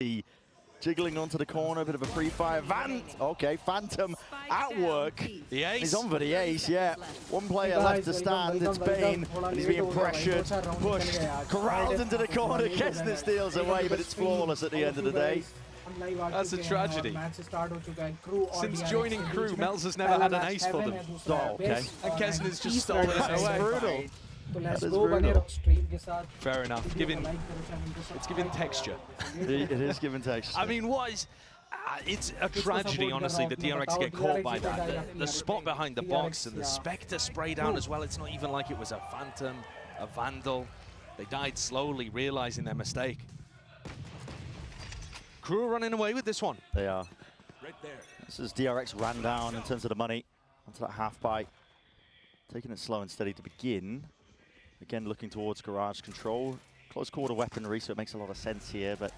immediately jiggling onto the corner, a bit of a pre-fire. Okay, Phantom at work. The ace. He's on for the ace, yeah. One player left to stand, it's Bane, and he's being pressured, pushed, corralled into the corner. Kesnet steals away, but it's flawless at the end of the day. That's a tragedy. Since joining Crew, Mel's never had an ace for them. Oh, okay. And Kesnet's just stolen it away. Brutal. That is brutal. Fair enough. It's giving texture. It is giving texture. I mean, what is... it's a tragedy, honestly, that DRX get caught by that. The spot behind the box and the Spectre spray down as well. It's not even like it was a Phantom, a Vandal. They died slowly, realizing their mistake. Crew are running away with this one. They are. Right there. This is DRX ran down in terms of the money onto that half bite. Taking it slow and steady to begin. Again, looking towards Garage control. Close quarter weaponry, so it makes a lot of sense here, but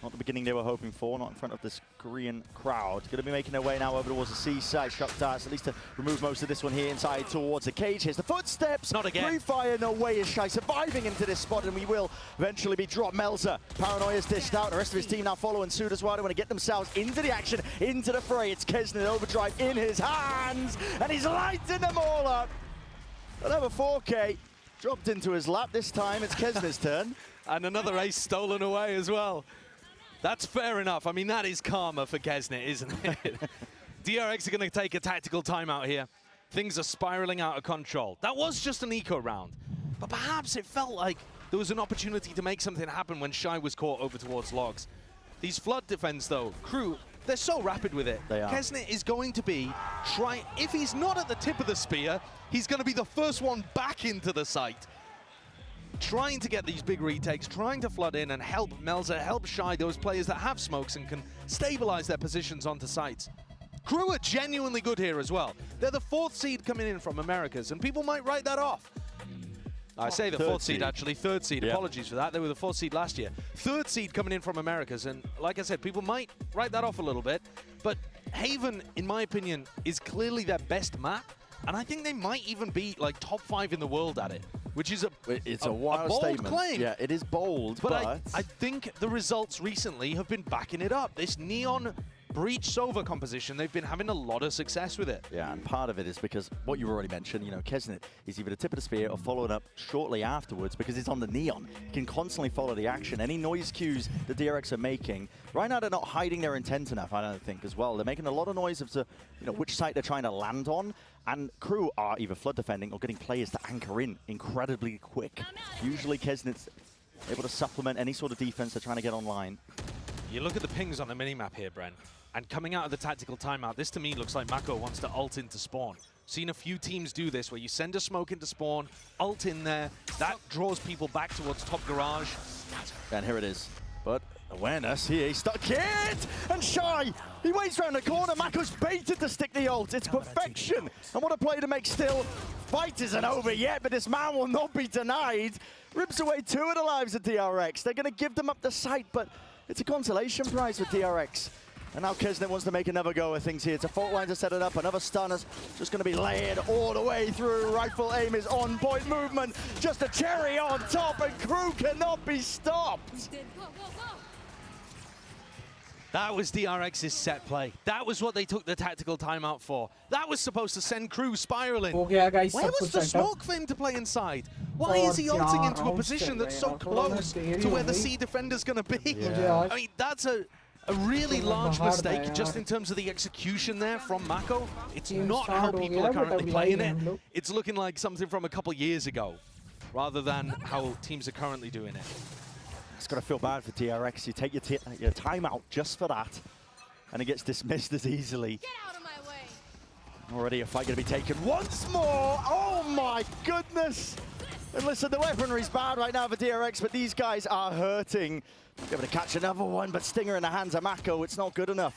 not the beginning they were hoping for, not in front of this Korean crowd. Going to be making their way now over towards the seaside. Shock darts, at least to remove most of this one here inside towards the cage. Here's the footsteps. Not again. Pre-fire, no way is Shy surviving into this spot, and we will eventually be dropped. Melza, Paranoia's dished out. The rest of his team now following suit as well. They want to get themselves into the action, into the fray. It's Kesnet overdrive in his hands, and he's lighting them all up. Another 4K dropped into his lap. This time it's Kesnet's turn. And another ace stolen away as well. That's fair enough. I mean, that is karma for Kesnet, isn't it? DRX are going to take a tactical timeout here. Things are spiraling out of control. That was just an eco round. But perhaps it felt like there was an opportunity to make something happen when Shy was caught over towards Logs. These flood defense, though, Crew, they're so rapid with it. They are. Kesnet is going to be if he's not at the tip of the spear, he's going to be the first one back into the site. Trying to get these big retakes, trying to flood in and help Melza, help Shy, those players that have smokes and can stabilize their positions onto sites. Crew are genuinely good here as well. They're the 4th seed coming in from Americas, and people might write that off. I say the 4th seed, actually. 3rd seed. Yeah. Apologies for that. They were the 4th seed last year. 3rd seed coming in from Americas. And like I said, people might write that off a little bit. But Haven, in my opinion, is clearly their best map. And I think they might even be like top 5 in the world at it, which is a wild bold statement. Claim. Yeah, it is bold, but I think the results recently have been backing it up. This Neon Breach Sova composition, they've been having a lot of success with it. Yeah, and part of it is because what you already mentioned, you know, Kesnet is either the tip of the spear or followed up shortly afterwards because it's on the Neon. He can constantly follow the action. Any noise cues the DRX are making, right now they're not hiding their intent enough, I don't think, as well. They're making a lot of noise as to, you know, which site they're trying to land on, and Crew are either flood defending or getting players to anchor in incredibly quick. Usually Kesnet's able to supplement any sort of defense they're trying to get online. You look at the pings on the minimap here, Brent, and coming out of the tactical timeout, this to me looks like Mako wants to ult into spawn. Seen a few teams do this, where you send a smoke into spawn, ult in there, that draws people back towards top garage. And here it is. But awareness here, he's stuck it! And Shy, he waits around the corner, Mako's baited to stick the ult, it's perfection! And what a play to make still. Fight isn't over yet, but this man will not be denied. Rips away 2 of the lives of DRX. They're gonna give them up the site, but it's a consolation prize for DRX. And now Kesnet wants to make another go of things here. It's a fault line to set it up. Another stunner's just going to be layered all the way through. Rifle aim is on point. Movement, just a cherry on top, and Crew cannot be stopped. That was DRX's set play. That was what they took the tactical timeout for. That was supposed to send Crew spiraling. Where was the smoke for him to play inside? Why is he ulting into a position that's so close to where the C defender's going to be? Yeah. I mean, that's a really large mistake just in terms of the execution there from Mako. It's not how people are currently playing it. It's looking like something from a couple years ago rather than how teams are currently doing it. It's got to feel bad for DRX. You take your time out just for that, and it gets dismissed as easily. Get out of my way. Already a fight going to be taken once more. Oh my goodness. And listen, the weaponry's bad right now for DRX, but these guys are hurting. Able to catch another one, but Stinger in the hands of Mako, it's not good enough.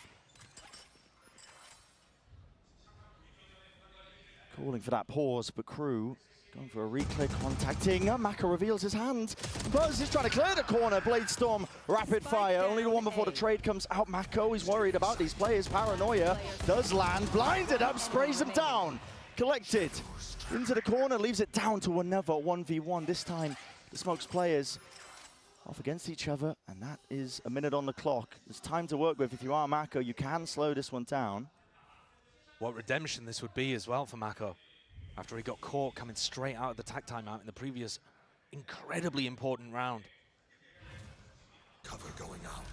Calling for that pause, but Crew going for a reclear, contacting. Mako reveals his hand. Buzz is trying to clear the corner. Blade Storm, rapid fire. Only the one before the trade comes out. Mako is worried about these players. Paranoia does land, blinded up, sprays them down. Collected into the corner, leaves it down to another 1v1. This time, the Smokes players off against each other, and that is a minute on the clock. There's time to work with. If you are Mako, you can slow this one down. What redemption this would be as well for Mako, after he got caught coming straight out of the tag timeout in the previous incredibly important round. Cover going out.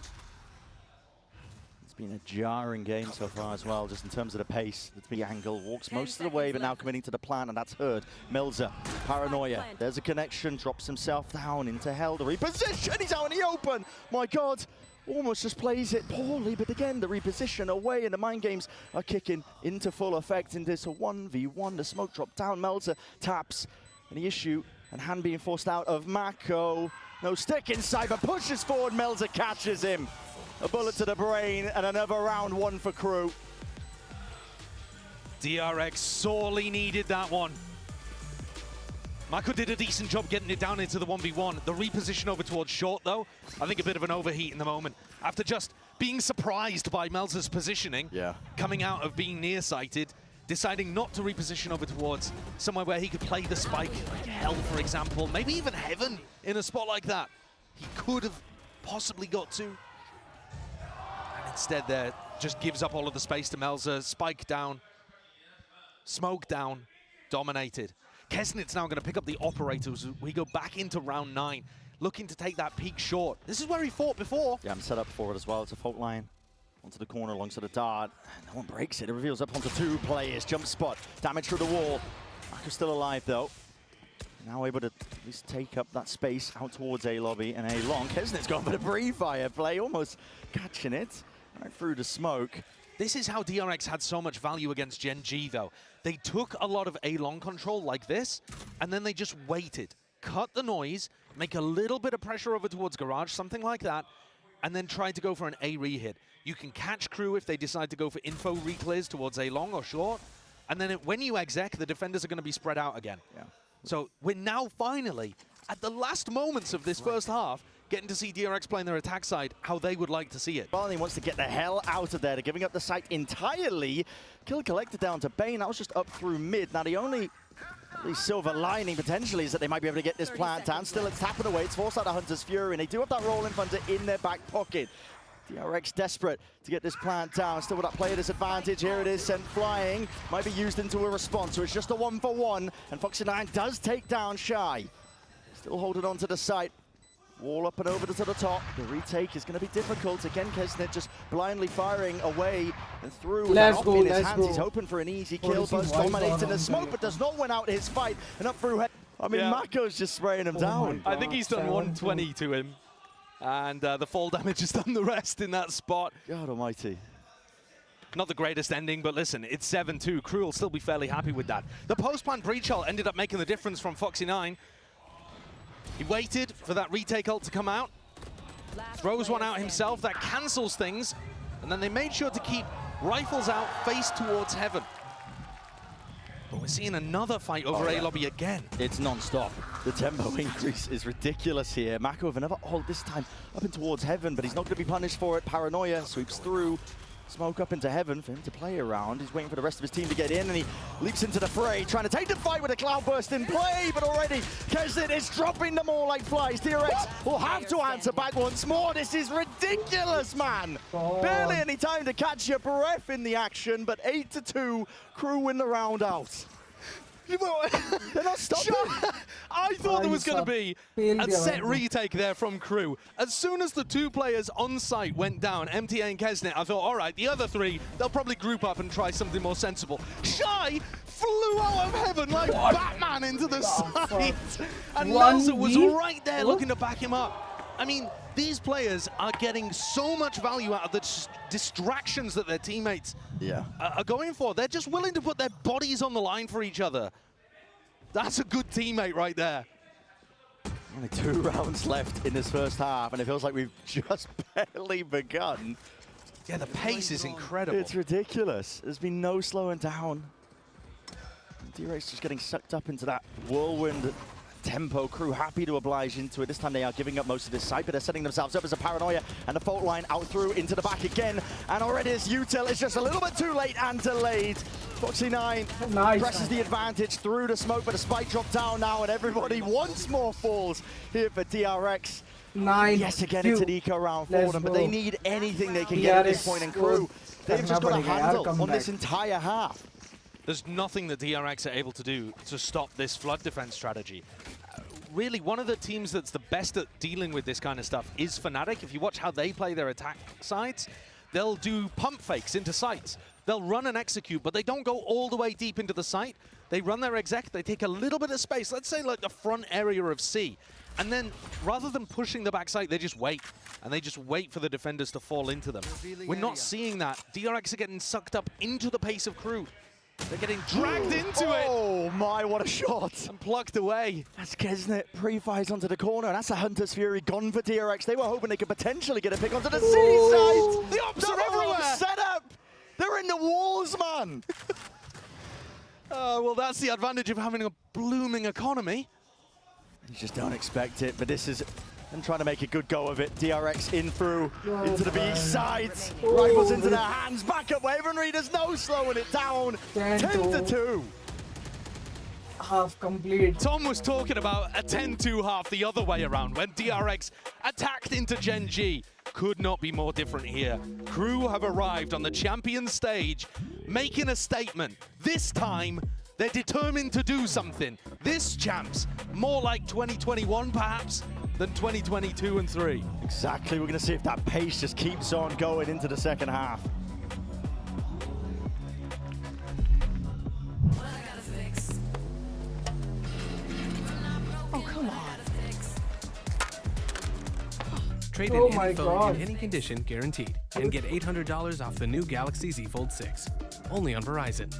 It's been a jarring game so far as well, just in terms of the pace. The angle walks most of the way, but now committing to the plant, and that's hurt. Melzer, paranoia. There's a connection, drops himself down into hell. The reposition, he's out in the open. My God, almost just plays it poorly, but again, the reposition away, and the mind games are kicking into full effect in this 1v1. The smoke drop down, Melzer taps, and the issue, and hand being forced out of Mako. No stick inside, but pushes forward, Melzer catches him. A bullet to the brain, and another round one for Crew. DRX sorely needed that one. Mako did a decent job getting it down into the 1v1. The reposition over towards short, though, I think a bit of an overheat in the moment. After just being surprised by Melzer's positioning, coming out of being nearsighted, deciding not to reposition over towards somewhere where he could play the spike, like Hell, for example, maybe even Heaven in a spot like that. He could have possibly got to. And instead there, just gives up all of the space to Melzer. Spike down, smoke down, dominated. Kesnit's now going to pick up the operators as we go back into round 9, looking to take that peak short. This is where he fought before. Yeah, I'm set up for it as well. It's a fault line onto the corner alongside the dart. No one breaks it. It reveals up onto 2 players. Jump spot, damage through the wall. Mako's still alive though. Now able to at least take up that space out towards A lobby and A long. Kesnit's gone for the pre-fire play, almost catching it right through the smoke. This is how DRX had so much value against Gen G, though. They took a lot of A-long control like this, and then they just waited. Cut the noise, make a little bit of pressure over towards Garage, something like that, and then tried to go for an A re-hit. You can catch Crew if they decide to go for info re-clears towards A-long or short, and then when you exec, the defenders are going to be spread out again. Yeah. So we're now finally, at the last moments of this first half, getting to see DRX playing their attack side how they would like to see it. Barney wants to get the hell out of there. They're giving up the site entirely. Kill collected down to Bane. That was just up through mid. Now the only at least silver lining potentially is that they might be able to get this plant down. Still it's tapping away. It's forced out of Hunter's Fury, and they do have that rolling thunder in their back pocket. DRX desperate to get this plant down. Still with that player disadvantage. Here it is, sent flying. Might be used into a response. So it's just a 1-for-1. And Foxy9 does take down Shy. Still holding on to the site. Wall up and over to the top. The retake is going to be difficult. Again, Kesnit just blindly firing away and through. Let's go, in his let's hands. go. He's hoping for an easy kill. Buzz dominating the smoke, but does not win out his fight. And up through. I mean, Mako's just spraying him down. I think he's done 120 to him. And the fall damage has done the rest in that spot. God almighty. Not the greatest ending, but listen, it's 7-2. Crew will still be fairly happy with that. The post-plant breach ult ended up making the difference from Foxy9. He waited for that retake ult to come out, throws one out himself, that cancels things, and then they made sure to keep rifles out, face towards Heaven. But we're seeing another fight over A lobby again. It's non-stop. The tempo increase is ridiculous here. Mako with another ult, this time up and towards Heaven, but he's not going to be punished for it. Paranoia sweeps through. Smoke up into Heaven for him to play around. He's waiting for the rest of his team to get in, and he leaps into the fray, trying to take the fight with a cloudburst in play, but already Kesnit is dropping them all like flies. DRX will have to answer back once more. This is ridiculous, man. Barely any time to catch your breath in the action, but 8-2, Crew win the round out. They're not stopping. I thought there was going to be a set retake there from Crew. As soon as the 2 players on site went down, MTA and Kesnit, I thought, all right, the other 3, they'll probably group up and try something more sensible. Shy flew out of Heaven like Batman into the site. And Melzer was right there looking to back him up. I mean, these players are getting so much value out of the distractions that their teammates are going for. They're just willing to put their bodies on the line for each other. That's a good teammate right there. Only 2 rounds left in this first half, and it feels like we've just barely begun. Yeah, the pace is incredible. It's ridiculous. There's been no slowing down. D-Race just getting sucked up into that whirlwind tempo. Crew happy to oblige into it. This time they are giving up most of this site, but they're setting themselves up as a Paranoia, and the fault line out through into the back again. And already this util is just a little bit too late and delayed. Foxy9 Nice. presses the advantage through the smoke, but the spike drop down now, and everybody once more falls here for DRX. 9. Yes, again, it's an eco round for them, but they need anything they can get at this point. And Crew, they've just got a handle on this entire half. There's nothing that DRX are able to do to stop this flood defense strategy. Really, one of the teams that's the best at dealing with this kind of stuff is Fnatic. If you watch how they play their attack sides, they'll do pump fakes into sites. They'll run and execute, but they don't go all the way deep into the site. They run their exec, they take a little bit of space, let's say like the front area of C. And then, rather than pushing the backside, they just wait. And they just wait for the defenders to fall into them. We're not seeing that. DRX are getting sucked up into the pace of Crew. They're getting dragged into it. Oh my, what a shot. And plucked away. That's Kesnet pre-fires onto the corner, and that's a Hunter's Fury gone for DRX. They were hoping they could potentially get a pick onto the C side. The ops are everywhere. Set up. They're in the walls, man. Well, that's the advantage of having a blooming economy. You just don't expect it, but this is them trying to make a good go of it. DRX in through, into the B sides. Rifles into their hands, back up Wavenry, there's no slowing it down. 10-2. Half complete. Tom was talking about a 10-2 half the other way around when DRX attacked into Gen G. Could not be more different here. Crew have arrived on the champion stage, making a statement. This time, they're determined to do something. This champs, more like 2021 perhaps, than 2022 and 3. Exactly, we're gonna see if that pace just keeps on going into the second half. Oh, come on. Trade Oh in my any phone God. in any condition guaranteed. And get $800 off the new Galaxy Z Fold 6. Only on Verizon.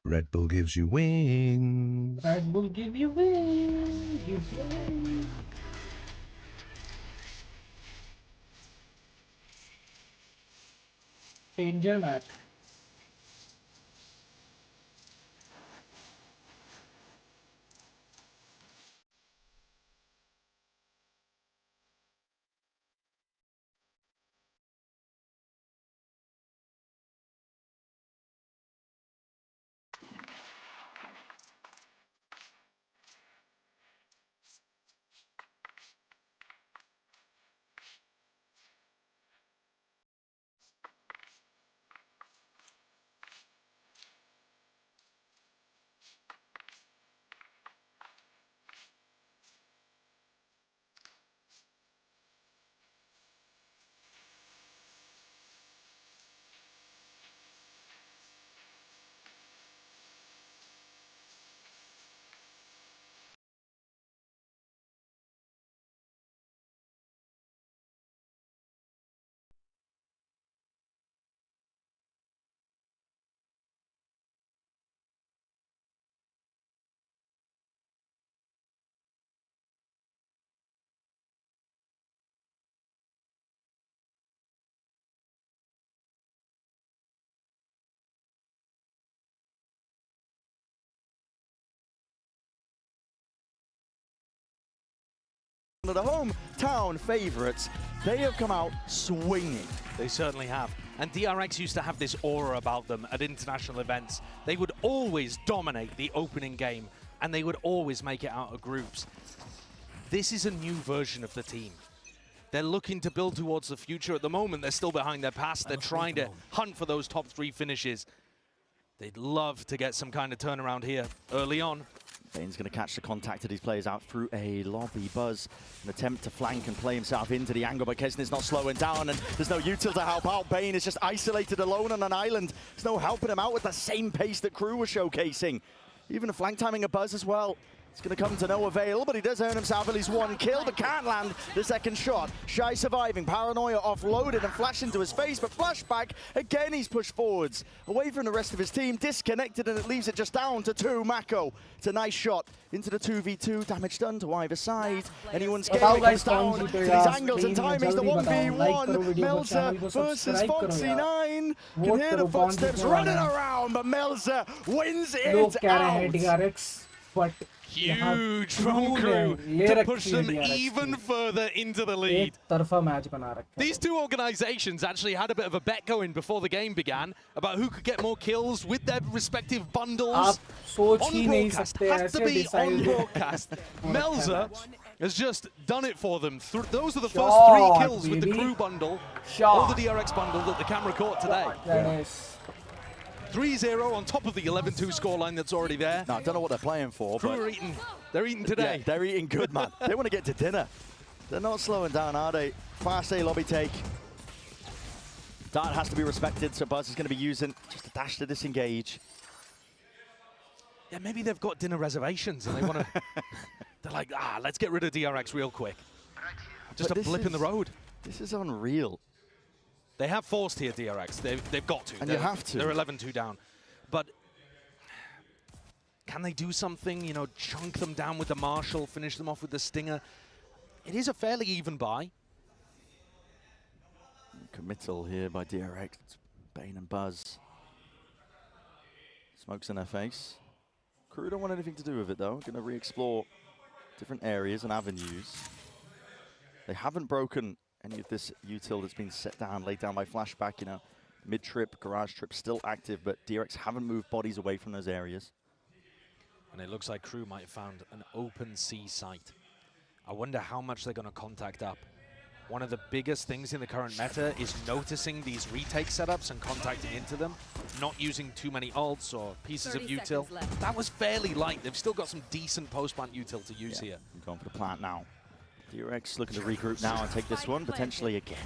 Red Bull gives you wings. Red Bull give you wings. Give you wings. Angel Matt. The hometown favorites, they have come out swinging. They certainly have. And DRX used to have this aura about them at international events. They would always dominate the opening game, and they would always make it out of groups. This is a new version of the team. They're looking to build towards the future. At the moment, they're still behind their past. They're trying to hunt for those top 3 finishes. They'd love to get some kind of turnaround here early on. Bane's going to catch the contact of these players out through a lobby. Buzz, an attempt to flank and play himself into the angle, but Kesnet's not slowing down, and there's no util to help out. Bane is just isolated alone on an island. There's no helping him out with the same pace that Crew was showcasing. Even a flank timing a Buzz as well. It's going to come to no avail, but he does earn himself at least 1 kill, but can't land the second shot. Shy surviving, Paranoia offloaded and flashed into his face, but flashback, again he's pushed forwards. Away from the rest of his team, disconnected, and it leaves it just down to 2. Mako, it's a nice shot into the 2v2, damage done to either side. Anyone's game comes down to these angles and timings, the 1v1. Melzer versus Foxy9. Can hear the footsteps running around, but Melzer wins it out. DRX. But Huge from Crew Crew ने ये to रखी push है them DRX even की। further into the एक lead. तरफा match बना रखा है। These two organizations actually had a bit of a bet going before the game began about who could get more kills with their respective bundles. आप सोच On ही नहीं broadcast, सकते has to ऐसे be on decide broadcast. Melza match. has just done it for them. Those are the first Shot, 3 kills with the baby. Crew bundle, or Shot. the DRX bundle that the camera caught today. Dennis. 3-0 on top of the 11-2 scoreline that's already there. No, I don't know what they're playing for, Crew but are eating. They're eating yeah, today. they're eating good, man. They want to get to dinner. They're not slowing down, are they? Fast A lobby take. Dart has to be respected, so Buzz is going to be using just a dash to disengage. Yeah, maybe they've got dinner reservations and they want to. They're like, let's get rid of DRX real quick. Just But a this blip in the is- road. This is unreal. They have forced here, DRX. They've got to. And you have to. They're 11-2 down. But can they do something? You know, chunk them down with the Marshall, finish them off with the Stinger. It is a fairly even buy. Committal here by DRX. It's Bane and Buzz. Smokes in their face. Crew don't want anything to do with it though. Going to re-explore different areas and avenues. They haven't broken any of this util that's been set down, laid down by Flashback. You know, mid-trip, garage trip still active, but DRX haven't moved bodies away from those areas. And it looks like Crew might have found an open C site. I wonder how much they're going to contact up. One of the biggest things in the current meta is noticing these retake setups and contacting into them, not using too many ults or pieces of 30 util. seconds left. That was fairly light. They've still got some decent post-plant util to use here. I'm going for the plant now. DRX looking to regroup now and take this one, potentially again.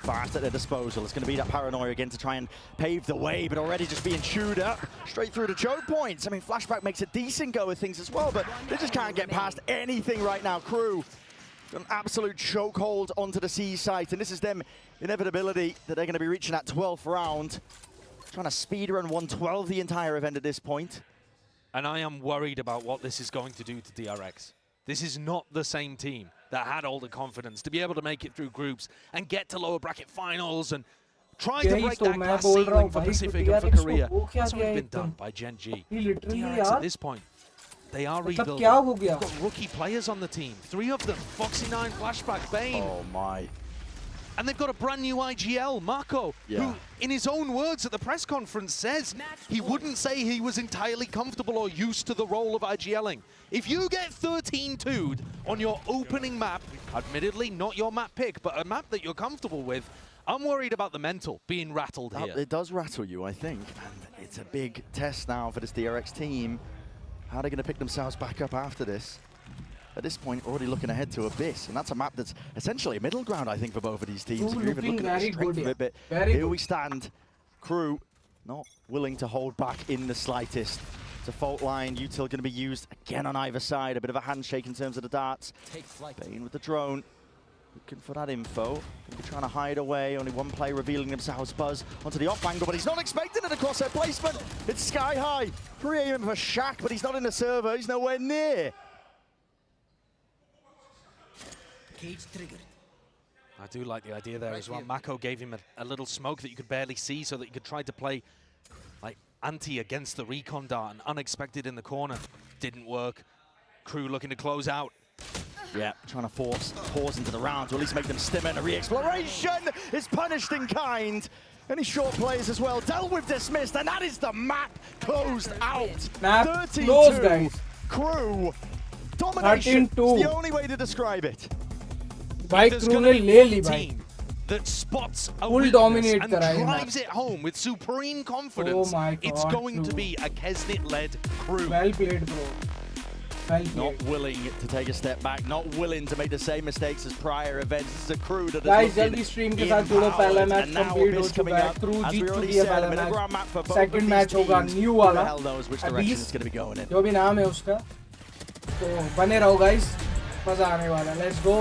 Fast at their disposal. It's going to be that paranoia again to try and pave the way, but already just being chewed up straight through the choke points. I mean, Flashback makes a decent go of things as well, but they just can't get past anything right now. Crew, an absolute chokehold onto the C site, and this is them inevitability that they're going to be reaching that 12th round. Trying to speedrun 112 the entire event at this point. And I am worried about what this is going to do to DRX. This is not the same team that had all the confidence to be able to make it through groups and get to lower bracket finals and try to break that glass ceiling for Pacific and for Korea. That's already been done by Gen G. DRX at this point, they are rebuilding. They've got rookie players on the team. 3 of them, Foxy9, Flashback, Bane. Oh my. And they've got a brand new IGL, Marco, who, in his own words at the press conference, says he wouldn't say he was entirely comfortable or used to the role of IGLing. If you get 13-2'd on your opening map, admittedly not your map pick, but a map that you're comfortable with, I'm worried about the mental being rattled here. It does rattle you, I think. And it's a big test now for this DRX team. How are they going to pick themselves back up after this? At this point, already looking ahead to Abyss, and that's a map that's essentially a middle ground, I think, for both of these teams. If you're even looking at the strength of it, but here we stand. Crew not willing to hold back in the slightest. It's a fault line. Util going to be used again on either side. A bit of a handshake in terms of the darts. Bane with the drone. Looking for that info. Going to be trying to hide away. Only one player revealing themselves. Buzz onto the off angle, but he's not expecting it across their placement. It's sky high. Creating for Shaq, but he's not in the server. He's nowhere near. I do like the idea there as well. Mako gave him a little smoke that you could barely see so that you could try to play like anti against the recon dart and unexpected in the corner. Didn't work. Crew looking to close out. Yeah, trying to force pause into the round to at least make them stim in. A re-exploration is punished in kind. Any short plays as well. Dealt with dismissed, and that is the map closed out. Map 32. closed, guys. Crew. Domination is 13-2. the only way to describe it. भाई There's crew gonna ने be ले one ली भाई team that spots a Full weakness dominate and करा है drives it home with supreme confidence. Oh my It's God, going to Crew. be a Kesnit-led Crew. well played bro well Not played willing to take a step back, not willing to make the same mistakes as prior events. This is a Crew that guys is जल्दी stream के साथ जुड़ो पहला match and now complete हो Abyss coming चुका है up. Crew As Jeet we चुकी already है said, a पहला middle ground map for match both of second these match होगा teams. न्यू Who the वाला hell knows which direction it's going to be going in. जो भी नाम है उसका तो बने रहो गाइस मजा आने वाला let's go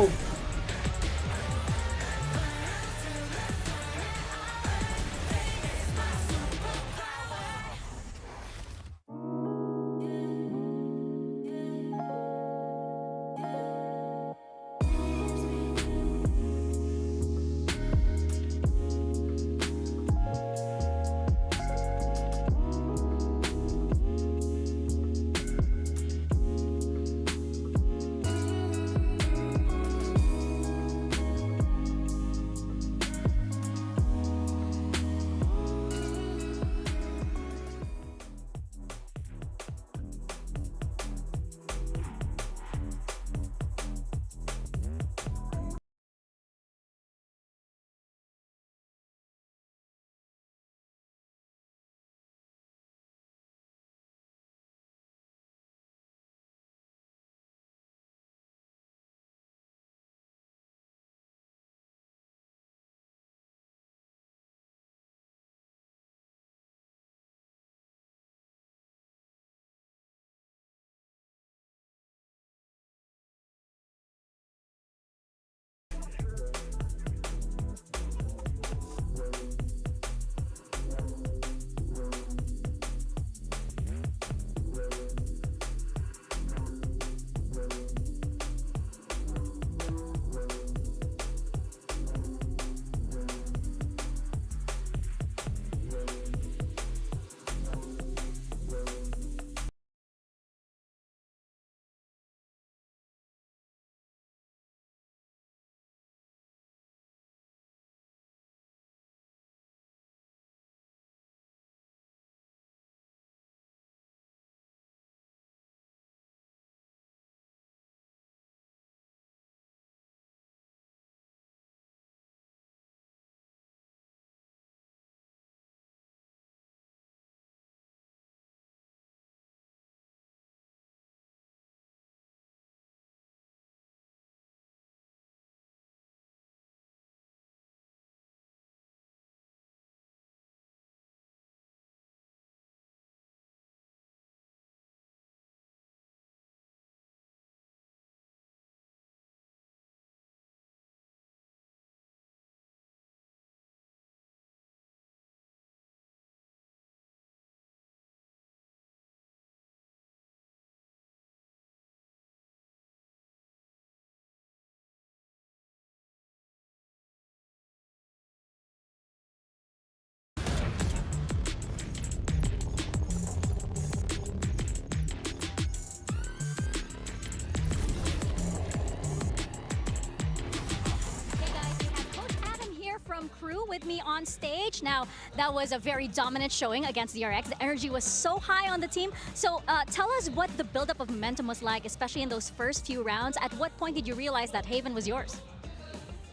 with me on stage. Now, that was a very dominant showing against DRX. The energy was so high on the team. So tell us what the buildup of momentum was like, especially in those first few rounds. At what point did you realize that Haven was yours?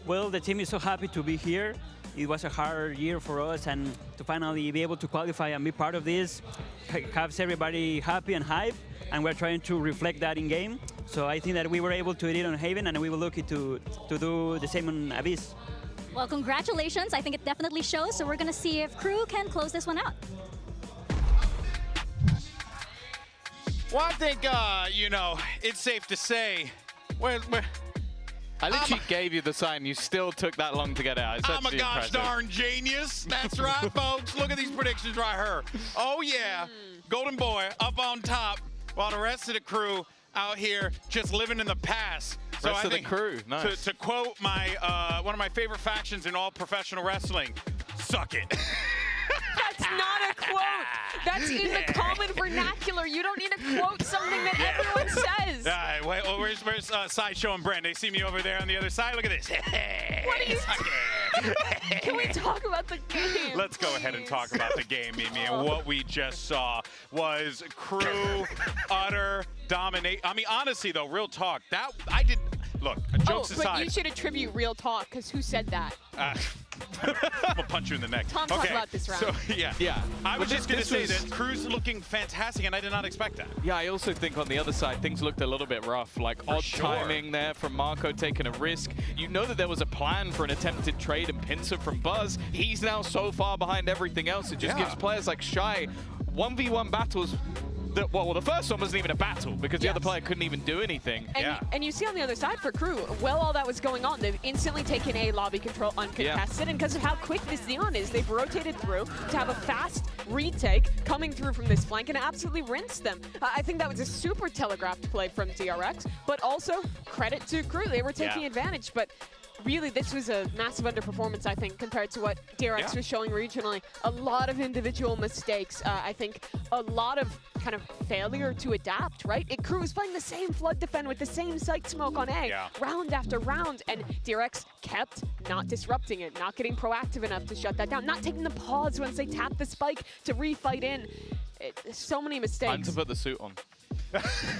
Well, the team is so happy to be here. It was a hard year for us, and to finally be able to qualify and be part of this has everybody happy and hype, and we're trying to reflect that in game. So I think that we were able to do it on Haven, and we will look to do the same on Abyss. Well, congratulations. I think it definitely shows. So we're going to see if Crew can close this one out. Well, I think, you know, it's safe to say, I literally gave you the sign. You still took that long to get it out. I'm a gosh darn genius. That's right, folks. Look at these predictions right here. Oh, yeah. Golden Boy up on top while the rest of the crew out here just living in the past. So Rest I of the think crew, nice. To quote my one of my favorite factions in all professional wrestling, suck it. That's not a quote. That's in the common vernacular. You don't need to quote something that everyone says. All right, wait, well, where's Sideshow and Brent? They see me over there on the other side. Look at this. What are you Can we talk about the game? Let's go ahead and talk about the game, Mimi. And what we just saw was crew utter dominate. I mean, honestly, though, real talk. That I didn't look. Jokes aside. But you should attribute real talk, because who said that? I'm gonna punch you in the neck. Tom, talk about this round. So yeah. I was just gonna say that Crew's looking fantastic, and I did not expect that. Yeah, I also think on the other side, things looked a little bit rough. Like odd timing there from Marco taking a risk. You know that there was a plan for an attempted trade and pincer from Buzz. He's now so far behind everything else. It just gives players like Shy 1v1 battles. Well, the first one wasn't even a battle because the other player couldn't even do anything. And you see on the other side for Crew, while all that was going on, they've instantly taken a lobby control uncontested, and because of how quick this Xeon is, they've rotated through to have a fast retake coming through from this flank and absolutely rinsed them. I think that was a super telegraphed play from DRX, but also credit to Crew. They were taking advantage, but really, this was a massive underperformance, I think, compared to what DRX was showing regionally. A lot of individual mistakes. I think a lot of kind of failure to adapt, right? Crew was playing the same flood defend with the same site smoke on A, round after round, and DRX kept not disrupting it, not getting proactive enough to shut that down, not taking the pause once they tapped the spike to refight in. So many mistakes. Time to put the suit on.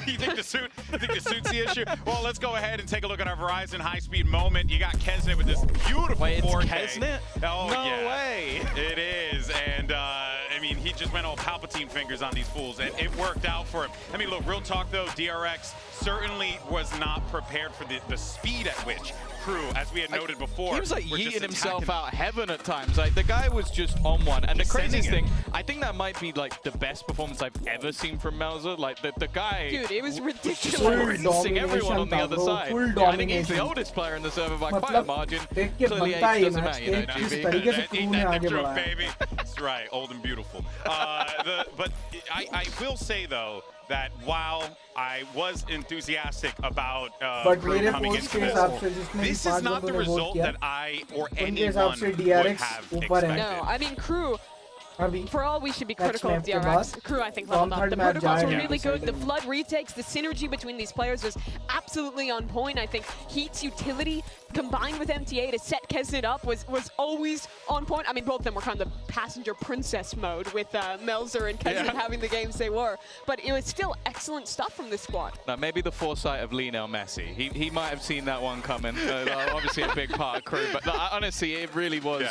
You think the suit's the issue? Well, let's go ahead and take a look at our Verizon high-speed moment. You got Kesnet with this beautiful 4K. Kesnet? Oh, no yeah. way. It is, and I mean, he just went all Palpatine fingers on these fools, and it worked out for him. I mean, look, real talk though, DRX certainly was not prepared for the speed at which Crew, as we had noted before, he was like yeeting himself out heaven at times. Like the guy was just on one. And the craziest thing, I think that might be like the best performance I've ever seen from Melzer. Like the guy, dude, it was ridiculous. Rinsing everyone on the other side. I think he's the oldest player in the server by quite a margin. Clearly age doesn't matter, you know, GB. Ain't that the truth, baby? That's right, old and beautiful. But I will say though, that while I was enthusiastic about Crew coming into this is not the result that I or anyone would have expected. No, I mean, Crew, for all we should be critical of DRX, Crew I think leveled up. The protocols were really good. The flood retakes, the synergy between these players was absolutely on point. I think Heat's utility combined with MTA to set Kesnet up was always on point. I mean, both of them were kind of the passenger princess mode with Melzer and Kesnet having the games they were. But it was still excellent stuff from this squad. Now, maybe the foresight of Lionel Messi. He might have seen that one coming. Obviously a big part of Crew, but honestly, it really was.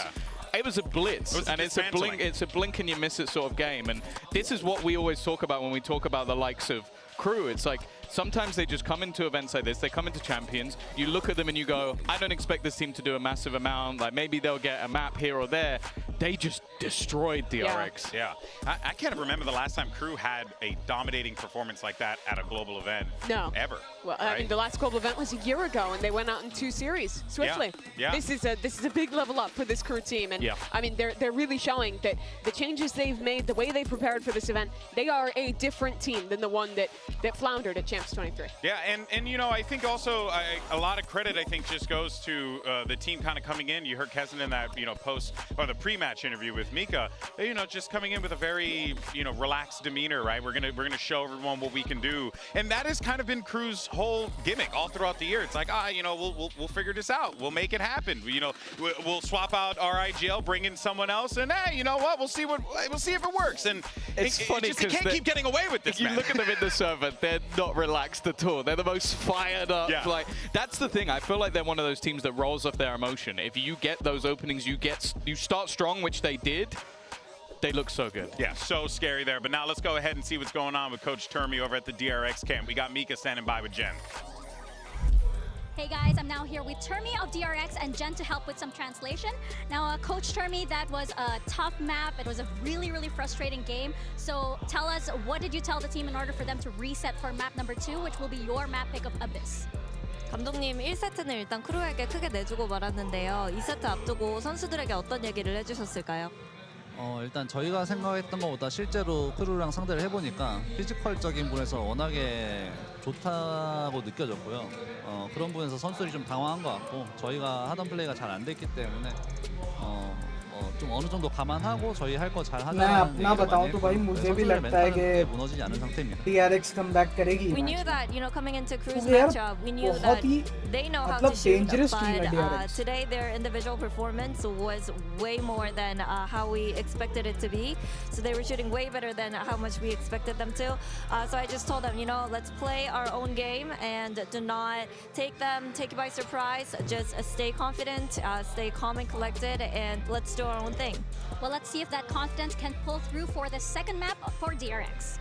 It was a blitz, and it's a blink and you miss it sort of game. And this is what we always talk about when we talk about the likes of Crew. It's like sometimes they just come into events like this, they come into Champions, you look at them and you go, I don't expect this team to do a massive amount, like maybe they'll get a map here or there. They just destroyed DRX. Yeah. I can't remember the last time Crew had a dominating performance like that at a global event. No. Ever. Well, I mean, the last global event was a year ago, and they went out in 2 series swiftly. Yeah. This is a big level up for this Crew team, and I mean, they're really showing that the changes they've made, the way they prepared for this event, they are a different team than the one that floundered at Champions. Champs23. Yeah, and you know, I think also a lot of credit, I think, just goes to the team kind of coming in. You heard Kesin in that, you know, post or the pre-match interview with Mika, you know, just coming in with a very, you know, relaxed demeanor, right? We're gonna show everyone what we can do, and that has kind of been Crew's whole gimmick all throughout the year. It's like, you know, we'll figure this out. We'll make it happen. You know, we'll swap out our IGL, bring in someone else, and hey, you know what? We'll see if it works. And it's funny because you can't keep getting away with this. You look at them in the server, they're not relaxed at all. They're the most fired up. Yeah. Like, that's the thing. I feel like they're one of those teams that rolls off their emotion. If you get those openings, you start strong, which they did. They look so good. Yeah, so scary there. But now let's go ahead and see what's going on with Coach Termi over at the DRX camp. We got Mika standing by with Jen. Hey guys, I'm now here with Termi of DRX and Jen to help with some translation. Now, Coach Termi, that was a tough map. It was a really, really frustrating game. So tell us, what did you tell the team in order for them to reset for map number 2, which will be your map pick of Abyss? 감독님 1세트는 일단 크루에게 크게 내주고 말았는데요. 2세트 앞두고 선수들에게 어떤 얘기를 해주셨을까요? 일단 저희가 생각했던 것보다 실제로 크루랑 상대를 해보니까 피지컬적인 부분에서 워낙에 좋다고 느껴졌고요. 그런 부분에서 선수들이 좀 당황한 것 같고 저희가 하던 플레이가 잘 안 됐기 때문에 좀 어느 정도 감안하고 저희 할 거 잘 하자는 मैं अपना बताऊं तो भाई मुझे भी लगता है कि 무너지지 않은 상태입니다. DRX comeback करेगी. We knew that, you know, coming into Crew's matchup, we knew that they know how to shoot, but today their individual performance was way more than how we expected it to be. So they were shooting way better than how much we expected them to. So I just told them, you know, let's play our own game and do not take it by surprise. Just stay confident, stay calm and collected, and let's do our own thing. Well, let's see if that confidence can pull through for the second map for DRX.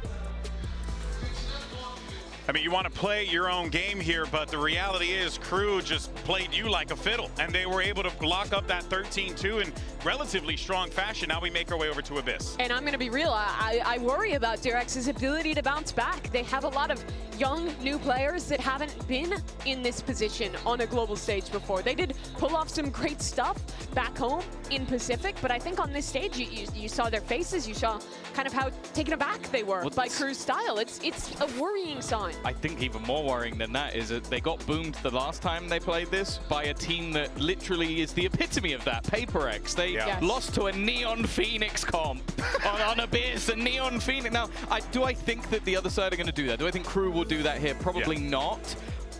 I mean, you want to play your own game here, but the reality is Crew just played you like a fiddle, and they were able to lock up that 13-2 in relatively strong fashion. Now we make our way over to Abyss. And I'm going to be real, I worry about DRX's ability to bounce back. They have a lot of young, new players that haven't been in this position on a global stage before. They did pull off some great stuff back home in Pacific, but I think on this stage, you saw their faces, you saw kind of how taken aback they were by Crew's style. It's a worrying sign. I think even more worrying than that is that they got boomed the last time they played this by a team that literally is the epitome of that, PaperX. They lost to a Neon Phoenix comp on Abyss, a Neon Phoenix. Now, do I think that the other side are going to do that? Do I think Crew will do that here? Probably not.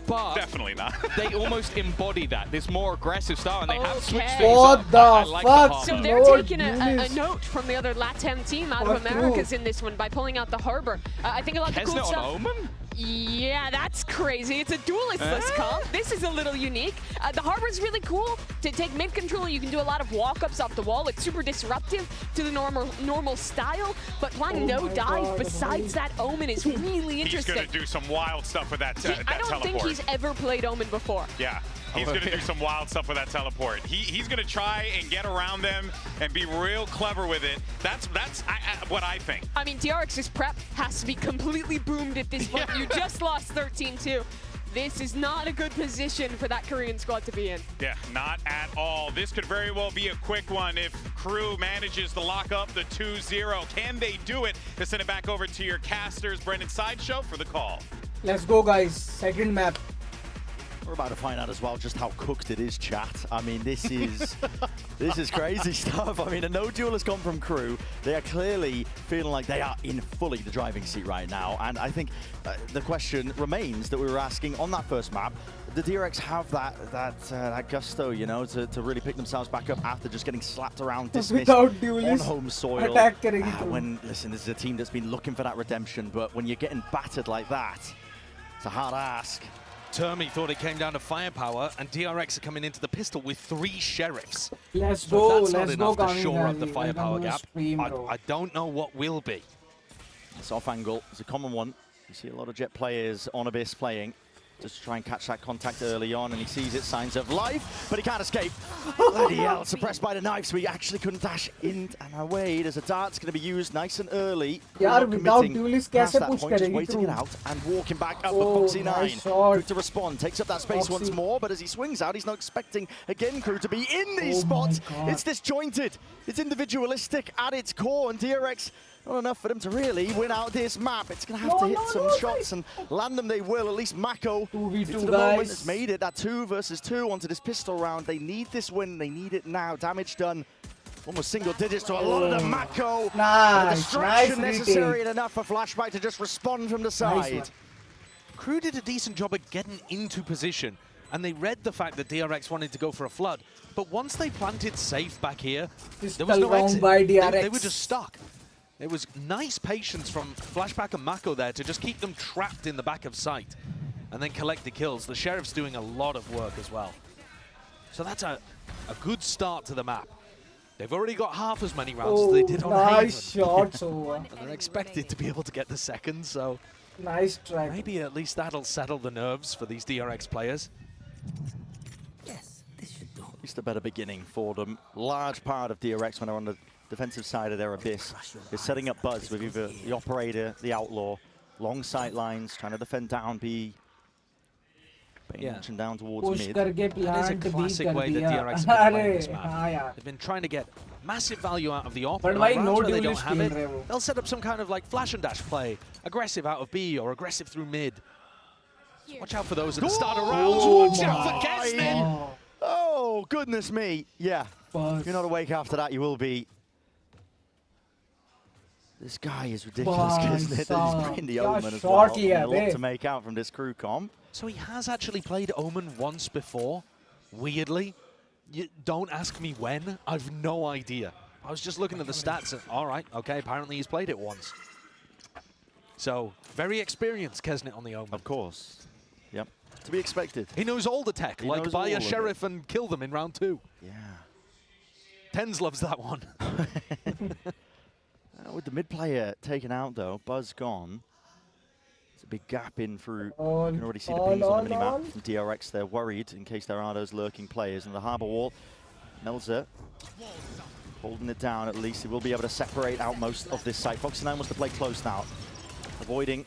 But definitely not. They almost embody that, this more aggressive style, and they have switched things What up. the I like fuck? the So they're taking a note from the other LATAM team out of Americas in this one by pulling out the Harbor. I think a lot of the cool stuff. Omen? Yeah, that's crazy. It's a duelist-less comp. This is a little unique. The Harbor's really cool. To take mid-control, you can do a lot of walk-ups off the wall. It's super disruptive to the normal style, but playing no dive besides that Omen is really interesting. He's going to do some wild stuff with that teleport. I don't think he's ever played Omen before. Yeah. He's going to do some wild stuff with that teleport. He's going to try and get around them and be real clever with it. That's what I think. I mean, DRX's prep has to be completely boomed at this point. You just lost 13-2. This is not a good position for that Korean squad to be in. Yeah, not at all. This could very well be a quick one if Crew manages to lock up the 2-0. Can they do it? To send it back over to your casters, Brendan Sideshow, for the call. Let's go, guys. Second map. We're about to find out as well just how cooked it is, chat. I mean, this is crazy stuff. I mean, a no duel has come from Crew. They are clearly feeling like they are in fully the driving seat right now. And I think the question remains that we were asking on that first map, the DRX have that gusto, you know, to really pick themselves back up after just getting slapped around, dismissed on home soil. Listen, this is a team that's been looking for that redemption, but when you're getting battered like that, it's a hard ask. Termi thought it came down to firepower, and DRX are coming into the pistol with 3 sheriffs. Let's so go, that's let's not go, enough to shore up the Gandhi. firepower gap. Stream, I don't know what will be. It's off angle. It's a common one. You see a lot of Jet players on Abyss playing. Just to try and catch that contact early on, and he sees it, signs of life, but he can't escape. Bloody hell, suppressed by the knife, so he actually couldn't dash in and away. There's a dart's going to be used nice and early. Yeah, without duelist, past कैसे that push point, just करेगी waiting it Crew? out and walking back up with Foxy 9. Nice shot. Quick to respond, takes up that space once more, but as he swings out, he's not expecting, again, Crew to be in these spots. It's disjointed. It's individualistic at its core, and DRX Not enough for them to really win out this map. It's going to have to hit some shots and land them they will. At least Mako, 2v2 to the moment, has made it. That 2 versus 2 onto this pistol round. They need this win. They need it now. Damage done. Almost single digits to a lot of them. Mako. Nice. Distraction Nice necessary and enough for Flashback to just respond from the side. Crew did a decent job at getting into position, and they read the fact that DRX wanted to go for a flood. But once they planted safe back here, there was no exit. They were just stuck. It was nice patience from Flashback and Mako there to just keep them trapped in the back of sight and then collect the kills. The Sheriff's doing a lot of work as well. So that's a good start to the map. They've already got half as many rounds as they did on nice Haven. shots, And they're expected to be able to get the second, so nice try. maybe at least that'll settle the nerves for these DRX players. At least a better beginning for them. Large part of DRX when they're on the defensive side of their abyss is setting up Buzz with either the operator, the outlaw, long sight lines, trying to defend down B. Launching down towards mid. That is a classic way that DRX have been playing this map. They've been trying to get massive value out of the op. But why no they don't duelist have it, kill, they'll set up some kind of like flash and dash play, aggressive out of B or aggressive through mid. So watch out for those at the start of rounds. Watch out for Kesnin! Oh, goodness me. Yeah. If you're not awake after that, you will be. This guy is ridiculous, isn't it? That he's playing the Omen as well. A lot to make out from this crew comp. So he has actually played Omen once before, weirdly. Don't ask me when, I've no idea. I was just looking at the stats and, all right, okay, apparently he's played it once. So, very experienced Kesnit on the Omen. Of course. Yep. To be expected. He knows all the tech, like buy a Sheriff and kill them in round 2. Yeah. Tens loves that one. With the mid player taken out, though, Buzz gone. It's a big gap in through. You can already see the pings on the minimap from DRX. They're worried in case there are those lurking players. And the Harbour Wall, Melzer holding it down at least. He will be able to separate out most of this site. Foxy9 wants to play close now, avoiding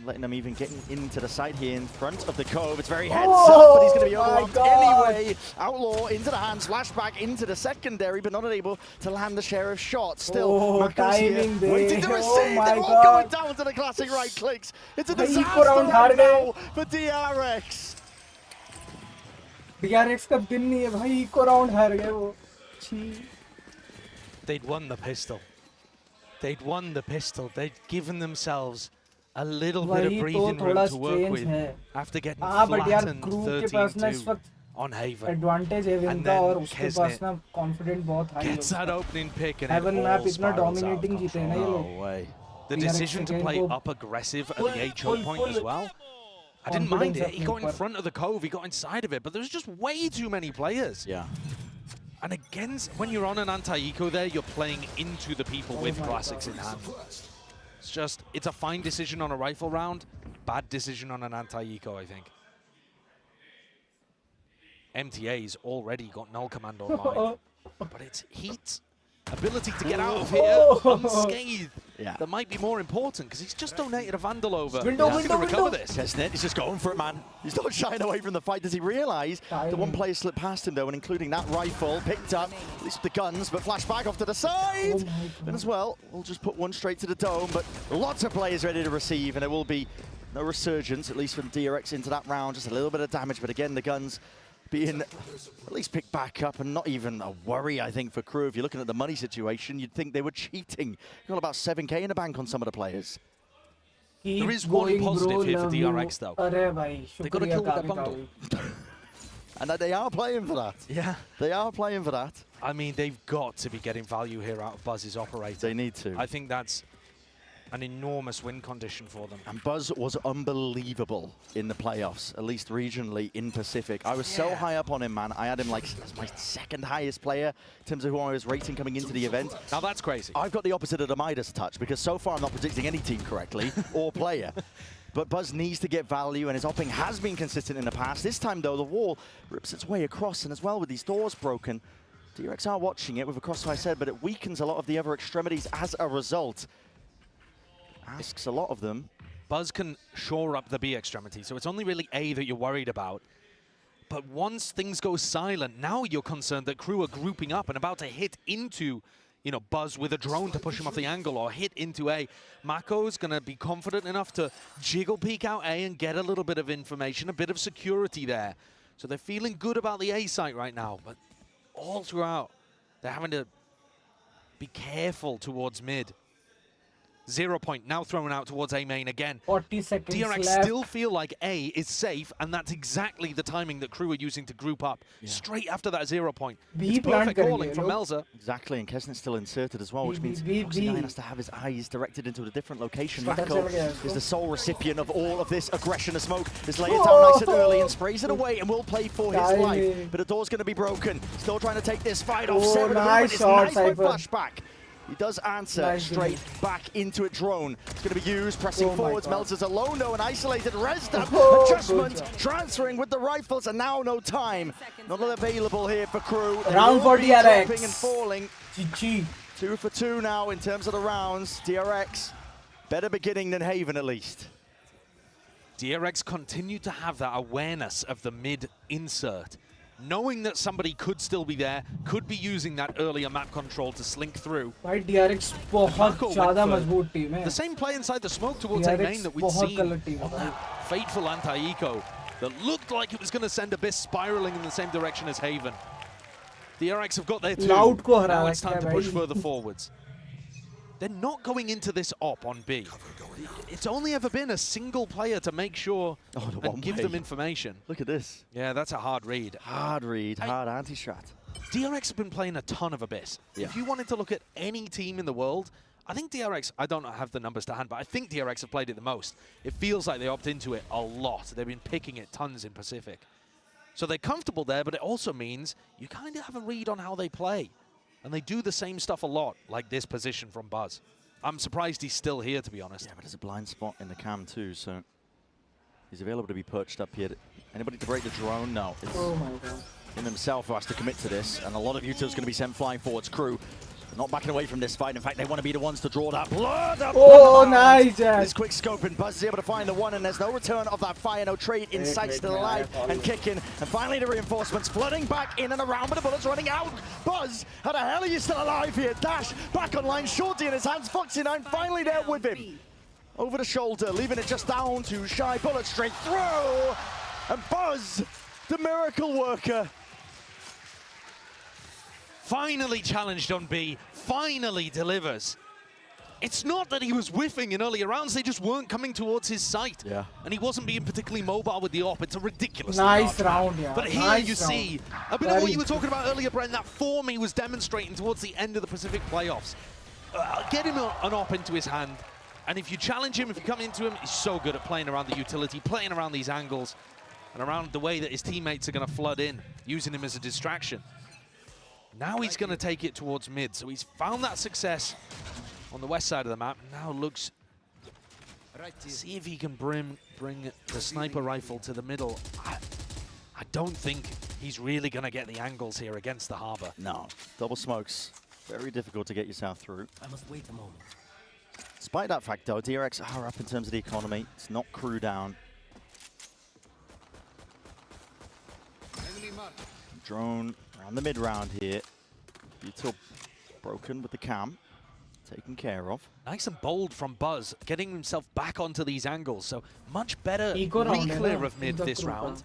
letting them even get into the site here in front of the Cove. It's very heads up, but he's going to be overwhelmed anyway. Outlaw into the hands, flashback into the secondary, but not able to land the Sheriff's shot. Still, Mako's here, waiting to receive. They're all going down to the classic right clicks. It's a disaster right now for DRX. DRX का दिन नहीं है भाई, eco round हार गए वो. They'd won the pistol. They'd won the pistol. They'd given themselves a little bit of breathing room to work with after getting flattened 13-2 on Haven. Advantage Haven का और उसके पास ना confident बहुत high. Gets that opening pick and Haven it map all इतना spirals dominating out. जीते हैं ना ये लोग. way. The decision to play up aggressive at the A choke point as well. I didn't mind it. He got in front of the Cove, he got inside of it, but there was just way too many players. Yeah. And against, when you're on an anti-eco there, you're playing into the people with classics in hand. It's just, it's a fine decision on a rifle round, bad decision on an anti-eco, I think. MTA's already got null command online, but it's Heat's ability to get out of here unscathed. Yeah. That might be more important, because he's just donated a Vandal over. Window, He's going to recover this. Kesnit, he's just going for it, man. He's not shying away from the fight. Does he realize the one player slipped past him, though, and including that rifle, picked up, at least the guns, but flashback off to the side. And as well, we'll just put one straight to the dome, but lots of players ready to receive, and there will be no resurgence, at least from DRX into that round. Just a little bit of damage, but again, the guns being at least picked back up, and not even a worry, I think, for Crew. If you're looking at the money situation, you'd think they were cheating. You've got about 7K in the bank on some of the players. There is one positive here for DRX, though. They've got to kill with their bundle. And they are playing for that. Yeah. They are playing for that. I mean, they've got to be getting value here out of Buzz's operator. They need to. I think that's an enormous win condition for them. And Buzz was unbelievable in the playoffs, at least regionally in Pacific. I was so high up on him, man. I had him like as my second highest player in terms of who I was rating coming into the event. Now that's crazy. I've got the opposite of the Midas touch, because so far I'm not predicting any team correctly or player. But Buzz needs to get value, and his opping has been consistent in the past. This time, though, the wall rips its way across, and as well with these doors broken, DRX are watching it with a crossfire said, but it weakens a lot of the other extremities as a result. Asks a lot of them. Buzz can shore up the B extremity, so it's only really A that you're worried about. But once things go silent, now you're concerned that Crew are grouping up and about to hit into, you know, Buzz with a drone to push him off the angle or hit into A. Mako's going to be confident enough to jiggle peek out A and get a little bit of information, a bit of security there. So they're feeling good about the A site right now, but all throughout, they're having to be careful towards mid. 0 point now thrown out towards A main again. 40 seconds DRX left. still feel like A is safe, and that's exactly the timing that Crew are using to group up. Straight after that 0 point. It's perfect calling from Melza. Exactly, and Kesnet's still inserted as well, which means Oxy9 has to have his eyes directed into a different location. Mako is the sole recipient of all of this aggression. The smoke is laid down nice and early and sprays it away and will play for his life. But the door's going to be broken. Still trying to take this fight off. Nice shot, flashback. He does answer straight back into it. Drone. It's going to be used, pressing forwards. Melzer's alone, though, an isolated Resda. Adjustment, transferring with the rifles, and now no time. Not available here for Crew. Round for DRX. Dropping and falling. GG. 2 for 2 now in terms of the rounds. DRX, better beginning than Haven at least. DRX continue to have that awareness of the mid insert, knowing that somebody could still be there, could be using that earlier map control to slink through. Right, DRX बहुत ज़्यादा मजबूत team है. The same play inside the smoke towards A main that we'd seen on that fateful anti-eco that looked like it was going to send Abyss spiraling in the same direction as Haven. DRX have got their two. Now it's time to push further forwards. They're not going into this op on B. It's only ever been a single player to make sure and give them information. Look at this. Yeah, that's a hard read. Hard read, hard anti-strat. DRX have been playing a ton of Abyss. Yeah. If you wanted to look at any team in the world, I think DRX, I don't have the numbers to hand, but I think DRX have played it the most. It feels like they opt into it a lot. They've been picking it tons in Pacific. So they're comfortable there, but it also means you kind of have a read on how they play. And they do the same stuff a lot, like this position from Buzz. I'm surprised he's still here, to be honest. Yeah, but there's a blind spot in the cam too, so he's available to be perched up here. Anybody to break the drone? No. It's him himself who has to commit to this, and a lot of Utah's going to be sent flying forwards. Crew not backing away from this fight. In fact, they want to be the ones to draw that blood. Nice. This quick scope, and Buzz is able to find the one, and there's no return of that fire. No trade inside, still alive and kicking. And finally, the reinforcements flooding back in and around, but the bullets running out. Buzz, how the hell are you still alive here? Dash back online, Shorty in his hands. Foxy9 finally there with him. Over the shoulder, leaving it just down to Shy. Bullet straight through. And Buzz, the miracle worker, finally challenged on B, finally delivers. It's not that he was whiffing in earlier rounds, they just weren't coming towards his sight. Yeah. And he wasn't being particularly mobile with the op. It's a ridiculous nice round, yeah. But here you see a bit of what you were talking about earlier, Brent, that form he was demonstrating towards the end of the Pacific playoffs. Get him an op into his hand, and if you challenge him, if you come into him, he's so good at playing around the utility, playing around these angles, and around the way that his teammates are going to flood in, using him as a distraction. Now he's going to take it towards mid, so he's found that success on the west side of the map. Now looks to see if he can bring the sniper rifle to the middle. I don't think he's really going to get the angles here against the harbor. No, double smokes, very difficult to get yourself through. I must wait a moment. Despite that fact, though, DRX are up in terms of the economy. It's not Crew down. Drone around the mid round here. Util broken with the cam. Taken care of. Nice and bold from Buzz, getting himself back onto these angles. So much better re-clear of mid this round.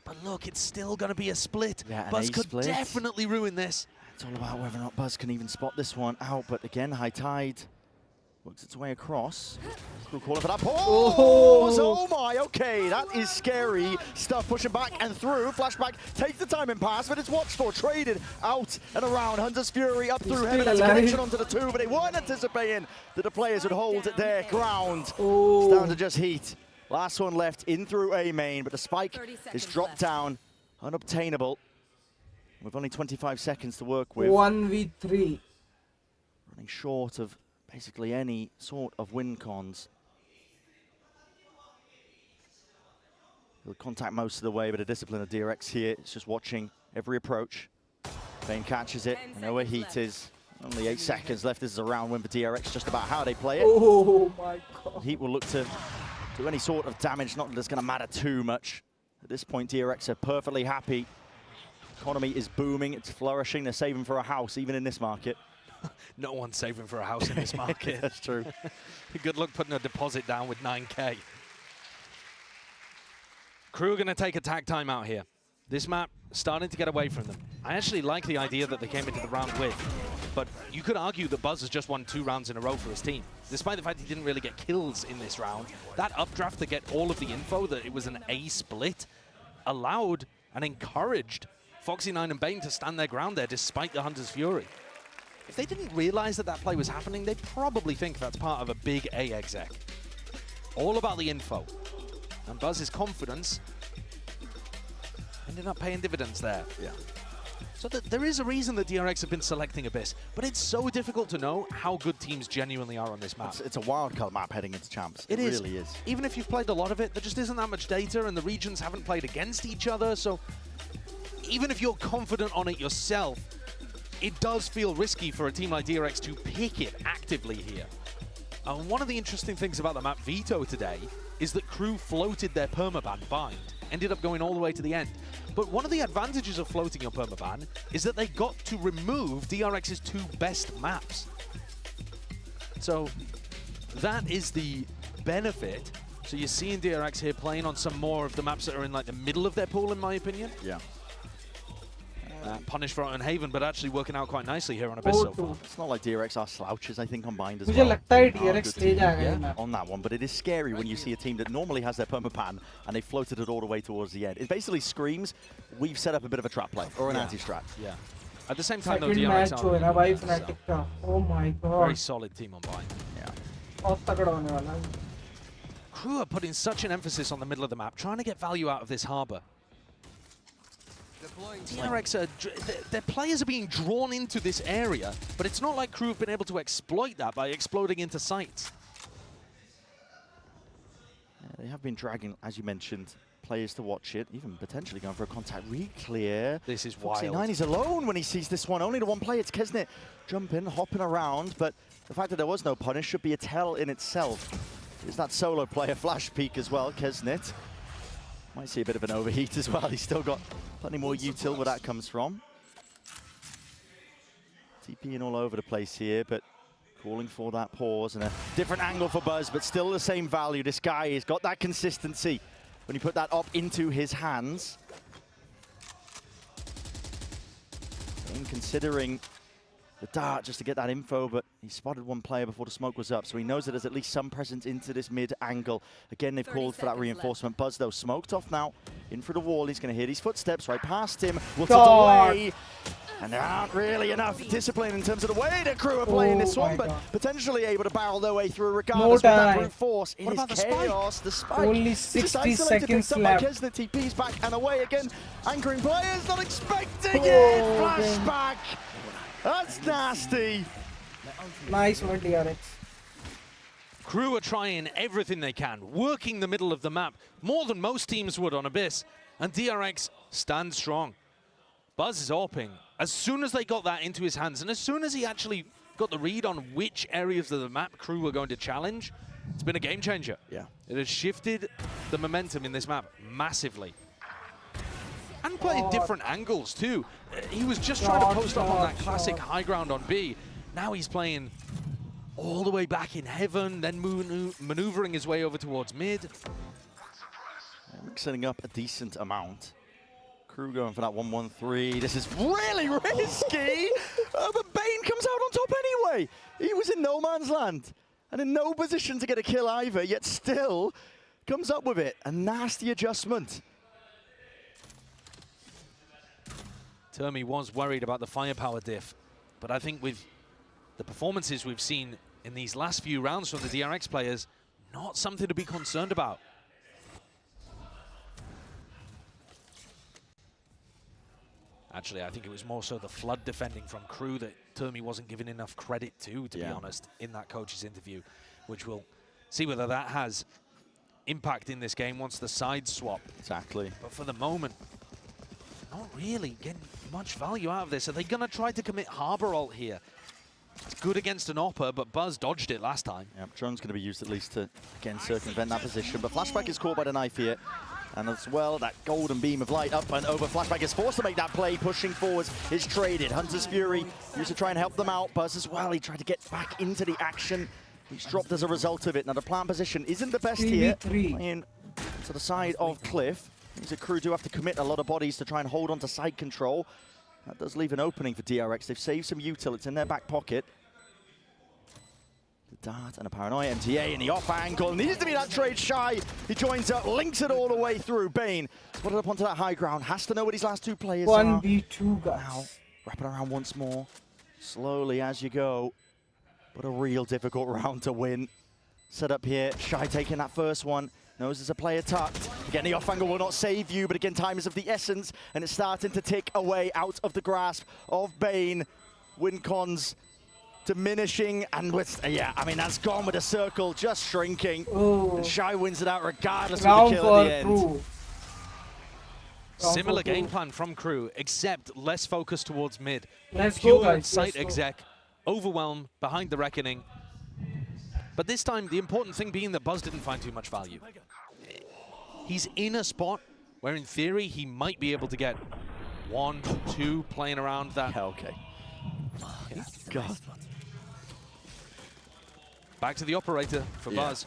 But look, it's still going to be a split. Yeah, Buzz could definitely ruin this. It's all about whether or not Buzz can even spot this one out. But again, High Tide works its way across. Still calling for that pause. Oh my, okay, that is scary stuff. Pushing back and through. Flashback takes the timing pass, but it's watched for. Traded out and around. Hunter's Fury up through heaven. There's a connection onto the two, but they weren't anticipating that the players would hold their ground. It's down to just Heat. Last one left in through A main, but the spike is dropped down. Unobtainable. With only 25 seconds to work with. 1v3. Running short of basically any sort of win cons. He'll contact most of the way, but a discipline of DRX here. It's just watching every approach. Bane catches it. I know where Heat is. Only 8 seconds left. This is a round win for DRX, just about how they play it. Oh my god. Heat will look to do any sort of damage. Not that it's going to matter too much. At this point, DRX are perfectly happy. Economy is booming. It's flourishing. They're saving for a house, even in this market. No one's saving for a house in this market. That's true. Good luck putting a deposit down with 9K. Crew are going to take a tag time out here. This map starting to get away from them. I actually like the idea that they came into the round with, but you could argue that Buzz has just won 2 rounds in a row for his team. Despite the fact he didn't really get kills in this round, that updraft to get all of the info that it was an A split allowed and encouraged Foxy9 and Bane to stand their ground there despite the Hunter's Fury. If they didn't realize that that play was happening, they'd probably think that's part of a big A exec. All about the info. And Buzz's confidence ended up paying dividends there. Yeah. So there is a reason that DRX have been selecting Abyss, but it's so difficult to know how good teams genuinely are on this map. It's a wildcard map heading into Champs. It really is. Even if you've played a lot of it, there just isn't that much data, and the regions haven't played against each other, so even if you're confident on it yourself, it does feel risky for a team like DRX to pick it actively here. And one of the interesting things about the map Veto today is that Crew floated their permaban bind, ended up going all the way to the end. But one of the advantages of floating your permaban is that they got to remove DRX's 2 best maps. So that is the benefit. So you're seeing DRX here playing on some more of the maps that are in like the middle of their pool, in my opinion. Yeah. Punish Front and Haven, but actually working out quite nicely here on Abyss so far. It's not like DRX are slouches, I think, on bind as मुझे well. लगता है DRX तेज आ गए हैं On that one, but it is scary when you see a team that normally has their permapan and they floated it all the way towards the end. It basically screams, we've set up a bit of a trap play, or an anti-strat. Yeah. At the same time, though, Second DRX match हो ना भाई Fnatic का. Oh my god. very solid team on bind. Yeah. बहुत तगड़ा होने वाला है. Crew are putting such an emphasis on the middle of the map, trying to get value out of this harbor. DRX, their players are being drawn into this area, but it's not like Crew have been able to exploit that by exploding into sites. They have been dragging, as you mentioned, players to watch it, even potentially going for a contact re-clear. This is wild. Foxy9 is alone when he sees this one. Only the one player, it's Kesnet jumping, hopping around, but the fact that there was no punish should be a tell in itself. Is that solo player flash peek as well, Kesnet. Might see a bit of an overheat as well. He's still got plenty more util where that comes from. TPing all over the place here, but calling for that pause and a different angle for Buzz, but still the same value. This guy has got that consistency when you put that up into his hands. And considering the dart just to get that info, but he spotted one player before the smoke was up, so he knows that there's at least some presence into this mid angle. Again, they've called for that reinforcement. Buzz, though, smoked off now. In for the wall, he's going to hear these footsteps right past him. Wilted away. And there aren't really enough discipline in terms of the way the Crew are playing this one, but potentially able to barrel their way through regardless with that brute force. It is chaos. The spike. Only 60 seconds left. Kesnet TP's back and away again. Anchoring players, not expecting it. Flashback. That's nasty. Nice one, DRX. Crew are trying everything they can, working the middle of the map, more than most teams would on Abyss, and DRX stands strong. Buzz is AWPing. As soon as they got that into his hands, and as soon as he actually got the read on which areas of the map Crew were going to challenge, it's been a game changer. Yeah. It has shifted the momentum in this map massively. And playing different angles too. He was just trying to post up on that classic high ground on B. Now he's playing all the way back in heaven, then maneuvering his way over towards mid. Mixing up a decent amount. Crew going for that 1-1-3. This is really risky, but Bane comes out on top anyway. He was in no man's land and in no position to get a kill either, yet still comes up with it. A nasty adjustment. Termi was worried about the firepower diff, but I think with the performances we've seen in these last few rounds from the DRX players, not something to be concerned about. Actually, I think it was more so the flood defending from Crew that Termi wasn't given enough credit to be honest, in that coach's interview, which we'll see whether that has impact in this game once the sides swap. Exactly. But for the moment, not really getting much value out of this. Are they going to try to commit Harbor ult here? It's good against an Opper, but Buzz dodged it last time. Yeah, drone's going to be used at least to, again, circumvent that position. But Flashback is caught by the knife here. And as well, that golden beam of light up and over. Flashback is forced to make that play. Pushing forwards is traded. Hunter's Fury used to try and help them out. Buzz as well. He tried to get back into the action. He's dropped as a result of it. Now the plant position isn't the best here. Playing to the side of Cliff. These are Crew do have to commit a lot of bodies to try and hold on to side control. That does leave an opening for DRX. They've saved some util. It's in their back pocket. The dart and a paranoia. MTA in the off angle. Needs to be that trade. Shy. He joins up, links it all the way through. Bane spotted up onto that high ground. Has to know what his last two players are. 1v2 guys. Now, wrap it around once more. Slowly as you go. But a real difficult round to win. Set up here. Shy taking that first one. Knows there's a player tucked. Again, the off angle will not save you, but again, time is of the essence, and it's starting to tick away out of the grasp of Bane. Win cons diminishing, and with, yeah, I mean, that's gone with the circle just shrinking. Ooh. And Shy wins it out regardless of the kill at the end. Similar game plan from Crew, except less focus towards mid. Let's Pure go, guys. site exec, overwhelm behind the Reckoning. But this time, the important thing being that Buzz didn't find too much value. He's in a spot where, in theory, he might be able to get 1, 2 playing around that. Yeah, okay. Yeah. God. Back to the operator for Buzz.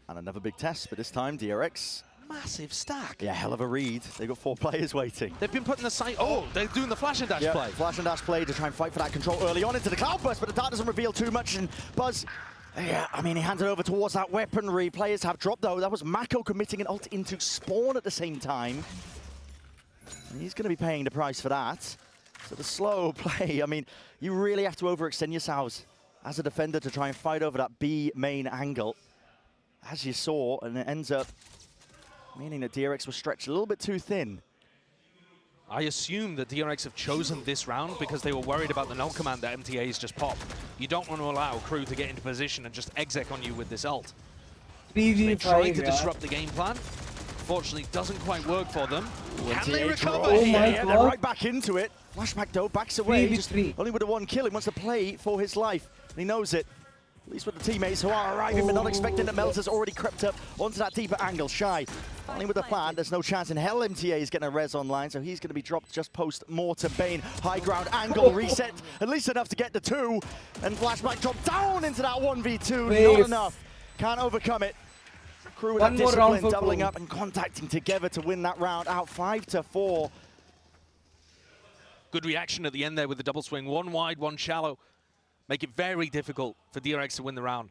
And another big test, but this time DRX. Massive stack. Yeah, hell of a read. They've got 4 players waiting. They've been putting the site. Oh, they're doing the flash and dash play. Flash and dash play to try and fight for that control early on into the cloudburst, but the dart doesn't reveal too much. And Buzz, yeah, I mean, he handed over towards that weaponry. Players have dropped though. That was Mako committing an ult into spawn at the same time. And he's going to be paying the price for that. So the slow play, I mean, you really have to overextend yourselves as a defender to try and fight over that B main angle, as you saw, and it ends up meaning that DRX was stretched a little bit too thin. I assume that DRX have chosen this round because they were worried about the null command that MTA's just popped. You don't want to allow Crew to get into position and just exec on you with this ult. They tried to disrupt the game plan. Fortunately, doesn't quite work for them. Can they recover? Oh yeah, they're right back into it. Flashback though, backs away. Just only with the 1 kill. He wants to play for his life. And he knows it. At least with the teammates who are arriving, but not expecting that Mel's has already crept up onto that deeper angle. Shy, finally with the plan, there's no chance in hell MTA is getting a res online, so he's going to be dropped just post-mortem. Bane, high ground angle, reset, at least enough to get the 2, and Flashback dropped down into that 1v2, not enough. Can't overcome it. Crew with that discipline, doubling up and contacting together to win that round out 5-4. Good reaction at the end there with the double swing. 1 wide, 1 shallow. Make it very difficult for DRX to win the round.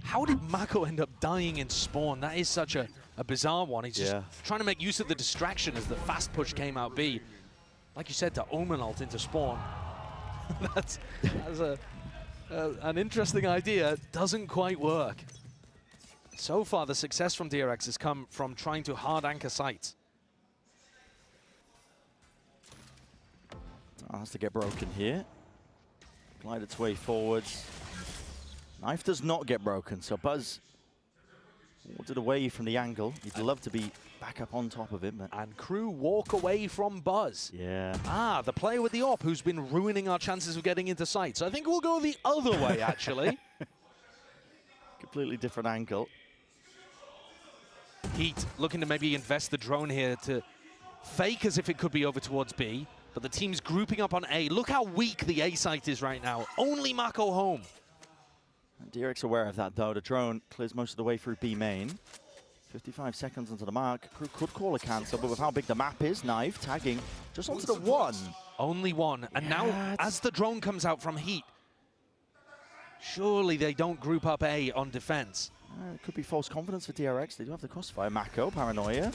How did Mako end up dying in spawn? That is such a bizarre one. He's just trying to make use of the distraction as the fast push came out B. Like you said, to Omen ult into spawn. that's an interesting idea. Doesn't quite work. So far, the success from DRX has come from trying to hard anchor sites. Has to get broken here. Glide its way forwards. Knife does not get broken, so Buzz wanted away from the angle. He'd love to be back up on top of him. But and Crew walk away from Buzz. Yeah. Ah, the player with the op who's been ruining our chances of getting into sight. So I think we'll go the other way, actually. Completely different angle. Heat looking to maybe invest the drone here to fake as if it could be over towards B. But the team's grouping up on A. Look how weak the A site is right now. Only Mako home. DRX aware of that, though. The drone clears most of the way through B main. 55 seconds onto the mark. Crew could call a cancel, but with how big the map is, Knife tagging just onto the 1. Only 1. And now, as the drone comes out from Heat, surely they don't group up A on defense. It could be false confidence for DRX. They do have the crossfire. Mako, paranoia.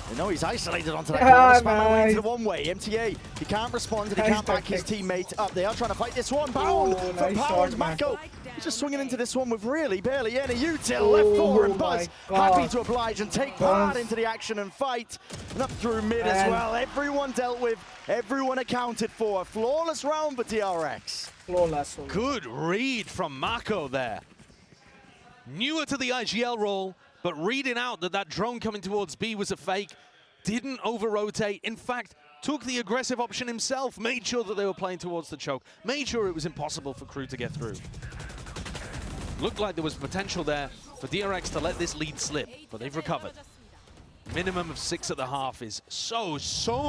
They know he's isolated onto that corner, spam away into the 1-way. MTA, he can't respond and he can't back his teammate up. They are trying to fight this one. Bound for power. Mako, he's just swinging into this one with really barely any util. Left 4 and Buzz happy to oblige and take part into the action and fight. And up through mid as well. Everyone dealt with, everyone accounted for. A flawless round for DRX. Flawless. Good read from Mako there. Newer to the IGL role, but reading out that that drone coming towards B was a fake, didn't over-rotate. In fact, took the aggressive option himself, made sure that they were playing towards the choke, made sure it was impossible for Crew to get through. Looked like there was potential there for DRX to let this lead slip, but they've recovered. Minimum of 6 at the half is so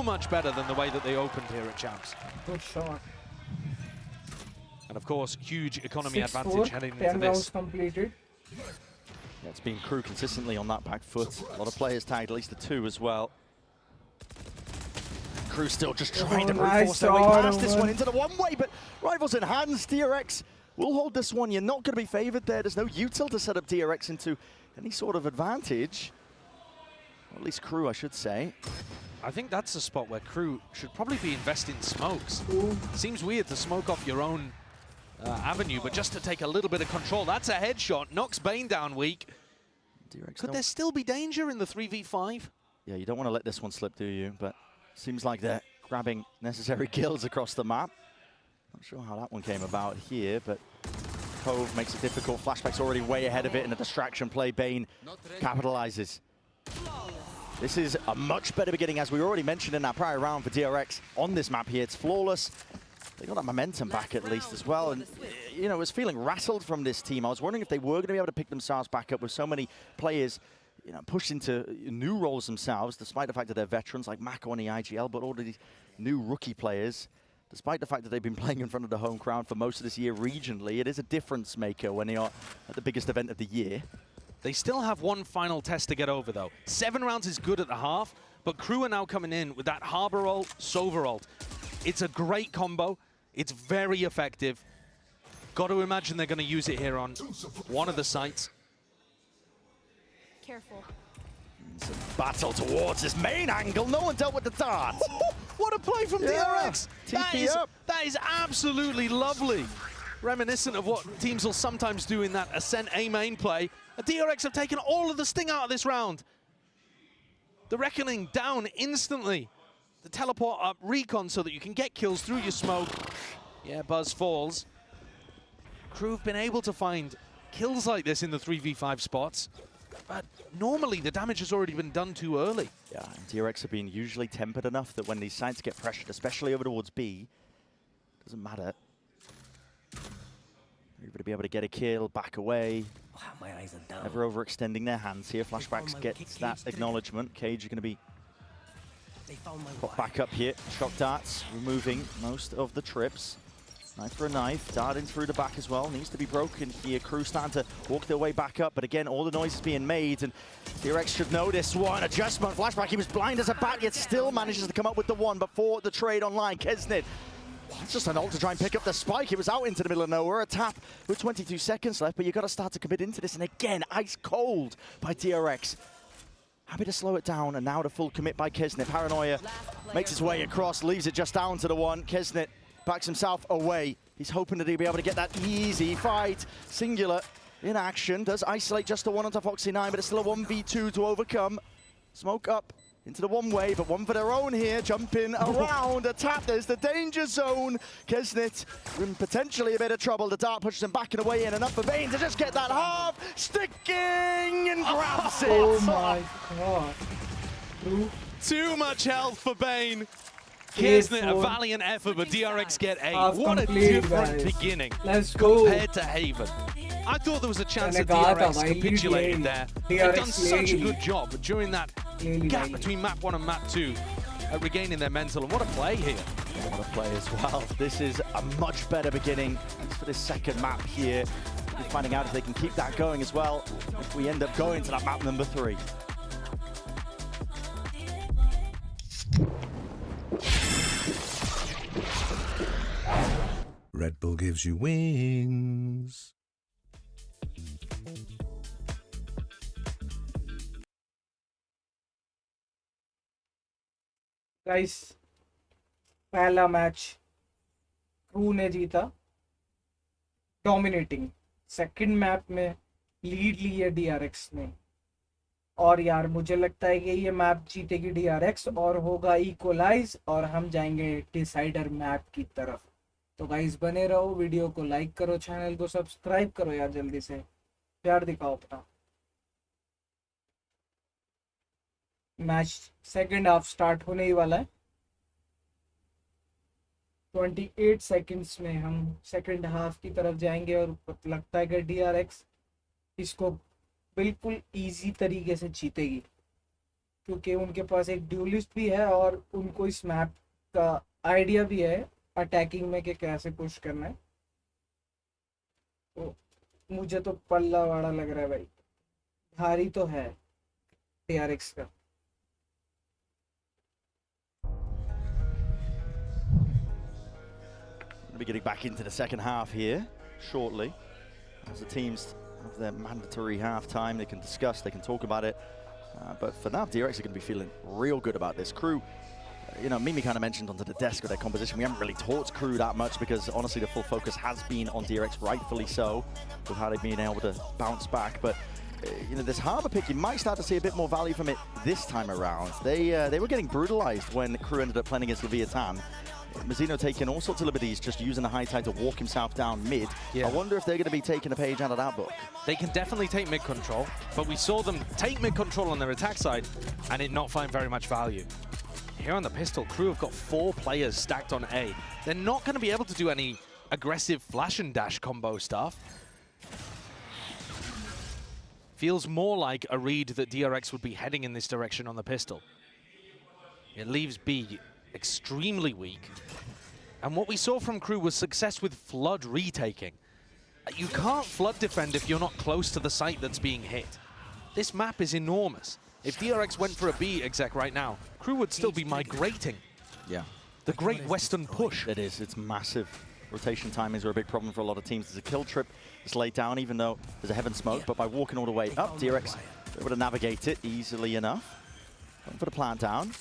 much better than the way that they opened here at Champs. Good shot. And of course, huge economy 6-4, advantage heading into 10 rounds this. completed. Yeah, it's been Crew consistently on that back foot. A lot of players tagged, at least the 2 as well. Crew still just trying to brute force their way past this one into the one-way, but rivals in hands. DRX will hold this one. You're not going to be favored there. There's no util to set up DRX into any sort of advantage. Or at least Crew, I should say. I think that's the spot where Crew should probably be investing smokes. Seems weird to smoke off your own avenue, but just to take a little bit of control. That's a headshot. Knocks Bane down weak. Could there still be danger in the 3v5? Yeah, you don't want to let this one slip, do you? But seems like they're grabbing necessary kills across the map. Not sure how that one came about here, but Cove makes it difficult. Flashback's already way ahead of it in a distraction play. Bane capitalizes. This is a much better beginning, as we already mentioned in that prior round for DRX on this map here. It's flawless. They got that momentum back at least as well. And, you know, was feeling rattled from this team. I was wondering if they were going to be able to pick themselves back up with so many players, you know, pushed into new roles themselves, despite the fact that they're veterans like Mako on the IGL, but all these new rookie players, despite the fact that they've been playing in front of the home crowd for most of this year regionally. It is a difference maker when they are at the biggest event of the year. They still have one final test to get over, though. 7 rounds is good at the half, but Crew are now coming in with that Harbor ult, Sova ult. It's a great combo. It's very effective. Got to imagine they're going to use it here on one of the sites. Careful. It's a battle towards this main angle. No one dealt with the dart. What a play from DRX. TP up. That is absolutely lovely. Reminiscent of what teams will sometimes do in that Ascent A main play. DRX have taken all of the sting out of this round. The Reckoning down instantly. The teleport up recon so that you can get kills through your smoke. Yeah, Buzz falls. Crew have been able to find kills like this in the 3v5 spots, but normally the damage has already been done too early. Yeah, and DRX have been usually tempered enough that when these sites get pressured, especially over towards B, doesn't matter. They're able to be able to get a kill, back away. My eyes are down. Never overextending their hands here. Flashbacks gets that acknowledgement. Cage are going to be put back up here. Shock darts removing most of the trips. Knife for a knife. Darting through the back as well. Needs to be broken here. Crew starting to walk their way back up. But again, all the noise is being made. And DRX should know this one. Adjustment. Flashback. He was blind as a bat, yet still manages to come up with the one before the trade online. Kesnit. It's just an ult to try and pick up the spike. It was out into the middle of nowhere. A tap with 22 seconds left. But you've got to start to commit into this. And again, ice cold by DRX. Happy to slow it down, and now the full commit by Kesnit. Paranoia makes his way across, leaves it just down to the one. Kesnit backs himself away. He's hoping that he'll be able to get that easy fight. Singular in action, does isolate just the one onto Foxy9, but it's still a 1v2 to overcome. Smoke up into the one-way, but one for their own here. Jumping around, a tap, there's the danger zone. Kesnit in potentially a bit of trouble. The dart pushes him back and away in, and up for Bane to just get that half. Sticking and grabs it. Oh my god. Too much health for Bane. Kesnit, a valiant effort, but DRX get 8. What a different beginning compared to Haven. I thought there was a chance that DRX capitulated there. They've done such a good job during that gap between map 1 and map 2 at regaining their mental. And what a play here. What a play as well. This is a much better beginning for this second map here. We're finding out if they can keep that going as well if we end up going to that map number 3. Red Bull gives you wings. Guys पहला match crew ने जीता dominating. Second map में lead ली है DRX ने, और यार मुझे लगता है कि ये मैप जीतेगी डीआरएक्स और होगा इक्वलाइज, और हम जाएंगे डिसाइडर मैप की तरफ. तो गाइस बने रहो, वीडियो को लाइक करो, चैनल को सब्सक्राइब करो यार, जल्दी से प्यार दिखाओ अपना. मैच सेकंड हाफ स्टार्ट होने ही वाला है. 28 सेकंड्स में हम सेकंड हाफ की तरफ जाएंगे, और लगता है कि डीआरएक्स इसको बिल्कुल इजी तरीके से जीतेगी, क्योंकि उनके पास एक ड्यूलिस्ट भी है और उनको इस मैप का आइडिया भी है अटैकिंग में कि कैसे पुश करना है। तो मुझे तो पल्ला वाड़ा लग रहा है भाई, भारी तो है DRX का। We'll be getting back into the second half here shortly, as the teams have their mandatory half time. They can discuss, they can talk about it. But for now, DRX are going to be feeling real good about this. Crew, you know, Mimi kind of mentioned onto the desk of their composition. We haven't really taught Crew that much because honestly the full focus has been on DRX, rightfully so, with how they've been able to bounce back. But you know, this Harbor pick, you might start to see a bit more value from it this time around. They were getting brutalized when Crew ended up playing against Leviathan. Mazzino taking all sorts of liberties, just using the high tide to walk himself down mid. Yeah. I wonder if they're going to be taking a page out of that book. They can definitely take mid control, but we saw them take mid control on their attack side and it not find very much value. Here on the pistol, Crew have got 4 players stacked on A. They're not going to be able to do any aggressive flash and dash combo stuff. Feels more like a read that DRX would be heading in this direction on the pistol. It leaves B extremely weak. And what we saw from Crew was success with flood retaking. You can't flood defend if you're not close to the site that's being hit. This map is enormous. If DRX went for a B exec right now, Crew would still be migrating. Yeah. The Great Western Push. It is, it's massive. Rotation timings are a big problem for a lot of teams. There's a kill trip that's laid down, even though there's a heaven smoke, but by walking all the way up, DRX are able to navigate it easily enough. Going for the plant down.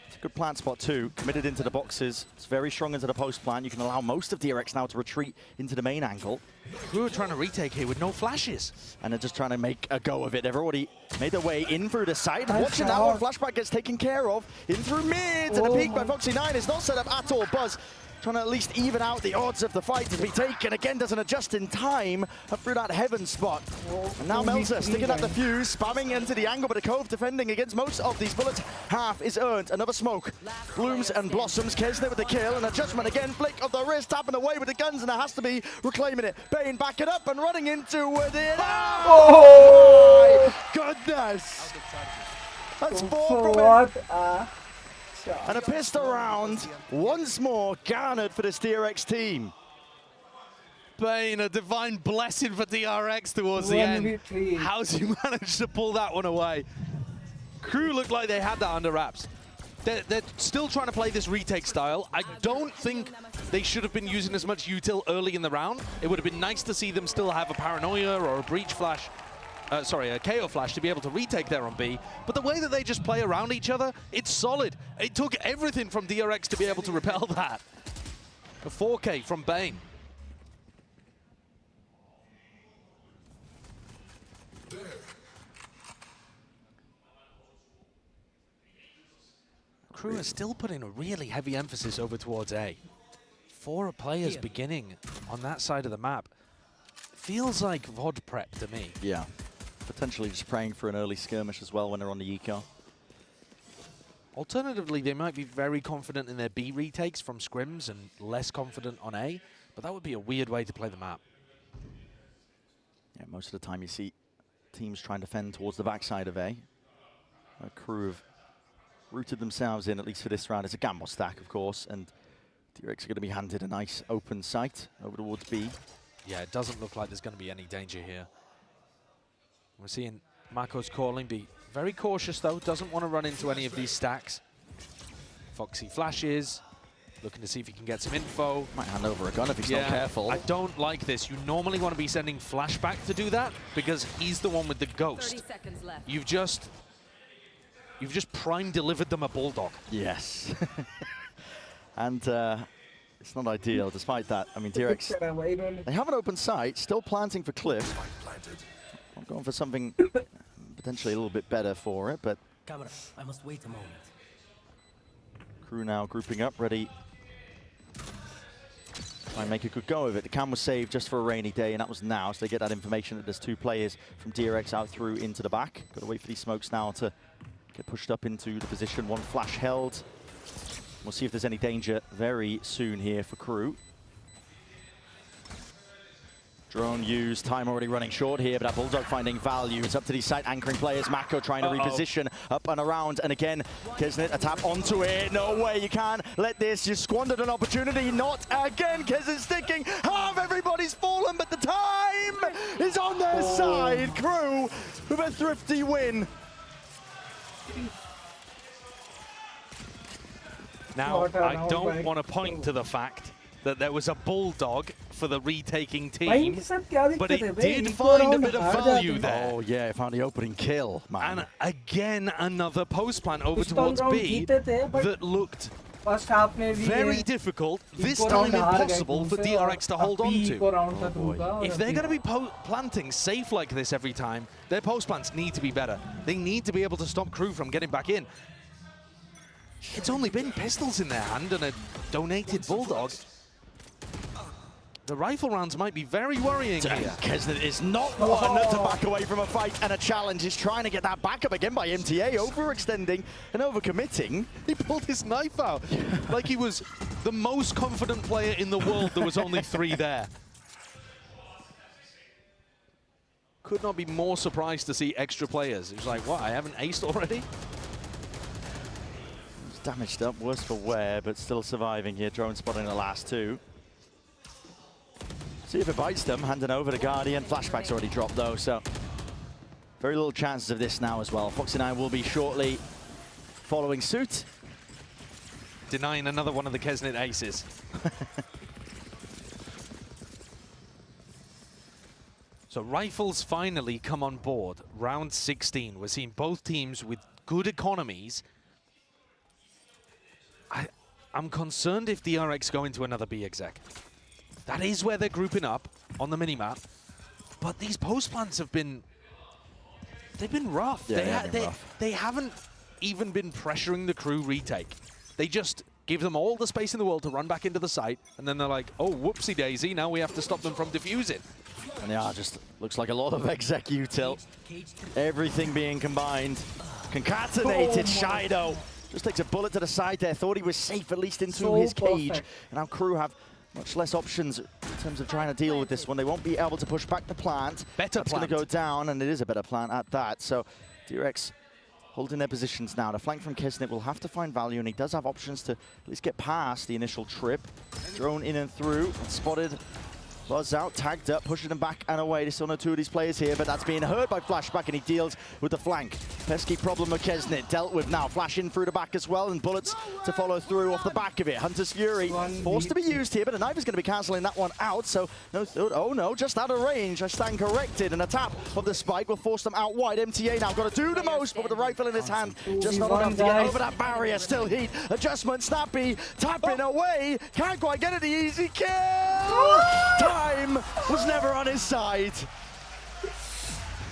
It's a good plant spot too, committed into the boxes. It's very strong into the post plant. You can allow most of DRX now to retreat into the main angle. Crew are trying to retake here with no flashes. And they're just trying to make a go of it. They've already made their way in through the side. Watching that one, flashback gets taken care of. In through mid, and the peek by Foxy9 is not set up at all. Buzz trying to at least even out the odds of the fight to be taken. Again, doesn't adjust in time up through that heaven spot. And now Melzer sticking at the fuse, spamming into the angle, but a Cove defending against most of these bullets. Half is earned. Another smoke. Blooms and blossoms. Kesner with the kill, and a judgment again. Flick of the wrist, tapping away with the guns, and it has to be reclaiming it. Bane back it up and running into it. Oh my goodness! That's 4 from it. And a pistol round, once more garnered for this DRX team. Bane, a divine blessing for DRX towards the end. How's he managed to pull that one away? Crew looked like they had that under wraps. They're still trying to play this retake style. I don't think they should have been using as much util early in the round. It would have been nice to see them still have a paranoia or a breach flash. A KO flash to be able to retake there on B. But the way that they just play around each other, it's solid. It took everything from DRX to be able to repel that. A 4K from Bane. Crew is still putting a really heavy emphasis over towards A. 4 players beginning on that side of the map. Feels like VOD prep to me. Yeah. Potentially just praying for an early skirmish as well when they're on the eco. Alternatively, they might be very confident in their B retakes from scrims and less confident on A, but that would be a weird way to play the map. Yeah, most of the time you see teams trying to fend towards the backside of A. A Crew have rooted themselves in, at least for this round. It's a gamble stack, of course, and DRX are going to be handed a nice open sight over towards B. Yeah, it doesn't look like there's going to be any danger here. We're seeing Marco's calling, be very cautious though, doesn't want to run into any of these stacks. Foxy flashes, looking to see if he can get some info. Might hand over a gun if he's not careful. I don't like this. You normally want to be sending flashback to do that because he's the one with the ghost. 30 seconds left. You've just prime delivered them a bulldog. Yes. And it's not ideal despite that. I mean, DRX, they have an open sight, still planting for Cliff. I'm going for something potentially a little bit better for it, but Camera, I must wait a moment. Crew now grouping up, ready. Try and make a good go of it. The cam was saved just for a rainy day, and that was now, so they get that information that there's 2 players from DRX out through into the back. Got to wait for these smokes now to get pushed up into the position. 1 flash held. We'll see if there's any danger very soon here for Crew. Drone used, time already running short here, but that Bulldog finding value. It's up to these site anchoring players. Mako trying to reposition up and around, and again, Kisnet a tap onto it. No way, you can't let this. You squandered an opportunity, not again. Kisnet sticking, half everybody's fallen, but the time is on their side. Crew with a thrifty win. Now, I don't want to point to the fact that there was a Bulldog for the retaking team, but it did find a bit of value there. Oh yeah, it found the opening kill, man. And again, another post plant over towards B that looked very difficult, this time impossible for DRX to hold on to. If they're going to be planting safe like this every time, their post plants need to be better. They need to be able to stop Crew from getting back in. It's only been pistols in their hand and a donated Bulldog. The rifle rounds might be very worrying here. Kisnet is not one to back away from a fight and a challenge. He's trying to get that back up again by MTA, overextending and overcommitting. He pulled his knife out like he was the most confident player in the world. There was only 3 there. Could not be more surprised to see extra players. He was like, what, I haven't aced already? He's damaged up, worse for wear, but still surviving here. Drone spotting the last 2. See if it bites them, handing over to Guardian. Flashback's already dropped though, so very little chances of this now as well. Foxy9 will be shortly following suit. Denying another one of the Kisnet aces. So rifles finally come on board. Round 16. We're seeing both teams with good economies. I'm concerned if DRX go into another B exec. That is where they're grouping up on the minimap. But these post plants have been... They've been rough. Yeah, they haven't even been pressuring the Crew retake. They just give them all the space in the world to run back into the site, and then they're like, oh, whoopsie daisy, now we have to stop them from defusing. And yeah, just looks like a lot of exec util. Everything being combined. Concatenated Shido. Just takes a bullet to the side there. Thought he was safe, at least into his cage. And now Crew have much less options in terms of trying to deal with this one. They won't be able to push back the plant. Better That's going to go down, and it is a better plant at that. So DRX holding their positions now. The flank from Kisnet will have to find value, and he does have options to at least get past the initial trip. Drone in and through, spotted. Buzz out, tagged up, pushing them back and away. There's still no 2 of these players here, but that's being heard by Flashback, and he deals with the flank. Pesky problem with Kisnet, dealt with now. Flash in through the back as well, and bullets to follow through off the back of it. Hunter's Fury forced to be used here, but the knife is going to be cancelling that one out, so no, oh no, just out of range. I stand corrected, and a tap of the spike will force them out wide. MTA now got to do the most, but with the rifle in his hand, just not enough to get over that barrier. Still heat, adjustment, Snappy, tapping away, can't quite get it, the easy kill! Time was never on his side.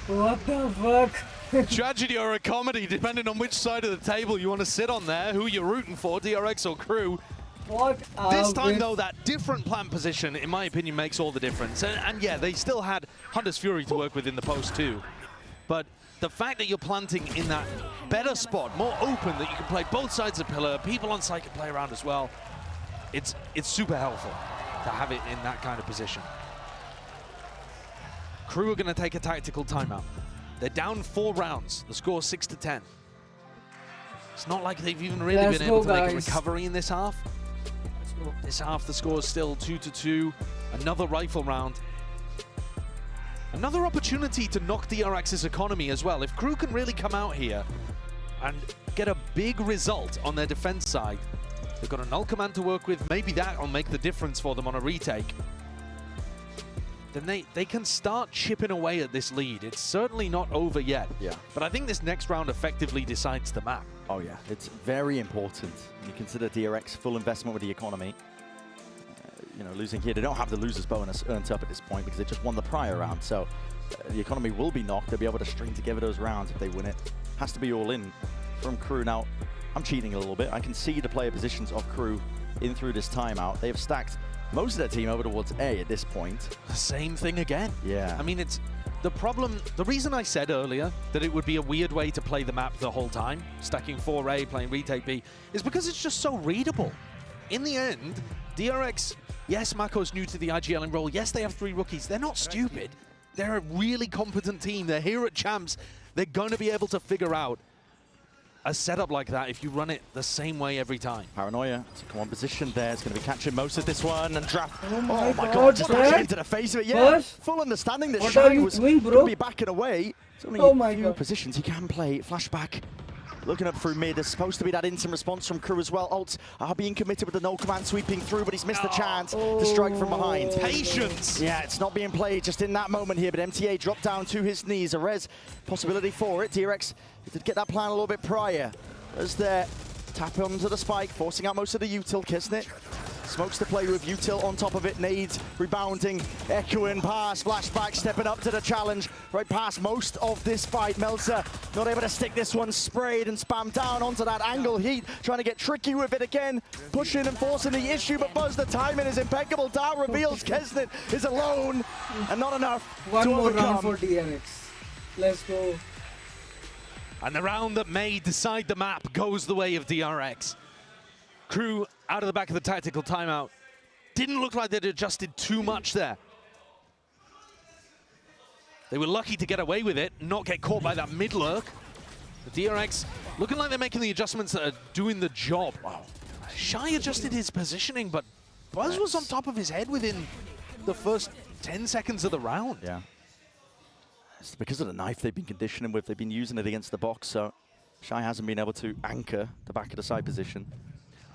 What the fuck? Tragedy or a comedy, depending on which side of the table you want to sit on there, who you're rooting for, DRX or Crew. What this time, though, that different plant position, in my opinion, makes all the difference. And yeah, they still had Hunter's Fury to work with in the post too. But the fact that you're planting in that better spot, more open, that you can play both sides of the pillar, people on site can play around as well, it's super helpful to have it in that kind of position. Crew are going to take a tactical timeout. They're down 4 rounds. The score 6-10. It's not like they've even really been able to make a recovery in this half. This half, the score is still 2-2. Another rifle round. Another opportunity to knock DRX's economy as well. If Crew can really come out here and get a big result on their defense side, they've got a null command to work with. Maybe that will make the difference for them on a retake. Then they can start chipping away at this lead. It's certainly not over yet. Yeah. But I think this next round effectively decides the map. Oh yeah, it's very important. You consider DRX full investment with the economy. You know, losing here, they don't have the loser's bonus earned up at this point because they just won the prior round. So the economy will be knocked. They'll be able to string together those rounds if they win it. Has to be all in from Crew. Now, I'm cheating a little bit. I can see the player positions of Crew in through this timeout. They have stacked most of their team over towards A at this point. Same thing again. Yeah. I mean, it's the problem. The reason I said earlier that it would be a weird way to play the map the whole time, stacking 4A, playing retake B, is because it's just so readable. In the end, DRX, yes, Mako's new to the IGL role. Yes, they have 3 rookies. They're not stupid. They're a really competent team. They're here at Champs. They're going to be able to figure out a setup like that if you run it the same way every time. Paranoia to come on position there. It's going to be catching most of this one and draft. Oh my God, just dashing into the face of it. Yeah, Bush? full understanding that What Shy are you was doing, going bro? to be backing away. There's Oh only my a few God. positions he can play. Flashback. Looking up through mid. There's supposed to be that instant response from Crew as well. Ults are being committed with the no command sweeping through, but he's missed the chance to strike from behind. Patience! Yeah, it's not being played just in that moment here, but MTA dropped down to his knees. A res possibility for it. DRX did get that plan a little bit prior. As there, tap onto the spike, forcing out most of the util. Kisnet smokes the play with util on top of it. Nades rebounding, echoing past, flashback, stepping up to the challenge. Right past most of this fight. Melzer not able to stick this one, sprayed and spammed down onto that angle. Heat trying to get tricky with it again, pushing and forcing the issue, but Buzz, the timing is impeccable. Down reveals Kisnet is alone and not enough One to more overcome. round for DRX. Let's go. And the round that may decide the map goes the way of DRX. Crew out of the back of the tactical timeout. Didn't look like they'd adjusted too much there. They were lucky to get away with it, not get caught by that mid lurk. The DRX looking like they're making the adjustments that are doing the job. Wow. Shy adjusted his positioning, but Buzz was on top of his head within the first 10 seconds of the round. Yeah. It's because of the knife they've been conditioning with. They've been using it against the box, so Shy hasn't been able to anchor the back of the side position.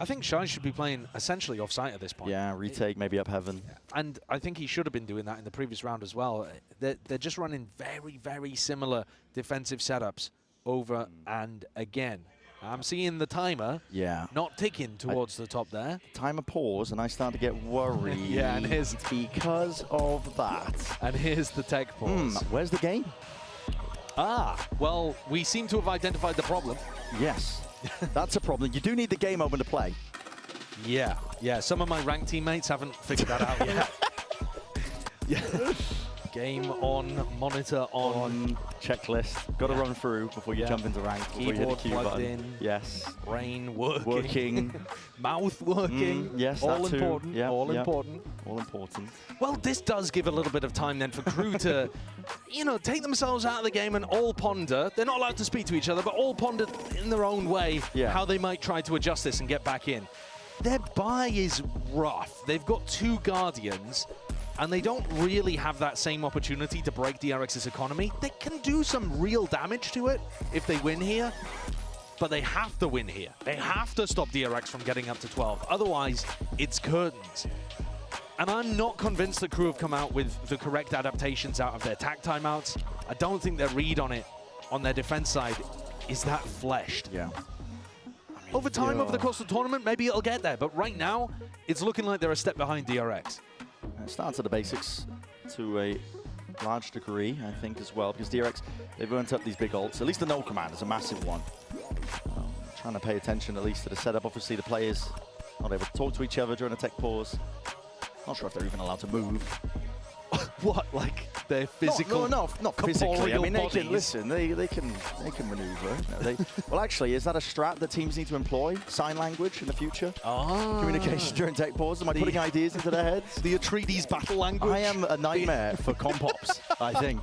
I think Shy should be playing essentially off-site at this point. Yeah, retake, maybe up heaven. And I think he should have been doing that in the previous round as well. They're just running very, very similar defensive setups over and again. I'm seeing the timer not ticking towards the top there. Timer pause, and I start to get worried. Yeah, and here's because of that. And here's the tech pause. Where's the game? Well, we seem to have identified the problem. Yes, that's a problem. You do need the game open to play. Yeah, some of my ranked teammates haven't figured that out yet. Yeah. Game on, monitor on. Checklist. Got to run through before you jump into ranked. Keyboard plugged in. Yes. Brain working. Mouth working. Yes, all that too. important. Yep, all yep. important. All important. Well, this does give a little bit of time then for Crew to, take themselves out of the game and all ponder. They're not allowed to speak to each other, but all ponder in their own way how they might try to adjust this and get back in. Their buy is rough. They've got 2 Guardians, and they don't really have that same opportunity to break DRX's economy. They can do some real damage to it if they win here, but they have to win here. They have to stop DRX from getting up to 12. Otherwise, it's curtains. And I'm not convinced the Crew have come out with the correct adaptations out of their tac timeouts. I don't think their read on it, on their defense side, is that fleshed. Yeah. Over time, over the course of the tournament, maybe it'll get there. But right now, it's looking like they're a step behind DRX. It starts at the basics to a large degree, I think, as well, because DRX, they've earned up these big ults. At least the no command is a massive one. Trying to pay attention at least to the setup. Obviously, the players not able to talk to each other during a tech pause. Not sure if they're even allowed to move. What, like they're physical? No, not physically. I mean, they can bodies. listen. They can maneuver. No, well, actually, is that a strat that teams need to employ? Sign language in the future? Communication during tech pause. Am I putting ideas into their heads? The Atreides battle language. I am a nightmare for compops. I think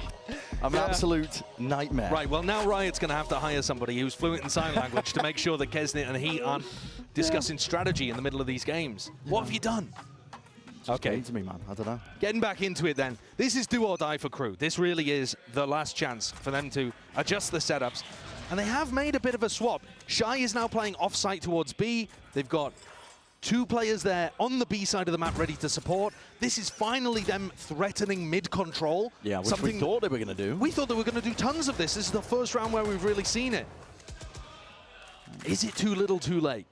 I'm an absolute nightmare. Right. Well, now Riot's going to have to hire somebody who's fluent in sign language to make sure that Kesnet and he aren't discussing strategy in the middle of these games. What have you done? Okay. To me, man. I don't know. Getting back into it then. This is do or die for Crew. This really is the last chance for them to adjust the setups. And they have made a bit of a swap. Shy is now playing off-site towards B. They've got 2 players there on the B side of the map ready to support. This is finally them threatening mid-control. Yeah, which we thought they were going to do. We thought they were going to do tons of this. This is the first round where we've really seen it. Is it too little too late?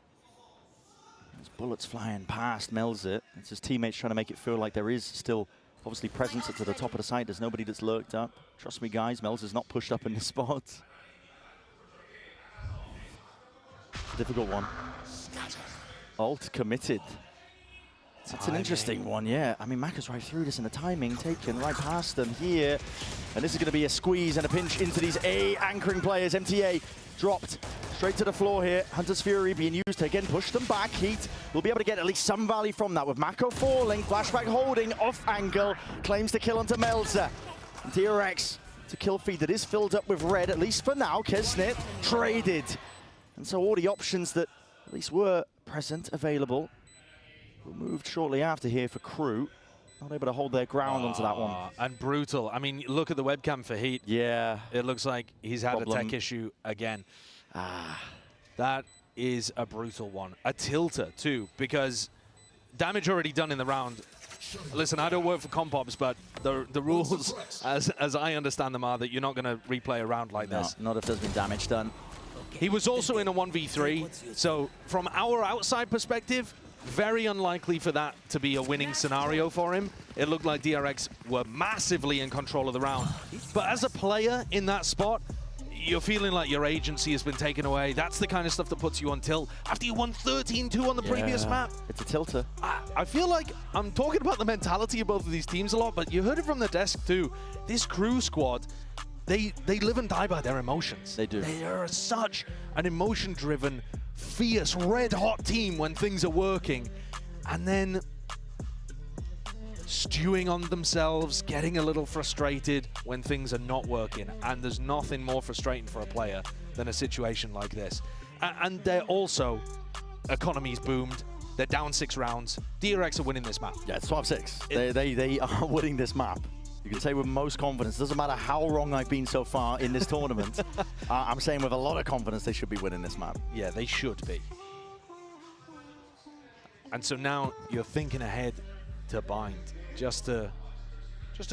Bullets flying past, melts it. It's his teammates trying to make it feel like there is still obviously presence to the top of the site. There's nobody that's lurked up. Trust me, guys, Melz is not pushed up in this spot. Difficult one. Ult committed. It's an interesting one, yeah. I mean, Maka's right through this, and the timing taken right past them here. And this is going to be a squeeze and a pinch into these A anchoring players. MTA dropped straight to the floor here. Hunter's Fury being used to again push them back. Heat will be able to get at least some value from that with Mako falling. Flashback holding off angle. Claims to kill onto Melzer. DRX to kill feed that is filled up with red, at least for now. Kesnit traded. And so all the options that at least were present, available, removed shortly after here for Crew. Not able to hold their ground onto that one. And brutal. I mean, look at the webcam for Heat. Yeah. It looks like he's had a tech issue again. That is a brutal one. A tilter, too, because damage already done in the round. Listen, I don't work for Compops, but the rules, as I understand them, are that you're not going to replay a round like this. Not if there's been damage done. He was also in a 1v3, so from our outside perspective, very unlikely for that to be a winning scenario for him. It looked like DRX were massively in control of the round. But as a player in that spot, you're feeling like your agency has been taken away. That's the kind of stuff that puts you on tilt. After you won 13-2 on the previous map. It's a tilter. I feel like I'm talking about the mentality of both of these teams a lot, but you heard it from the desk too. This Crew squad, they live and die by their emotions. They do. They are such an emotion-driven, fierce, red-hot team when things are working. And then stewing on themselves, getting a little frustrated when things are not working. And there's nothing more frustrating for a player than a situation like this. And they're also, economy's boomed. They're down 6 rounds. DRX are winning this map. Yeah, it's 12-6. They are winning this map. You can say with most confidence. Doesn't matter how wrong I've been so far in this tournament. I'm saying with a lot of confidence they should be winning this map. Yeah, they should be. And so now you're thinking ahead to Bind, just to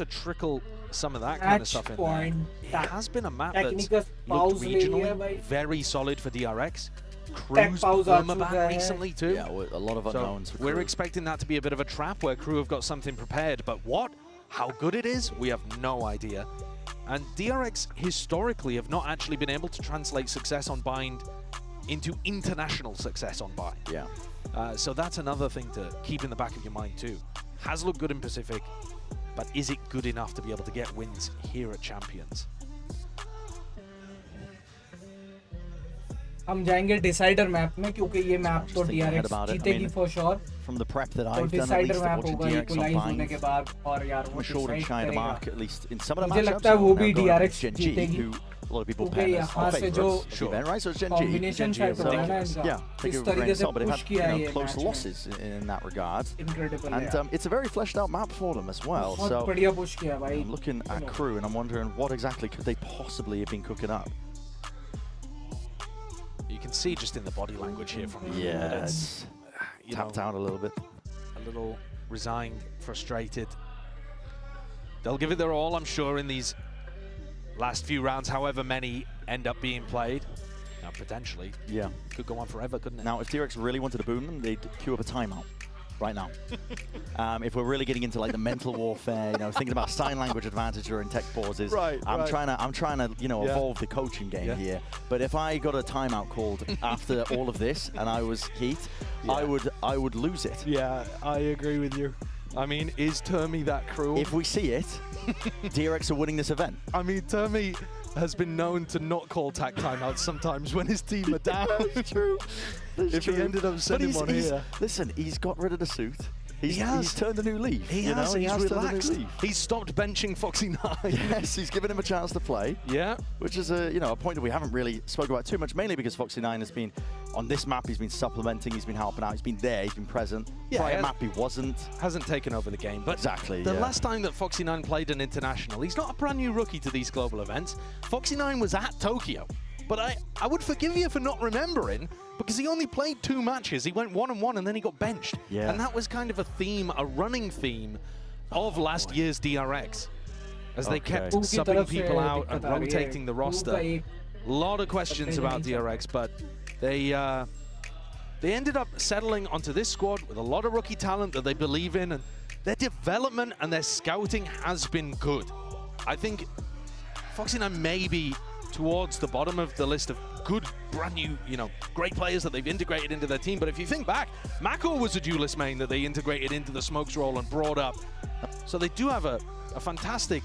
trickle some of that kind of stuff in there. It has been a map that's looked regionally very solid for DRX. Crew's permaban recently too. Yeah, a lot of unknowns. So we're expecting that to be a bit of a trap where Crew have got something prepared, but how good it is, we have no idea. And DRX historically have not actually been able to translate success on Bind into international success on Bind. Yeah. So that's another thing to keep in the back of your mind too. Has looked good in Pacific, but is it good enough to be able to get wins here at Champions? हम जाएंगे decider map में क्योंकि ये map तो DRX जीतेगी for sure. From the prep that I've done, at least watching DRX on होने के बाद और यार वो short and shy to mark at least in some of the मुझे matchups. लगता है वो भी DRX जीतेगी. A lot of people paying us our favorites. Sure. Right, so it's Gen G. Combination शायद तो है ना इनका. Yeah, take it with a grain of salt, but they've had close losses in that regard. Incredible. And it's a very fleshed out map for them as well. So बढ़िया push किया भाई. I'm looking at Crew and I'm wondering what exactly could they possibly have been cooking up. You can see just in the body language here from Crew that it's tapped out a little bit. A little resigned, frustrated. They'll give it their all, I'm sure, in these last few rounds, however many end up being played. Now, potentially. Yeah. Could go on forever, couldn't it? Now, if DRX really wanted to boom them, they'd queue up a timeout right now. If we're really getting into like the mental warfare, thinking about sign language advantage during tech pauses. I'm trying to, evolve the coaching game here. But if I got a timeout called after all of this and I was Heat, I would lose it. Yeah, I agree with you. I mean, is Termi that cruel? If we see it, DRX are winning this event. I mean, Termi has been known to not call tack timeouts sometimes when his team are down. That's true. If he ended up sending one here. Listen, he's got rid of the suit. He's turned a new leaf. He has relaxed. He's stopped benching Foxy9. Yes, he's given him a chance to play. Yeah. Which is a point that we haven't really spoken about too much, mainly because Foxy9 has been on this map, he's been supplementing, he's been helping out, he's been there, he's been present. Yeah, prior map he wasn't. Hasn't taken over the game. But exactly. The last time that Foxy9 played an international, he's not a brand new rookie to these global events. Foxy9 was at Tokyo. But I would forgive you for not remembering, because he only played 2 matches. He went 1-1 and then he got benched. Yeah. And that was kind of a running theme of last year's DRX. As they kept subbing people out and rotating the roster. A lot of questions about DRX, but they ended up settling onto this squad with a lot of rookie talent that they believe in, and their development and their scouting has been good. I think Foxy9 may be towards the bottom of the list of good, brand new, great players that they've integrated into their team. But if you think back, Mako was a duelist main that they integrated into the Smokes role and brought up. So they do have a fantastic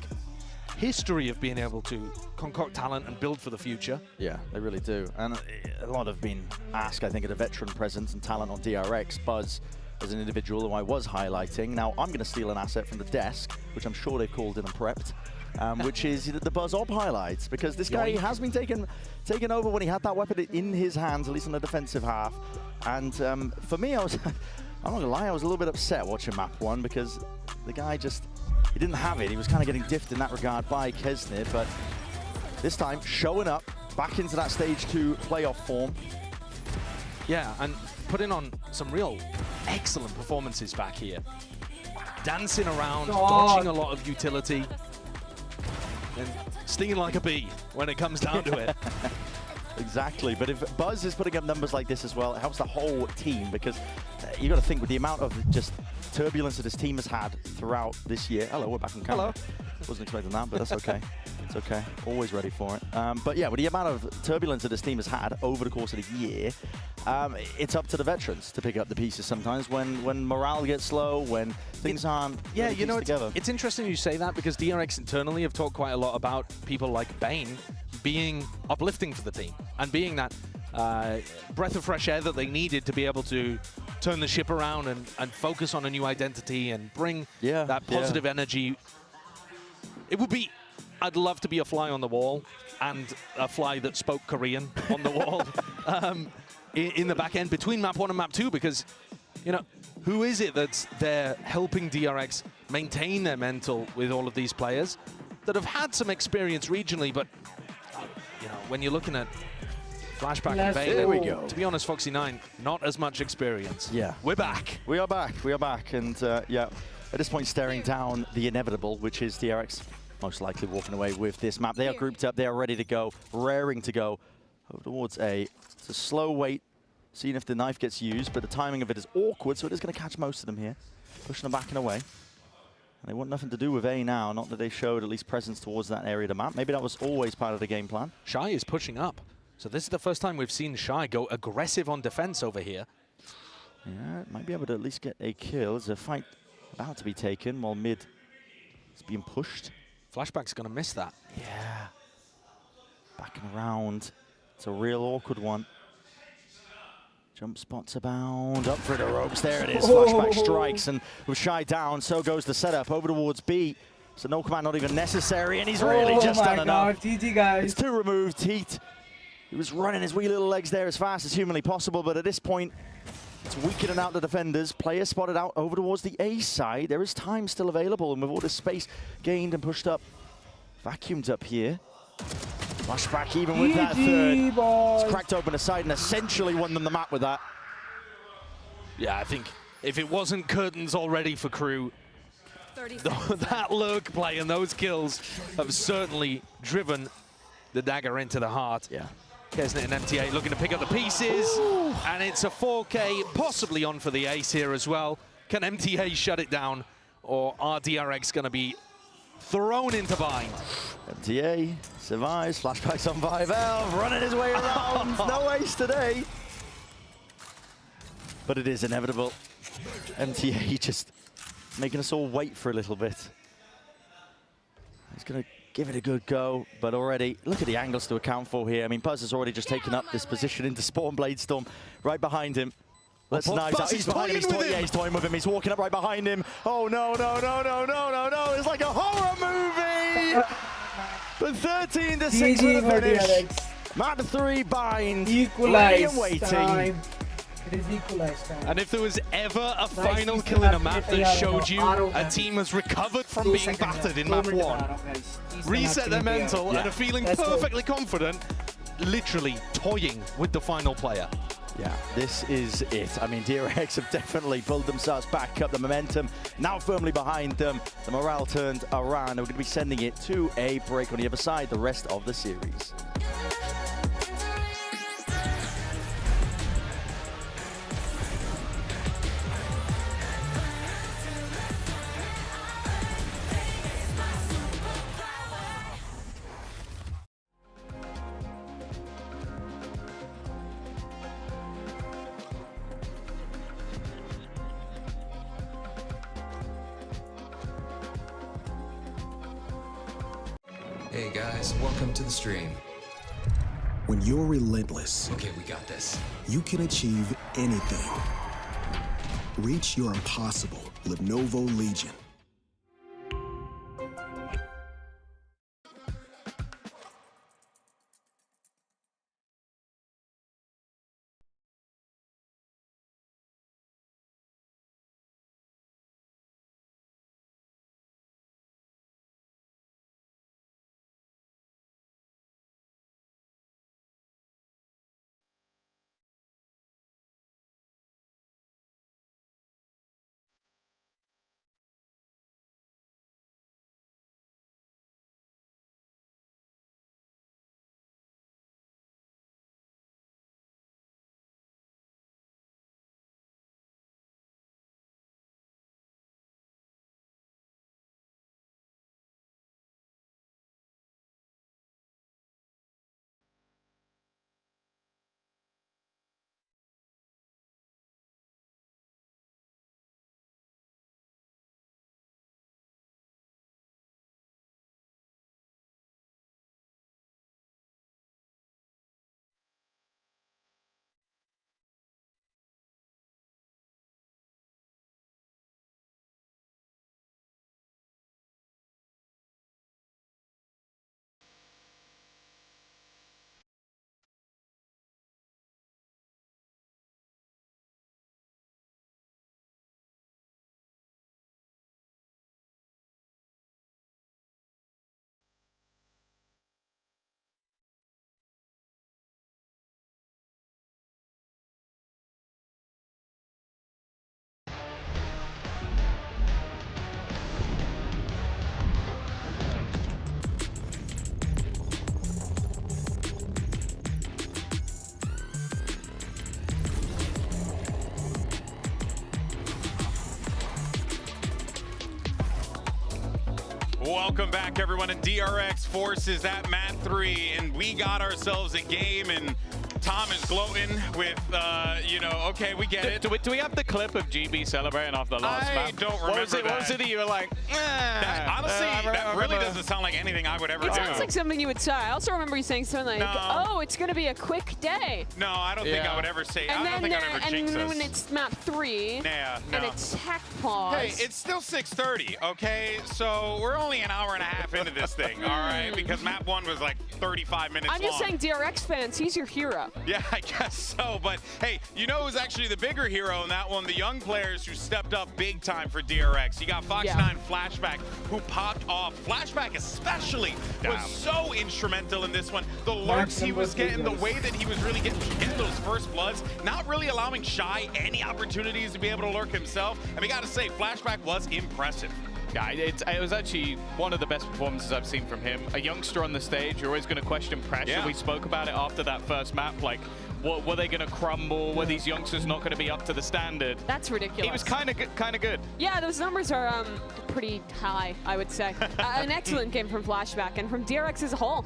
history of being able to concoct talent and build for the future. Yeah, they really do. And a lot have been asked, I think, at a veteran presence and talent on DRX. Buzz as an individual who I was highlighting. Now, I'm going to steal an asset from the desk, which I'm sure they've called in and prepped, which is the Buzz Ob highlights, because this guy has been taken over when he had that weapon in his hands, at least in the defensive half. And for me, I'm not going to lie, I was a little bit upset watching map 1 because the guy just, he didn't have it. He was kind of getting diffed in that regard by Kesnir, but this time showing up back into that stage 2 playoff form. Yeah, and putting on some real excellent performances back here. Dancing around, dodging a lot of utility, and stinging like a bee when it comes down to it. Exactly, but if Buzz is putting up numbers like this as well, it helps the whole team, because you got to think with the amount of just turbulence that his team has had throughout this year. Hello, we're back on camera. Hello. Wasn't expecting that, but that's okay. It's okay. Always ready for it. But yeah, with the amount of turbulence that this team has had over the course of the year, it's up to the veterans to pick up the pieces sometimes when morale gets low, when things aren't together. It's interesting you say that, because DRX internally have talked quite a lot about people like Bane being uplifting for the team and being that breath of fresh air that they needed to be able to turn the ship around and focus on a new identity and bring that positive energy. It would be, I'd love to be a fly on the wall and a fly that spoke Korean on the wall in the back end between map 1 and map 2, because, you know, who is it that's there helping DRX maintain their mental with all of these players that have had some experience regionally, but, you know, when you're looking at Flashback and Bane, there we go. To be honest, Foxy9, not as much experience. Yeah. We're back. We are back. We are back. And yeah, at this point, staring down the inevitable, which is DRX most likely walking away with this map. They are grouped up. They are ready to go, raring to go over towards A. It's a slow wait, seeing if the knife gets used, but the timing of it is awkward, so it is going to catch most of them here, pushing them back and away. And they want nothing to do with A now, not that they showed at least presence towards that area of the map. Maybe that was always part of the game plan. Shy is pushing up. So this is the first time we've seen Shy go aggressive on defense over here. Yeah, might be able to at least get a kill. There's a fight about to be taken while mid is being pushed. Flashback's going to miss that. Yeah. Backing around. It's a real awkward one. Jump spots abound. Up for the ropes. There it is. Flashback strikes. And with Shy down, so goes the setup over towards B. So no command not even necessary. And he's really just done enough. GG, guys. It's 2 removed. Heat. He was running his wee little legs there as fast as humanly possible. But at this point, it's weakening out the defenders. Player spotted out over towards the A side. There is time still available, and with all this space gained and pushed up, vacuumed up here. Flashback even with that third. It's cracked open a side and essentially won them the map with that. Yeah, I think if it wasn't curtains already for Crew, that lurk play and those kills have certainly driven the dagger into the heart. Yeah. Kesnit and MTA looking to pick up the pieces. Ooh. And it's a 4K, possibly on for the ace here as well. Can MTA shut it down, or are DRX going to be thrown into bind? MTA survives, Flashback's on 5L, running his way around. No ace today. But it is inevitable. MTA just making us all wait for a little bit. He's going to give it a good go, but already, look at the angles to account for here. I mean, Buzz has already just taken up this position into Spawn Bladestorm right behind him. Let's nice out. He's behind him. He's toying with him. He's walking up right behind him. Oh, no, no, no, no, no, no, no. It's like a horror movie. But 13 to 6 for the finish. Map 3 bind. Equalized waiting. Time. It is equalized time. And if there was ever a final kill in a map that showed you a team has recovered from being battered in map 1, reset their mental and are feeling perfectly confident, literally toying with the final player. Yeah, this is it. I mean, DRX have definitely pulled themselves back up. The momentum now firmly behind them. The morale turned around. We're going to be sending it to a break on the other side the rest of the series. Hey guys, welcome to the stream. When you're relentless, Okay, we got this. you can achieve anything. Reach your impossible. Lenovo Legion. Welcome back, everyone, and DRX forces that Mat 3, and we got ourselves a game, and Tom is gloating with, you know, okay, we get it. Do we have the clip of GB celebrating off the last map? I don't remember that. What was it that you were like, honestly, that really doesn't sound like anything I would ever do. It sounds like something you would say. I also remember you saying something like, oh, it's going to be a quick day. No, I don't think I would ever say, I don't think I'd ever jinx us. And then it's map 3, and it's tech pause. Hey, it's still 6:30, okay? So we're only an hour and a half into this thing, all right? Because map 1 was like 35 minutes long. I'm just saying, DRX fans, he's your hero. Yeah, I guess so. But hey, you know who's actually the bigger hero in that one? The young players who stepped up big time for DRX. You got Fox9 Flashback, who popped off. Flashback especially was so instrumental in this one. The lurks he was getting, the way that he was really getting those first bloods, not really allowing Shy any opportunities to be able to lurk himself. And we got to say, Flashback was impressive. Yeah, it was actually one of the best performances I've seen from him. A youngster on the stage, you're always going to question pressure. Yeah. We spoke about it after that first map, like, were they going to crumble? Were these youngsters not going to be up to the standard? That's ridiculous. He was kind of good. Yeah, those numbers are pretty high, I would say. An excellent game from Flashback, and from DRX as a whole.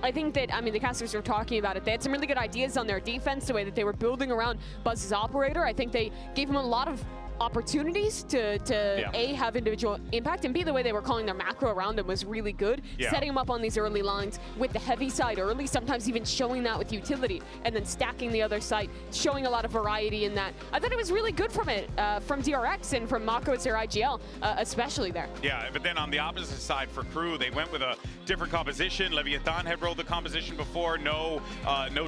I think that, I mean, the casters were talking about it. They had some really good ideas on their defense, the way that they were building around Buzz's operator. I think they gave him a lot of opportunities to A, have individual impact, and B, the way they were calling their macro around him was really good. Yeah. Setting him up on these early lines with the heavy side early, sometimes even showing that with utility, and then stacking the other side, showing a lot of variety in that. I thought it was really good from it, from DRX and from Mako as their IGL, especially there. Yeah, but then on the opposite side for Crew, they went with a different composition. Leviathan had rolled the composition before. No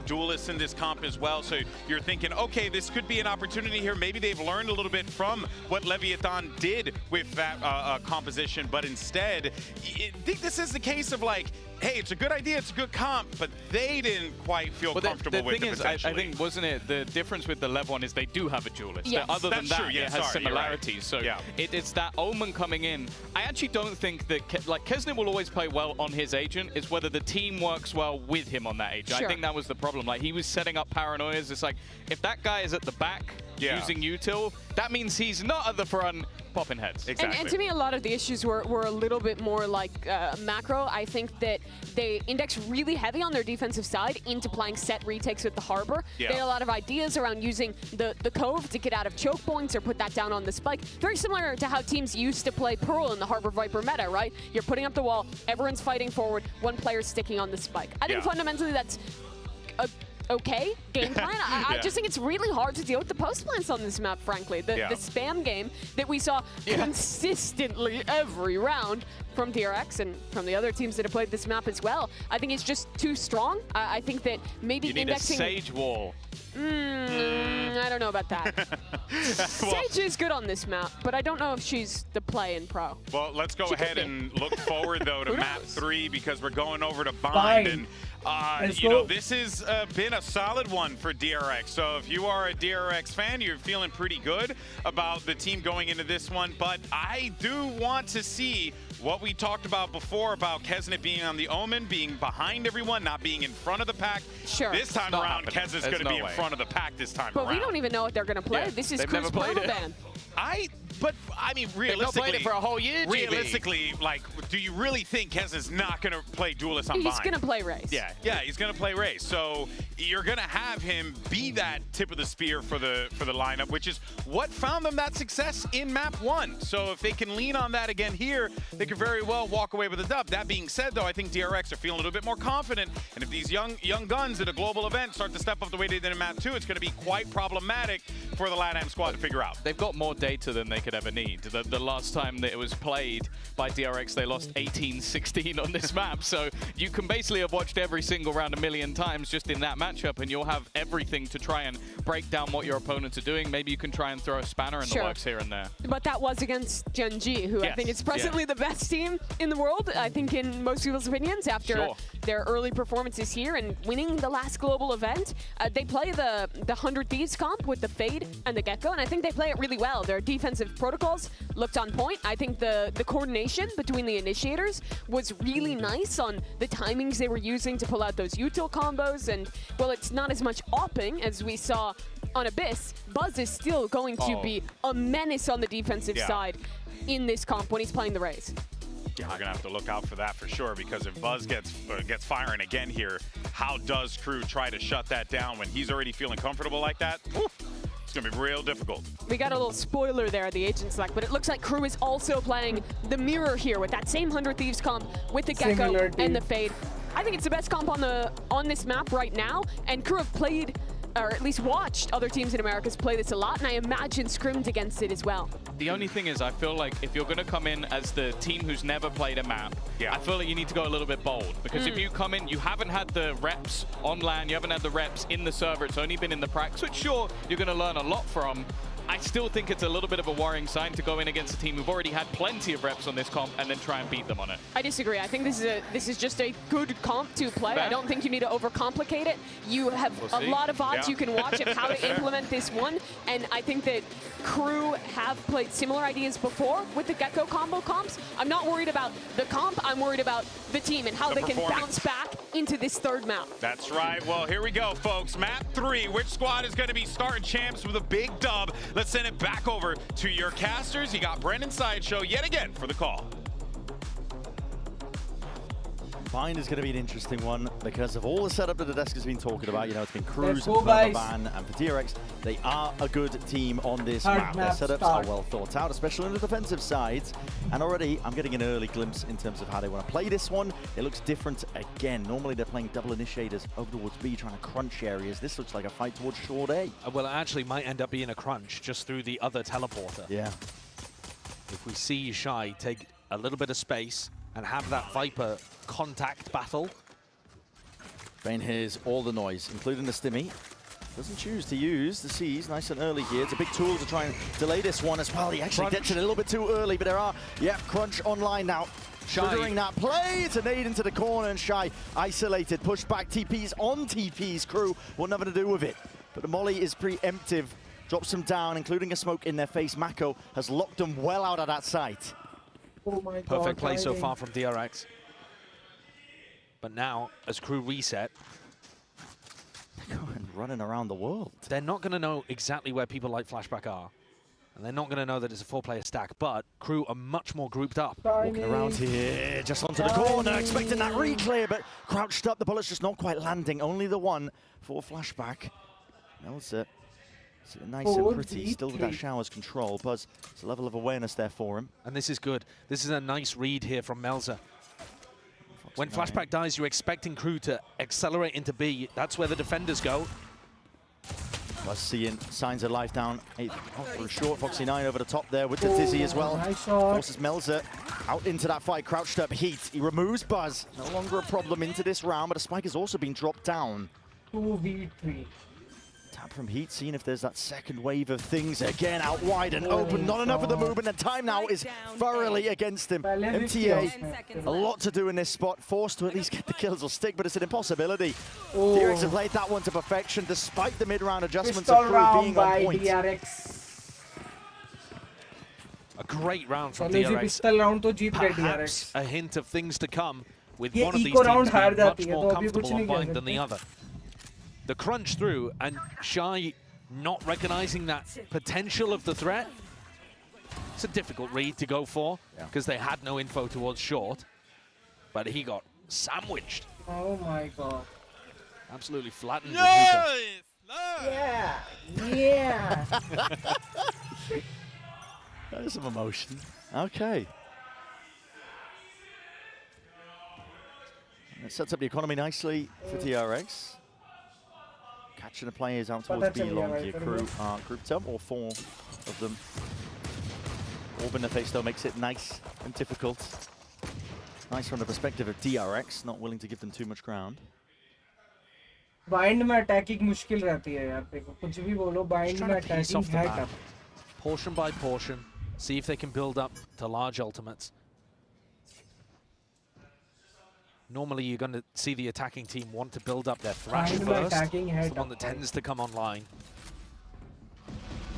duelists in this comp as well. So you're thinking, okay, this could be an opportunity here. Maybe they've learned a little bit from what Leviathan did with that composition, but instead, I think this is the case of like, hey, it's a good idea, it's a good comp, but they didn't quite feel comfortable with it. The thing is, I think, wasn't it, the difference with the Lev one is they do have a duelist. Yes. Other than That's that, true. Yeah, it has sorry, similarities. Right. So it's that Omen coming in. I actually don't think that, like, Kesnit will always play well on his agent. It's whether the team works well with him on that agent. Sure. I think that was the problem. Like, he was setting up paranoias. It's like, if that guy is at the back, using util, that means he's not at the front popping heads. Exactly. And to me, a lot of the issues were a little bit more like macro. I think that they index really heavy on their defensive side into playing set retakes with the Harbor. Yeah. They had a lot of ideas around using the Cove to get out of choke points or put that down on the spike. Very similar to how teams used to play Pearl in the Harbor Viper meta, right? You're putting up the wall, everyone's fighting forward, one player's sticking on the spike. I think fundamentally that's a okay game plan. I just think it's really hard to deal with the post plants on this map, frankly. The spam game that we saw consistently every round from DRX and from the other teams that have played this map as well, I think it's just too strong. I think that maybe you need indexing... a Sage wall. I don't know about that. Sage is good on this map, but I don't know if she's the play in Pro. Well, let's go ahead and look forward, though, to map 3 because we're going over to Bind. And, you know, this has been a solid one for DRX. So if you are a DRX fan, you're feeling pretty good about the team going into this one. But I do want to see what we talked about before about Kesnet being on the Omen, being behind everyone, not being in front of the pack. Sure. This time around, Kesnet's going to be in front of the pack this time around. But we don't even know what they're going to play. Yeah. This is They've Crew's never played it. ban. But I mean, realistically, they've not played it for a whole year, GB. Realistically, like, do you really think Kesnet's not going to play Duelist on Bind? He's going to play Race. Yeah, he's going to play Race. So you're going to have him be that tip of the spear for the lineup, which is what found them that success in map 1. So if they can lean on that again here, they could very well walk away with a dub. That being said, though, I think DRX are feeling a little bit more confident. And if these young guns at a global event start to step up the way they did in map 2, it's going to be quite problematic for the LATAM squad to figure out. They've got more data than they could ever need. The last time that it was played by DRX, they lost 18-16 on this map. So you can basically have watched every single round a million times just in that matchup, and you'll have everything to try and break down what your opponents are doing. Maybe you can try and throw a spanner in the works here and there. But that was against Gen G, who I think is presently the best team in the world, I think in most people's opinions, after their early performances here and winning the last global event. They play the 100 Thieves comp with the Fade and the Gecko, and I think they play it really well. Their defensive protocols looked on point. I think the coordination between the initiators was really nice on the timings they were using to pull out those util combos, and well, it's not as much opping as we saw on Abyss. Buzz is still going to be a menace on the defensive side in this comp when he's playing the Raze. Yeah, we're going to have to look out for that for sure, because if Buzz gets firing again here, how does Crew try to shut that down when he's already feeling comfortable like that? Woo, it's going to be real difficult. We got a little spoiler there at the Agent Select, but it looks like Crew is also playing the Mirror here with that same 100 Thieves comp with the Gecko and the Fade. I think it's the best comp on this map right now, and Crew have played, or at least watched, other teams in Americas play this a lot, and I imagine scrimmed against it as well. The only thing is, I feel like if you're going to come in as the team who's never played a map, I feel like you need to go a little bit bold. Because if you come in, you haven't had the reps on LAN, you haven't had the reps in the server, it's only been in the practice, which sure, you're going to learn a lot from. I still think it's a little bit of a worrying sign to go in against a team who've already had plenty of reps on this comp and then try and beat them on it. I disagree. I think this is just a good comp to play. I don't think you need to overcomplicate it. You have a lot of odds you can watch of how to implement this one, and I think that Crew have played similar ideas before with the Gecko combo comps. I'm not worried about the comp, I'm worried about the team and how they can bounce back into this third map. That's right. Well, here we go, folks. Map 3. Which squad is going to be starting champs with a big dub? Let's send it back over to your casters. You got Brendan Sideshow yet again for the call. Bind is going to be an interesting one because of all the setup that the desk has been talking about. You know, it's been Cruz, Let's go, guys. Permaban, and for DRX, they are a good team on this map. Their setups are well thought out, especially on the defensive sides. And already, I'm getting an early glimpse in terms of how they want to play this one. It looks different again. Normally, they're playing double initiators over towards B, trying to crunch areas. This looks like a fight towards short A. Well, it actually might end up being a crunch just through the other teleporter. Yeah. If we see Shy take a little bit of space and have that Viper contact battle. Bane hears all the noise, including the stimmy. Doesn't choose to use the C's nice and early here. It's a big tool to try and delay this one as well. He actually gets it a little bit too early, but there are, Crunch online now. Triggering that play. It's a nade into the corner, and Shy isolated. Pushed back TPs on TPs. Crew want nothing to do with it. But the Molly is preemptive. Drops them down, including a smoke in their face. Mako has locked them well out of that site. Oh my God, perfect play so far from DRX. But now, as Crew reset, running around the world. They're not going to know exactly where people like Flashback are. And they're not going to know that it's a 4-player stack, but Crew are much more grouped up. Walking around here, just onto the corner, expecting that re-clear, but crouched up, the bullet's just not quite landing. Only the one for Flashback. Melzer, nice and pretty, still with that shower's control. Buzz, it's a level of awareness there for him. And this is good. This is a nice read here from Melzer. When Flashback dies, you're expecting Crew to accelerate into B. That's where the defenders go. Buzz seeing signs of life down. For a short, Foxy9 over the top there with the Dizzy as well. Nice shot. Forces Melzer out into that fight, crouched up Heat. He removes Buzz. No longer a problem into this round, but a spike has also been dropped down. 2v3. Tap from Heat, seeing if there's that second wave of things. Again, out wide and open. Not enough of the movement, and time now is thoroughly against him. MTA, a lot to do in this spot. Forced to at least get the kills or stick, but it's an impossibility. DRX have played that one to perfection, despite the mid-round adjustments of Crew being on point. A great round from DRX. Perhaps a hint of things to come, with one of these teams being much more comfortable on point than the other. The crunch through, and Shy not recognizing that potential of the threat. It's a difficult read to go for, because they had no info towards short. But he got sandwiched. Oh my god. Absolutely flattened. Yeah! Yeah! There's some emotion. Okay. It sets up the economy nicely for DRX. Catching the players out towards B long here. Crew are grouped up, or 4 of them. Orb in the face though makes it nice and difficult. Nice from the perspective of DRX, not willing to give them too much ground. Bind में attacking मुश्किल रहती है यार, देखो कुछ भी बोलो bind में attacking है tough. Portion by portion, see if they can build up to large ultimates. Normally, you're going to see the attacking team want to build up their Thrash first. It's the one that tends to come online.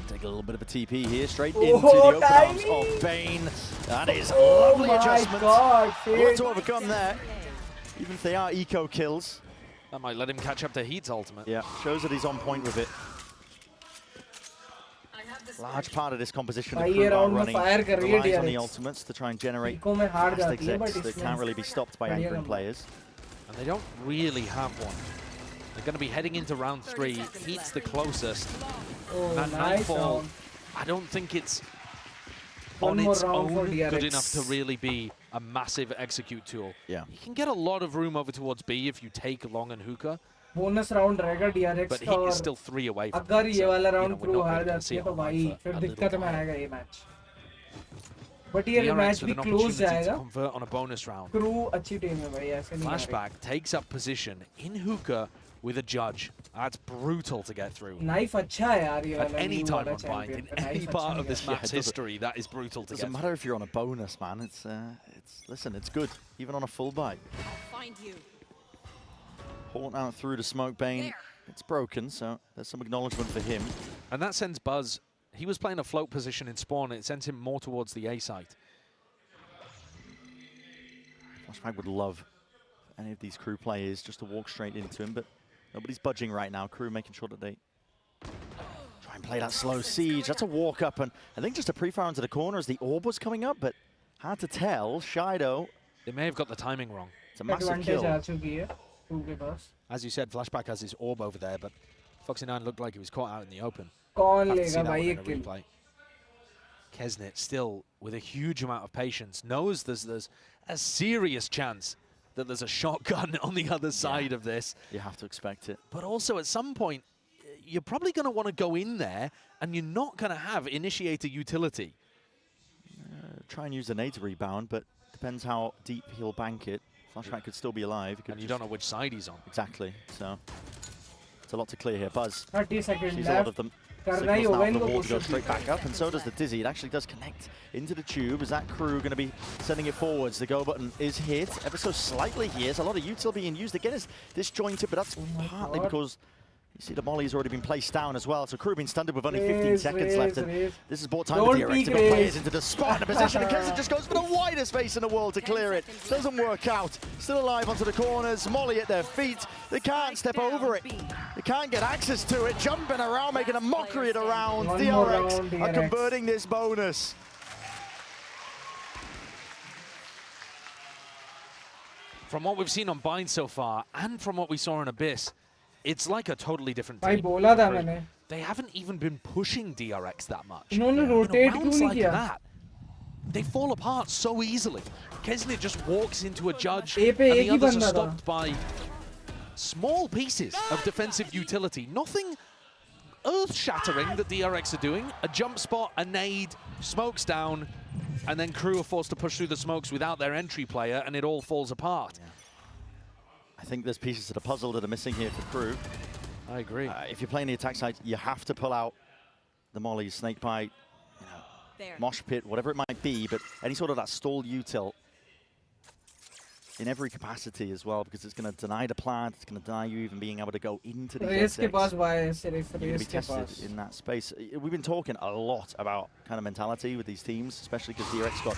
Take a little bit of a TP here, straight into the open arms of Bane. That is a lovely adjustment. God, a lot to overcome there, even if they are eco kills. That might let him catch up to Heat's ultimate. Yeah, shows that he's on point with it. Large part of this composition of Crew are running relies on the ultimates to try and generate fast execs that can't really be stopped by anchoring players. And they don't really have one. They're going to be heading into round 3. Heat's the closest. That Nightfall, I don't think it's on its own good enough to really be a massive execute tool. Yeah. You can get a lot of room over towards B if you take Long and Hookah. Bonus round रहेगा DRX but Heat is still 3 away from अगर ये वाला round you know, Crew हार जाती है तो भाई फिर दिक्कत में आएगा ये match. But ये match भी close जाएगा. Convert on a bonus round. Crew अच्छी team है भाई, ऐसे नहीं. Flashback takes up position in Hookah with a judge. That's brutal to get through. Knife अच्छा है यार ये वाला. At any time on blind, in any part of this map's history, that is brutal to get through. Doesn't matter if you're on a bonus, man. Listen, it's good, even on a full buy. Find you. Haunt out through the smoke, Bane. It's broken, so there's some acknowledgement for him. And that sends Buzz. He was playing a float position in spawn. It sends him more towards the A site. Flashback would love any of these Crew players just to walk straight into him, but nobody's budging right now. Crew making sure that they try and play that slow siege. That's a walk up, and I think just a pre-fire into the corner as the orb was coming up, but hard to tell. Shido. They may have got the timing wrong. It's a massive kill. As you said, Flashback has his orb over there, but Foxy9 looked like he was caught out in the open. Kesnet still with a huge amount of patience, knows there's a serious chance that there's a shotgun on the other side of this. You have to expect it. But also at some point, you're probably going to want to go in there, and you're not going to have initiator utility. Try and use a nade to rebound, but depends how deep he'll bank it. Flashback could still be alive. And you don't know which side he's on. Exactly. So it's a lot to clear here. Buzz 30 seconds sees left. a lot of them. Signals now the wall to go straight back up, and so does the Dizzy. It actually does connect into the tube. Is that Crew going to be sending it forwards? The go button is hit ever so slightly here. There's a lot of util being used. Again, it's disjointed, but that's partly because You see the Molly's already been placed down as well, so Crew been stunned with only 15 seconds left. And this has bought time for DRX to put players into the spot in a position, and Kesnet just goes for the widest space in the world to clear it. Doesn't work out. Still alive onto the corners, Molly at their feet. They can't step over it. They can't get access to it. Jumping around, making a mockery of the round. DRX are converting this bonus. From what we've seen on Bind so far, and from what we saw in Abyss, it's like a totally different team. They haven't even been pushing DRX that much. Rounds like that, they fall apart so easily. Kesnet just walks into a judge, and the others are stopped by small pieces of defensive utility. Nothing earth-shattering that DRX are doing. A jump spot, a nade, smokes down, and then Crew are forced to push through the smokes without their entry player, and it all falls apart. Yeah. I think there's pieces to the puzzle that are missing here for Crew. I agree. If you're playing the attack side, you have to pull out the Molly, Snakebite, Mosh Pit, whatever it might be, but any sort of that stall util in every capacity as well, because it's going to deny the plant, it's going to deny you even being able to go into the exits. You're going to be tested in that space. We've been talking a lot about kind of mentality with these teams, especially because DRX got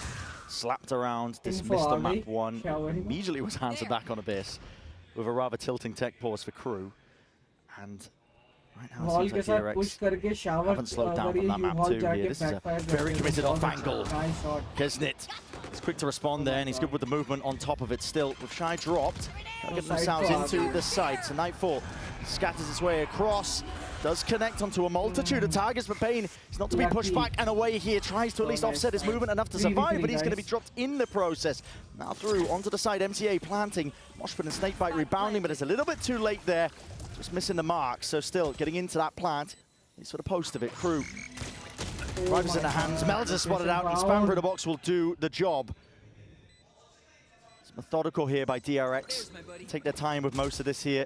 slapped around, dismissed on map 1, immediately was answered back on Abyss with a rather tilting tech pause for Crew. And right now it seems like DRX haven't slowed down from that map 2 here. This is a very committed off angle. Kesnet is quick to respond there, and he's good with the movement on top of it still. With Shy dropped, they'll get themselves into the site. So Nightfall scatters his way across, does connect onto a multitude of targets, but Bane is not to be pushed back and away here. Tries to at least offset his movement enough to survive, but he's going to be dropped in the process. Now through onto the side, MTA planting, Moshpit and Snakebite rebounding, but it's a little bit too late there. Just missing the mark, so still getting into that plant. He's for the post of it. Crew. Rivals in the hands. Melzer spotted out, and spam through the box will do the job. It's methodical here by DRX. Take their time with most of this here.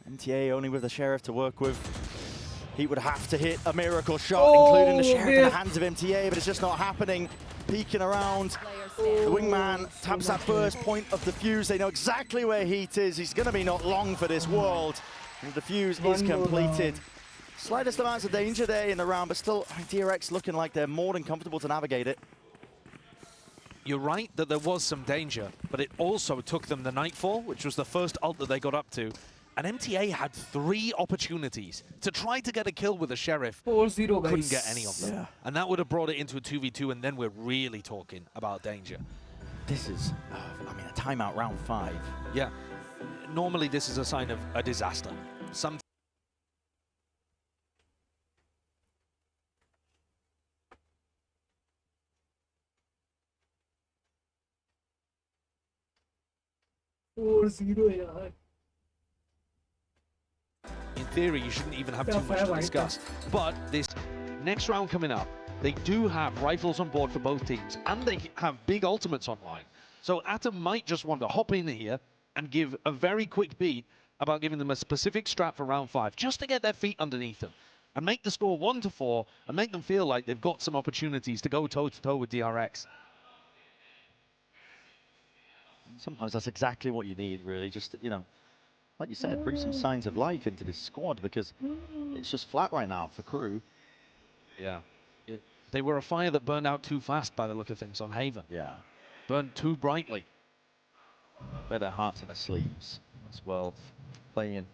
MTA only with the Sheriff to work with. He would have to hit a miracle shot, including the Sheriff in the hands of MTA, but it's just not happening. Peeking around. The wingman taps that first point of the fuse. They know exactly where Heat is. He's going to be not long for this world. And the fuse is completed. Slightest amounts of danger there in the round, but still DRX looking like they're more than comfortable to navigate it. You're right that there was some danger, but it also took them the Nightfall, which was the first ult that they got up to. And MTA had 3 opportunities to try to get a kill with the Sheriff. 4-0, guys. Couldn't get any of them. Yeah. And that would have brought it into a 2v2, and then we're really talking about danger. This is, I mean, a timeout round 5. Yeah. Normally this is a sign of a disaster. Some in theory, you shouldn't even have too much to discuss. But this next round coming up, they do have rifles on board for both teams, and they have big ultimates online. So Atom might just want to hop in here and give a very quick beat about giving them a specific strat for round 5, just to get their feet underneath them and make the score 1-4 and make them feel like they've got some opportunities to go toe-to-toe with DRX. Sometimes that's exactly what you need, really. Just, you know, like you said, bring some signs of life into this squad, because it's just flat right now for Crew. Yeah. They were a fire that burned out too fast by the look of things on Haven. Yeah. Burned too brightly. Wear their hearts in their sleeves as well, playing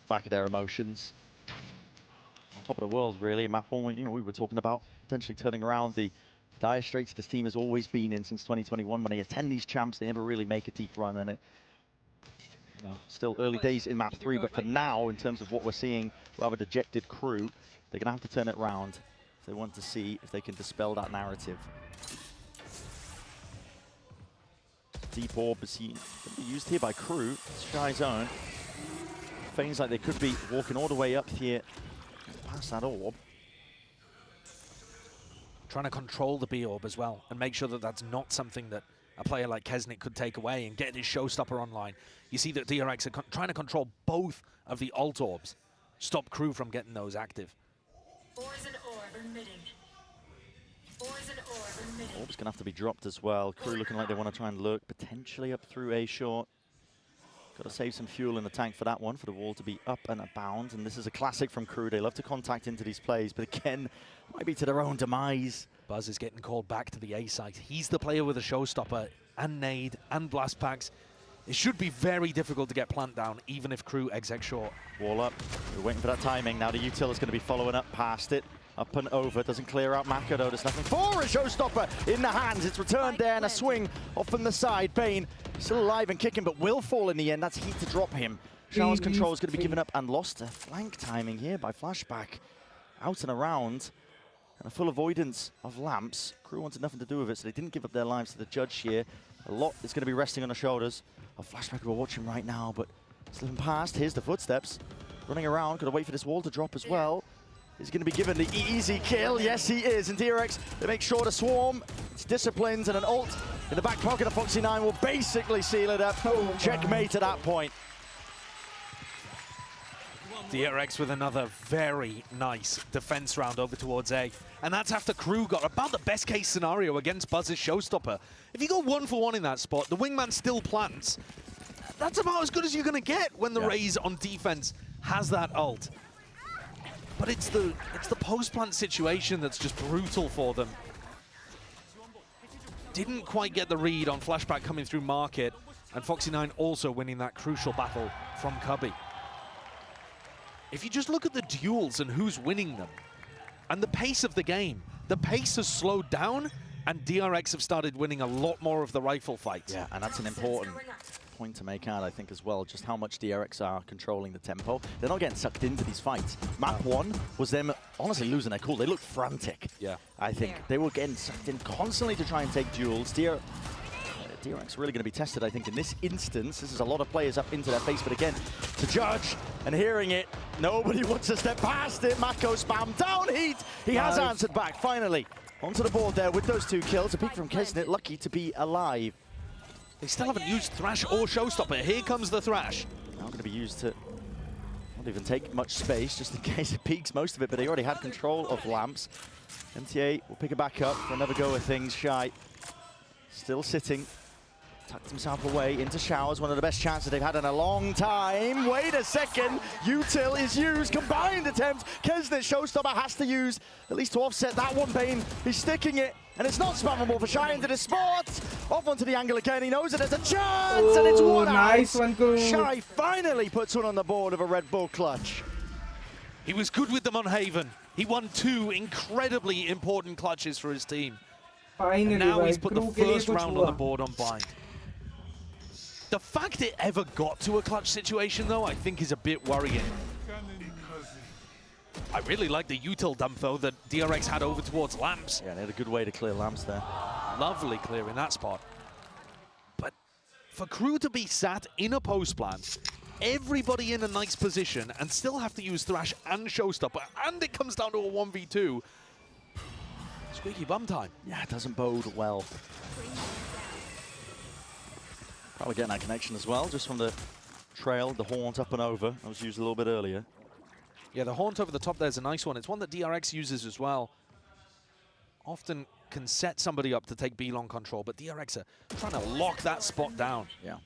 back of their emotions. On top of the world, really. Map 1, you know, we were talking about potentially turning around the dire straits this team has always been in since 2021. When they attend these champs, they never really make a deep run, and it, you know, still early days in map 3, but for now, in terms of what we're seeing, rather dejected Crew, they're gonna have to turn it around if they want to see if they can dispel that narrative. Deep orb is used here by Crew. Shy zone. Feels like they could be walking all the way up here past that orb. Trying to control the B-orb as well and make sure that that's not something that a player like Kesnet could take away and get his showstopper online. You see that DRX are trying to control both of the alt orbs. Stop Crew from getting those active. Orb's gonna have to be dropped as well. Crew looking like they want to try and lurk potentially up through A short. Got to save some fuel in the tank for that one, for the wall to be up and abound. And this is a classic from Crew. They love to contact into these plays, but again, might be to their own demise. Buzz is getting called back to the A site. He's the player with a showstopper and nade and blast packs. It should be very difficult to get plant down, even if Crew exec short. Wall up. We're waiting for that timing. Now the util is going to be following up past it. Up and over. Doesn't clear out Mako, though. There's nothing for a showstopper in the hands. It's returned there and a swing off from the side. Bane still alive and kicking, but will fall in the end. That's heat to drop him. Shower's control is going to be given up and lost. A flank timing here by Flashback. Out and around. And a full avoidance of lamps. Crew wanted nothing to do with it, so they didn't give up their lives to the judge here. A lot is going to be resting on the shoulders of Flashback, who we're watching right now, but slipping past. Here's the footsteps. Running around. Got to wait for this wall to drop as well. He's going to be given the easy kill. Yes, he is. And DRX, they make sure to swarm. It's disciplines and an ult in the back pocket of Foxy9 will basically seal it up. Checkmate at that point. DRX with another very nice defense round over towards A. And that's after Crew got about the best case scenario against Buzz's showstopper. If you go 1-for-1 in that spot, the wingman still plants. That's about as good as you're going to get when the Raze on defense has that ult. But it's the post-plant situation that's just brutal for them. Didn't quite get the read on Flashback coming through market, and Foxy9 also winning that crucial battle from Cubby. If you just look at the duels and who's winning them, and the pace of the game, the pace has slowed down, and DRX have started winning a lot more of the rifle fights. Yeah, and that's an important point to make out, I think, as well, just how much DRX are controlling the tempo. They're not getting sucked into these fights. Map 1 was them honestly losing their cool. They looked frantic. Yeah. I think they were getting sucked in constantly to try and take duels. DRX really going to be tested, I think, in this instance. This is a lot of players up into their face, but again, to judge and hearing it, nobody wants to step past it. Mako spam down heat. He has answered back, finally. Onto the board there with those 2 kills. A peek from Kesnit, lucky to be alive. They still haven't used Thrash or Showstopper. Here comes the Thrash. Now going to be used to not even take much space, just in case it peaks most of it, but they already had control of lamps. MTA will pick it back up for another go of things. Shy still sitting. Tucked himself away into showers, one of the best chances they've had in a long time. Wait a second, util is used, combined attempt. Kesnit, Showstopper has to use, at least to offset that one. Bane, he's sticking it, and it's not spammable for Shy into the spot. Off onto the angle again, he knows it, there's a chance, and it's one nice out. One, Crew. Shy finally puts one on the board of a Red Bull clutch. He was good with them on Haven. He won 2 incredibly important clutches for his team. Finally, and now he's put the first round on the board on Bind. The fact it ever got to a clutch situation, though, I think is a bit worrying. I really like the util dump, though, that DRX had over towards lamps. Yeah, they had a good way to clear lamps there. Lovely clear in that spot. But for Crew to be sat in a post plan, everybody in a nice position, and still have to use Thrash and Showstopper, and it comes down to a 1v2, squeaky bum time. Yeah, it doesn't bode well. Probably getting that connection as well, just from the trail, the haunt up and over. That was used a little bit earlier. Yeah, the haunt over the top there's a nice one. It's one that DRX uses as well. Often can set somebody up to take B-long control, but DRX are trying to lock that spot down. Yeah.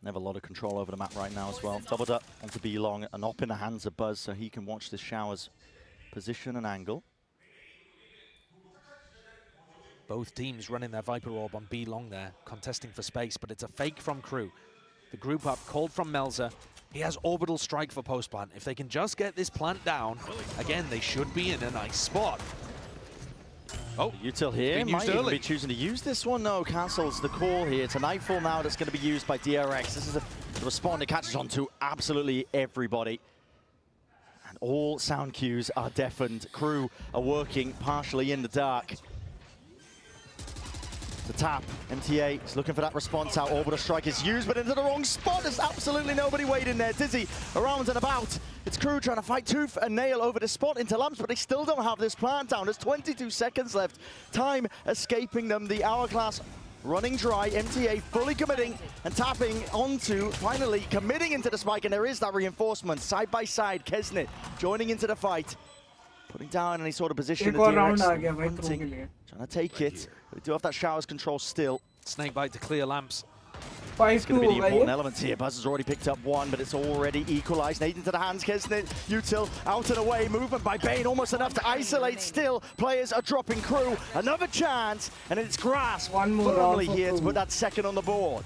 Never a lot of control over the map right now as well. Doubled up onto B-long and up in the hands of Buzz so he can watch this shower's position and angle. Both teams running their Viper Orb on B-long there, contesting for space, but it's a fake from Crew. The group up, called from Melzer. He has Orbital Strike for post plant. If they can just get this plant down, again, they should be in a nice spot. Oh, util here might even be choosing to use this one. No, cancels the call here. It's a Nightfall now that's going to be used by DRX. This is the respawn that catches on to absolutely everybody. And all sound cues are deafened. Crew are working partially in the dark. The tap, MTA is looking for that response out. Orbital Strike is used, but into the wrong spot. There's absolutely nobody waiting there. Dizzy around and about. It's Crew trying to fight tooth and nail over the spot into lamps, but they still don't have this plant down. There's 22 seconds left. Time escaping them. The hourglass running dry. MTA fully committing and tapping onto, finally committing into the spike, and there is that reinforcement. Side by side, Kesnit joining into the fight. Putting down any sort of position. Trying to take it. We do have that showers control still. Snakebite to clear lamps. It's going to be the important elements here. Buzz has already picked up one, but it's already equalized. Nade into the hands, Kesnit, Util out and away. Movement by Bane, almost enough to isolate. Still, players are dropping Crew. Another chance, and it's Grasp firmly here to put that second on the board.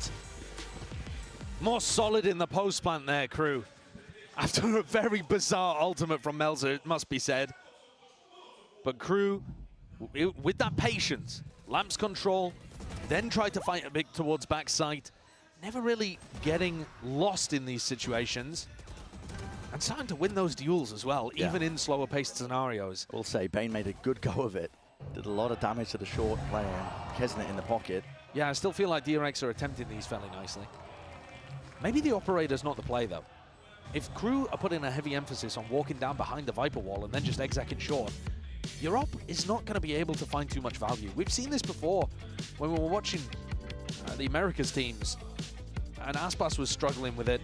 More solid in the post plant there, Crew. After a very bizarre ultimate from Melzer, it must be said. But Crew, with that patience, Lamps control, then tried to fight a bit towards backside. Never really getting lost in these situations. And starting to win those duels as well, even in slower paced scenarios. We'll say Bane made a good go of it. Did a lot of damage to the short player. Kesnit in the pocket. Yeah, I still feel like DRX are attempting these fairly nicely. Maybe the operator's not the play though. If Crew are putting a heavy emphasis on walking down behind the Viper wall and then just execing short, your op is not going to be able to find too much value. We've seen this before when we were watching the Americas teams, and Aspas was struggling with it.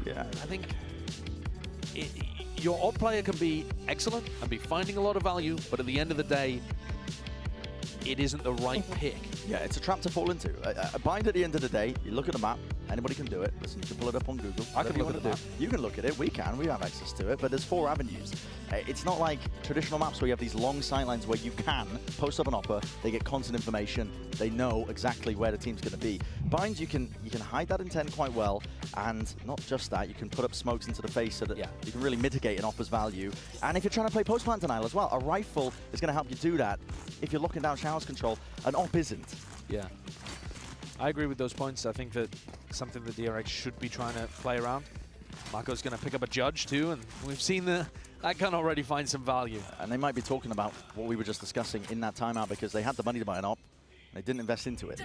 Yeah, I think your op player can be excellent and be finding a lot of value, but at the end of the day, it isn't the right pick. Yeah, it's a trap to fall into. A bind at the end of the day, you look at the map, anybody can do it. Listen, you can pull it up on Google. I can look at the map. You can look at it, we can, we have access to it, but there's 4 avenues. It's not like traditional maps where you have these long sightlines where you can post up an opper, they get constant information, they know exactly where the team's going to be. Binds, you can hide that intent quite well, and not just that, you can put up smokes into the face so that you can really mitigate an opper's value. And if you're trying to play post-plant denial as well, a rifle is going to help you do that. If you're locking down showers control, an op isn't. Yeah. I agree with those points. I think that something that DRX should be trying to play around. Marco's going to pick up a judge too, and we've seen that can already find some value. And they might be talking about what we were just discussing in that timeout because they had the money to buy an op. They didn't invest into it.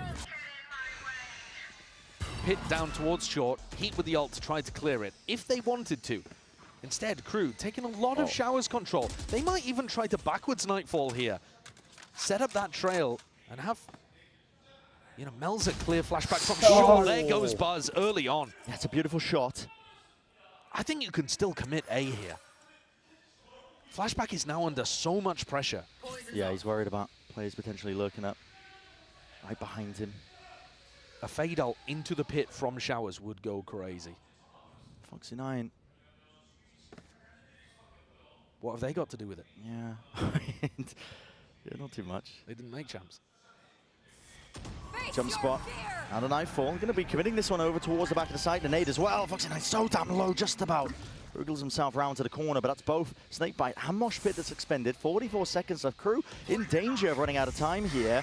Pit down towards short, Heat with the ult to try to clear it, if they wanted to. Instead, Crew taking a lot of showers control. They might even try to backwards Nightfall here. Set up that trail and have, you know, Melzer clear flashback from short. There goes Buzz early on. Yeah, it's a beautiful shot. I think you can still commit A here. Flashback is now under so much pressure. Yeah, he's worried about players potentially lurking up right behind him. A fade ult into the pit from showers would go crazy. Foxy9. What have they got to do with it? Yeah. Yeah, not too much. They didn't make champs. Jump spot. And a Nightfall. Going to be committing this one over towards the back of the site. The nade as well. Foxy9 so damn low, just about. Wriggles himself round to the corner, but that's both Snakebite and Mosh Pit that's expended. 44 seconds of Crew in danger of running out of time here.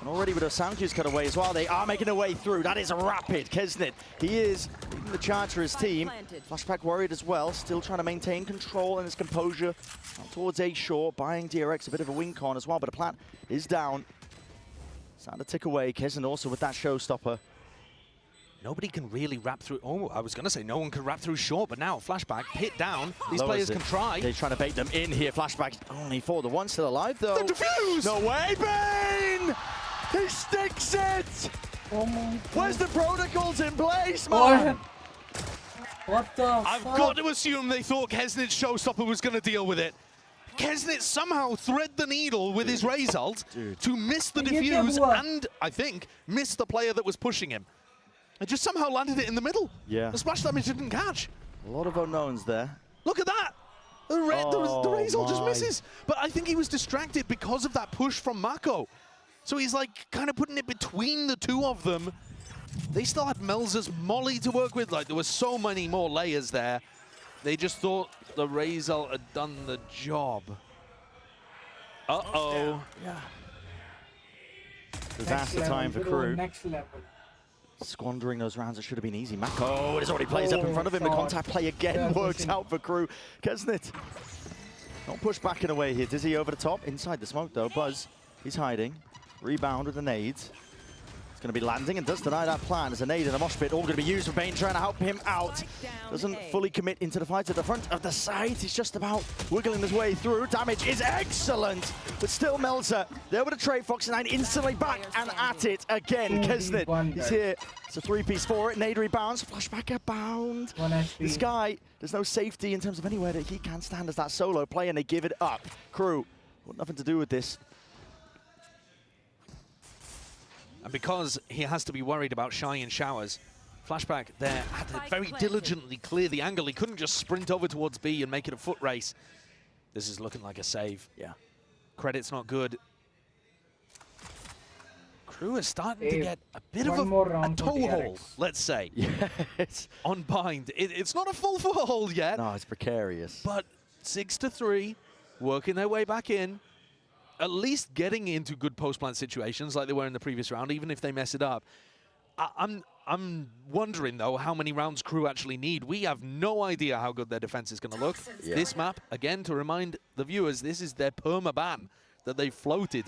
And already with a sound cues cut away as well, they are making their way through. That is rapid. Kesnit, he is leading the charge for his team. Flashback worried as well, still trying to maintain control and his composure. Out towards A short, buying DRX a bit of a wing con as well, but the plant is down. Starting to tick away. Kesnit also with that showstopper. Nobody can really wrap through. Oh, I was going to say no one can wrap through short, but now Flashback, Pit down. These players can try. They're trying to bait them in here. Flashback only for the one still alive, though. The defuse! No way, Bane! He sticks it! Where's the protocols in place, man? What the I've got to assume they thought Kesnit's showstopper was going to deal with it. Kesnit somehow thread the needle with his Raze ult to miss the defuse and, I think, miss the player that was pushing him. And just somehow landed it in the middle. Yeah. The splash damage didn't catch. A lot of unknowns there. Look at that! The Raze ult just misses. But I think he was distracted because of that push from Mako. So he's like kind of putting it between the two of them. They still had Melzer's molly to work with. Like there were so many more layers there. They just thought the Raze ult had done the job. Uh-oh. Yeah. Disaster time for Crew. Next level. Squandering those rounds, it should have been easy. Mako, it already plays up in front of him. The contact play again works out for Crew. Kesnit, not push back in a way here. Dizzy over the top, inside the smoke though. Buzz, he's hiding. Rebound with the nades. It's going to be landing and does deny that plan. There's a nade and a mosh pit all going to be used for Bane trying to help him out. Doesn't fully commit into the fight at the front of the site. He's just about wiggling his way through. Damage is excellent, but still Melzer there with a trade. Foxy9 instantly back and at it again. Kesnit, he's here. It's a three-piece for it. Nade rebounds, flashback abound. This guy, there's no safety in terms of anywhere that he can stand as that solo play, and they give it up. Crew, want nothing to do with this. And because he has to be worried about Shy and Showers, Flashback there had to very diligently clear the angle. He couldn't just sprint over towards B and make it a foot race. This is looking like a save. Yeah. Credit's not good. Crew is starting to get a bit of a toehold, let's say, yes. on Bind. It's not a full foothold yet. No, it's precarious. But 6-3, working their way back in, at least getting into good post-plant situations like they were in the previous round, even if they mess it up. I'm wondering, though, how many rounds Crew actually need. We have no idea how good their defense is going to look. Yeah. This map, again, to remind the viewers, this is their perma-ban that they floated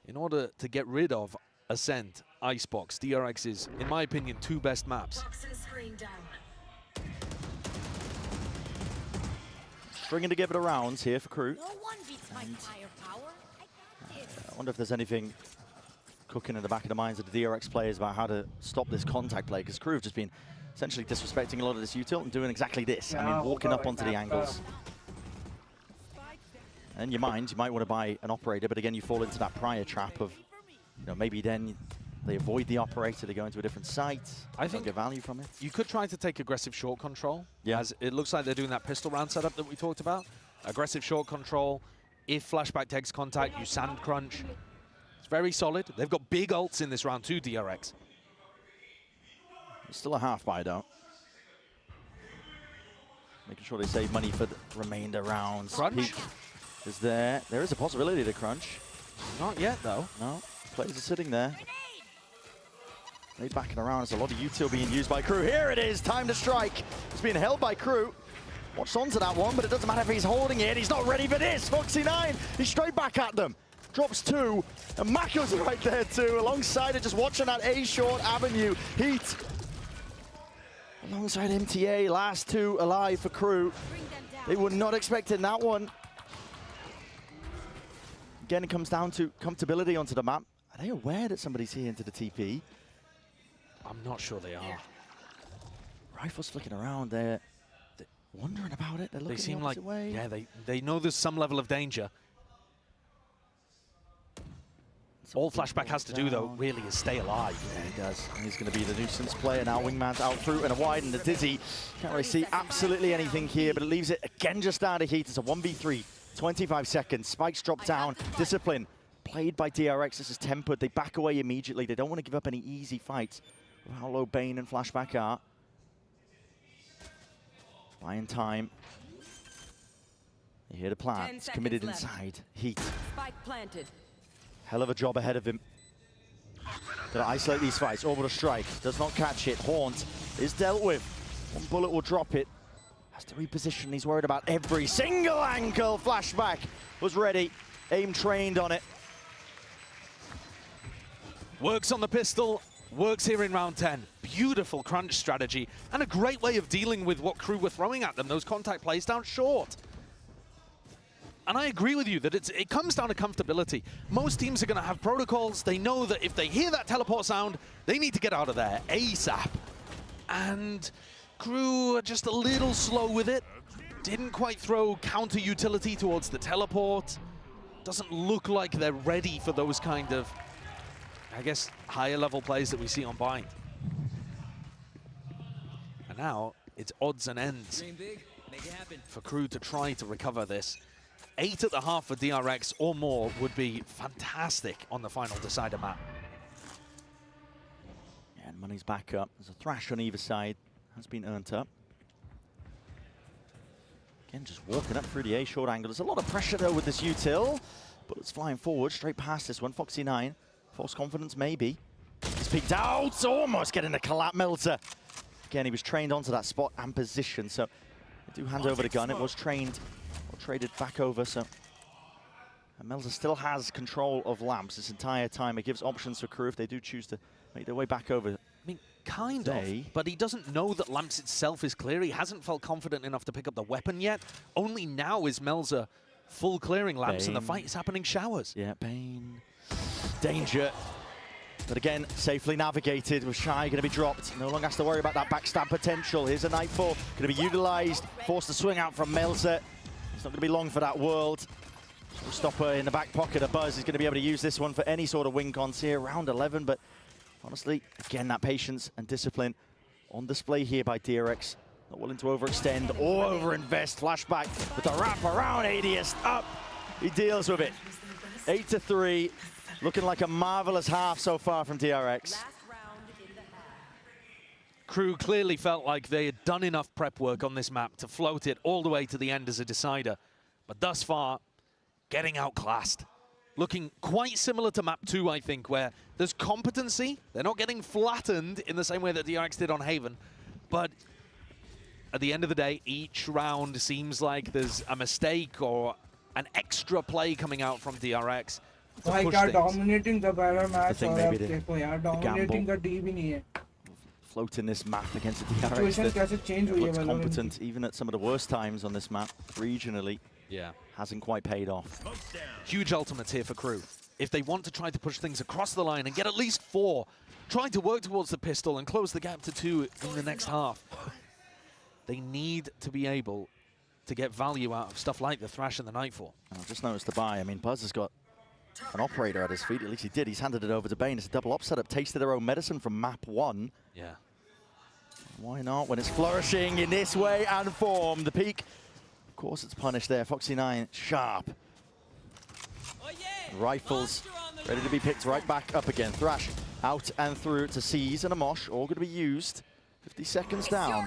in order to get rid of Ascent, Icebox, DRX's, in my opinion, 2 best maps. Stringing together the rounds here for Crew. No one beats my firepower. I wonder if there's anything cooking in the back of the minds of the DRX players about how to stop this contact play, because Crew have just been essentially disrespecting a lot of this util and doing exactly this. I mean, walking up onto the angles. And you might want to buy an operator, but again, you fall into that prior trap of, you know, maybe then they avoid the operator, they go into a different site. I think get value from it. You could try to take aggressive short control. Yeah. As it looks like they're doing that pistol round setup that we talked about. Aggressive short control. If Flashback takes contact, you sand crunch. It's very solid. They've got big ults in this round too, DRX. It's still a half buy though. Making sure they save money for the remainder rounds. Crunch Peak is there. There is a possibility to crunch. Not yet though. No, players are sitting there. They backing around. There's a lot of util being used by Crew. Here it is, time to strike. It's being held by Crew. Watched onto that one, but it doesn't matter if he's holding it. He's not ready for this. Foxy9, he's straight back at them. Drops 2, and Mako's right there too, alongside it, just watching that A short avenue. Heat. Alongside MTA, last 2 alive for Crew. They were not expecting that one. Again, it comes down to comfortability onto the map. Are they aware that somebody's here into the TP? I'm not sure they are. Rifles flicking around there. They're wondering about it. They're looking They seem the like, opposite way. yeah, they know there's some level of danger. All Flashback has to do, though, really is stay alive. Yeah, he does. And he's going to be the nuisance player now. Wingman's out through and a wide, and the Dizzy can't really see absolutely anything here, but it leaves it again just out of heat. It's a 1v3, 25 seconds. Spikes drop down. Discipline played by DRX. This is tempered. They back away immediately. They don't want to give up any easy fights with how low Bane and Flashback are. Buying time. You hear the plant. It's committed inside. Heat. Spike planted. Hell of a job ahead of him. Gonna isolate these fights. Orbital strike. Does not catch it. Haunt is dealt with. One bullet will drop it. Has to reposition. He's worried about every single angle. Flashback was ready. Aim trained on it. Works on the pistol. Works here in round 10. Beautiful crunch strategy. And a great way of dealing with what Crew were throwing at them. Those contact plays down short. And I agree with you that it comes down to comfortability. Most teams are going to have protocols. They know that if they hear that teleport sound, they need to get out of there ASAP. And Crew are just a little slow with it. Didn't quite throw counter utility towards the teleport. Doesn't look like they're ready for those kind of, I guess, higher level plays that we see on Bind. And now it's odds and ends for Crew to try to recover this. 8 at the half for DRX or more would be fantastic on the final decider map. Yeah, and money's back up. There's a thrash on either side. Has been earned up. Again, just walking up through the A short angle. There's a lot of pressure though with this util, but it's flying forward straight past this one. Foxy9, false confidence maybe. He's peeked out, almost getting a collapse melter. Again, he was trained onto that spot and position, so they do hand over the gun. It was trained or traded back over, so. And Melzer still has control of lamps this entire time. It gives options for Crew if they do choose to make their way back over. I mean, kind of, but he doesn't know that Lamps itself is clear. He hasn't felt confident enough to pick up the weapon yet. Only now is Melzer full clearing Lamps, and the fight is happening showers. Yeah, Bane. Danger. But again, safely navigated with Shy going to be dropped. No longer has to worry about that backstab potential. Here's a Nightfall going to be utilized. Forced to swing out from Melzer. It's not going to be long for that world. Stopper in the back pocket of Buzz is going to be able to use this one for any sort of win cons here. Round 11, but honestly, again, that patience and discipline on display here by DRX. Not willing to overextend or overinvest. Flashback with the wrap around ADS up. He deals with it. 8-3. Looking like a marvelous half so far from DRX. Crew clearly felt like they had done enough prep work on this map to float it all the way to the end as a decider. But thus far, getting outclassed. Looking quite similar to map 2, I think, where there's competency. They're not getting flattened in the same way that DRX did on Haven. But at the end of the day, each round seems like there's a mistake or an extra play coming out from DRX. भाई क्या dominating the पहला match और अब देखो यार dominating का D भी नहीं है. Floating this map against the DRX. Situation कैसे change हुई है competent even at some of the worst times on this map regionally. Yeah, hasn't quite paid off. Huge ultimates here for Crew. If they want to try to push things across the line and get at least 4, trying to work towards the pistol and close the gap to 2 in the next half, they need to be able to get value out of stuff like the Thrash and the Nightfall. I've just noticed the buy. I mean, Buzz has got an operator at his feet. At least he did. He's handed it over to Bane. It's a double op setup. Tasted their own medicine from map 1. Yeah. Why not? When it's flourishing in this way and form. The peak, of course, it's punished there. Foxy9, sharp. Rifles ready to be picked right back up again. Thrash out and through to Seize and a Mosh. All going to be used. 50 seconds down.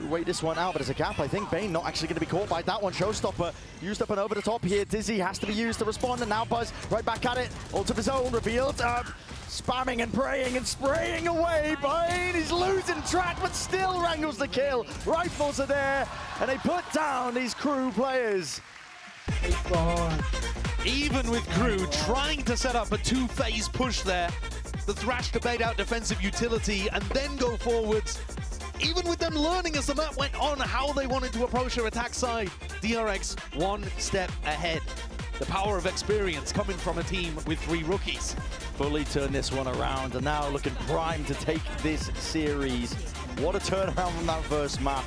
Wait this one out, but there's a gap. I think Bane not actually going to be caught by that one. Showstopper used up and over the top here. Dizzy has to be used to respond, and now Buzz right back at it. Ult of his own, revealed up. Spamming and praying and spraying away. Bane, he's losing track, but still wrangles the kill. Rifles are there, and they put down these Crew players. Even with Crew trying to set up a 2-phase push there, the Thrash to bait out defensive utility and then go forwards. Even with them learning as the map went on how they wanted to approach their attack side, DRX 1 step ahead. The power of experience coming from a team with 3 rookies. Fully turned this one around and now looking primed to take this series. What a turnaround from that first map.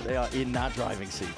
They are in that driving seat.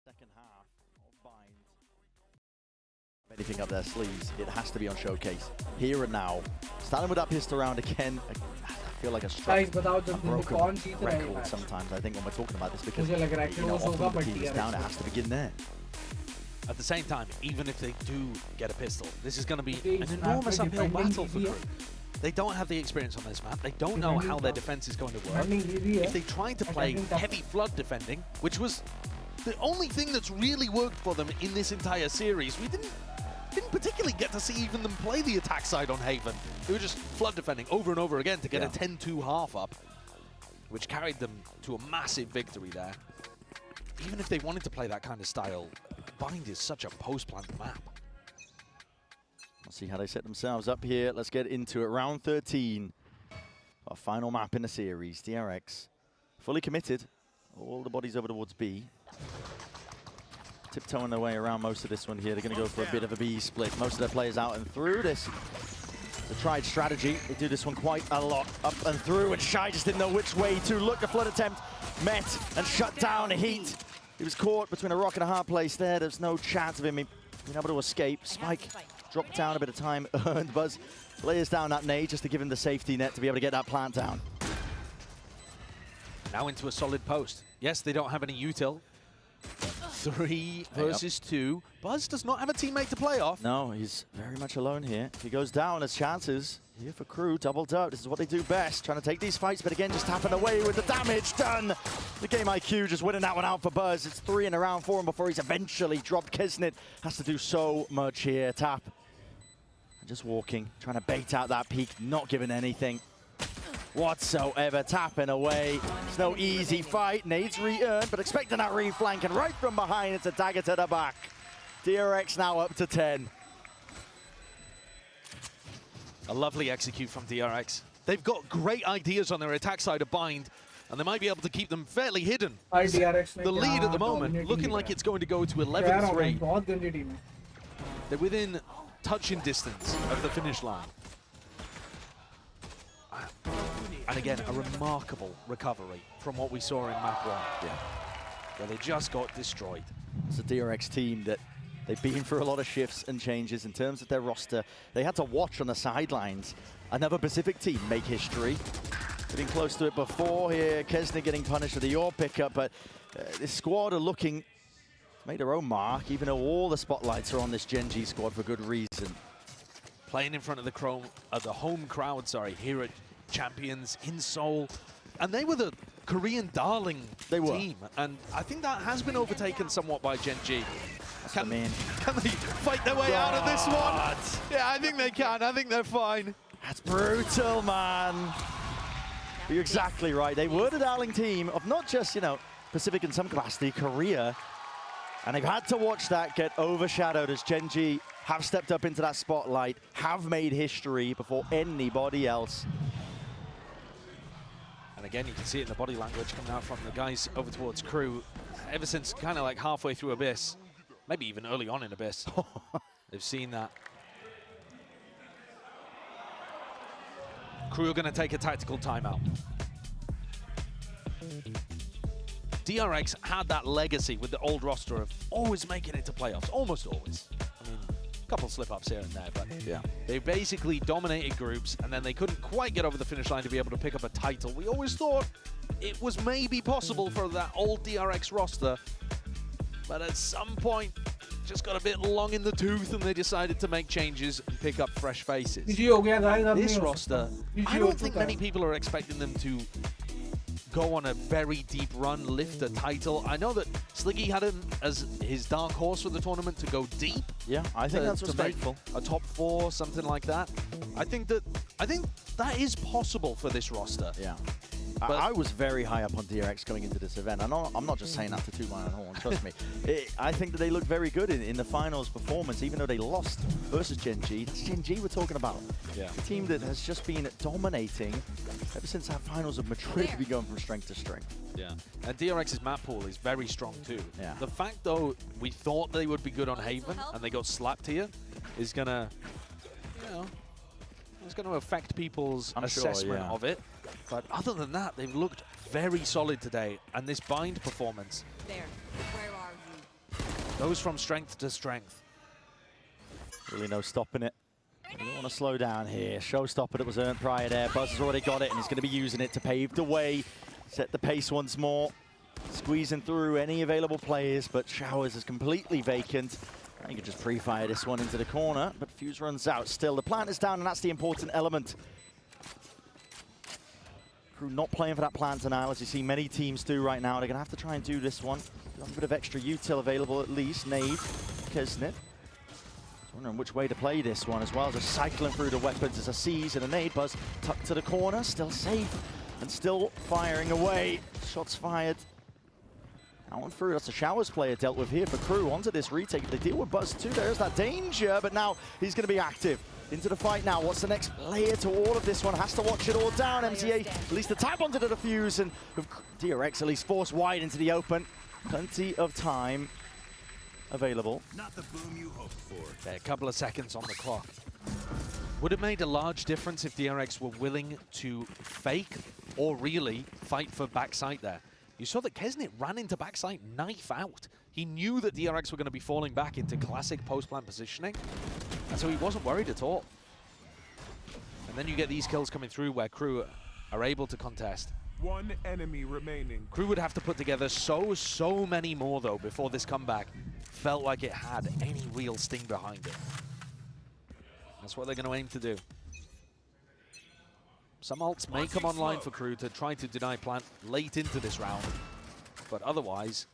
Second half of Bind. Anything up their sleeves, it has to be on Showcase. Here and now. Starting with that pistol round again, I feel like a broken record sometimes, I think, when we're talking about this, because often the team is down, it has to begin there. At the same time, even if they do get a pistol, this is going to be an enormous uphill battle for Crew. They don't have the experience on this map. They don't know how their defense is going to work. If they try to play heavy flood defending, which was the only thing that's really worked for them in this entire series, we didn't particularly get to see even them play the attack side on Haven. They were just flood defending over and over again to get a 10-2 half up, which carried them to a massive victory there. Even if they wanted to play that kind of style, Bind is such a post-plant map. Let's see how they set themselves up here. Let's get into it. Round 13. Our final map in the series. DRX fully committed. All the bodies over towards B. Tiptoeing their way around most of this one here. They're going to go for a bit of a B split. Most of their players out and through this. It's a tried strategy. They do this one quite a lot. Up and through, and Shy just didn't know which way to look. The flood attempt met and shut down. Heat He was caught between a rock and a hard place there. There's no chance of him being able to escape. Spike dropped down, a bit of time earned. Buzz layers down that nade just to give him the safety net to be able to get that plant down. Now into a solid post. Yes, they don't have any util. 3 versus 2. Buzz does not have a teammate to play off. No, he's very much alone here. If he goes down, there's chances. Here for Crew, doubled up. This is what they do best, trying to take these fights, but again, just tapping away with the damage done. The game IQ just winning that one out for Buzz. It's 3 in a round for him before he's eventually dropped. Kisnet has to do so much here. Tap. And just walking, trying to bait out that peak, not giving anything whatsoever, tapping away. It's no easy fight. Nades re-earned, but expecting that reflank, and right from behind, it's a dagger to the back. DRX now up to 10. A lovely execute from DRX. They've got great ideas on their attack side of Bind, and they might be able to keep them fairly hidden. The lead at the moment, looking like it's going to go to 11-3. They're within touching distance of the finish line. And again, a remarkable recovery from what we saw in map 1. Yeah. Where they just got destroyed. It's a DRX team that they've been through a lot of shifts and changes in terms of their roster. They had to watch on the sidelines another Pacific team make history. Getting close to it before here. Kesner getting punished with the yaw pickup, but this squad are looking to make their own mark, even though all the spotlights are on this Gen G squad for good reason. Playing in front of the home crowd, here at Champions in Seoul, and they were the Korean darling team, and I think that has been overtaken somewhat by Gen G. Can they fight their way out of this one? Yeah, I think they can. I think they're fine. That's brutal, man. But you're exactly right. They were the darling team of not just, you know, Pacific in some capacity, Korea, and they've had to watch that get overshadowed as Gen G have stepped up into that spotlight, have made history before anybody else. And again, you can see it in the body language coming out from the guys over towards Crew. Ever since kind of like halfway through Abyss, maybe even early on in Abyss, they've seen that. Crew are going to take a tactical timeout. DRX had that legacy with the old roster of always making it to playoffs, almost always. I mean, a couple slip-ups here and there, but yeah, they basically dominated groups, and then they couldn't quite get over the finish line to be able to pick up a title. We always thought it was maybe possible for that old DRX roster, but at some point, just got a bit long in the tooth, and they decided to make changes and pick up fresh faces. This roster, I don't think many people are expecting them to go on a very deep run, lift a title. I know that Sliggy had him as his dark horse for the tournament to go deep. Yeah, I think that's respectful. A top 4, something like that. I think that is possible for this roster. Yeah. I was very high up on DRX going into this event. I'm not just saying that to toot my own horn, trust me. I think that they look very good in the finals performance, even though they lost versus Gen G. That's Gen G we're talking about. Yeah. A team that has just been dominating ever since our finals of Madrid to be going from strength to strength. Yeah. And DRX's map pool is very strong too. Yeah. The fact, though, we thought they would be good on Haven and they got slapped here is going to, you know, it's going to affect people's assessment of it. But other than that, they've looked very solid today. And this bind performance Where are you? goes from strength to strength. Really no stopping it. You don't want to slow down here. Showstopper that was earned prior there. Buzz has already got it, and he's going to be using it to pave the way. Set the pace once more. Squeezing through any available players, but Showers is completely vacant. You can just pre-fire this one into the corner, but Fuse runs out still. The plant is down, and that's the important element. Crew not playing for that plant denial, as you see many teams do right now. They're going to have to try and do this one. A bit of extra util available at least. Nade, Kisnet. Wondering which way to play this one as well. Just cycling through the weapons as a seize and a nade. Buzz tucked to the corner, still safe and still firing away. Shots fired. That one through. That's a Showers player dealt with here for Crew. Onto this retake. If they deal with Buzz too, there's that danger, but now he's going to be active. Into the fight now. What's the next layer to all of this one? Has to watch it all down. MTA at least the tap onto the defuse, and DRX at least forced wide into the open. Plenty of time available. Not the boom you hoped for. A couple of seconds on the clock. Would have made a large difference if DRX were willing to fake or really fight for backside there. You saw that Kesnit ran into backside, knife out. He knew that DRX were going to be falling back into classic post-plant positioning, and so he wasn't worried at all. And then you get these kills coming through where Crew are able to contest. One enemy remaining. Crew would have to put together so many more, though, before this comeback felt like it had any real sting behind it. That's what they're going to aim to do. Some ults may come online for Crew to try to deny plant late into this round, but otherwise,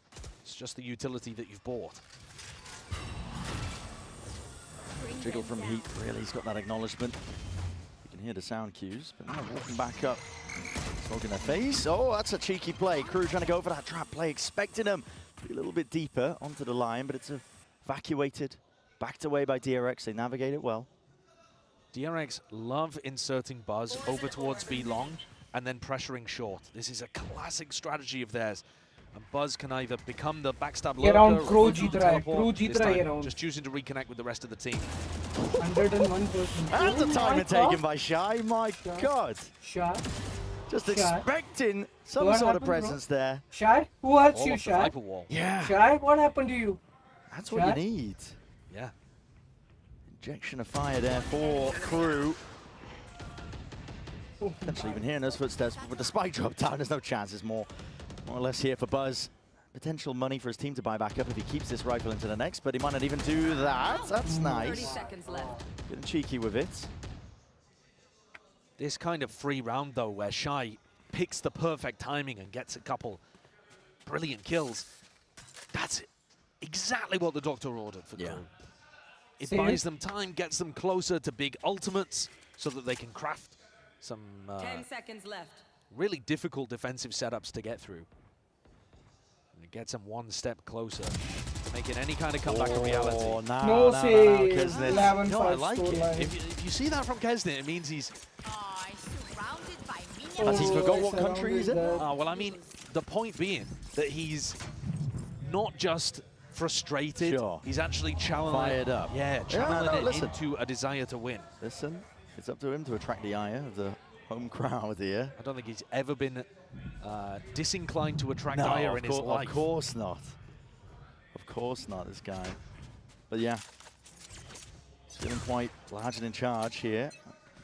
it's just the utility that you've bought. Jiggle from Heat, really, he's got that acknowledgement. You can hear the sound cues, but now walking back up. Smoke in their face. Oh, that's a cheeky play. Crew trying to go for that trap play, expecting him to be a little bit deeper onto the line, but it's evacuated, backed away by DRX. They navigate it well. DRX love inserting Buzz over towards B long and then pressuring short. This is a classic strategy of theirs. And Buzz can either become the backstab lurker or just choosing to reconnect with the rest of the team. 101%. And the timer taken by Shy. My God. Shy. Just expecting some sort of presence there. Shy? Who hurts you, Shy? Yeah. Shy, what happened to you? That's what you need. Yeah. Injection of fire there for Crew. Potentially even hearing those footsteps, but with the spike drop down, there's no chance. There's more or less here for Buzz. Potential money for his team to buy back up if he keeps this rifle into the next, but he might not even do that. That's nice. 30 seconds left. Getting cheeky with it. This kind of free round, though, where Shy picks the perfect timing and gets a couple brilliant kills, that's exactly what the Doctor ordered for Crew. It buys them time, gets them closer to big ultimates so that they can craft some 10 seconds left. really difficult defensive setups to get through. And it gets them one step closer to making any kind of comeback a reality. No save. 11 no, I like it. If you see that from Kesnit, it means he's... Has he forgot what country he's in? Well, I mean, the point being that he's not just frustrated, he's actually Fired up. Yeah, channeling it into a desire to win. Listen, it's up to him to attract the ire of the home crowd here. I don't think he's ever been disinclined to attract ire in his life. Of course not. Of course not, this guy. But yeah, he's feeling quite large and in charge here.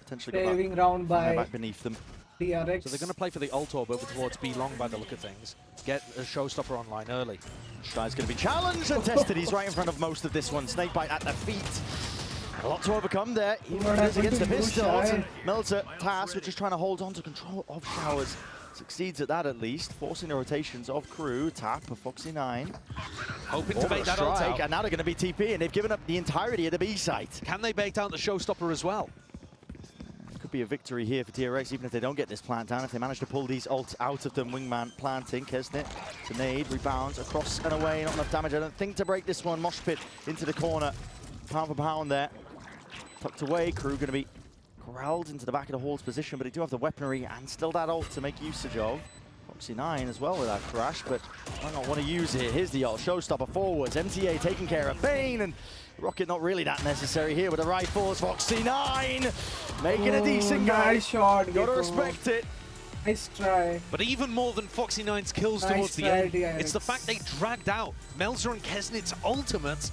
Potentially Saving round by back beneath them. DRX. So they're going to play for the ult orb over towards B long by the look of things. Get a showstopper online early. Shy's going to be challenged and tested. He's right in front of most of this one. Snakebite at the feet. A lot to overcome there. He runs against the pistols. And Melter, Tass, which is trying to hold on to control of Showers. Succeeds at that at least, forcing the rotations of Crew. Tap of Foxy9. Hoping to bait that ult out. And now they're going to be TP, and they've given up the entirety of the B site. Can they bait out the showstopper as well? Could be a victory here for DRX, even if they don't get this plant down. If they manage to pull these ults out of them, Wingman planting. Kesnit to nade, rebounds across and away. Not enough damage, I don't think, to break this one. Mosh pit into the corner. Pound for pound there. Tucked away. Crew going to be corralled into the back of the Hall's position, but they do have the weaponry and still that ult to make usage of. Foxy9 as well with that crash, but I don't want to use it. Here's the ult. Showstopper forwards. MTA taking care of Bane, and Rocket not really that necessary here with the rifles. Foxy9 making a decent go. Nice shot. Gotta respect it. Nice try. But even more than Foxy9's kills towards the end, it's the fact they dragged out Melzer and Kesnit's ultimates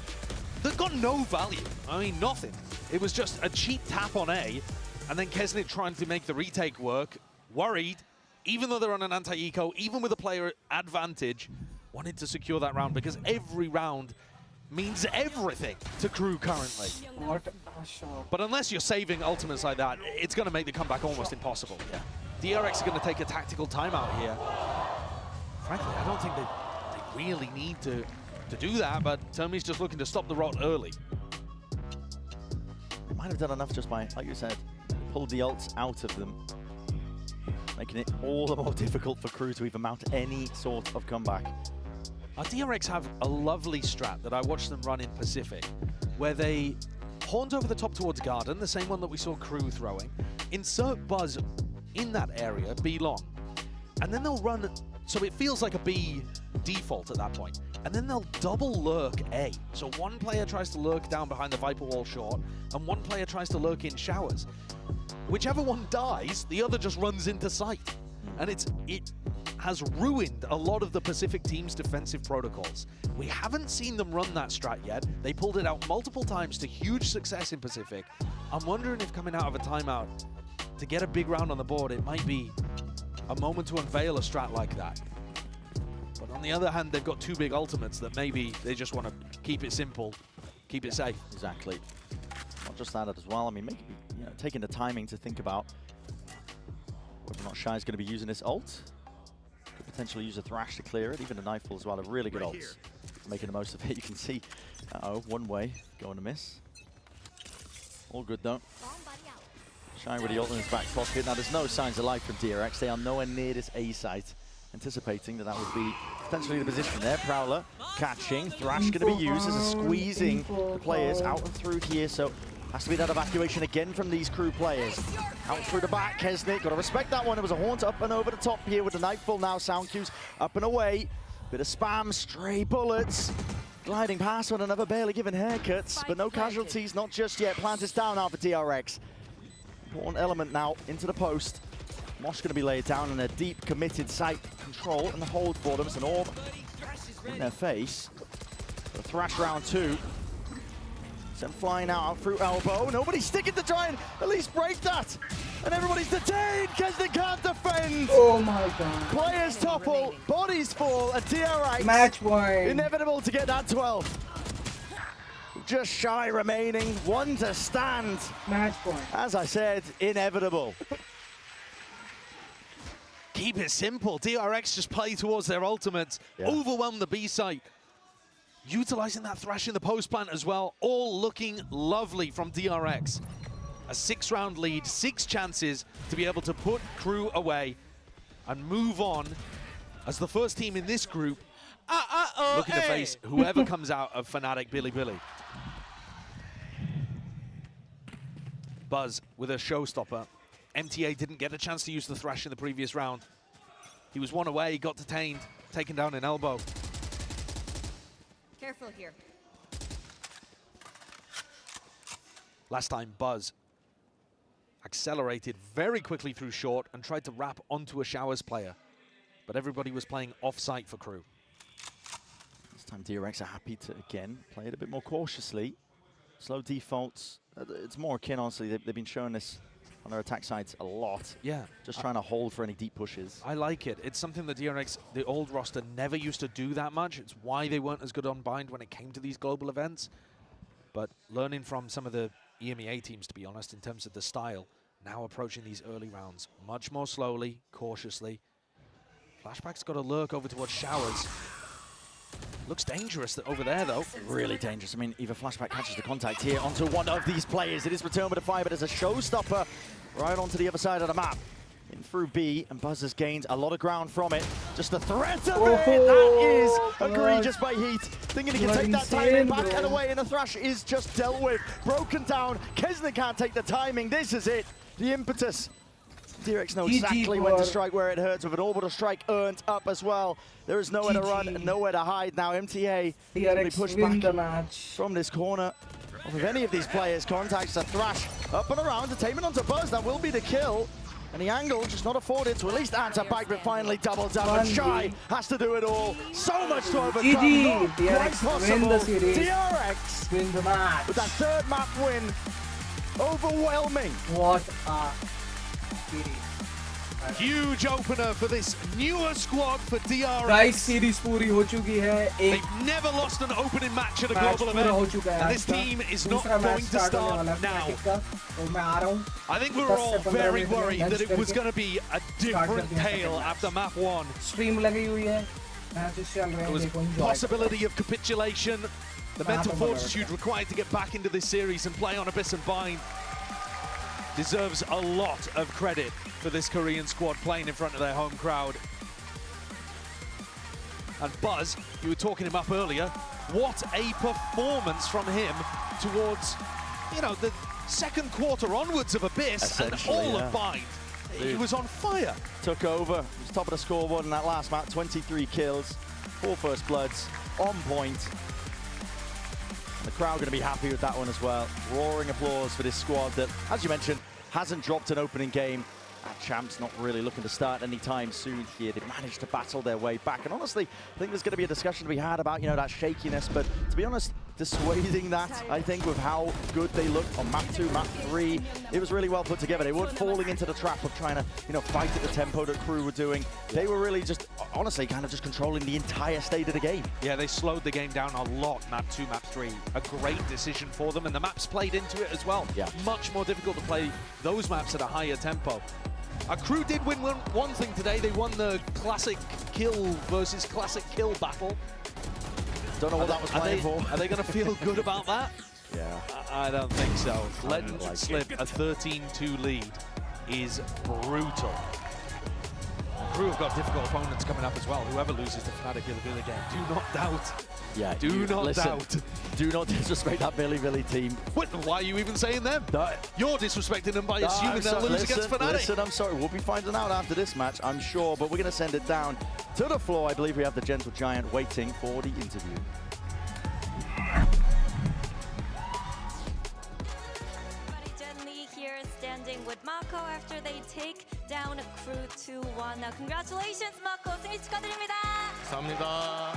that got no value. I mean, nothing. It was just a cheap tap on A, and then Kesnit trying to make the retake work, worried, even though they're on an anti-eco, even with a player advantage, wanted to secure that round because every round means everything to Crew currently. What a shot. But unless you're saving ultimates like that, it's going to make the comeback almost impossible. Yeah. DRX are going to take a tactical timeout here. Frankly, I don't think they really need to do that, but Tommy's just looking to stop the rot early. They might have done enough just by, like you said, pulled the ults out of them, making it all the more difficult for Crew to even mount any sort of comeback. DRX have a lovely strat that I watched them run in Pacific, where they haunt over the top towards Garden, the same one that we saw Crew throwing, insert Buzz in that area, B long, and then they'll run, so it feels like a B default at that point, and then they'll double lurk A. So one player tries to lurk down behind the Viper wall short, and one player tries to lurk in Showers. Whichever one dies, the other just runs into sight. And it has ruined a lot of the Pacific team's defensive protocols. We haven't seen them run that strat yet. They pulled it out multiple times to huge success in Pacific. I'm wondering if coming out of a timeout to get a big round on the board, it might be a moment to unveil a strat like that. But on the other hand, they've got two big ultimates that maybe they just want to keep it simple, keep it safe. Exactly. Not just that as well. I mean, maybe, you know, taking the timing to think about whether or not Shy's going to be using this ult. Could potentially use a Thrash to clear it, even a Nightfall as well. A really good ults. Making the most of it. You can see, one way going to miss. All good though. Shy with the ult in his back pocket. Now there's no signs of life from DRX. They are nowhere near this A site. Anticipating that would be potentially the position there. Prowler catching. Thrash going to be used as a squeezing the players out and through here. So has to be that evacuation again from these crew players. Out through the back, Kesnick. Got to respect that one. It was a haunt up and over the top here with the Nightfall now. Sound cues up and away. Bit of spam, stray bullets. Gliding past one another, barely giving haircuts. But no casualties, not just yet. Plant is down now for DRX. Important element now into the post. Mosh going to be laid down in a deep, committed site control and the hold for them. It's an orb in their face. The Thrash round 2. Sent flying out through elbow. Nobody sticking to try and at least break that. And everybody's detained because they can't defend. Oh my god. Players topple, bodies fall, and DRX. Match point. Inevitable to get that 12. Just Shy remaining, one to stand. Match point. As I said, inevitable. Keep it simple. DRX just play towards their ultimates, overwhelm the B site. Utilizing that Thrash in the post plant as well, all looking lovely from DRX. A 6-round lead, 6 chances to be able to put Crew away and move on as the first team in this group looking to face whoever comes out of Fnatic Billy. Buzz with a showstopper. MTA didn't get a chance to use the Thrash in the previous round. He was one away, got detained, taken down in elbow. Careful here. Last time, Buzz accelerated very quickly through short and tried to wrap onto a Showers player. But everybody was playing off-site for Crew. This time DRX are happy to, again, play it a bit more cautiously. Slow defaults. It's more akin, honestly. They've been showing this on their attack sides a lot. Yeah. Just trying to hold for any deep pushes. I like it. It's something that DRX, the old roster, never used to do that much. It's why they weren't as good on Bind when it came to these global events. But learning from some of the EMEA teams, to be honest, in terms of the style, now approaching these early rounds much more slowly, cautiously. Flashback's got to lurk over towards Showers. Looks dangerous over there, though. Really dangerous. I mean, Eva Flashback catches the contact here onto one of these players. It is returned with a fire, but as a showstopper right onto the other side of the map. In through B, and Buzz has gained a lot of ground from it. Just the threat of it! That is egregious by Heat. Thinking he can take that timing back and away, and the Thrash is just dealt with. Broken down. Kesner can't take the timing. This is it. The impetus. DRX know exactly when to strike where it hurts, with an orbital strike earned up as well. There is nowhere to run and nowhere to hide now. MTA will be pushed back from this corner. If any of these players contacts a Thrash up and around, detainment onto Buzz, that will be the kill. And the angle just not afforded to at least answer back, but finally double down. And Shy has to do it all. So much to overcome. GG. DRX win the series. DRX win the match. With that 3rd map win, overwhelming. What a series. Huge opener for this newer squad for DRX. Guys, series पूरी हो चुकी है. They've never lost an opening match at a global event, and this team is not going to start now. I think we were all very worried that it was going to be a different tale after map 1. Stream लगी हुई है. There was possibility of capitulation, the mental fortitude required to get back into this series and play on Abyss and Bind. Deserves a lot of credit for this Korean squad playing in front of their home crowd. And Buzz, you were talking him up earlier, what a performance from him towards, you know, the 2nd quarter onwards of Abyss and all of Bind. He was on fire. Took over, he was top of the scoreboard in that last match, 23 kills, 4 first bloods, on point. The crowd going to be happy with that one as well. Roaring applause for this squad that, as you mentioned, hasn't dropped an opening game Champs not really looking to start anytime soon here. They've managed to battle their way back. And honestly, I think there's going to be a discussion to be had about, that shakiness. But to be honest, dissuading that, I think, with how good they looked on map 2, map 3, it was really well put together. They weren't falling into the trap of trying to, fight at the tempo that Crew were doing. They were really just, honestly, kind of just controlling the entire state of the game. Yeah, they slowed the game down a lot, map 2, map 3. A great decision for them, and the maps played into it as well. Yeah. Much more difficult to play those maps at a higher tempo. Crew did win one thing today. They won the classic kill versus classic kill battle. Don't know what that was playing for. Are they going to feel good about that? Yeah. I don't think so. Letting slip a 13-2 lead is brutal. Crew have got difficult opponents coming up as well. Whoever loses the Fnatic Billy game, do not doubt. Yeah, do not doubt. Do not disrespect that Billy team. What, why are you even saying them? You're disrespecting them by assuming they'll lose against Fnatic. Listen, I'm sorry. We'll be finding out after this match, I'm sure. But we're going to send it down to the floor. I believe we have the Gentle Giant waiting for the interview. Here standing with Mako after they take down Crew 2-1. Now, congratulations, Mako. 승리 축하드립니다. 감사합니다.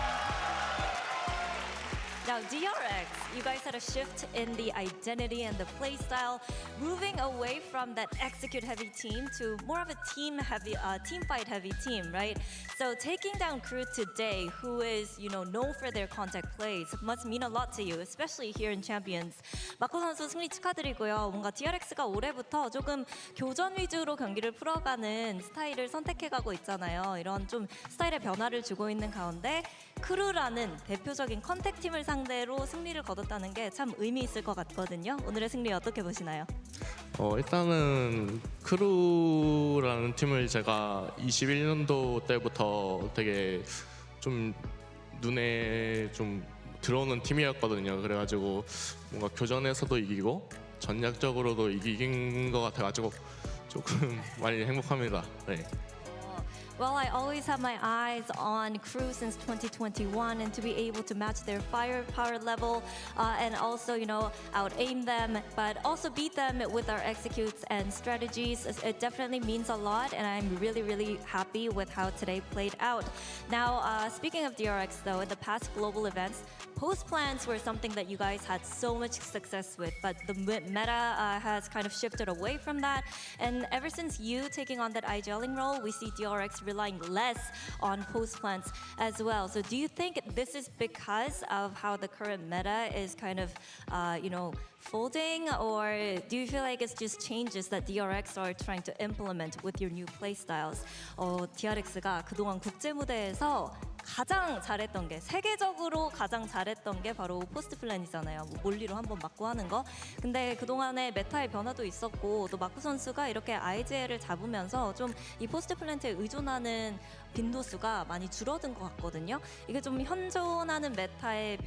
Now, DRX, you guys had a shift in the identity and the play style, moving away from that execute-heavy team to more of a team fight-heavy team, right? So taking down Crew today, who is known for their contact plays, must mean a lot to you, especially here in Champions. 마코 선수 승리 축하드리고요. 뭔가 DRX가 올해부터 조금 교전 위주로 경기를 풀어가는 스타일을 선택해가고 있잖아요. 이런 좀 스타일의 변화를 주고 있는 가운데 크루라는 대표적인 컨택 팀을 상대로 승리를 거뒀다는 게 참 의미 있을 것 같거든요. 오늘의 승리 어떻게 보시나요? 일단은 크루라는 팀을 제가 21년도 때부터 되게 좀 눈에 좀 들어오는 팀이었거든요. 그래가지고 뭔가 교전에서도 이기고 전략적으로도 이긴 것 같아가지고 조금 많이 행복합니다. 네. Well, I always have my eyes on Crew since 2021, and to be able to match their firepower level and also, out-aim them, but also beat them with our executes and strategies, it definitely means a lot, and I'm really, really happy with how today played out. Now, speaking of DRX, though, in the past global events, post plans were something that you guys had so much success with, but the meta has kind of shifted away from that, and ever since you taking on that IGLing role, we see DRX relying less on post plants as well. So do you think this is because of how the current meta is kind of, folding, or do you feel like it's just changes that DRX are trying to implement with your new play styles? DRX가 그동안 국제 무대에서 가장 잘했던 게, 세계적으로 가장 잘했던 게 바로 포스트 플랜이잖아요. 몰리로 한번 맞고 하는 거. 근데 그동안에 메타의 변화도 있었고, 또 마쿠 선수가 이렇게 IGL을 잡으면서 좀 이 포스트 플랜트에 의존하는 빈도수가 많이 줄어든 것 같거든요. 이게 좀 현존하는 메타의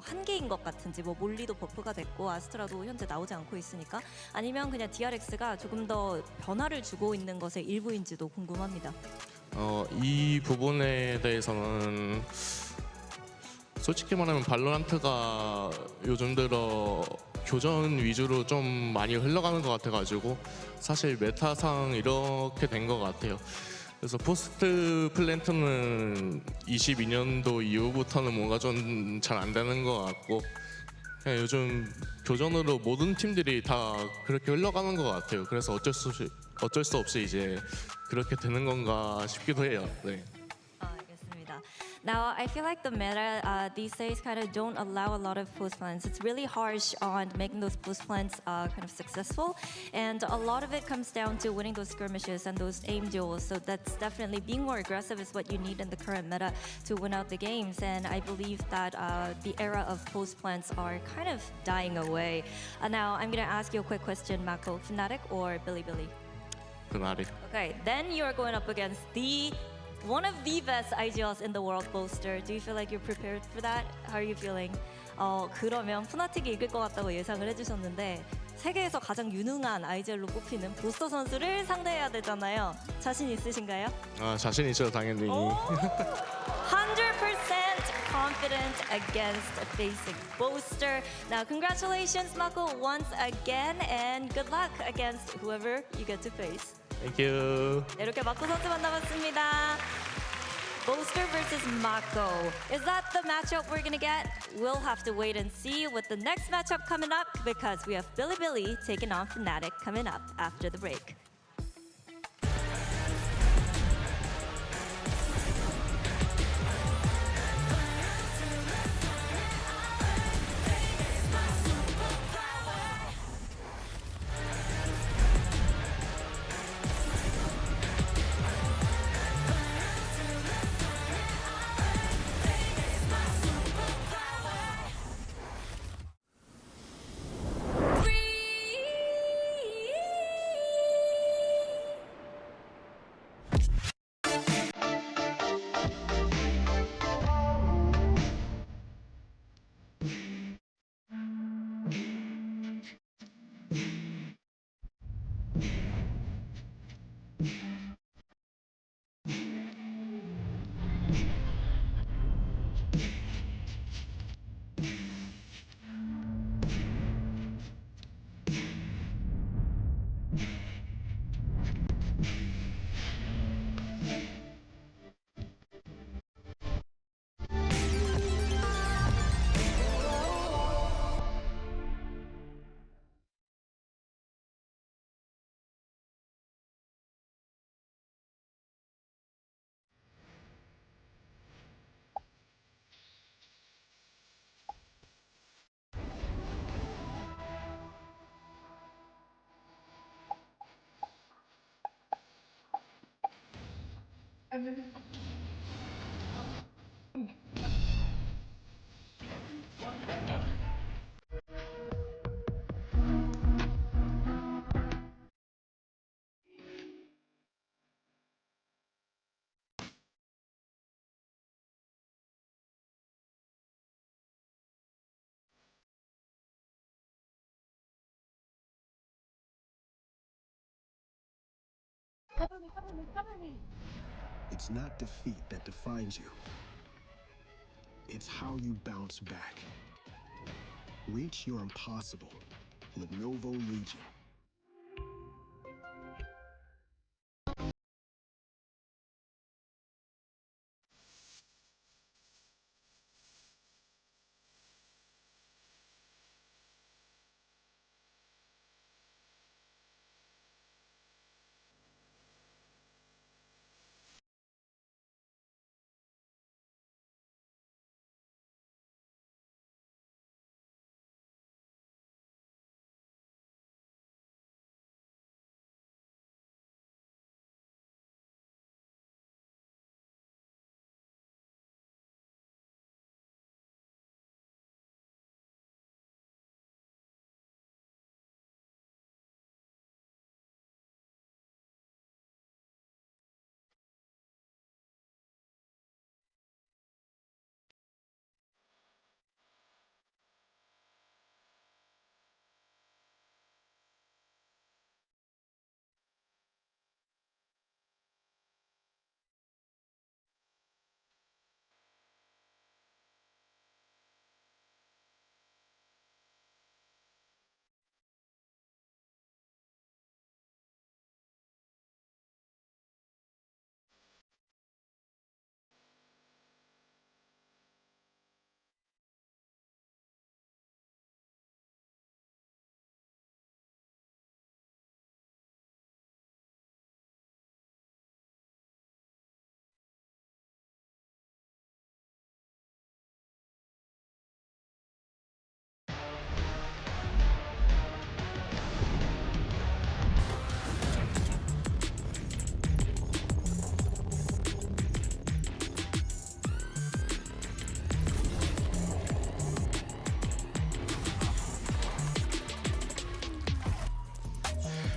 한계인 것 같은지, 몰리도 버프가 됐고 아스트라도 현재 나오지 않고 있으니까, 아니면 그냥 DRX가 조금 더 변화를 주고 있는 것의 일부인지도 궁금합니다. 이 부분에 대해서는 솔직히 말하면 발로란트가 요즘 들어 교전 위주로 좀 많이 흘러가는 것 같아가지고 사실 메타상 이렇게 된 것 같아요. 그래서 포스트 플랜트는 22년도 이후부터는 뭔가 좀 잘 안 되는 것 같고, 그냥 요즘 교전으로 모든 팀들이 다 그렇게 흘러가는 것 같아요. 그래서 어쩔 수 없이 이제 그렇게 되는 건가 싶기도 해요. 네. 알겠습니다. Now, I feel like the meta these days kind of don't allow a lot of post plans. It's really harsh on making those post plans kind of successful, and a lot of it comes down to winning those skirmishes and those aim duels. So that's definitely being more aggressive is what you need in the current meta to win out the games. And I believe that the era of post plans are kind of dying away. Now, I'm gonna ask you a quick question, Mako. Fnatic or Billy? Fnatic. Okay, then you are going up against one of the best IGLs in the world, Bolster. Do you feel like you're prepared for that? How are you feeling? 그러면 푸나틱이 이길 것 같다고 예상을 해주셨는데, 세계에서 가장 유능한 IGL로 꼽히는 보스터 선수를 상대해야 되잖아요. 자신 있으신가요? 자신 있죠, 당연히. 100% confident against facing Bolster. Now, congratulations, Mako, once again, and good luck against whoever you get to face. Thank you. 이렇게 마코 선수 만나봤습니다. Bolster versus Mako. Is that the matchup we're gonna get? We'll have to wait and see with the next matchup coming up because we have Billy taking on Fnatic coming up after the break. It's not defeat that defines you. It's how you bounce back. Reach your impossible. Lenovo Legion.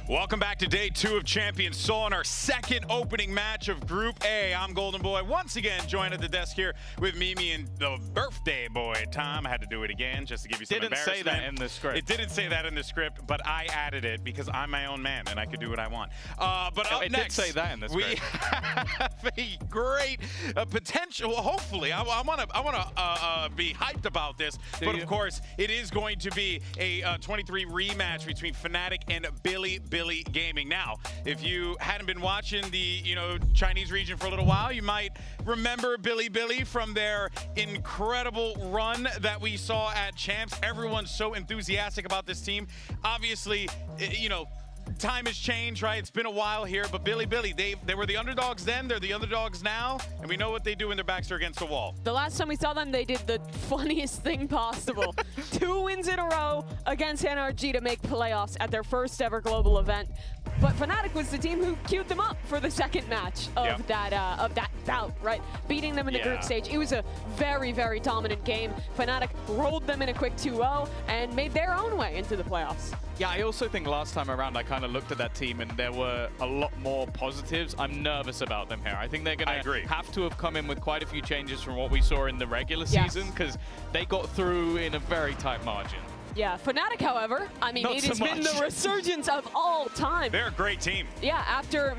Welcome back to day 2 of ChampionsTour and our second opening match of Group A. I'm Golden Boy, once again joined at the desk here with Mimi and the birthday boy, Tom. I had to do it again just to give you some embarrassment. Didn't say that in the script. It didn't say that in the script, but I added it because I'm my own man and I can do what I want. But up next, did say that in the script. We have a great potential. Well, hopefully, I want to be hyped about this. But of course, it is going to be a 23 rematch between Fnatic and Billy Billy Gaming. Now, if you hadn't been watching the Chinese region for a little while, you might remember Billy from their incredible run that we saw at Champs. Everyone's so enthusiastic about this team. Obviously, time has changed, right? It's been a while here, but Billy, they were the underdogs then, they're the underdogs now, and we know what they do when their backs are against the wall. The last time we saw them, they did the funniest thing possible. 2 wins in a row against NRG to make playoffs at their first ever global event. But Fnatic was the team who queued them up for the second match of that bout, right? Beating them in the group stage. It was a very, very dominant game. Fnatic rolled them in a quick 2-0 and made their own way into the playoffs. Yeah, I also think last time around I kind of looked at that team and there were a lot more positives. I'm nervous about them here. I think they're going to have to have come in with quite a few changes from what we saw in the regular season, because they got through in a very tight margin. Yeah, Fnatic, however, I mean, it has been the resurgence of all time. They're a great team. Yeah, after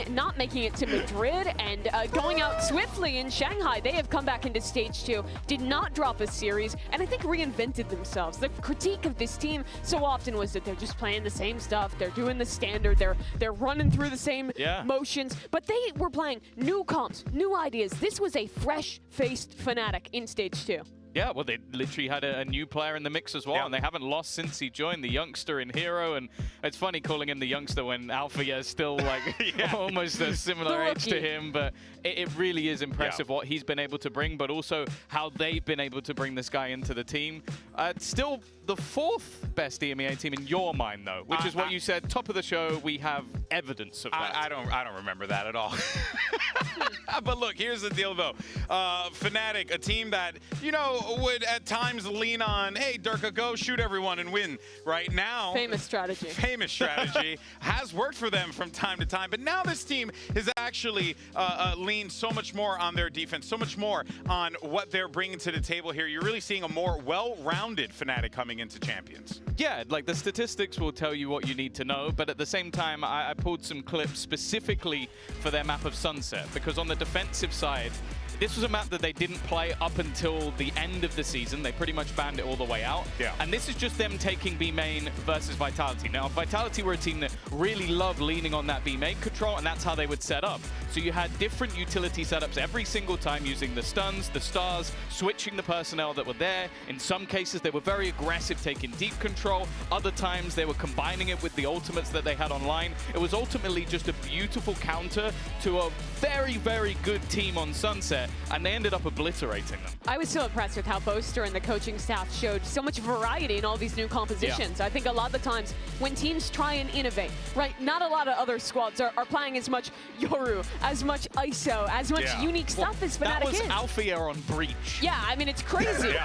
not making it to Madrid and going out swiftly in Shanghai, they have come back into stage 2, did not drop a series, and I think reinvented themselves. The critique of this team so often was that they're just playing the same stuff, they're doing the standard, they're running through the same motions, but they were playing new comps, new ideas. This was a fresh-faced Fnatic in stage 2. Yeah, well, they literally had a new player in the mix as well, and they haven't lost since he joined, the youngster in Hero. And it's funny calling him the youngster when Alpha is still like almost a similar age to him, but it really is impressive what he's been able to bring, but also how they've been able to bring this guy into the team. Still the 4th best EMEA team in your mind, though, which is what you said. Top of the show, we have evidence of that. I don't remember that at all. But look, here's the deal, though. Fnatic, a team that, would at times lean on, hey, Durka, go shoot everyone and win. Right now, famous strategy has worked for them from time to time. But now this team has actually leaned so much more on their defense, so much more on what they're bringing to the table here. You're really seeing a more well-rounded Fnatic coming into Champions. Yeah, like the statistics will tell you what you need to know, but at the same time, I pulled some clips specifically for their map of Sunset, because on the defensive side, this was a map that they didn't play up until the end of the season. They pretty much banned it all the way out. Yeah. And this is just them taking B main versus Vitality. Now, Vitality were a team that really loved leaning on that B main control, and that's how they would set up. So you had different utility setups every single time, using the stuns, the stars, switching the personnel that were there. In some cases, they were very aggressive, taking deep control. Other times, they were combining it with the ultimates that they had online. It was ultimately just a beautiful counter to a very, very good team on Sunset, and they ended up obliterating them. I was so impressed with how Boaster and the coaching staff showed so much variety in all these new compositions. I think a lot of the times when teams try and innovate, right, not a lot of other squads are playing as much Yoru, as much ISO, as much unique stuff as Fnatic is. That was Althea on Breach. Yeah, I mean, it's crazy.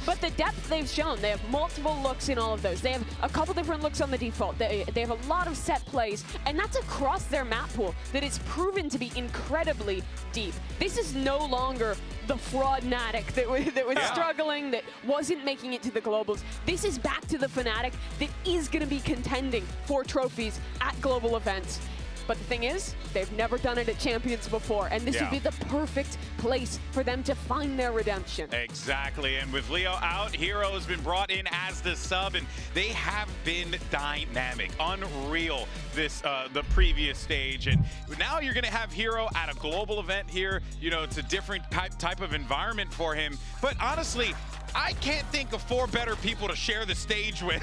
But the depth they've shown, they have multiple looks in all of those. They have a couple different looks on the default. They have a lot of set plays, and that's across their map pool that is proven to be incredibly deep. This is no longer the fraud-natic that was struggling, that wasn't making it to the globals. This is back to the Fnatic that is going to be contending for trophies at global events. But the thing is, they've never done it at Champions before, and this would be the perfect place for them to find their redemption. Exactly, and with Leo out, Hero has been brought in as the sub, and they have been dynamic, unreal this the previous stage. And now you're going to have Hero at a global event here. It's a different type of environment for him. But honestly, I can't think of 4 better people to share the stage with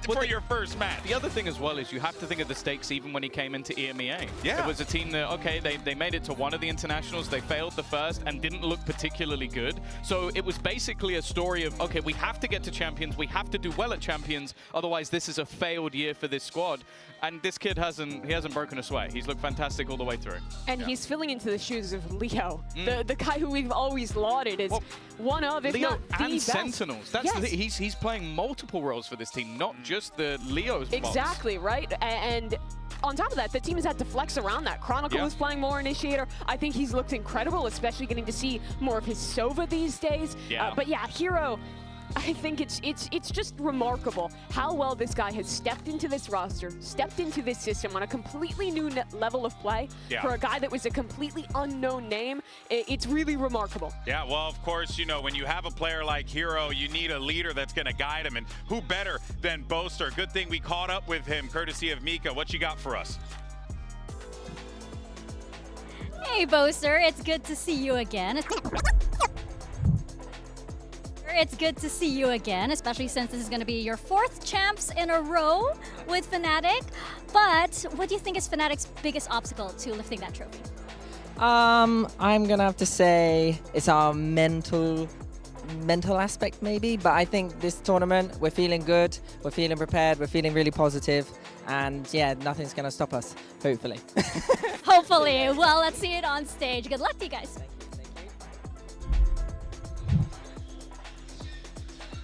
for your first match. The other thing as well is you have to think of the stakes even when he came into EMEA. Yeah. It was a team that, okay, they made it to one of the internationals, they failed the first and didn't look particularly good. So it was basically a story of, okay, we have to get to Champions, we have to do well at Champions, otherwise this is a failed year for this squad. And this kid hasn't broken a sweat. He's looked fantastic all the way through. And he's filling into the shoes of Leo, the guy who we've always lauded as one of, if Leo not the and best. Sentinels. That's he's playing multiple roles for this team, not just the Leo's Exactly, right? And on top of that, the team has had to flex around that. Chronicle is playing more Initiator. I think he's looked incredible, especially getting to see more of his Sova these days. But yeah, Hero, I think it's just remarkable how well this guy has stepped into this roster, stepped into this system on a completely new level of play. For a guy that was a completely unknown name, it's really remarkable. Yeah, well, of course, you know, when you have a player like Hero, you need a leader that's going to guide him, and who better than Boaster? Good thing we caught up with him, courtesy of Mika. What you got for us? Hey, Boaster, it's good to see you again. It's good to see you again, especially since this is going to be your 4th champs in a row with Fnatic. But what do you think is Fnatic's biggest obstacle to lifting that trophy? I'm gonna have to say it's our mental aspect maybe, but I think this tournament we're feeling good, we're feeling prepared, we're feeling really positive, and yeah, nothing's gonna stop us, hopefully. Hopefully. Well, let's see it on stage. Good luck to you guys.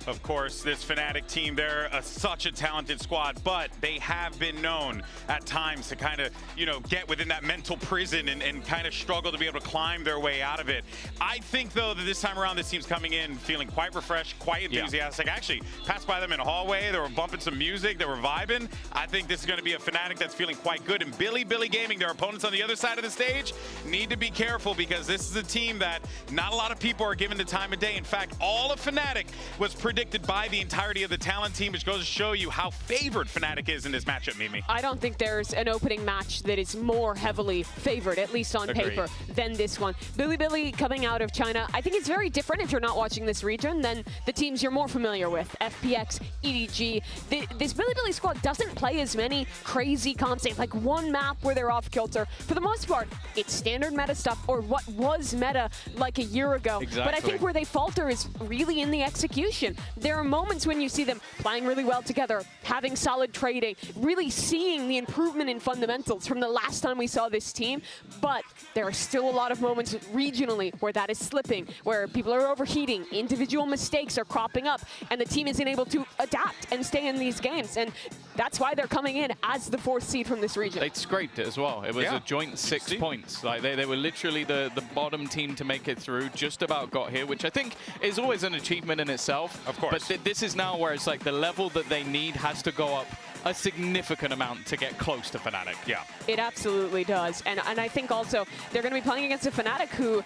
Of course, this Fnatic team, they're such a talented squad, but they have been known at times to kind of, you know, get within that mental prison and kind of struggle to be able to climb their way out of it. I think, though, that this time around, this team's coming in feeling quite refreshed, quite enthusiastic. I actually passed by them in a hallway. They were bumping some music. They were vibing. I think this is going to be a Fnatic that's feeling quite good. And Billy Gaming, their opponents on the other side of the stage, need to be careful because this is a team that not a lot of people are given the time of day. In fact, all of Fnatic was predicted by the entirety of the talent team, which goes to show you how favored Fnatic is in this matchup, Mimi. I don't think there's an opening match that is more heavily favored, at least on paper, than this one. Billy coming out of China, I think it's very different if you're not watching this region than the teams you're more familiar with. FPX, EDG. This Billy squad doesn't play as many crazy comps, like one map where they're off kilter. For the most part, it's standard meta stuff, or what was meta like a year ago. But I think where they falter is really in the execution. There are moments when you see them playing really well together, having solid trading, really seeing the improvement in fundamentals from the last time we saw this team, but there are still a lot of moments regionally where that is slipping, where people are overheating, individual mistakes are cropping up, and the team isn't able to adapt and stay in these games, and that's why they're coming in as the 4th seed from this region. They scraped it as well. It was a joint 6 points. Like they were literally the bottom team to make it through, just about got here, which I think is always an achievement in itself. Of course. But this is now where it's like the level that they need has to go up a significant amount to get close to Fnatic. Yeah. It absolutely does. And I think also they're going to be playing against a Fnatic who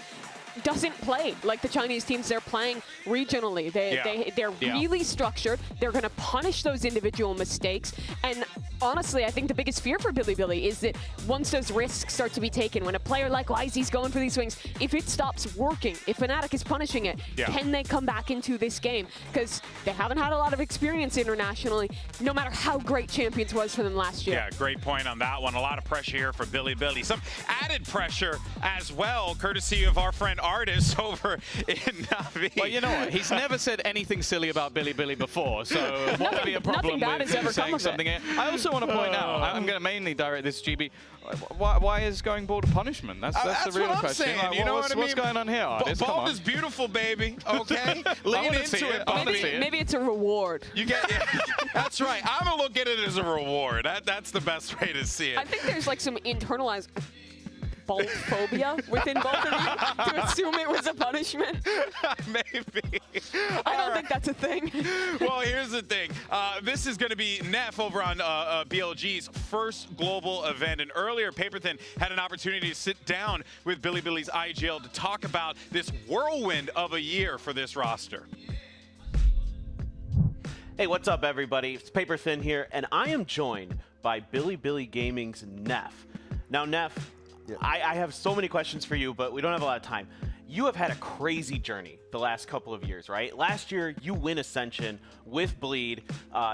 doesn't play like the Chinese teams they're playing regionally. They're really structured. They're going to punish those individual mistakes. And honestly, I think the biggest fear for Billy is that once those risks start to be taken, when a player like YZ's going for these swings, if it stops working, if Fnatic is punishing it, can they come back into this game? Because they haven't had a lot of experience internationally, no matter how great Champions was for them last year. Yeah, great point on that one. A lot of pressure here for Billy. Some added pressure as well, courtesy of our friend Artis over in Navi. Well, you know what? He's never said anything silly about Billy before, so what would be a problem with him saying something here? I also want to point out, I'm going to mainly direct this to GB, why is going ball to punishment? That's the real question. Like, you know what I mean? What's going on here, Artis? Bald is beautiful, baby. Okay? Lean into it. Maybe it's a reward. You get That's right. I'm going to look at it as a reward. That's the best way to see it. I think there's like some internalized bald phobia within both of you to assume it was a punishment. Maybe. I don't think that's a thing. Well, here's the thing. This is going to be Neff over on BLG's first global event. And earlier, Paperthin had an opportunity to sit down with Billy's IGL to talk about this whirlwind of a year for this roster. Hey, what's up, everybody? It's Paperthin here, and I am joined by Billy Gaming's Neff. Now, Neff, I have so many questions for you, but we don't have a lot of time. You have had a crazy journey the last couple of years, right? Last year, you win Ascension with Bleed.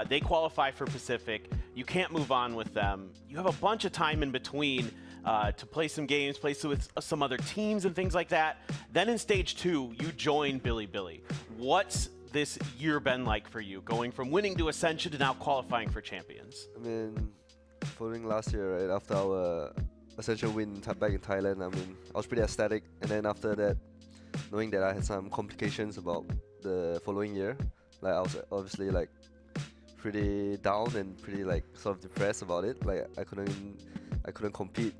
They qualify for Pacific. You can't move on with them. You have a bunch of time in between to play some games, play with some other teams and things like that. Then in Stage 2, you join Billy. What's this year been like for you, going from winning to Ascension to now qualifying for Champions? I mean, following last year, right, after our Ascension win back in Thailand, I mean, I was pretty ecstatic. And then after that, knowing that I had some complications about the following year, like I was obviously like pretty down and pretty like sort of depressed about it. Like I couldn't compete.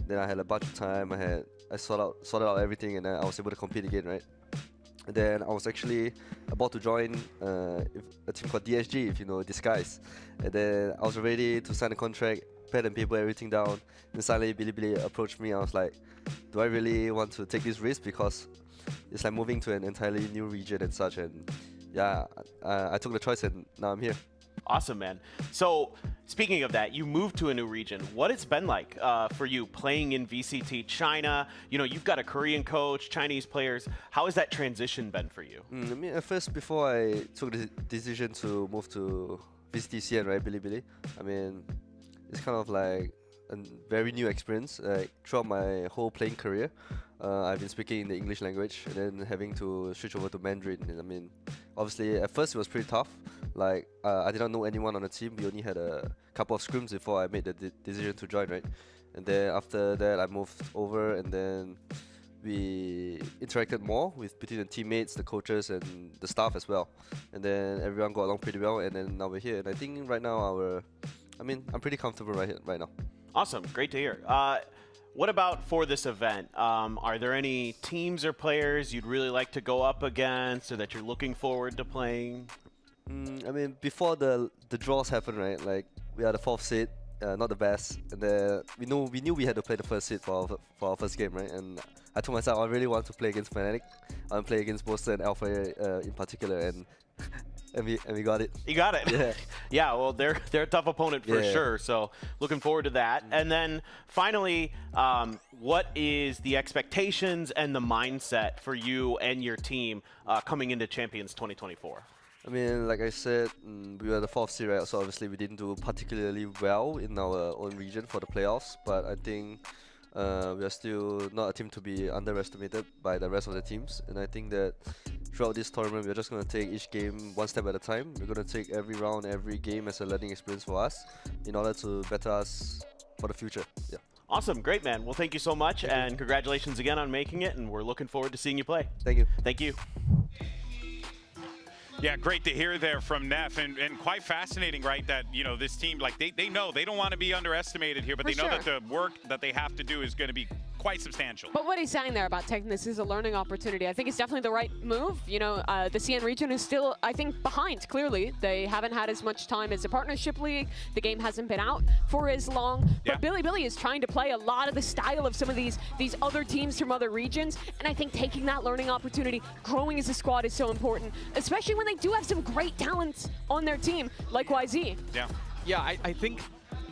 Then I had a bunch of time. I sorted out everything, and then I was able to compete again, right? And then I was actually about to join a team called DSG, if you know, Disguise. And then I was ready to sign a contract, pen and paper, everything down. And suddenly Bilibili approached me. I was like, do I really want to take this risk? Because it's like moving to an entirely new region and such. And yeah, I took the choice and now I'm here. Awesome, man. So speaking of that, you moved to a new region. What it's been like for you playing in VCT China? You know, you've got a Korean coach, Chinese players. How has that transition been for you? I mean, at first, before I took the decision to move to VCT CN, right, Bilibili, I mean, it's kind of like a very new experience. Like throughout my whole playing career, I've been speaking in the English language and then having to switch over to Mandarin. And, I mean, obviously, at first it was pretty tough. Like, I did not know anyone on the team. We only had a couple of scrims before I made the decision to join, right? And then after that, I moved over and then we interacted more between the teammates, the coaches, and the staff as well. And then everyone got along pretty well, and then now we're here. And I think right now I'm pretty comfortable right now. Awesome, great to hear. What about for this event? Are there any teams or players you'd really like to go up against or that you're looking forward to playing? I mean, before the draws happened, right? Like, we are the 4th seed, not the best. And then we knew we had to play the 1st seed for our first game, right? And I told myself I really want to play against Fnatic. I want to play against Boaster and Alpha in particular, and we got it. You got it. Yeah. Yeah. Well, they're a tough opponent for sure. So looking forward to that. And then finally, what is the expectations and the mindset for you and your team coming into Champions 2024? I mean, like I said, we were the 4th seed, right? So obviously we didn't do particularly well in our own region for the playoffs. But I think we are still not a team to be underestimated by the rest of the teams. And I think that throughout this tournament, we're just going to take each game one step at a time. We're going to take every round, every game as a learning experience for us in order to better us for the future. Yeah. Awesome. Great, man. Well, thank you so much. And congratulations again on making it. And we're looking forward to seeing you play. Thank you. Thank you. Yeah, great to hear there from Neff, and quite fascinating, right, that, you know, this team, like, they know they don't want to be underestimated here, but they know that the work that they have to do is going to be quite substantial. But what he's saying there about taking this as a learning opportunity, I think it's definitely the right move. You know, the CN region is still, I think, behind, clearly. They haven't had as much time as a partnership league. The game hasn't been out for as long. But Bilibili is trying to play a lot of the style of some of these other teams from other regions. And I think taking that learning opportunity, growing as a squad is so important, especially when they do have some great talents on their team, like YZ. Yeah, I think,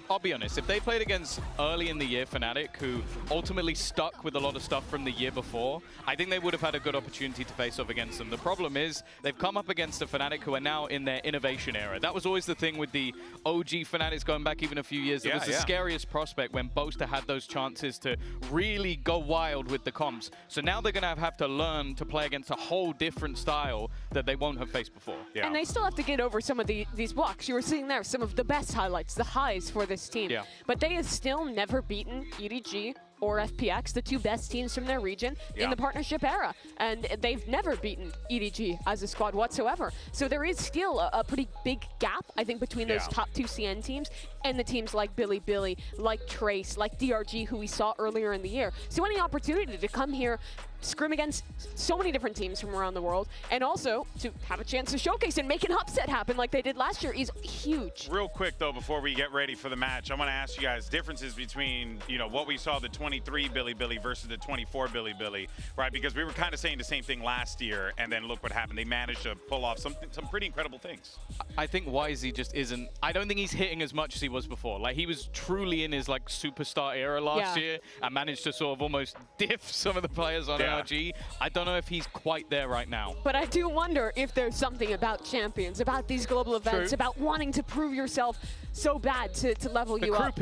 I'll be honest, if they played against early in the year Fnatic, who ultimately stuck with a lot of stuff from the year before, I think they would have had a good opportunity to face off against them. The problem is they've come up against a Fnatic who are now in their innovation era. That was always the thing with the OG Fnatics going back even a few years. It was the scariest prospect when Boaster had those chances to really go wild with the comps. So now they're going to have to learn to play against a whole different style that they won't have faced before. And they still have to get over some of these blocks. You were seeing there some of the best highlights, the highs for this team. But they have still never beaten EDG or FPX, the two best teams from their region in the partnership era. And they've never beaten EDG as a squad whatsoever. So there is still a pretty big gap, I think, between those top two CN teams and the teams like Bilibili, like Trace, like DRG, who we saw earlier in the year. So any opportunity to come here, scrim against so many different teams from around the world, and also to have a chance to showcase and make an upset happen like they did last year is huge. Real quick, though, before we get ready for the match, I want to ask you guys differences between, you know, what we saw the 23 Bilibili versus the 24 Bilibili, right? Because we were kind of saying the same thing last year, and then look what happened. They managed to pull off some pretty incredible things. I think YZ just isn't, I don't think he's hitting as much as he was before. Like, he was truly in his, like, superstar era last year and managed to sort of almost diff some of the players on NRG. I don't know if he's quite there right now. But I do wonder if there's something about champions, about these global events, about wanting to prove yourself so bad to level you up.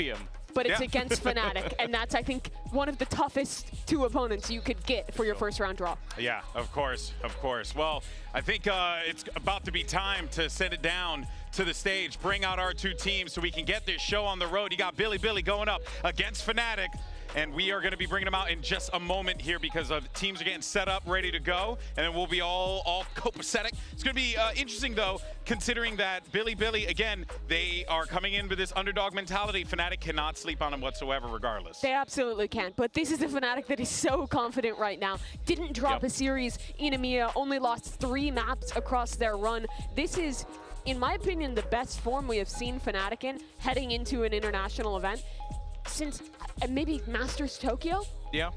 But it's against Fnatic, and that's, I think, one of the toughest two opponents you could get for your first round draw. Yeah, of course, of course. Well, I think it's about to be time to send it down to the stage, bring out our two teams so we can get this show on the road. You got Bilibili going up against Fnatic. and we are going to be bringing them out in just a moment here because teams are getting set up, ready to go, and then we'll be all copacetic. It's going to be interesting, though, considering that Billy, again, they are coming in with this underdog mentality. Fnatic cannot sleep on them whatsoever, regardless. They absolutely can't, but this is a Fnatic that is so confident right now. Didn't drop a series in EMEA, only lost 3 maps across their run. This is, in my opinion, the best form we have seen Fnatic in heading into an international event since maybe Masters Tokyo? Yeah.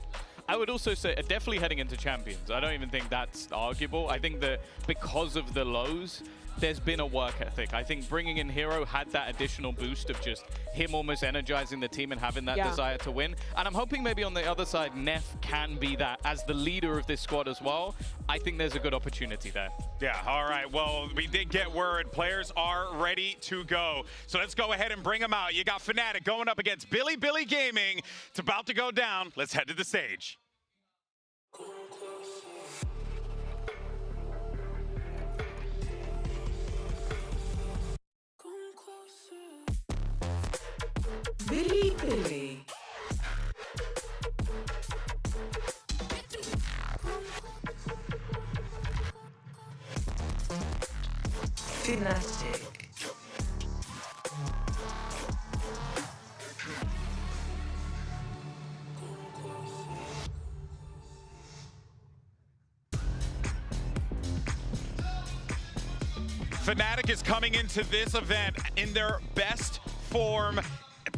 I would also say definitely heading into Champions. I don't even think that's arguable. I think that because of the lows, there's been a work ethic. I think bringing in Hero had that additional boost of just him almost energizing the team and having that desire to win. And I'm hoping maybe on the other side, Neff can be that as the leader of this squad as well. I think there's a good opportunity there. Yeah, all right. Well, we did get word. Players are ready to go. So let's go ahead and bring them out. You got Fnatic going up against Billy Gaming. It's about to go down. Let's head to the stage. Billy. Fnatic. Fnatic is coming into this event in their best form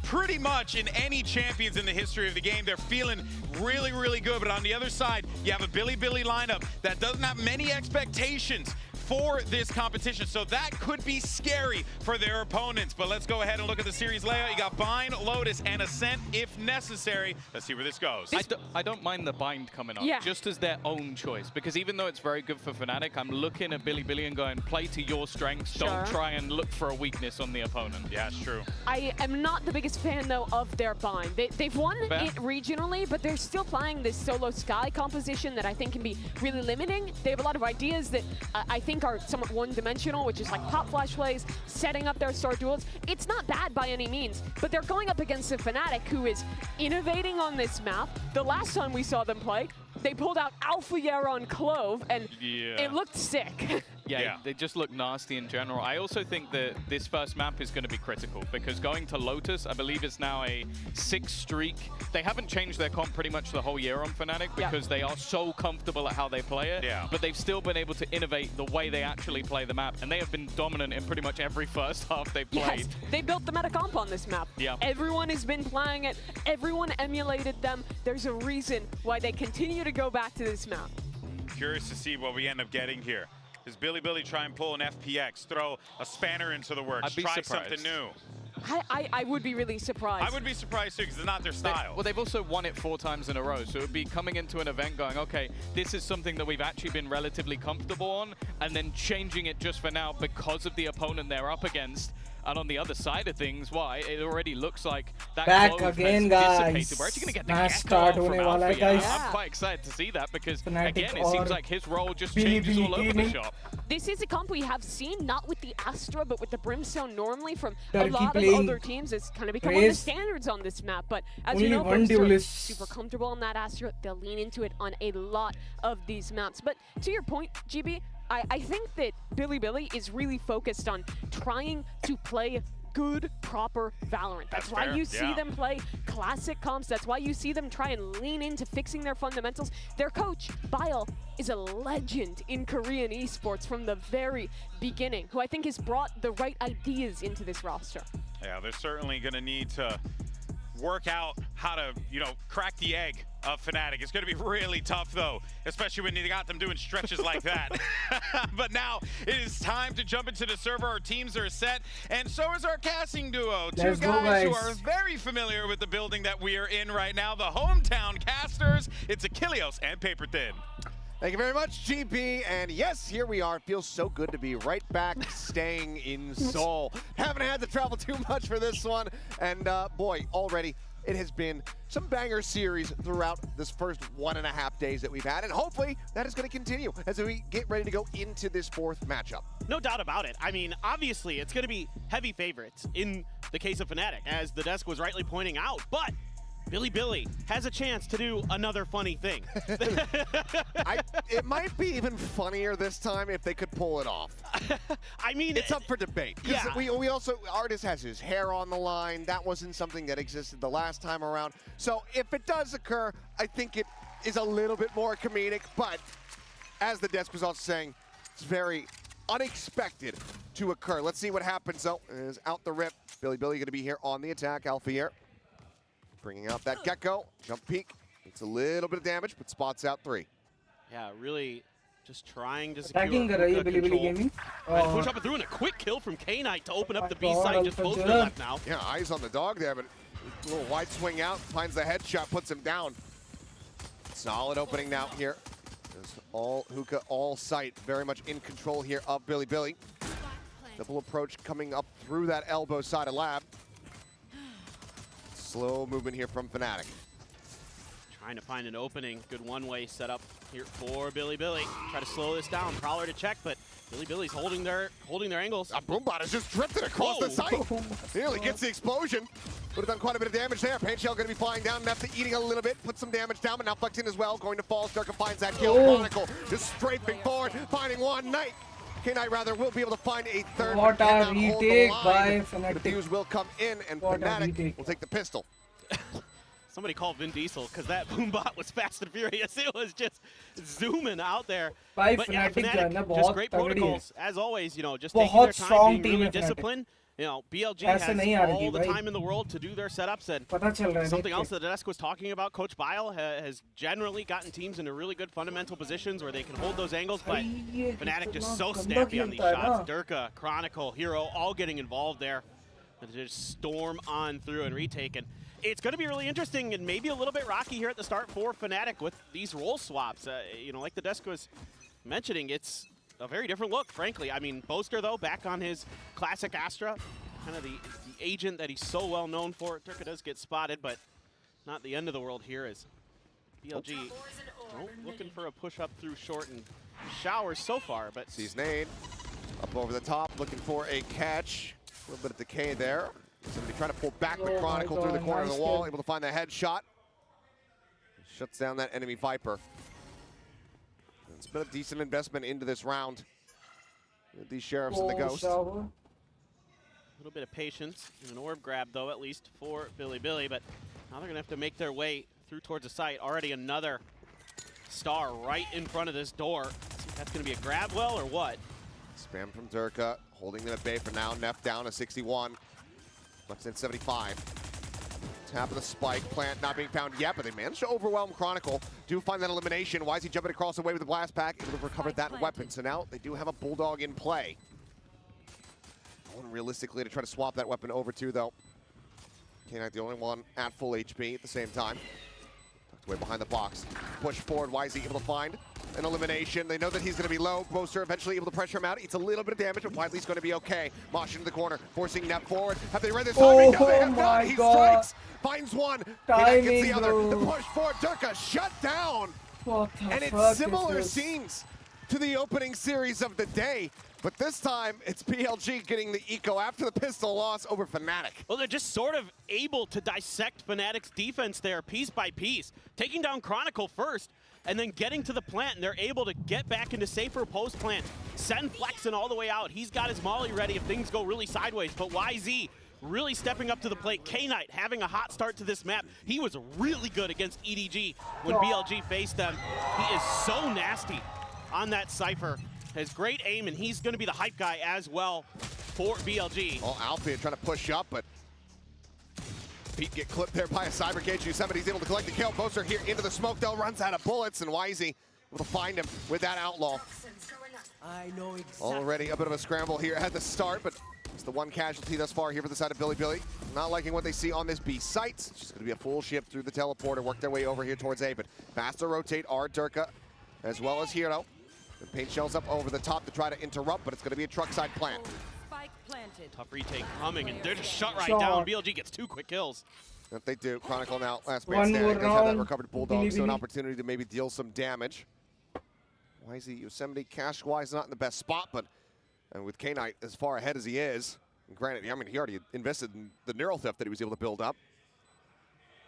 pretty much in any champions in the history of the game. They're feeling really, really good. But on the other side, you have a Billy lineup that doesn't have many expectations for this competition, so that could be scary for their opponents. But let's go ahead and look at the series layout. You got Bind, Lotus, and Ascent if necessary. Let's see where this goes. I don't mind the Bind coming up, just as their own choice, because even though it's very good for Fnatic, I'm looking at Billy and going, play to your strengths, don't try and look for a weakness on the opponent. Yeah, it's true. I am not the biggest fan, though, of their Bind. They've won it regionally, but they're still playing this solo Sky composition that I think can be really limiting. They have a lot of ideas that I think are somewhat one-dimensional, which is like pop flash plays, setting up their star duels. It's not bad by any means, but they're going up against a Fnatic who is innovating on this map. The last time we saw them play, they pulled out Alpha Yaron Clove, and it looked sick. Yeah, they just look nasty in general. I also think that this first map is going to be critical because going to Lotus, I believe it's now a 6 streak. They haven't changed their comp pretty much the whole year on Fnatic because they are so comfortable at how they play it. Yeah. But they've still been able to innovate the way they actually play the map, and they have been dominant in pretty much every first half they've played. Yes, they built the meta comp on this map. Yeah. Everyone has been playing it. Everyone emulated them. There's a reason why they continue to go back to this map. Curious to see what we end up getting here. Does Billy try and pull an FPX, throw a spanner into the works, try something new? I would be really surprised. I would be surprised too, because it's not their style. They've also won it 4 times in a row, so it would be coming into an event going, okay, this is something that we've actually been relatively comfortable on, and then changing it just for now because of the opponent they're up against. And on the other side of things, it already looks like that back again, guys. We're actually going to get the match start from Alpha, guys. I'm quite excited to see that because, Fnatic again, it seems like his role just changes all over the shop. This is a comp we have seen, not with the Astra, but with the Brimstone normally from a lot of other teams. It's kind of become one of the standards on this map. But as you know, Brimstone is super comfortable on that Astra. They'll lean into it on a lot of these maps. But to your point, GB, I think that Billy is really focused on trying to play good, proper Valorant. That's why you see them play classic comps. That's why you see them try and lean into fixing their fundamentals. Their coach, Bile, is a legend in Korean esports from the very beginning, who I think has brought the right ideas into this roster. Yeah, they're certainly going to need to work out how to, crack the egg of Fnatic. It's going to be really tough, though, especially when you got them doing stretches like that. But now it is time to jump into the server. Our teams are set, and so is our casting duo. Two guys who are very familiar with the building that we are in right now, the hometown casters. It's Achilleos and Paper Thin. Thank you very much, GP. And yes, here we are. It feels so good to be right back staying in Seoul. Haven't had to travel too much for this one. And boy, already it has been some banger series throughout this first 1.5 days that we've had. And hopefully that is going to continue as we get ready to go into this 4th matchup. No doubt about it. I mean, obviously, it's going to be heavy favorites in the case of Fnatic, as the desk was rightly pointing out. But Billy has a chance to do another funny thing. It might be even funnier this time if they could pull it off. I mean, it's up for debate. Yeah. We also, Artist has his hair on the line. That wasn't something that existed the last time around. So if it does occur, I think it is a little bit more comedic. But as the desk was also saying, it's very unexpected to occur. Let's see what happens though. Is out the rip. Billy going to be here on the attack. Alfier bringing out that Gecko. Jump peek. It's a little bit of damage, but spots out 3. Yeah, really just trying to secure Attacking कर रही है Billy Gaming. Push up and through, and a quick kill from K-Knight to open up the B side. Just both left now. Yeah, eyes on the dog there, but a little wide swing out. Finds the headshot, puts him down. Solid opening now here. There's all Hookah, all sight. Very much in control here of Billy. Double approach coming up through that elbow side of Lab. Slow movement here from Fnatic. Trying to find an opening. Good one-way setup here for Billy. Try to slow this down. Prowler to check, but Billy's holding their angles. Boombot has just drifted across the site. Nearly gets the explosion. Would have done quite a bit of damage there. Paint Shell going to be flying down. Nefta eating a little bit. Put some damage down, but now flexing as well. Going to fall. Durka finds that kill. Chronicle just strafing forward, finding one. Knight. K-Knight rather will be able to find a third. What a retake by Fnatic. The Fuse will come in, and Fnatic will take the pistol. Somebody called Vin Diesel because that Boombot was fast and furious. It was just zooming out there. By but Fnatic, Fnatic just great protocols. As always, just taking their time, being really disciplined. BLG has all the time in the world to do their setups. And something else that the desk was talking about, Coach Bile has generally gotten teams into really good fundamental positions where they can hold those angles, but Fnatic just so snappy on these shots. Durka, Chronicle, Hero, all getting involved there. And they just storm on through and retake. And it's going to be really interesting and maybe a little bit rocky here at the start for Fnatic with these role swaps. Like the desk was mentioning, it's a very different look, frankly. I mean, Boaster, though, back on his classic Astra, kind of the agent that he's so well known for. Durka does get spotted, but not the end of the world here as BLG looking for a push up through short and showers so far. But sees Nade up over the top, looking for a catch. A little bit of decay there. Somebody trying to pull back the Chronicle through the corner of the wall, able to find the headshot. Shuts down that enemy Viper. It's been a decent investment into this round. These Sheriffs and the Ghost. A little bit of patience and an orb grab, though, at least for Billy. But now they're going to have to make their way through towards the site. Already another star right in front of this door. That's going to be a grab well or what? Spam from Durka, holding them at bay for now. Neff down to 61. Left in 75. Tap of the spike. Plant not being found yet, but they managed to overwhelm Chronicle. Do find that elimination. Why is he jumping across the way with the blast pack? Able to recover that weapon. So now they do have a Bulldog in play. One realistically to try to swap that weapon over to, though. K-Knight the only one at full HP at the same time. Tucked away behind the box. Push forward. Why is he able to find an elimination? They know that he's going to be low. Boaster eventually able to pressure him out. Eats a little bit of damage, but Widely's going to be okay. Mosh into the corner, forcing Neff forward. Have they read this timing? No, they have not. He strikes, finds one. K-Knight gets the other. The push forward. Durka shut down. And it's similar scenes to the opening series of the day. But this time, it's PLG getting the eco after the pistol loss over Fnatic. Well, they're just sort of able to dissect Fnatic's defense there piece by piece. Taking down Chronicle first, and then getting to the plant, and they're able to get back into safer post plant. Send Flexen all the way out. He's got his molly ready if things go really sideways. But YZ really stepping up to the plate. K-Knight having a hot start to this map. He was really good against EDG when BLG faced them. He is so nasty on that Cypher. Has great aim, and he's going to be the hype guy as well for BLG. Well, Alfie trying to push up, but Pete get clipped there by a cyber cage. Somebody's able to collect the kill. Boaster here into the smoke, though, runs out of bullets, and Wisey able to find him with that outlaw. I know exactly. Already a bit of a scramble here at the start, but it's the one casualty thus far here for the side of Billy. Not liking what they see on this B site. It's just going to be a full ship through the teleporter, work their way over here towards A, but faster rotate are Durka as well as Hero. The paint shells up over the top to try to interrupt, but it's going to be a truck side plant. Spike planted. Tough retake coming, and they're just shut right down. BLG gets 2 quick kills. If they do, Chronicle now, last man standing, does have that recovered Bulldog, so an opportunity to maybe deal some damage. Wisey, Yosemite, cash-wise, not in the best spot, but with K-Knight as far ahead as he is, and granted, I mean, he already invested in the neural theft that he was able to build up.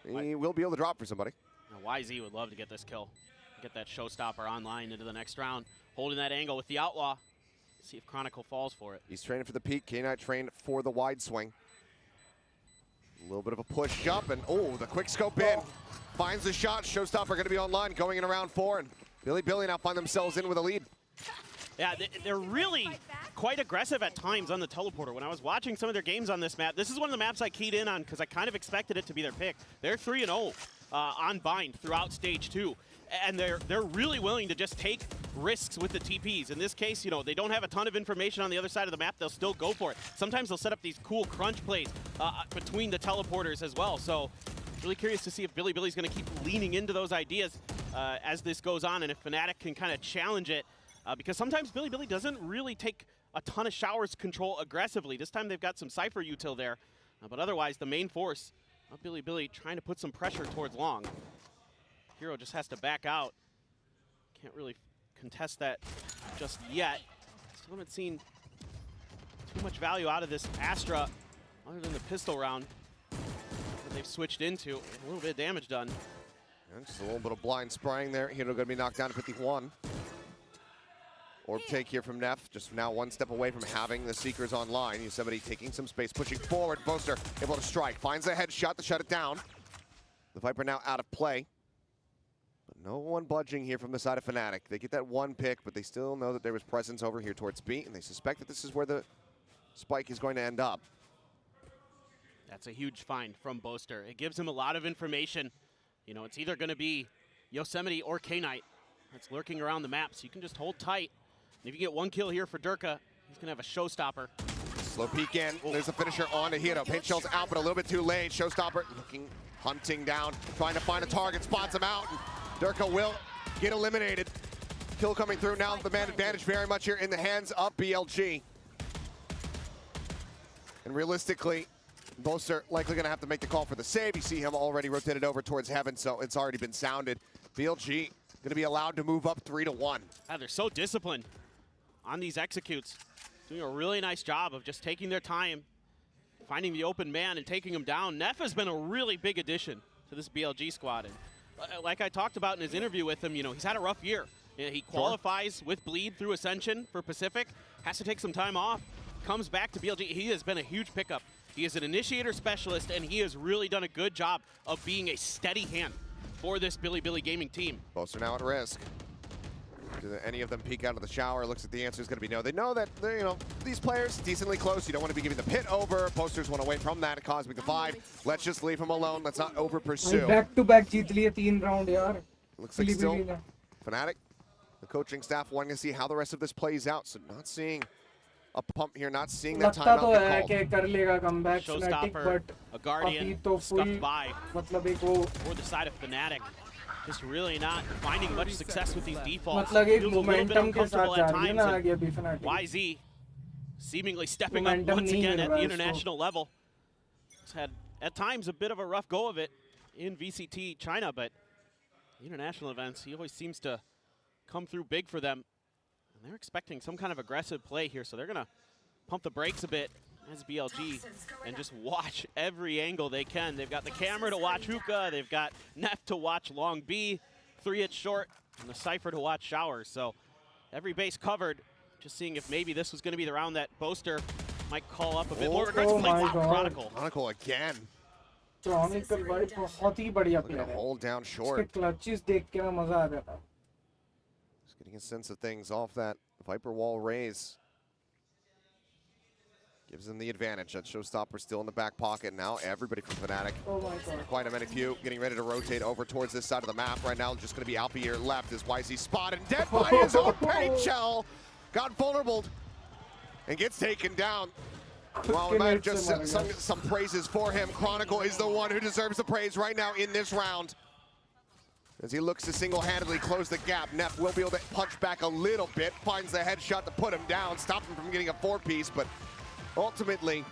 He will be able to drop for somebody. Now, YZ would love to get this kill. Get that showstopper online into the next round. Holding that angle with the Outlaw. See if Chronicle falls for it. He's training for the peak. K-Knight trained for the wide swing. A little bit of a push up, and oh, the quick scope in. Finds the shot. Showstopper going to be online going in around 4, and Billy now find themselves in with a lead. Yeah, they're really quite aggressive at times on the teleporter. When I was watching some of their games on this map, this is one of the maps I keyed in on because I kind of expected it to be their pick. They're 3-0 on bind throughout stage 2. And they're really willing to just take risks with the TPs. In this case, you know, they don't have a ton of information on the other side of the map. They'll still go for it. Sometimes they'll set up these cool crunch plays between the teleporters as well. So really curious to see if Billy's going to keep leaning into those ideas as this goes on, and if Fnatic can kind of challenge it. Because sometimes Billy doesn't really take a ton of showers control aggressively. This time they've got some Cypher util there. But otherwise, the main force of Billy trying to put some pressure towards Long. Hero just has to back out. Can't really contest that just yet. Still haven't seen too much value out of this Astra other than the pistol round that they've switched into. A little bit of damage done. And just a little bit of blind spraying there. Hero going to be knocked down to 51. Orb take here from Neff, just now one step away from having the Seekers online. Yosemite taking some space, pushing forward. Boaster able to strike, finds a headshot to shut it down. The Viper now out of play. But no one budging here from the side of Fnatic. They get that one pick, but they still know that there was presence over here towards B, and they suspect that this is where the spike is going to end up. That's a huge find from Boaster. It gives him a lot of information. You know, it's either going to be Yosemite or K-Knight that's lurking around the map, so you can just hold tight. And if you get one kill here for Durka, he's going to have a showstopper. Slow peek in. There's a finisher on to Hero. Paint shell's out, but a little bit too late. Showstopper looking, hunting down, trying to find a target, spots him out. And Durka will get eliminated. Kill coming through now. The man advantage very much here in the hands of BLG. And realistically, Boaster likely going to have to make the call for the save. You see him already rotated over towards Heaven, so it's already been sounded. BLG going to be allowed to move up 3-1. They're so disciplined on these executes. Doing a really nice job of just taking their time, finding the open man and taking him down. Neff has been a really big addition to this BLG squad. And like I talked about in his interview with him, you know, he's had a rough year. He qualifies with Bleed through Ascension for Pacific, has to take some time off, comes back to BLG. He has been a huge pickup. He is an initiator specialist, and he has really done a good job of being a steady hand for this Billy Gaming team. Boaster now at risk. Do any of them peek out of the shower? Looks like the answer is going to be no. They know that they're, you know, these players decently close. You don't want to be giving the pit over. Posters want away from that. Cosmic Divide. Let's just leave him alone. Let's not over pursue. Back to back जीत लिए 3 round यार. Looks like still Fnatic, the coaching staff wanting to see how the rest of this plays out. So not seeing a pump here, not seeing that timeout तो get है कर लेगा comeback Fnatic, but a Guardian scuffed by for the side of Fnatic. Just really not finding much success with these defaults. Feels a little bit uncomfortable at times. YZ seemingly stepping up once again at the international level. He's had, at times, a bit of a rough go of it in VCT China, but the international events, he always seems to come through big for them. And they're expecting some kind of aggressive play here, so they're going to pump the brakes a bit as BLG and just watch every angle they can. They've got the camera to watch Hookah, they've got Neff to watch Long B, 3 short, and the Cypher to watch Showers. So every base covered, just seeing if maybe this was going to be the round that Boaster might call up a bit more aggressively. Wow, Chronicle. Chronicle again. Chronicle भाई बहुत ही बढ़िया player है. Hold down short. इसके clutches देख के ना मजा आ जाता. Just getting a sense of things off that Viper wall raise. Gives them the advantage. That showstopper still in the back pocket now. Everybody from Fnatic. Oh my God. Quite a many few getting ready to rotate over towards this side of the map. Right now, just going to be Alpier left as YZ spotted and dead by his own paint shell. Got vulnerable and gets taken down. Well, we might have just sung some praises for him. Chronicle is the one who deserves the praise right now in this round. As he looks to single-handedly close the gap, Neff will be able to punch back a little bit. Finds the headshot to put him down, stop him from getting a 4-piece, but ultimately,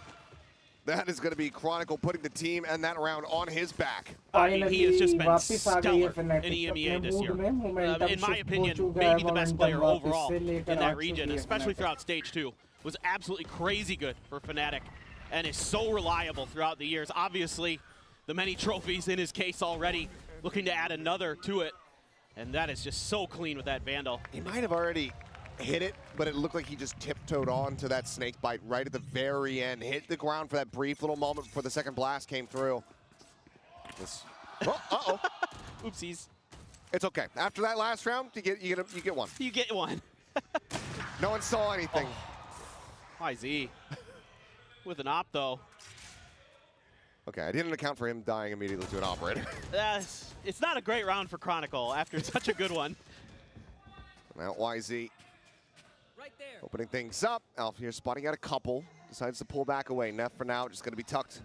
that is going to be Chronicle putting the team and that round on his back. He has just been stellar in EMEA this year. In my opinion, maybe the best player overall in that region, especially throughout Stage 2. Was absolutely crazy good for Fnatic and is so reliable throughout the years. Obviously, the many trophies in his case already, looking to add another to it. And that is just so clean with that Vandal. He might have already hit it, but it looked like he just tiptoed on to that snake bite right at the very end. Hit the ground for that brief little moment before the second blast came through. Uh-oh. Oopsies. It's okay. After that last round, you get one. You get one. No one saw anything. YZ with an op, though. Okay, I didn't account for him dying immediately to an operator. It's not a great round for Chronicle after such a good one. Now YZ opening things up. Alf here spotting out a couple. Decides to pull back away. Neff for now just going to be tucked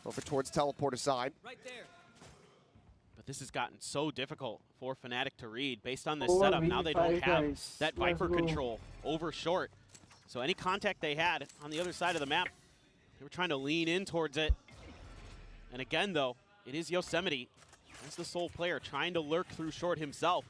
over towards teleporter side. But this has gotten so difficult for Fnatic to read. Based on this setup, now they don't have that Viper control over short. So any contact they had on the other side of the map, they were trying to lean in towards it. And again, though, it is Yosemite as the sole player trying to lurk through short himself.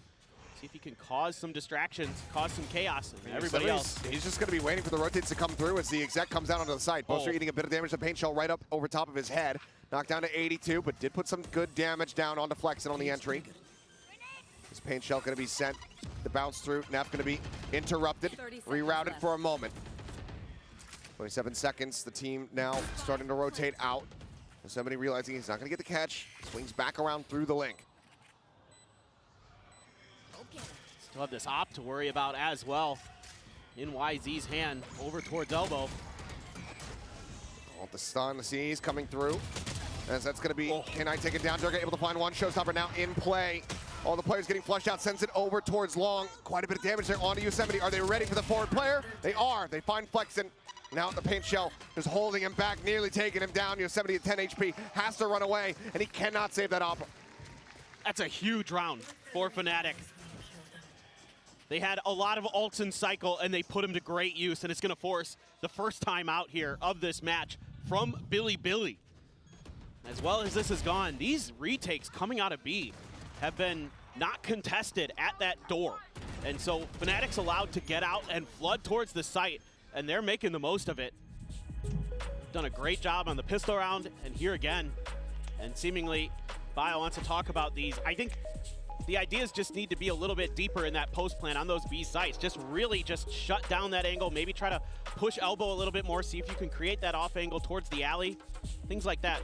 See if he can cause some distractions, cause some chaos, and everybody else. He's just going to be waiting for the rotates to come through as the exec comes down onto the side. Boaster eating a bit of damage to Paint Shell right up over top of his head. Knocked down to 82, but did put some good damage down onto Flexen on the entry. This Paint Shell going to be sent. The bounce through. Neff going to be interrupted, rerouted for a moment. 27 seconds. The team now starting to rotate out. Somebody realizing he's not going to get the catch. Swings back around through the link. Still have this op to worry about as well. In YZ's hand, over towards elbow. Oh, the stun, the C's coming through. As that's going to be, can I take it down? Durga able to find one. Showstopper now in play. All the players getting flushed out, sends it over towards Long. Quite a bit of damage there onto Yosemite. Are they ready for the forward player? They are. They find Flexen. Now the Paint Shell is holding him back, nearly taking him down. Yosemite at 10 HP, has to run away, and he cannot save that op. That's a huge round for Fnatic. They had a lot of ults in cycle, and they put him to great use, and it's going to force the first time out here of this match from Billy. As well as this has gone, these retakes coming out of B have been not contested at that door. And so Fnatic's allowed to get out and flood towards the site, and they're making the most of it. Done a great job on the pistol round, and here again. And seemingly, Bio wants to talk about these. I think the ideas just need to be a little bit deeper in that post plan on those B sites. Just really just shut down that angle, maybe try to push elbow a little bit more, see if you can create that off angle towards the alley. Things like that,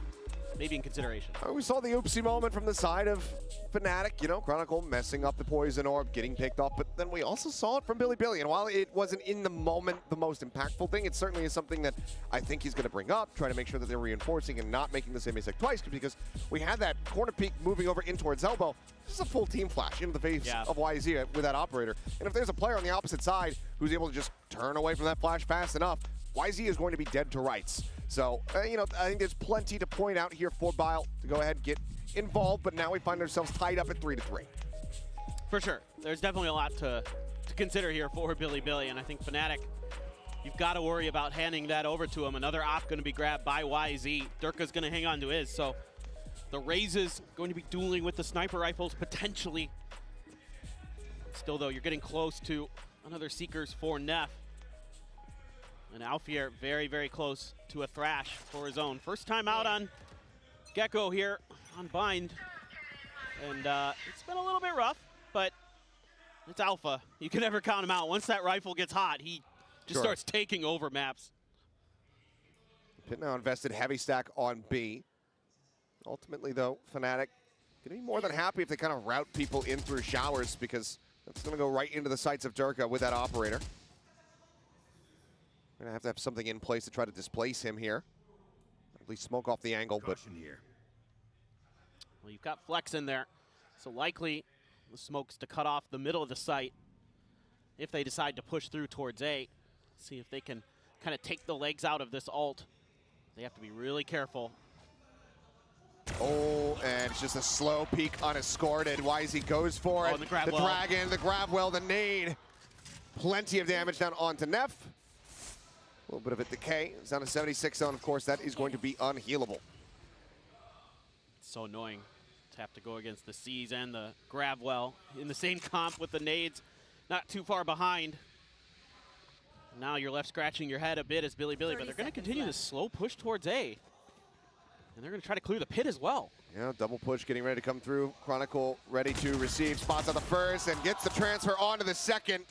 maybe in consideration. We saw the oopsie moment from the side of Fnatic, you know, Chronicle messing up the poison orb, getting picked off, but then we also saw it from Billy. And while it wasn't in the moment the most impactful thing, it certainly is something that I think he's going to bring up, try to make sure that they're reinforcing and not making the same mistake twice, because we had that corner peek moving over in towards elbow. This is a full team flash into the face of YZ with that operator. And if there's a player on the opposite side who's able to just turn away from that flash fast enough, YZ is going to be dead to rights. So, you know, I think there's plenty to point out here for Bile to go ahead and get involved, but now we find ourselves tied up at 3-3. For sure. There's definitely a lot to consider here for Billy, and I think Fnatic, you've got to worry about handing that over to him. Another op going to be grabbed by YZ. Durka's going to hang on to his, so the Razes going to be dueling with the sniper rifles, potentially. Still, though, you're getting close to another Seekers for Neff. And Alfier very, very close to a Thrash for his own. First time out on Gecko here on Bind. And it's been a little bit rough, but it's Alpha. You can never count him out. Once that rifle gets hot, he just starts taking over maps. Pit now invested heavy stack on B. Ultimately, though, Fnatic going to be more than happy if they kind of route people in through showers, because that's going to go right into the sights of Durka with that operator. We're going to have something in place to try to displace him here. At least smoke off the angle, but here. Well, you've got Flex in there, so likely the smoke's to cut off the middle of the site if they decide to push through towards A. See if they can kind of take the legs out of this ult. They have to be really careful. Oh, and it's just a slow peek unescorted. YZ goes for it. The grab the well. dragon, the grab well, the nade. Plenty of damage down onto Neff. A little bit of a decay. It's down to 76 zone. Of course, that is going to be unhealable. It's so annoying to have to go against the C's and the grab well in the same comp with the nades not too far behind. Now you're left scratching your head a bit as Billy, but they're going to continue this slow push towards A. And they're going to try to clear the pit as well. Yeah, double push getting ready to come through. Chronicle ready to receive. Spots on the first and gets the transfer onto the second.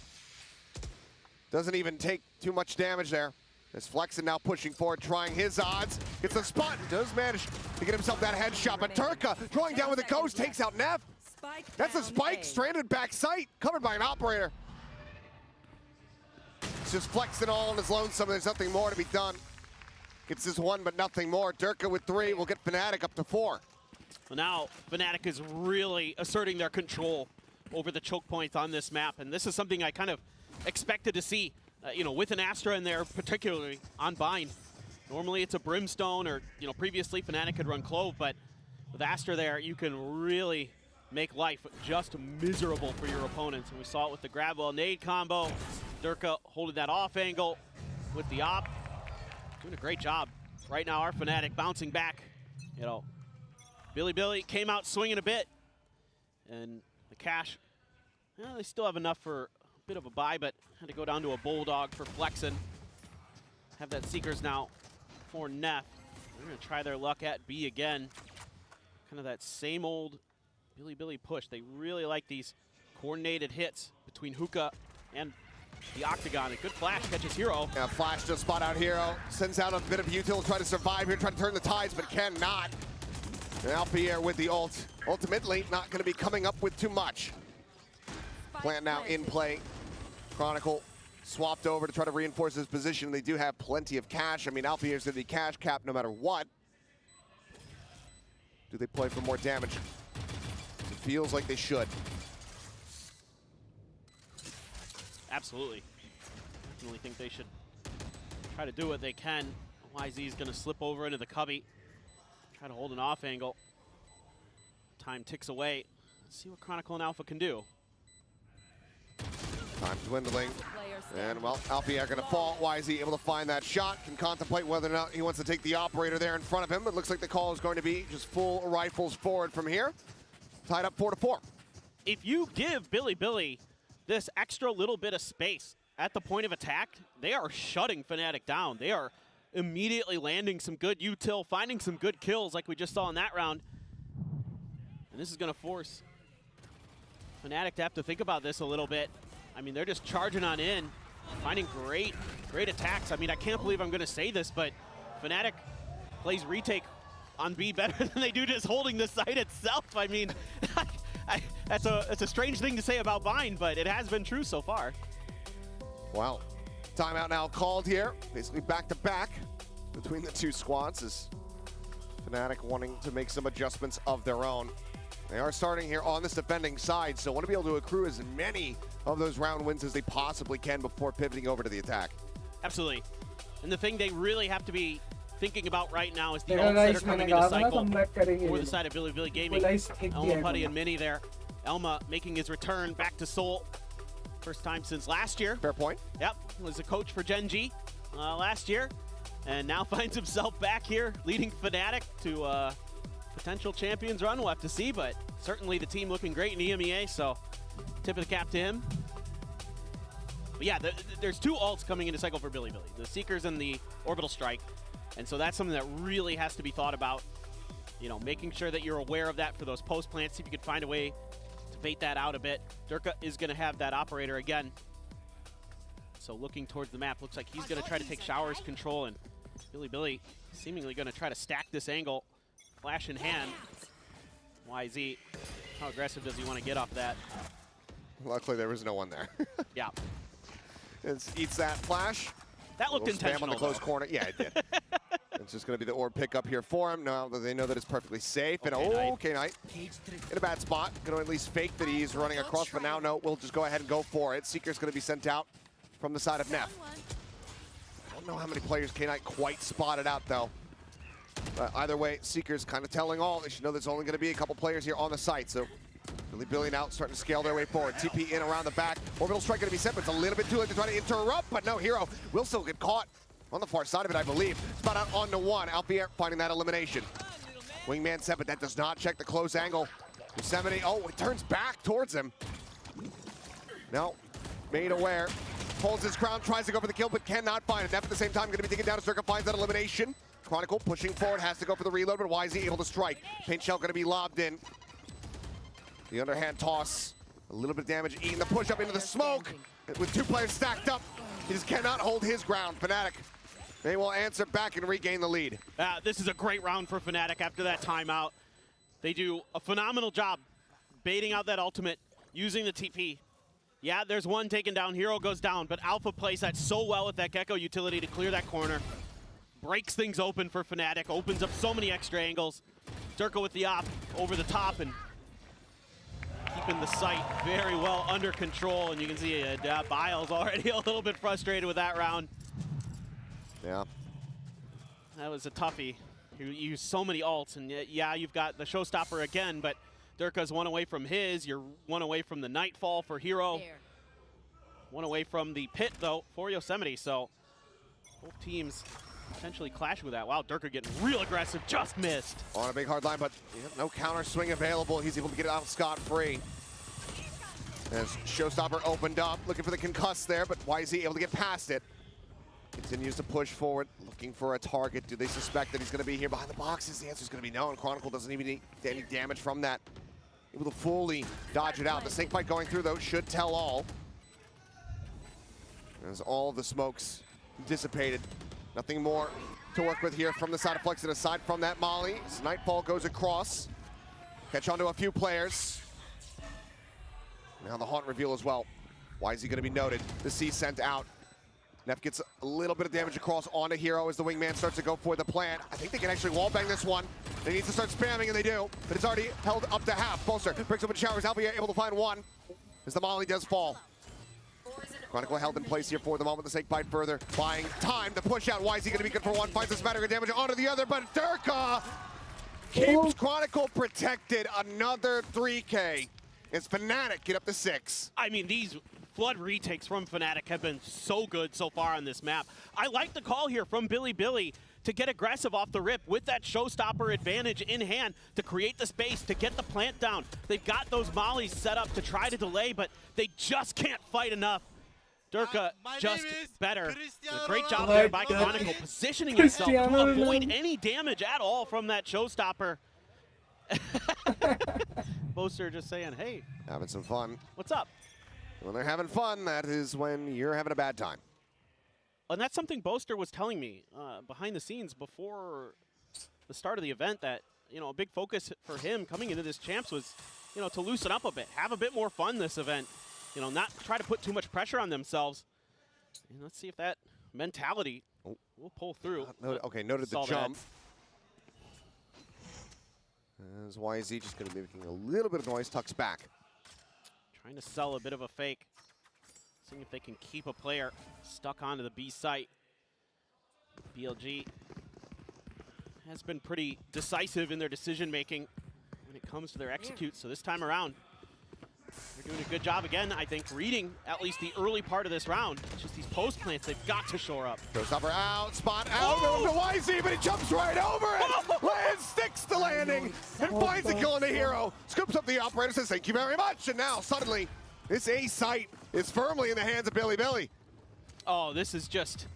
Doesn't even take too much damage there. As Flexen now pushing forward, trying his odds. Gets the spot and does manage to get himself that headshot. But Turka drawing down with the ghost, takes out Neff. That's a spike, stranded back sight, covered by an operator. It's just Flexen all on his lonesome. There's nothing more to be done. Gets his one, but nothing more. Durka with 3 will get Fnatic up to 4. Well, now Fnatic is really asserting their control over the choke points on this map, and this is something I kind of expected to see, you know, with an Astra in there, particularly on Bind. Normally it's a Brimstone, or, you know, previously Fnatic could run Clove, but with Astra there, you can really make life just miserable for your opponents. And we saw it with the grab wall nade combo. Durka holding that off angle with the op. Doing a great job. Right now, our Fnatic bouncing back. You know, Billy came out swinging a bit. And the Cash, well, they still have enough for a bit of a buy, but had to go down to a Bulldog for Flexen. Have that Seekers now for Neff. They're going to try their luck at B again. Kind of that same old Billy push. They really like these coordinated hits between Hookah and the Octagon. A good flash catches Hero. Yeah, flash to spot out Hero. Sends out a bit of util to try to survive here, try to turn the tides, but cannot. And Alpier with the ult. Ultimately, not going to be coming up with too much. Plant now in play. Chronicle swapped over to try to reinforce his position. They do have plenty of cash. I mean, Alpier's going to be cash capped no matter what. Do they play for more damage? It feels like they should. Absolutely. Definitely think they should try to do what they can. YZ is going to slip over into the cubby. Try to hold an off angle. Time ticks away. Let's see what Chronicle and Alpha can do. Time dwindling. And, well, Alpier going to fall. YZ able to find that shot. Can contemplate whether or not he wants to take the operator there in front of him. But looks like the call is going to be just full rifles forward from here. Tied up 4-4. If you give Billy this extra little bit of space at the point of attack, they are shutting Fnatic down. They are immediately landing some good util, finding some good kills like we just saw in that round. And this is going to force Fnatic to have to think about this a little bit. I mean, they're just charging on in, finding great attacks. I mean, I can't believe I'm going to say this, but Fnatic plays retake on B better than they do just holding the site itself. I mean, that's a strange thing to say about Bind, but it has been true so far. Wow. Timeout now called here. Basically back-to-back between the two squads as Fnatic wanting to make some adjustments of their own. They are starting here on this defending side, so want to be able to accrue as many of those round wins as they possibly can before pivoting over to the attack. Absolutely. And the thing they really have to be thinking about right now is the ults that are coming into cycle for the side of Billy Gaming. Elma Putty and Mini there. Elma making his return back to Seoul. First time since last year. Fair point. Yep, was a coach for Gen G last year. And now finds himself back here leading Fnatic to potential champions run. We'll have to see, but certainly the team looking great in EMEA, so tip of the cap to him. But yeah, there's two ults coming into cycle for Billy. The Seekers and the Orbital Strike. And so that's something that really has to be thought about. You know, making sure that you're aware of that for those post plants. See if you could find a way to bait that out a bit. Durka is going to have that operator again. So looking towards the map, looks like he's going to try to take Shower's control, and Billy seemingly going to try to stack this angle. Flash in hand. YZ, how aggressive does he want to get off that? Luckily, there was no one there. Yeah. Eats that flash. That looked intentional, spam on the close corner. Yeah, it did. It's just going to be the orb pickup here for him. Now that they know that it's perfectly safe. And okay, Knight in a bad spot. Going to at least fake that he's running across, but now no, we'll just go ahead and go for it. Seeker's going to be sent out from the side of Neff. I don't know how many players K-Knight quite spotted out, though. Either way, Seeker's kind of telling all. They should know there's only going to be a couple players here on the site. So Billy now starting to scale their way forward. TP in around the back. Orbital Strike going to be sent, but it's a little bit too late to try to interrupt. But no, Hero will still get caught on the far side of it, I believe. Spot out on to one. Alpier finding that elimination. Wingman 7, that does not check the close angle. Yosemite, it turns back towards him. No, made aware. Holds his ground, tries to go for the kill, but cannot find it. Neff at the same time going to be taken down as Durka finds that elimination. Chronicle pushing forward, has to go for the reload, but YZ able to strike. Paint shell gonna be lobbed in. The underhand toss, a little bit of damage, eating the push up into the smoke. With 2 players stacked up, he just cannot hold his ground. Fnatic, they will answer back and regain the lead. This is a great round for Fnatic after that timeout. They do a phenomenal job baiting out that ultimate, using the TP. Yeah, there's one taken down, Hero goes down, but Alpha plays that so well with that Gecko utility to clear that corner. Breaks things open for Fnatic, opens up so many extra angles. Durka with the op over the top and keeping the site very well under control. And you can see Biles already a little bit frustrated with that round. Yeah. That was a toughie. You used so many ults, and yeah, you've got the showstopper again, but Durka's 1 away from his. You're 1 away from the Nightfall for Hero. 1 away from the pit, though, for Yosemite. So both teams potentially clash with that. Wow, Durka getting real aggressive, just missed. On a big hard line, but no counter swing available. He's able to get it out scot-free. As Showstopper opened up, looking for the concuss there, but YZ able to get past it. Continues to push forward, looking for a target. Do they suspect that he's going to be here behind the boxes? The answer is going to be no, and Chronicle doesn't even need any damage from that. Able to fully dodge it out. The snake bite going through, though, should tell all. As all the smokes dissipated. Nothing more to work with here from the side of Flex, and aside from that Molly, as Nightfall goes across. Catch onto a few players. Now the Haunt reveal as well. Why is he going to be noted? The C sent out. Neff gets a little bit of damage across onto Hero as the wingman starts to go for the plant. I think they can actually wallbang this one. They need to start spamming, and they do. But it's already held up to half. Bolster breaks open showers. Alvia able to find one as the Molly does fall. Chronicle held in place here for the moment. The snake bite further, buying time to push out. Why is he going to be good for one? Finds the smattering of damage onto the other, but Durka keeps Chronicle protected. Another 3K as Fnatic get up to 6. I mean, these Flood retakes from Fnatic have been so good so far on this map. I like the call here from Billy to get aggressive off the rip with that showstopper advantage in hand to create the space, to get the plant down. They've got those mollies set up to try to delay, but they just can't fight enough. Durka just better. A great job there by Chronicle, positioning himself to avoid any damage at all from that showstopper. Boaster just saying, hey. Having some fun. What's up? When they're having fun, that is when you're having a bad time. And that's something Boaster was telling me behind the scenes before the start of the event, that, you know, a big focus for him coming into this champs was, you know, to loosen up a bit, have a bit more fun this event, you know, not try to put too much pressure on themselves. And let's see if that mentality will pull through. Okay, noted the jump. As YZ just going to be making a little bit of noise, tucks back. Trying to sell a bit of a fake. Seeing if they can keep a player stuck onto the B site. BLG has been pretty decisive in their decision making when it comes to their executes. So this time around, they're doing a good job again, I think, reading at least the early part of this round. It's just these post plants they've got to shore up. Showstopper out, spot out, to YZ, but he jumps right over it. Lands, sticks the landing, and finds the kill on the Hero. Scoops up the operator, says thank you very much, and now suddenly this A site is firmly in the hands of Billy. Oh, this is just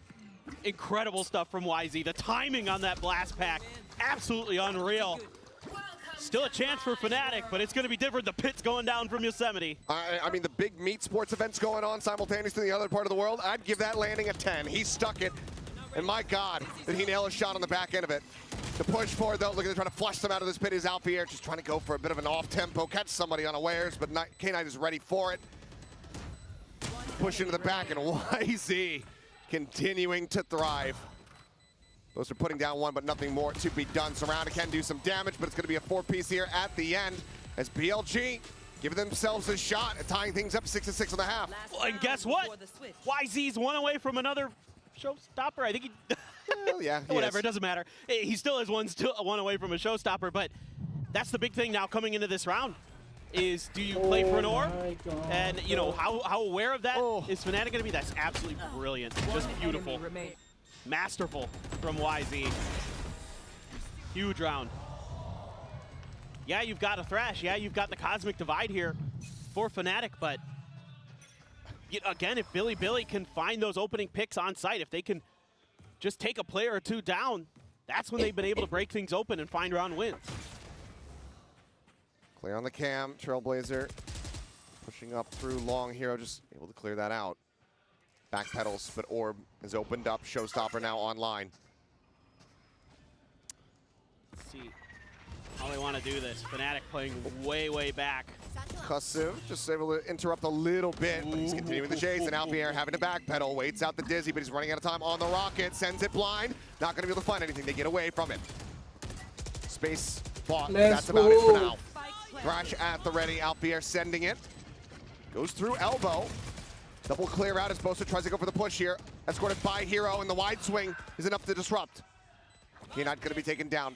incredible stuff from YZ. The timing on that blast pack, absolutely unreal. Still a chance for Fnatic, but it's going to be different. The pit's going down from Yosemite. I mean, the big meat sports events going on simultaneously in the other part of the world, I'd give that landing a 10. He stuck it, and my God, did he nail a shot on the back end of it. The push forward, though, looking to try to flush them out of this pit is Alpier, just trying to go for a bit of an off-tempo, catch somebody unawares, but K-Knight is ready for it. Push into the back, and YZ continuing to thrive. Those are putting down one, but nothing more to be done. Surrounded can do some damage, but it's going to be a 4-piece here at the end as BLG giving themselves a shot at tying things up 6-6 on the half. Well, and guess what? YZ's one away from another showstopper. I think he... Well, yeah, whatever, it doesn't matter. He still has one away from a showstopper, but that's the big thing now coming into this round. Is do you play for an orb? And, you know, how aware of that is Fnatic going to be? That's absolutely brilliant. Just beautiful. Masterful from YZ. Huge round. Yeah, you've got a Thrash. Yeah, you've got the Cosmic Divide here for Fnatic, but again, if Billy can find those opening picks on site, if they can just take a player or two down, that's when they've been able to break things open and find round wins. Clear on the cam, Trailblazer pushing up through long. Hero just able to clear that out. Back pedals, but Orb has opened up. Showstopper now online. Let's see how they want to do this. Fnatic playing way, way back. Kasu just able to interrupt a little bit, but he's continuing the chase, and Alpier having to backpedal, waits out the Dizzy, but he's running out of time on the Rocket, sends it blind, not going to be able to find anything. They get away from it. Space bought, that's about it for now. Thrash at the ready, Alpier sending it. Goes through elbow. Double clear out as Bosa tries to go for the push here. Escorted by Hero, and the wide swing is enough to disrupt. He's not going to be taken down.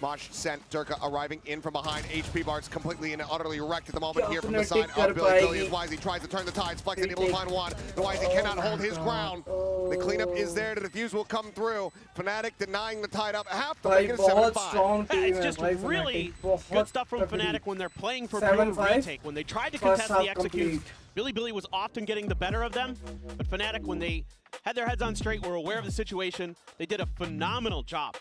Mosh sent, Durka arriving in from behind. HP bar's completely and utterly wrecked at the moment here from the side of Billy. Billy as Wisey tries to turn the tides, flexing, able to find one. The Wisey cannot hold his ground. The cleanup is there, the defuse will come through. Fnatic denying the tide up, have to make it 7-5. It's just really good stuff from Fnatic when they're playing for blue retake. When they tried to contest the execution, Billy was often getting the better of them, but Fnatic, when they had their heads on straight, were aware of the situation, they did a phenomenal job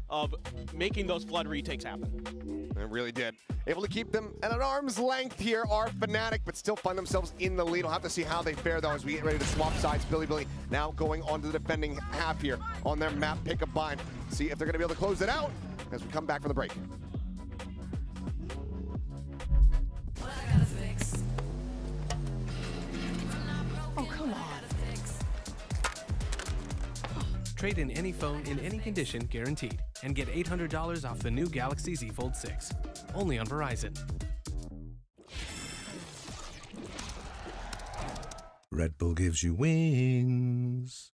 of making those flood retakes happen. It really did. Able to keep them at an arm's length here are Fnatic, but still find themselves in the lead. We'll have to see how they fare, though, as we get ready to swap sides. Billy now going on to the defending half here on their map pick-up bind. See if they're going to be able to close it out as we come back from the break. Oh, come on. Trade in any phone in any condition, guaranteed. And get $800 off the new Galaxy Z Fold 6. Only on Verizon. Red Bull gives you wings.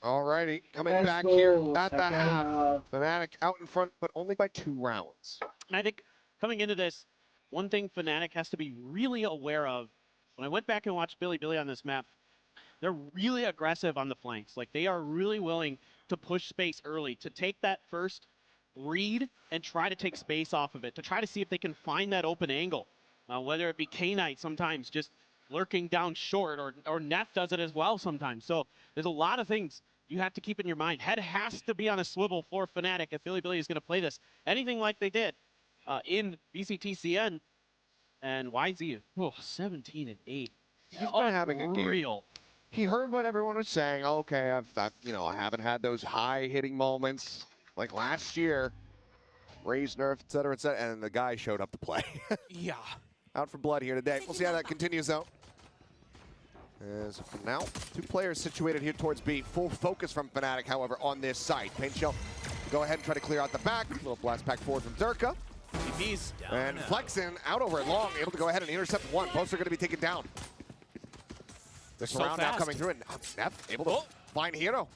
Alrighty, coming back here at the half. Fnatic out in front, but only by 2 rounds. And I think coming into this, one thing Fnatic has to be really aware of, when I went back and watched Billy on this map, they're really aggressive on the flanks. Like, they are really willing to push space early, to take that first read and try to take space off of it, to try to see if they can find that open angle. Whether it be K-Knight sometimes just lurking down short, or Neff does it as well sometimes. So there's a lot of things you have to keep in your mind. Head has to be on a swivel for Fnatic if Billy is going to play this. Anything like they did in VCTCN. And YZ, 17 and 8. He's been having a game. Real. He heard what everyone was saying. Okay, I haven't had those high hitting moments like last year. Raise nerf, et cetera, and the guy showed up to play. Yeah. Out for blood here today. We'll see how that continues, though. As for now, 2 players situated here towards B. Full focus from Fnatic, however, on this site. Paint Shell, go ahead and try to clear out the back. Little blast pack forward from Durka. GP's and Flexen out over it long, able to go ahead and intercept one. Both are going to be taken down. The surround now coming through, and Neff able to find Hero.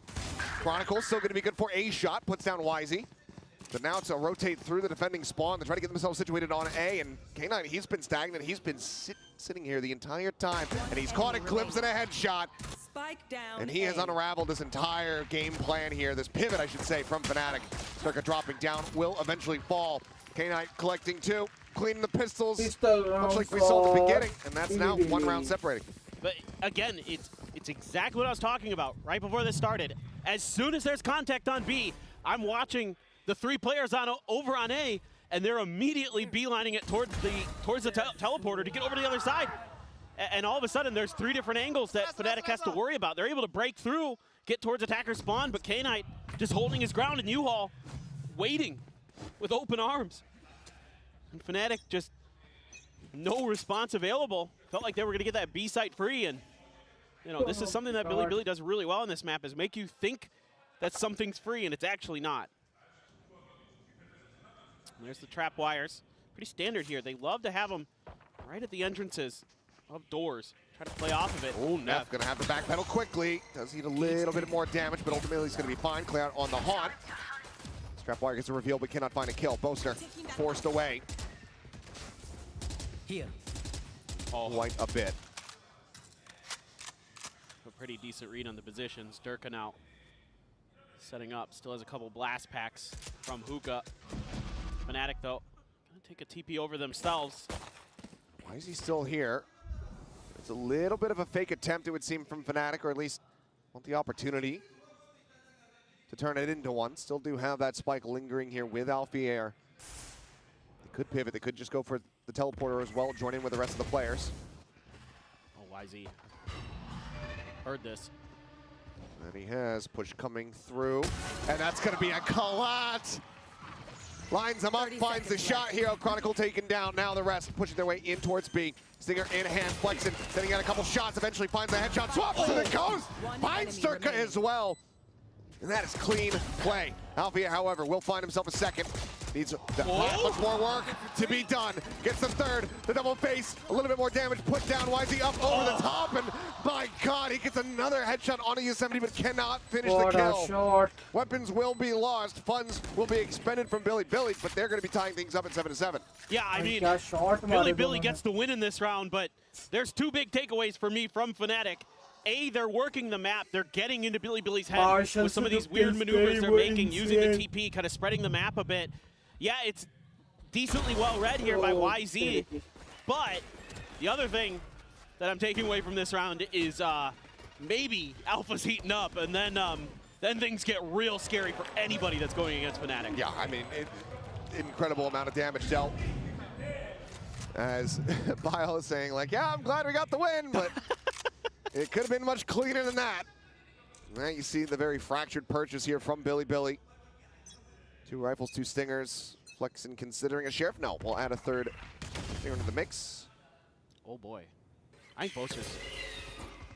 Chronicle still going to be good for a shot, puts down Wisey. But now it's a rotate through the defending spawn to try to get themselves situated on A, and K9, he's been stagnant. He's been sitting here the entire time, and he's caught it, clips, and a headshot. Spike down. And he has unraveled this entire game plan here, this pivot, I should say, from Fnatic. Durka dropping down, will eventually fall. K9 collecting 2, cleaning the pistols, much like we saw at the beginning, and that's now 1 round separating. But again, it's exactly what I was talking about right before this started. As soon as there's contact on B, I'm watching the 3 players over on A, and they're immediately beelining it towards the teleporter to get over to the other side. And all of a sudden, there's 3 different angles that Fnatic has to worry about. They're able to break through, get towards attacker spawn, but K-Knight just holding his ground, and U-Haul waiting with open arms. And Fnatic just no response available. Felt like they were going to get that B site free, and you know, this is something that Billy does really well in this map, is make you think that something's free, and it's actually not. And there's the trap wires. Pretty standard here. They love to have them right at the entrances of doors. Try to play off of it. Oh, Neff gonna have to backpedal quickly. Does need a little bit more damage, but ultimately he's gonna be fine. Clear out on the haunt. Strapwire gets a reveal, but cannot find a kill. Boaster forced away. Here. Quite a bit. A pretty decent read on the positions. Durka now setting up. Still has a couple blast packs from Hookah. Fnatic, though, gonna take a TP over themselves. Why is he still here? It's a little bit of a fake attempt, it would seem, from Fnatic, or at least want the opportunity to turn it into one. Still do have that spike lingering here with Alfier. They could pivot. They could just go for the teleporter as well, join in with the rest of the players. Oh, YZ. Heard this. And he has push coming through, and that's going to be a collapse. Lines him up, finds the shot. Hero Chronicle taken down. Now the rest pushing their way in towards B. Stinger in hand, flexing, sending out a couple shots. Eventually finds the headshot, swaps to the coast. Finds Durka as well. And that is clean play. Alfia, however, will find himself a second. Needs that much more work to be done. Gets the third, the double face, a little bit more damage, put down. YZ up over the top, and my God, he gets another headshot onto Yosemite, but cannot finish the kill. Short. Weapons will be lost, funds will be expended from Billy, but they're going to be tying things up at 7-7. Yeah, I mean, Billy gets the win in this round, but there's 2 big takeaways for me from Fnatic. A, they're working the map. They're getting into Billy's head with some of these weird maneuvers they're making, using the TP, kind of spreading the map a bit. Yeah, it's decently well read here by YZ, but the other thing that I'm taking away from this round is maybe Alpha's heating up, and then things get real scary for anybody that's going against Fnatic. Yeah, I mean, incredible amount of damage dealt. As Bile is saying, like, yeah, I'm glad we got the win, but it could have been much cleaner than that. Now you see the very fractured purchase here from Billy. 2 rifles, 2 stingers. Flexen considering a sheriff. No, we'll add a third stinger into the mix. Oh boy. I think Boaster's.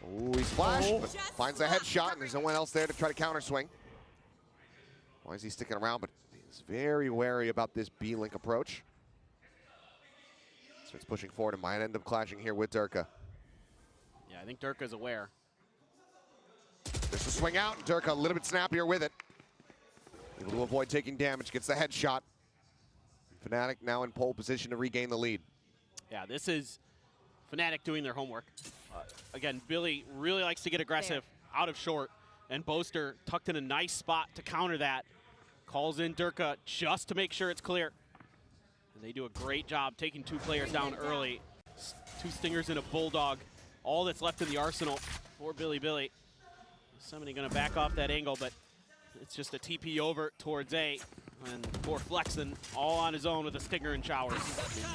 Oh, he's flashed, but finds a headshot, and there's no one else there to try to counter swing. Why is he sticking around? But he's very wary about this B-Link approach. Starts pushing forward and might end up clashing here with Durka. Yeah, I think Durka's aware. There's a swing out. Durka a little bit snappier with it. Able to avoid taking damage, gets the headshot. Fnatic now in pole position to regain the lead. Yeah, this is Fnatic doing their homework. Again, Billy really likes to get aggressive out of short, and Boaster tucked in a nice spot to counter that. Calls in Durka just to make sure it's clear. And they do a great job taking 2 players down early. 2 stingers and a bulldog. All that's left in the arsenal for Billy. Somebody gonna back off that angle, but it's just a TP over towards A, and poor Flexen all on his own with a stinger and showers.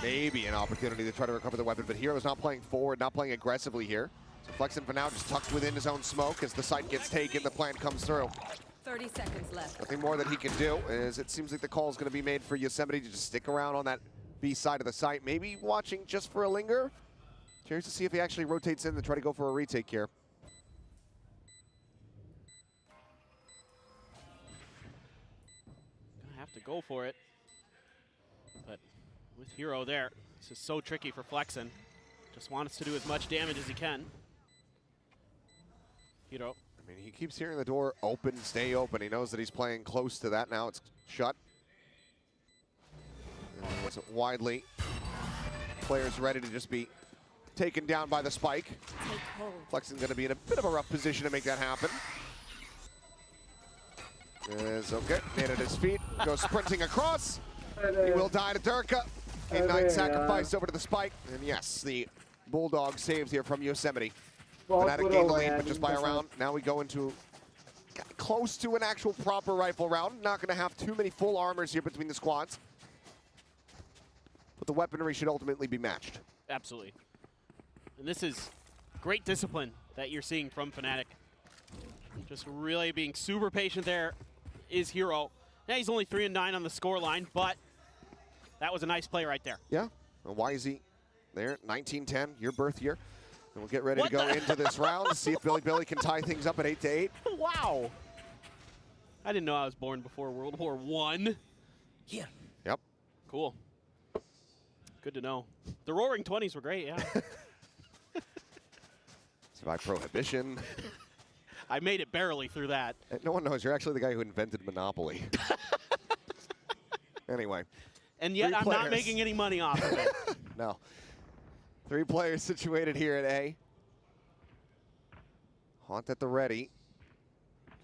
Maybe an opportunity to try to recover the weapon, but Hero's not playing forward, not playing aggressively here. So Flexen for now just tucked within his own smoke. As the site gets taken, the plan comes through. 30 seconds left. Nothing more that he can do, as it seems like the call is going to be made for Yosemite to just stick around on that B side of the site. Maybe watching just for a linger. Curious to see if he actually rotates in to try to go for a retake here. Have to go for it, but with Hero there, this is so tricky for Flexen. Just wants to do as much damage as he can. Hero. I mean, he keeps hearing the door open, stay open. He knows that he's playing close to that now. It's shut. It's widely. Players ready to just be taken down by the spike. Flexen's going to be in a bit of a rough position to make that happen. Is okay, made at his feet, goes sprinting across. He will die to Durka. K-Knight sacrificed over to the spike. And yes, the Bulldog saves here from Yosemite. Fnatic gained the lead, but just by a round. Now we go into close to an actual proper rifle round. Not going to have too many full armors here between the squads. but the weaponry should ultimately be matched. Absolutely. And this is great discipline that you're seeing from Fnatic. Just really being super patient there is Hero. Yeah, he's only 3-9 on the scoreline, but that was a nice play right there. Yeah, YZ there, 19-10, your birth year. And we'll get ready to go into this round to see if Billy can tie things up at 8-8. Wow. I didn't know I was born before World War I. Yeah. Yep. Cool. Good to know. The Roaring 20s were great, yeah. Survive Prohibition. I made it barely through that. No one knows. You're actually the guy who invented Monopoly. Anyway. And yet I'm not making any money off of it. No. 3 players situated here at A. Haunt at the ready.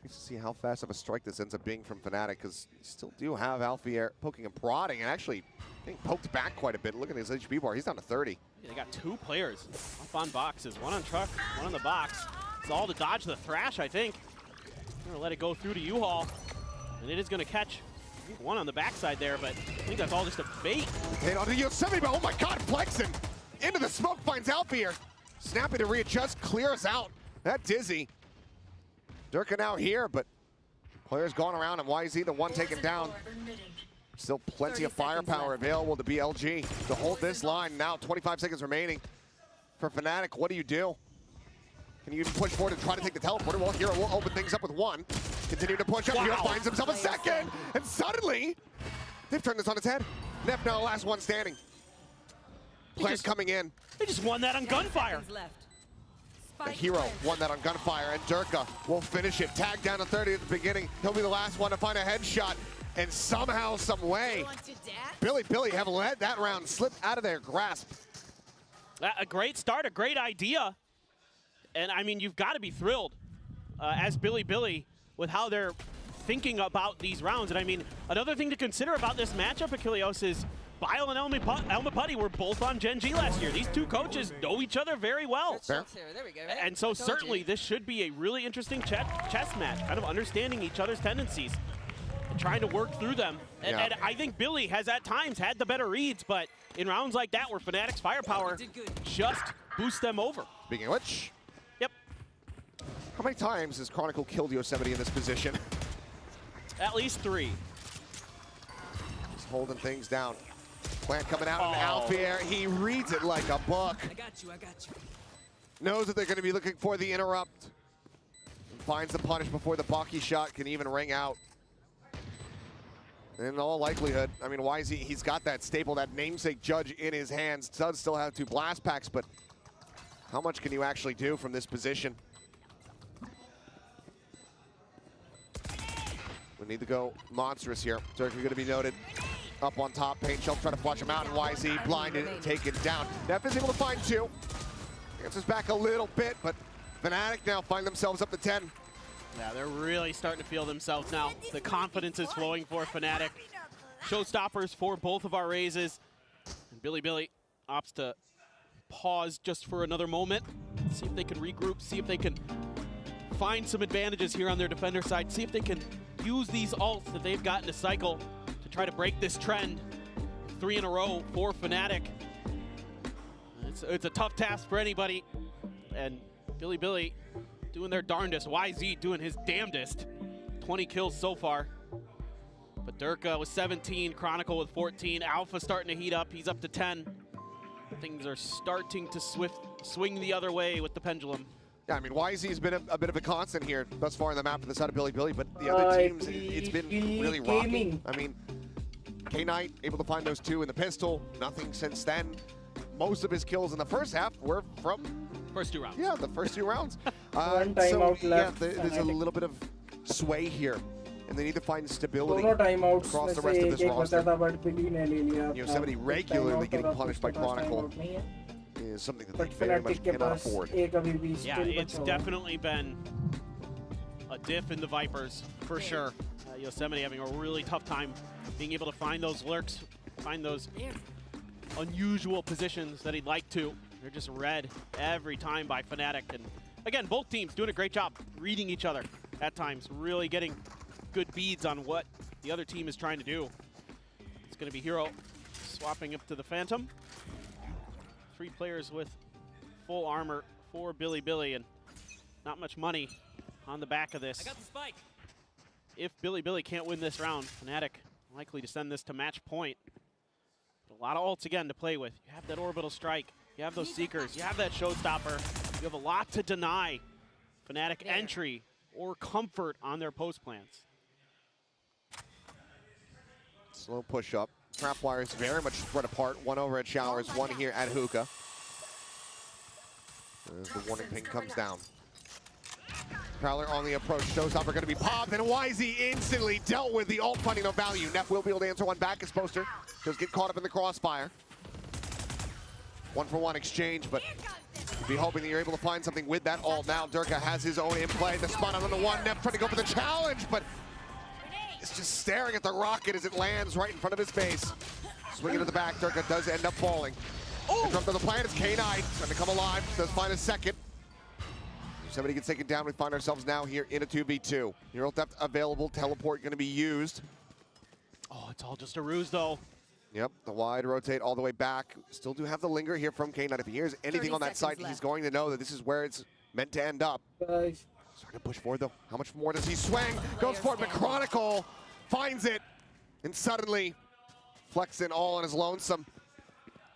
Let's see how fast of a strike this ends up being from Fnatic, because you still do have Alfier poking and prodding, and actually being poked back quite a bit. Look at his HP bar. He's down to 30. Yeah, they got 2 players up on boxes. One on truck, one on the box. It's all to dodge the Thrash, I think. I'm gonna let it go through to U-Haul, and it is gonna catch one on the backside there, but I think that's all just a bait. Hit onto Yosemite, but oh my God, flexing into the smoke, finds Alfier. Snappy to readjust, clears out. That Dizzy. Durka now here, but players going around, and YZ the one taken down. Still plenty of firepower available to BLG to hold this line. Now 25 seconds remaining for Fnatic. What do you do? Can you even push forward and try to take the teleporter? Well, Hero will open things up with 1. Continue to push up. Hero finds himself a second, and suddenly they've turned this on its head. Neff now last one standing. Players coming in. They just won that on Gunfire. The Hero won that on Gunfire, and Durka will finish it. Tagged down to 30 at the beginning. He'll be the last one to find a headshot, and somehow, some way, Billy have let that round slip out of their grasp. A great start, a great idea. And I mean, you've got to be thrilled as Billy with how they're thinking about these rounds. And I mean, another thing to consider about this matchup, Achilleos, is Bile and Elma Putty were both on Gen G last year. These 2 coaches know each other very well. There we go. And so certainly this should be a really interesting chess match, kind of understanding each other's tendencies and trying to work through them. And, and I think Billy has at times had the better reads, but in rounds like that where Fnatic's firepower just boosts them over. Speaking of which. Yep. How many times has Chronicle killed Yosemite in this position? At least 3. Just holding things down. Plant coming out in Alfier. He reads it like a book. I got you. Knows that they're going to be looking for the interrupt. And finds the punish before the Baki shot can even ring out. In all likelihood, I mean, YZ, he's got that staple, that namesake judge in his hands. Does still have 2 blast packs, but how much can you actually do from this position? We need to go monstrous here. Durka going to be noted. Up on top, Paint Shell trying to flush him out, and YZ blinded and taken down. Neff is able to find 2. Answers back a little bit, but Fnatic now find themselves up to 10. Yeah, they're really starting to feel themselves now. The confidence is flowing for Fnatic. Showstoppers for both of our raises. And Billy opts to pause just for another moment. See if they can regroup, see if they can find some advantages here on their defender side, see if they can use these ults that they've got in a cycle to try to break this trend. 3 in a row for Fnatic. It's a tough task for anybody. And Billy doing their darndest. YZ doing his damnedest. 20 kills so far. But Durka with 17, Chronicle with 14. Alpha starting to heat up. He's up to 10. Things are starting to swing the other way with the pendulum. Yeah, I mean, YZ's been a bit of a constant here thus far in the map for the side of Billy, but the other teams, it's been really rocking. I mean, K-Knight able to find those 2 in the pistol. Nothing since then. Most of his kills in the first half were from... First 2 rounds. Yeah, the first 2 rounds. One timeout left. There's a little bit of sway here, and they need to find stability across the rest of this roster. Yosemite regularly getting punished by Chronicle is something that they very much cannot afford. Yeah, it's definitely been a diff in the Vipers, for sure. Yosemite having a really tough time being able to find those lurks, find those unusual positions that he'd like to. They're just read every time by Fnatic. And again, both teams doing a great job reading each other at times, really getting good beads on what the other team is trying to do. It's going to be Hero Swapping up to the Phantom. 3 players with full armor for Billy, and not much money on the back of this. I got the spike. If Billy can't win this round, Fnatic likely to send this to match point. But a lot of ults again to play with. You have that orbital strike, you have those Seekers, you have that showstopper. You have a lot to deny Fnatic entry or comfort on their post plans. Slow push up. Trap wires very much spread apart. One over at Showers, one here at Hookah. As the warning ping comes down. Prowler on the approach. Showstopper going to be popped, and YZ instantly dealt with the ult, finding no value. Neff will be able to answer one back as Poster does get caught up in the crossfire. 1-for-1 exchange, but you'd be hoping that you're able to find something with that ult. Now Durka has his own in play. The spot on the one. Neff trying to go for the challenge, but it's just staring at the rocket as it lands right in front of his face. Swinging to the back. Durka does end up falling. In front of the plan is K9 trying to come alive. Does find a second. Somebody gets taken down. We find ourselves now here in a 2v2. Neural depth available. Teleport going to be used. Oh, it's all just a ruse, though. Yep, the wide rotate all the way back. Still do have the linger here from K9. If he hears anything on that site, he's going to know that this is where it's meant to end up. Starting to push forward, though. How much more does he swing? Goes for it, but Chronicle finds it. And suddenly, Flexen all on his lonesome.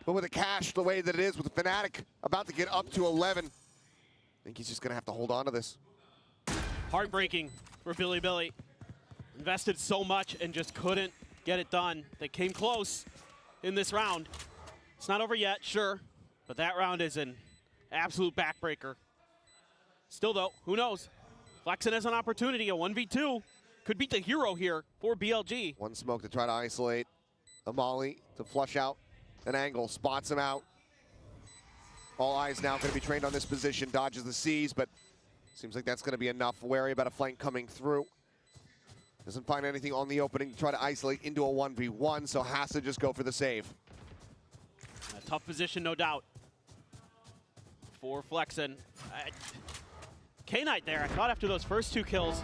But with the cash the way that it is, with the Fnatic about to get up to 11, I think he's just going to have to hold on to this. Heartbreaking for Billy. Invested so much and just couldn't get it done. They came close in this round. It's not over yet, sure, but that round is an absolute backbreaker. Still though, who knows? Flexen has an opportunity, a 1v2. Could beat the hero here for BLG. One smoke to try to isolate Amali to flush out an angle, spots him out. All eyes now going to be trained on this position, dodges the C's, but seems like that's going to be enough. Wary about a flank coming through. Doesn't find anything on the opening to try to isolate into a 1v1, so has to just go for the save. A tough position, no doubt, for Flexen. K-Knight there, I thought after those first 2 kills,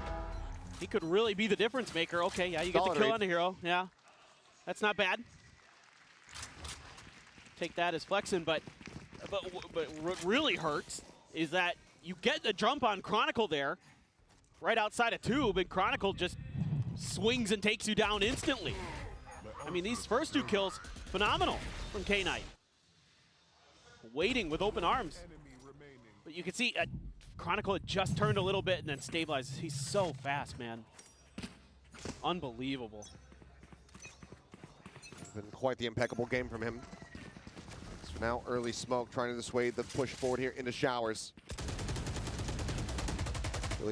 he could really be the difference maker. Okay, yeah, you get the kill on the hero. Yeah, that's not bad. Take that as Flexen, but what really hurts is that you get the jump on Chronicle there, right outside of Tube, and Chronicle just swings and takes you down instantly. I mean, these first 2 kills, phenomenal from K-Knight. Waiting with open arms. But you can see Chronicle had just turned a little bit and then stabilizes. He's so fast, man. Unbelievable. Been quite the impeccable game from him. So now early smoke trying to dissuade the push forward here into Showers.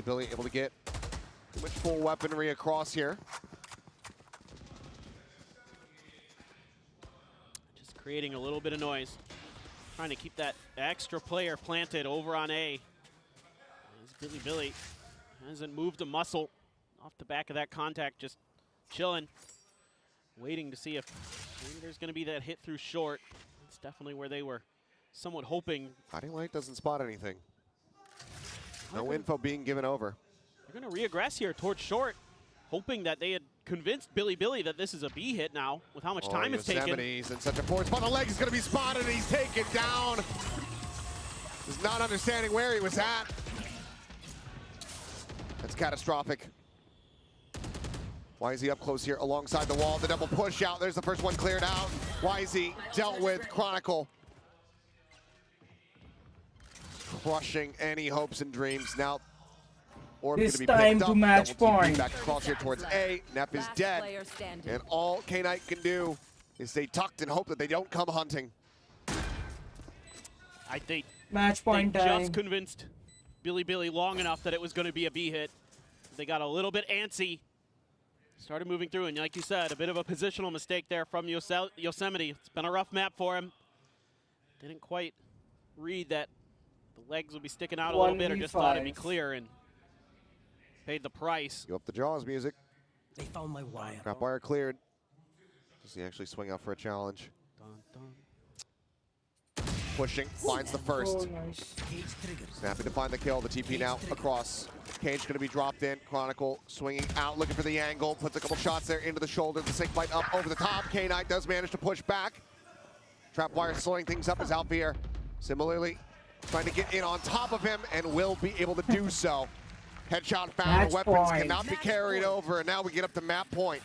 Billy able to get too much full weaponry across here. Just creating a little bit of noise. Trying to keep that extra player planted over on A. As Billy hasn't moved a muscle off the back of that contact, just chilling. Waiting to see if maybe there's going to be that hit through short. It's definitely where they were somewhat hoping. Guiding Light doesn't spot anything. No info being given over. They're going to re-aggress here towards short, hoping that they had convinced Billy that this is a B hit now with how much time it's taken. He's in such a poor spot. The leg is going to be spotted and he's taken down. He's not understanding where he was at. That's catastrophic. YZ up close here alongside the wall. The double push out. There's the first one cleared out. YZ dealt with Chronicle. Crushing any hopes and dreams. Now, Orb going to be picked up. Match point. Back across here towards A. Neff is dead. And all K-Knight can do is stay tucked and hope that they don't come hunting. I think match point they just convinced Billy long enough that it was going to be a B hit. They got a little bit antsy. Started moving through, and like you said, a bit of a positional mistake there from Yosemite. It's been a rough map for him. Didn't quite read that the legs would be sticking out a little bit, or just thought it'd be clear and paid the price. Go up the jaws music. They found my wire. Trap wire cleared. Does he actually swing out for a challenge? pushing, finds the first. Oh, nice. Snappy to find the kill. The TP now across. Cage going to be dropped in. Chronicle swinging out, looking for the angle. Puts a couple shots there into the shoulder. The sync bite up over the top. K9 does manage to push back. Trapwire slowing things up as Alvier similarly trying to get in on top of him and will be able to do so. Headshot found. Weapons cannot be carried over. And now we get up to map point.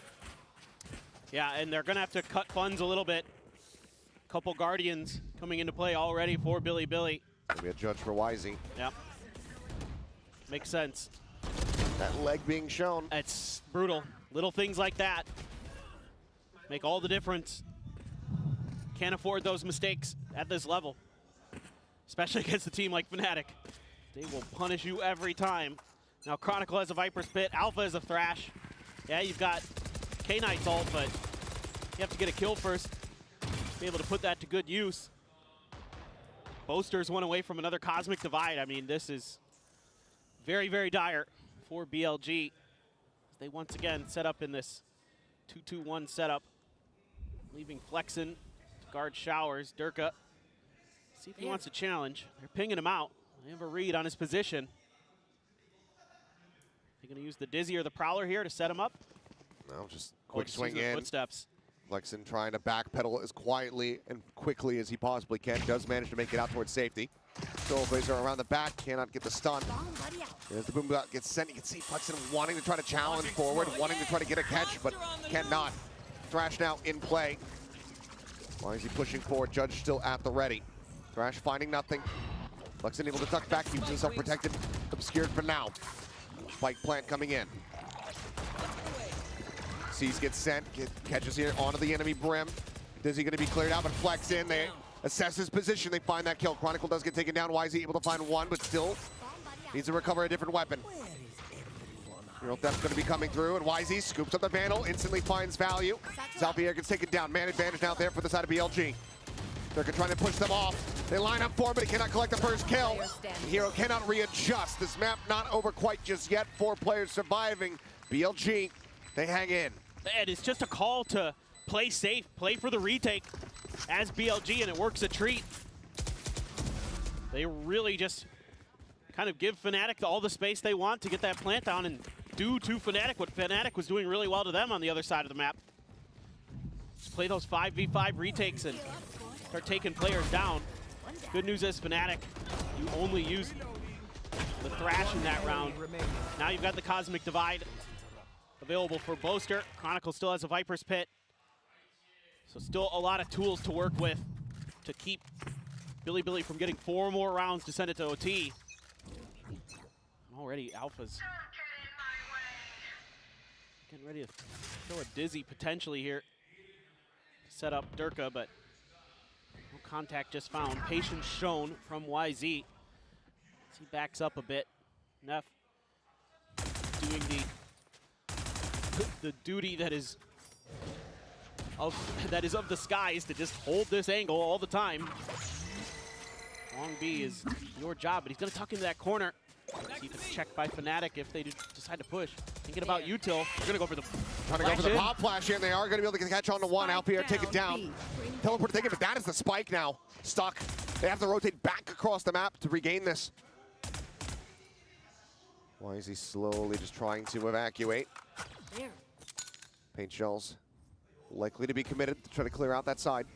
Yeah, and they're going to have to cut funds a little bit. Couple Guardians coming into play already for Billy. Gonna be a judge for Wisey. Yep. Makes sense. That leg being shown. It's brutal. Little things like that make all the difference. Can't afford those mistakes at this level, especially against a team like Fnatic. They will punish you every time. Now Chronicle has a Viper's Pit, Alpha has a Thrash. Yeah, you've got K-Knight's ult, but you have to get a kill first. Be able to put that to good use. Boaster's one away from another Cosmic Divide. I mean, this is very, very dire for BLG. They once again set up in this 2-2-1 setup, leaving Flexen to guard Showers. Durka, see if he wants to challenge. They're pinging him out. They have a read on his position. They're going to use the Dizzy or the Prowler here to set him up. No, just quick swing in. in. Footsteps. Flexen trying to backpedal as quietly and quickly as he possibly can. Does manage to make it out towards safety. Soulblazer around the back, cannot get the stun. As the boom bot gets sent, you can see Flexen wanting to try to challenge forward, wanting to try to get a catch, but cannot. Thrash now in play. Why is he pushing forward? Judge still at the ready. Thrash finding nothing. Flexen able to tuck back, keeps himself protected, obscured for now. Spike plant coming in. Seas gets sent, catches here onto the enemy brim. Dizzy gonna be cleared out, but Flex in. They assess his position, they find that kill. Chronicle does get taken down. Wisey able to find one, but still needs to recover a different weapon. Real Death's gonna be coming through, and Wisey scoops up the Vandal, instantly finds value. Zalpier gets taken down. Man advantage now there for the side of BLG. They're trying to push them off. They line up for him, but he cannot collect the first kill. The hero cannot readjust. This map not over quite just yet. 4 players surviving. BLG, they hang in. And it's just a call to play safe, play for the retake as BLG, and it works a treat. They really just kind of give Fnatic all the space they want to get that plant down and do to Fnatic what Fnatic was doing really well to them on the other side of the map. Just play those 5v5 retakes and start taking players down. Good news is Fnatic, you only used the Thrash in that round. Now you've got the Cosmic Divide available for Boaster. Chronicle still has a Viper's Pit. So still a lot of tools to work with to keep Billy from getting 4 more rounds to send it to OT. Already Alpha's getting ready to throw a Dizzy potentially here. Set up Durka, but no contact just found. Patience shown from YZ. As he backs up a bit. Neff doing the duty that is of the skies to just hold this angle all the time. Long B is your job, but he's going to tuck into that corner. See if it's checked by Fnatic if they decide to push. Thinking about Util, they're going to go for the Trying to go for the pop flash in. They are going to be able to catch on to one. Alpier take it down. Teleport taken, but that is the spike now. Stuck. They have to rotate back across the map to regain this. Why is he slowly just trying to evacuate? Paint shells likely to be committed to try to clear out that side.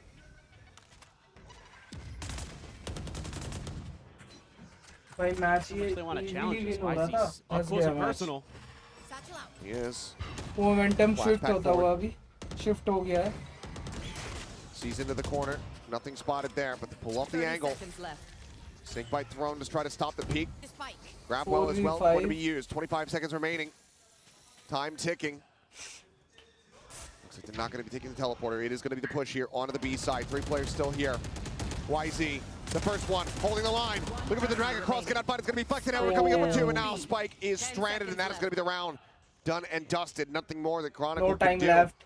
भाई match ये they want to challenge easily this. win हो रहा था Up फंस close गया and match personal. He is. Momentum Flash shift back होता हुआ अभी शिफ्ट हो गया है Sees into the corner. Nothing spotted there, but they pull off the angle. Sync bite thrown to try to stop the peak. Grab well as well, going to be used. 25 seconds remaining. Time ticking. Looks like they're not going to be taking the teleporter. It is going to be the push here onto the B side. 3 players still here. YZ, the first one, holding the line. Looking for the drag across, cannot find. It's going to be Flexen. We're coming up with 2, and now Spike is stranded, and that is going to be the round. Done and dusted. Nothing more that Chronicle no time could do. left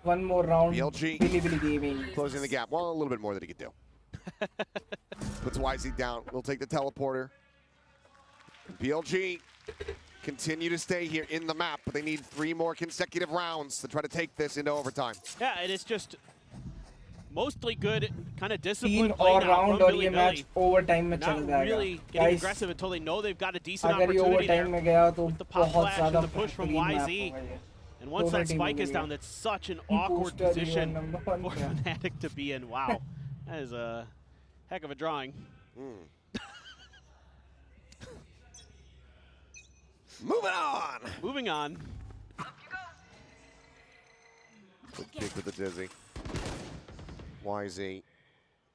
1 more round BLG Billy Gaming closing the gap. Well, a little bit more than he could do. Puts YZ down. We'll take the teleporter. BLG continue to stay here in the map, but they need 3 more consecutive rounds to try to take this into overtime. Yeah, and it's just mostly good, kind of 3 disciplined play और now round from और Billy ये Billy. Match overtime में चल Not जाएगा really getting guys aggressive until they know they've got a decent अगर ये opportunity there. Overtime में गया तो With the pop बहुत flash ज़्यादा and the push from बेहतरीन मैच YZ. होगा ये And once that spike is down, that's such an awkward position for Fnatic to be in. Wow, that is a heck of a drawing. Moving on. Moving on. Good kick with the dizzy. YZ,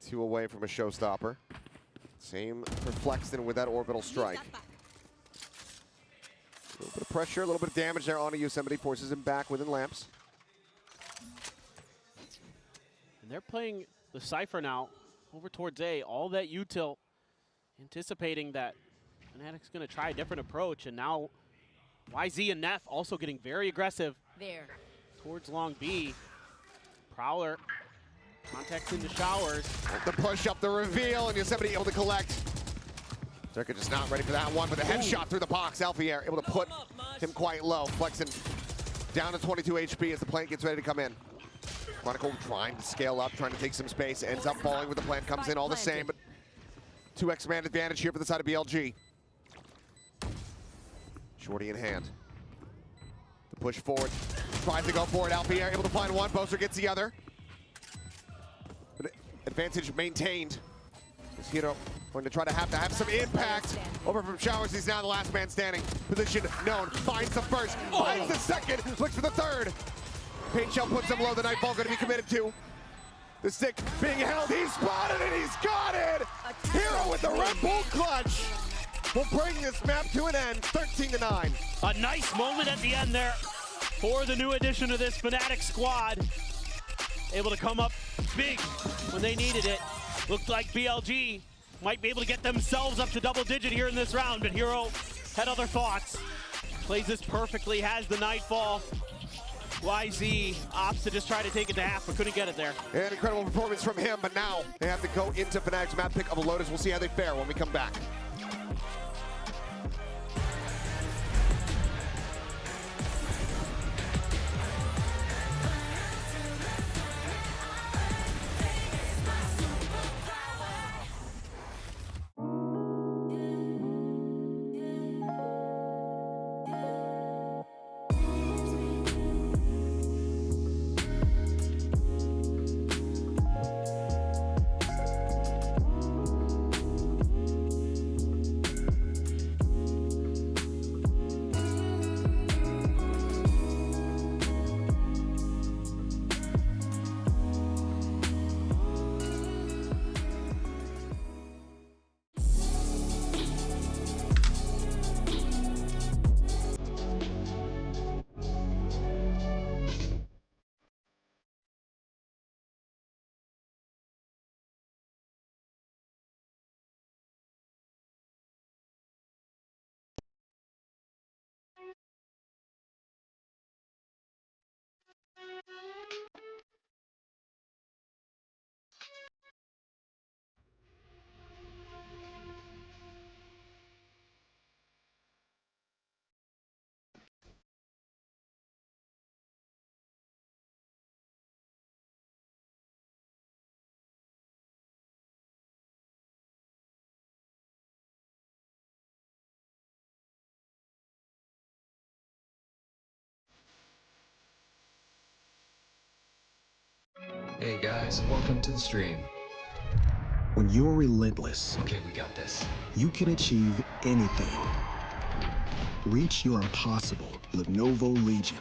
2 away from a showstopper. Same for Flexton with that orbital strike. A little bit of pressure, a little bit of damage there onto Yosemite, forces him back within lamps. And they're playing the Cypher now over towards A. All that util, anticipating that Fnatic's going to try a different approach. And now YZ and Neff also getting very aggressive towards long B. Prowler, context into showers. The push up the reveal, and Yosemite able to collect. Circa just not ready for that one, but the headshot through the box. Alfier able to put him quite low. Flexing down to 22 HP as the plant gets ready to come in. Chronicle trying to scale up, trying to take some space, ends up falling with the plant, comes in all the same, but 2x man advantage here for the side of BLG. Shorty in hand. The push forward, tries to go for it. Alfier able to find one, Boser gets the other. But advantage maintained. This Hero going to try to have some impact. Over from Showers, he's now the last man standing. Position known, finds the first, finds the second, looks for the third. Paint Shell puts him low, the Nightfall going to be committed to. The stick being held, he's spotted it, he's got it! Hero with the Red Bull clutch will bring this map to an end, 13-9. A nice moment at the end there for the new addition to this Fnatic squad. Able to come up big when they needed it. Looked like BLG might be able to get themselves up to double digit here in this round, but Hero had other thoughts. Plays this perfectly, has the Nightfall. YZ opts to just try to take it to half, but couldn't get it there. An incredible performance from him, but now they have to go into Fnatic's map pick of a Lotus. We'll see how they fare when we come back. Hey guys, welcome to the stream. When you're relentless, Okay, we got this. you can achieve anything. Reach your impossible, Lenovo Legion.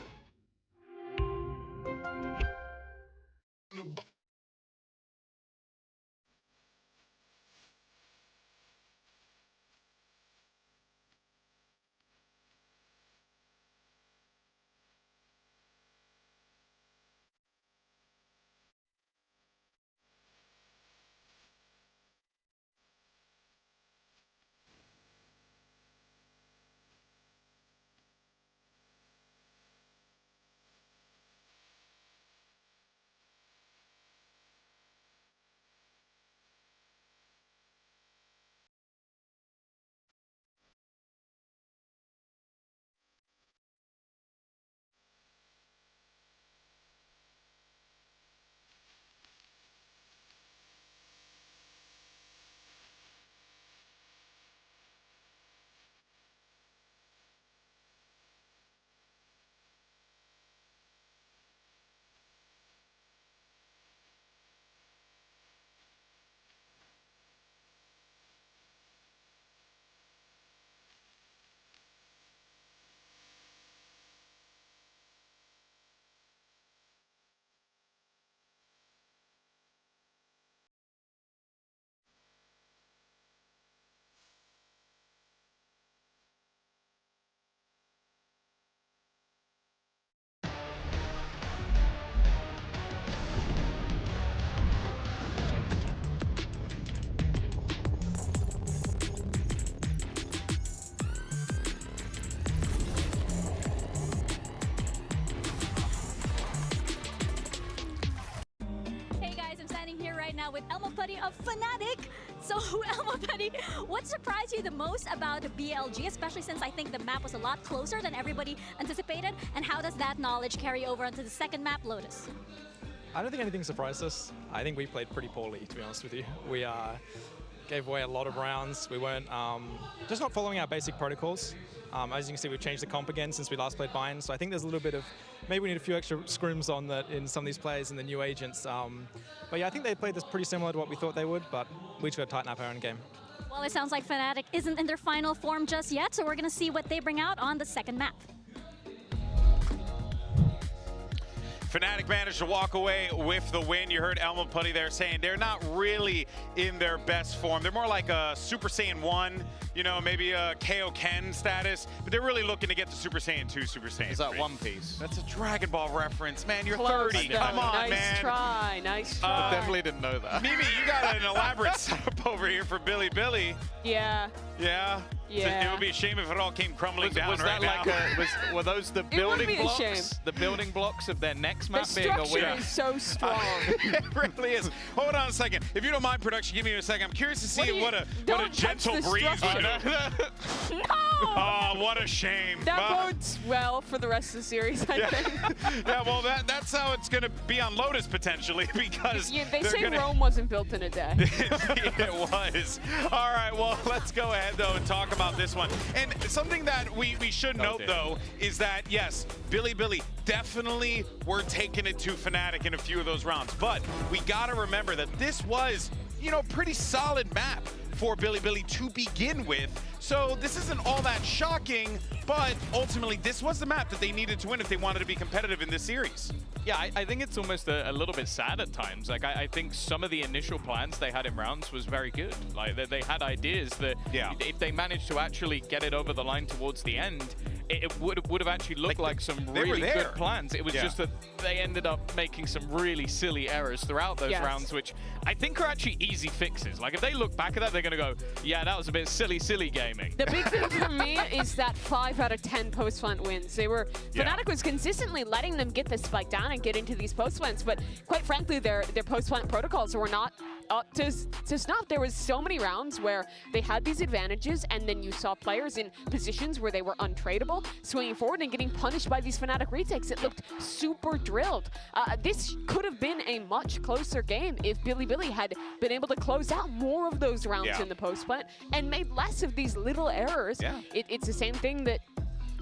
now with Elmo Putty of Fnatic. So, Elmo Putty, what surprised you the most about BLG, especially since I think the map was a lot closer than everybody anticipated? And how does that knowledge carry over onto the second map, Lotus? I don't think anything surprised us. I think we played pretty poorly, to be honest with you. We gave away a lot of rounds. We weren't just not following our basic protocols. As you can see, we've changed the comp again since we last played Bind. So I think there's a little bit of, maybe we need a few extra scrims on that in some of these players and the new agents. But yeah, I think they played this pretty similar to what we thought they would, but we just got to tighten up our own game. Well, it sounds like Fnatic isn't in their final form just yet, so we're going to see what they bring out on the second map. Fnatic managed to walk away with the win. You heard Elmo Putty there saying they're not really in their best form. They're more like a Super Saiyan 1, you know, maybe a KO Ken status, but they're really looking to get to Super Saiyan 2, Super Saiyan 3. Is that One Piece? That's a Dragon Ball reference. Man, you're Close 30. though. Come on, nice man. Try, nice try. I definitely didn't know that. Mimi, you got an elaborate setup over here for Billy Billy. Yeah. Yeah? Yeah. So it would be a shame if it all came crumbling down was right that now. like were those the building blocks? The building blocks of their next map being a structure win? is so strong. It really is. Hold on a second. If you don't mind, production, give me a second. I'm curious to see what a gentle breeze would do. No! Oh, what a shame. That bodes well for the rest of the series, I think. Yeah, well, that's how it's going to be on Lotus, potentially, because they say Rome wasn't built in a day. It was. All right, well, let's go ahead, though, and talk about this one. And something that we should note, though, is that, yes, Billy definitely were taking it to Fnatic in a few of those rounds. But we got to remember that this was, you know, pretty solid map for Billy to begin with. So this isn't all that shocking, but ultimately this was the map that they needed to win if they wanted to be competitive in this series. Yeah, I think it's almost a little bit sad at times. Like, I think some of the initial plans they had in rounds was very good. Like, they had ideas that if they managed to actually get it over the line towards the end, it would have actually looked like some really good plans. It was just that they ended up making some really silly errors throughout those rounds, which I think are actually easy fixes. Like, if they look back at that, they're going to go, yeah, that was a bit silly gaming. The big thing for me is that 5 out of 10 post-plant wins. Fnatic was consistently letting them get the spike down and get into these post-plants, but quite frankly, their post-plant protocols were not up to snuff. There was so many rounds where they had these advantages, and then you saw players in positions where they were untradeable, swinging forward and getting punished by these Fnatic retakes. It looked super drilled. This could have been a much closer game if Billy had been able to close out more of those rounds in the post-plant and made less of these little errors. It's the same thing that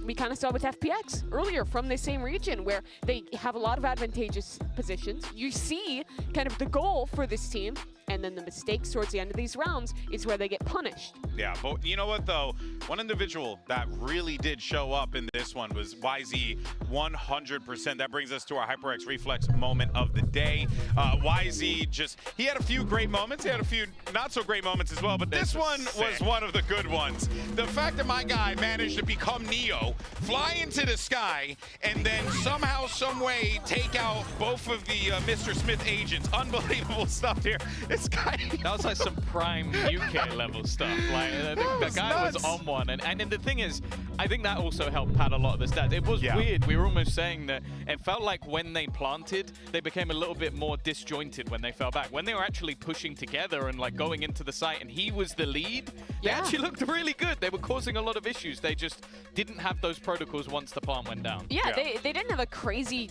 we kind of saw with FPX earlier from the same region, where they have a lot of advantageous positions. You see kind of the goal for this team, and then the mistakes towards the end of these rounds is where they get punished. Yeah, but you know what, though? One individual that really did show up in this one was YZ 100%. That brings us to our HyperX Reflex moment of the day. YZ he had a few great moments. He had a few not so great moments as well, but this one was one of the good ones. The fact that my guy managed to become Neo, fly into the sky, and then somehow, some way take out both of the Mr. Smith agents. Unbelievable stuff here. This guy. That was like some prime UK level stuff. Like, I think the guy was on one. And the thing is, I think that also helped pad a lot of the stats. It was weird. We were almost saying that it felt like when they planted, they became a little bit more disjointed when they fell back. When they were actually pushing together and like going into the site and he was the lead, they actually looked really good. They were causing a lot of issues. They just didn't have those protocols once the plant went down. Yeah, they didn't have a crazy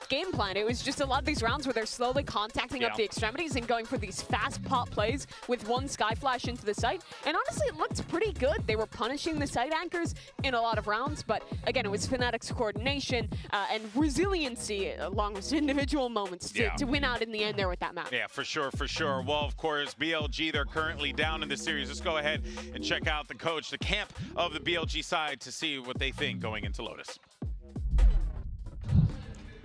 game plan. It was just a lot of these rounds where they're slowly contacting up the extremities and going for these fast pop plays with one sky flash into the site. And honestly, it looked pretty good. They were punishing the site anchors in a lot of rounds, but again, it was Fnatic's coordination and resiliency along with individual moments to win out in the end there with that map. Yeah, for sure, for sure. Well, of course, BLG, they're currently down in the series. Let's go ahead and check out the coach, the camp of the BLG side, to see what they think going into Lotus.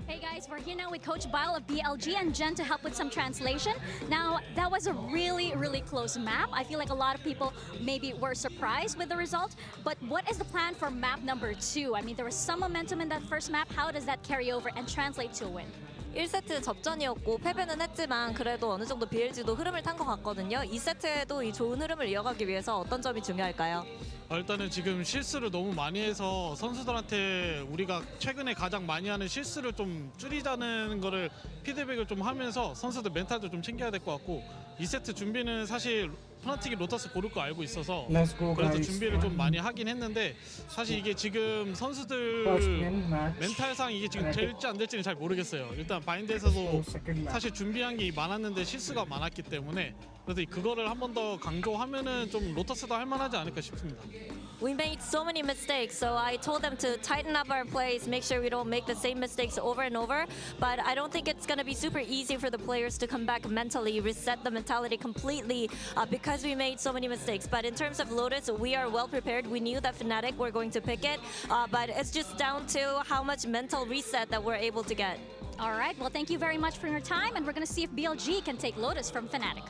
Hey guys, we're here now with Coach Bile of BLG and Jen to help with some translation. Now, that was a really, really close map. I feel like a lot of people maybe were surprised with the result, but what is the plan for map number 2? I mean, there was some momentum in that first map. How does that carry over and translate to a win? 1세트 접전이었고 패배는 했지만 그래도 어느 정도 BLG도 흐름을 탄 것 같거든요. 2세트에도 이 좋은 흐름을 이어가기 위해서 어떤 점이 중요할까요? 일단은 지금 실수를 너무 많이 해서 선수들한테 우리가 최근에 가장 많이 하는 실수를 좀 줄이자는 거를 피드백을 좀 하면서 선수들 멘탈도 좀 챙겨야 될 것 같고 2세트 준비는 사실 프나틱이 로터스 고를 거 알고 있어서 그래서 준비를 좀 많이 하긴 했는데 사실 이게 지금 선수들 멘탈상 이게 지금 될지 안 될지는 잘 모르겠어요. 일단 바인드에서도 사실 준비한 게 많았는데 실수가 많았기 때문에 그래서 그거를 한 번 더 강조하면은 좀 로터스도 할 만하지 않을까 싶습니다. We made so many mistakes, so I told them to tighten up our plays, make sure we don't make the same mistakes over and over. But I don't think it's going to be super easy for the players to come back mentally, reset the mentality completely because we made so many mistakes. But in terms of Lotus, we are well prepared. We knew that Fnatic were going to pick it, but it's just down to how much mental reset that we're able to get. All right, well, thank you very much for your time, and we're going to see if BLG can take Lotus from Fnatic.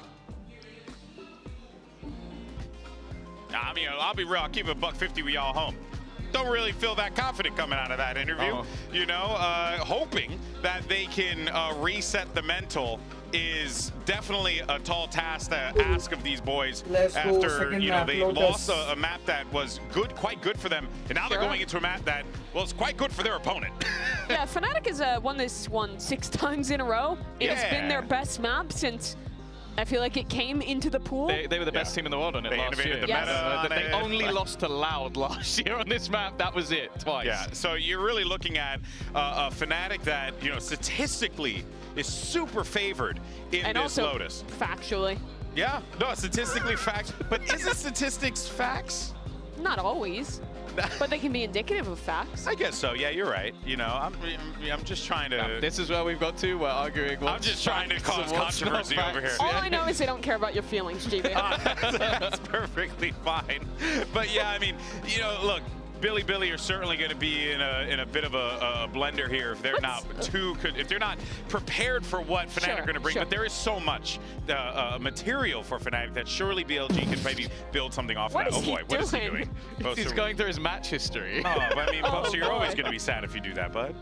I mean, I'll be real. I'll keep it $150 with y'all home. Don't really feel that confident coming out of that interview. You know, hoping that they can reset the mental is definitely a tall task to ask of these boys after they lost a map that was quite good for them, and now they're going into a map that was quite good for their opponent. Yeah, Fnatic has won this one 6 times in a row. It's been their best map since. I feel like it came into the pool. They were the best team in the world on it last year. The meta they only lost to Loud last year on this map. That was it, twice. Yeah, so you're really looking at a Fnatic that, statistically is super favored in and this also Lotus. Factually. Yeah, no, statistically facts. But isn't statistics facts? Not always. But they can be indicative of facts. I guess so. Yeah, you're right. I'm just trying to. No, this is where we've got to. We're arguing. I'm just trying to cause controversy over here. All I know is they don't care about your feelings, GB. That's perfectly fine. But yeah, I mean, look. Billy are certainly going to be in a bit of a blender here if they're if they're not prepared for what Fnatic are going to bring. But there is so much material for Fnatic that surely BLG can maybe build something off of that. Oh boy, what is he doing? He's going through his match history. Oh, but I mean, Poster, you're always going to be sad if you do that, bud.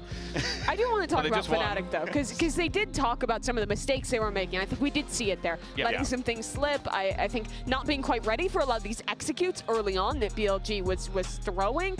I do want to talk about Fnatic though, because they did talk about some of the mistakes they were making. I think we did see it there, letting some things slip. I think not being quite ready for a lot of these executes early on that BLG was throwing.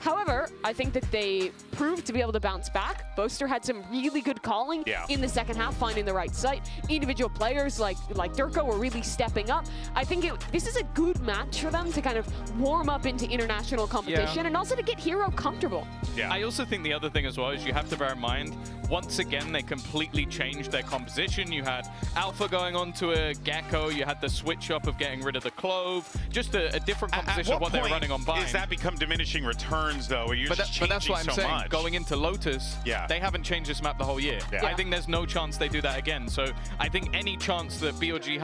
However, I think that they proved to be able to bounce back. Boaster had some really good calling in the second half, finding the right site. Individual players like Durko were really stepping up. I think this is a good match for them to kind of warm up into international competition and also to get Hero comfortable. Yeah. I also think the other thing as well is you have to bear in mind, once again, they completely changed their composition. You had Alpha going on to a Gecko. You had the switch up of getting rid of the Clove. Just a different composition of what they were running on Bind. Is that become diminishing returns, though? Where you're just but that's what I'm saying. Much. Going into Lotus, they haven't changed this map the whole year. I think there's no chance they do that again. So I think any chance that BLG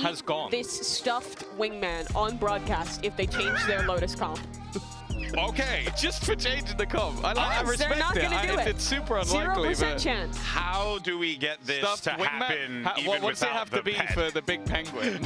has gone. This stuffed wingman on broadcast if they change their Lotus comp. Okay, just for changing the comp. I respect it. It's super unlikely. 0% chance. How do we get this to happen? What's it have to be for the big penguin?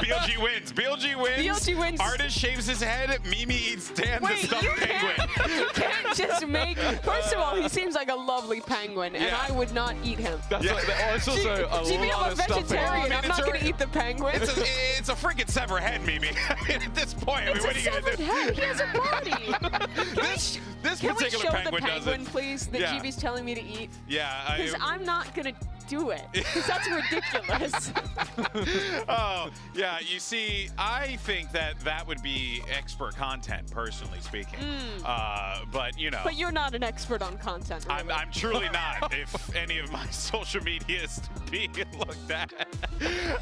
BLG wins. BLG wins. Artist shaves his head. Mimi eats Dan the stuffed penguin. You can't just make. First of all, he seems like a lovely penguin, and I would not eat him. It's also a lot of stuff. I'm not going to eat the penguin. It's a freaking sever head, Mimi. I mean, at this point, what are you going to do? He has a body. This Can particular we show penguin the penguin, doesn't. please, that GB's telling me to eat? Yeah. Because I'm not going to do it. Because that's ridiculous. Oh, yeah. You see, I think that would be expert content, personally speaking. But, But you're not an expert on content, really. I'm truly not, if any of my social media is being looked at.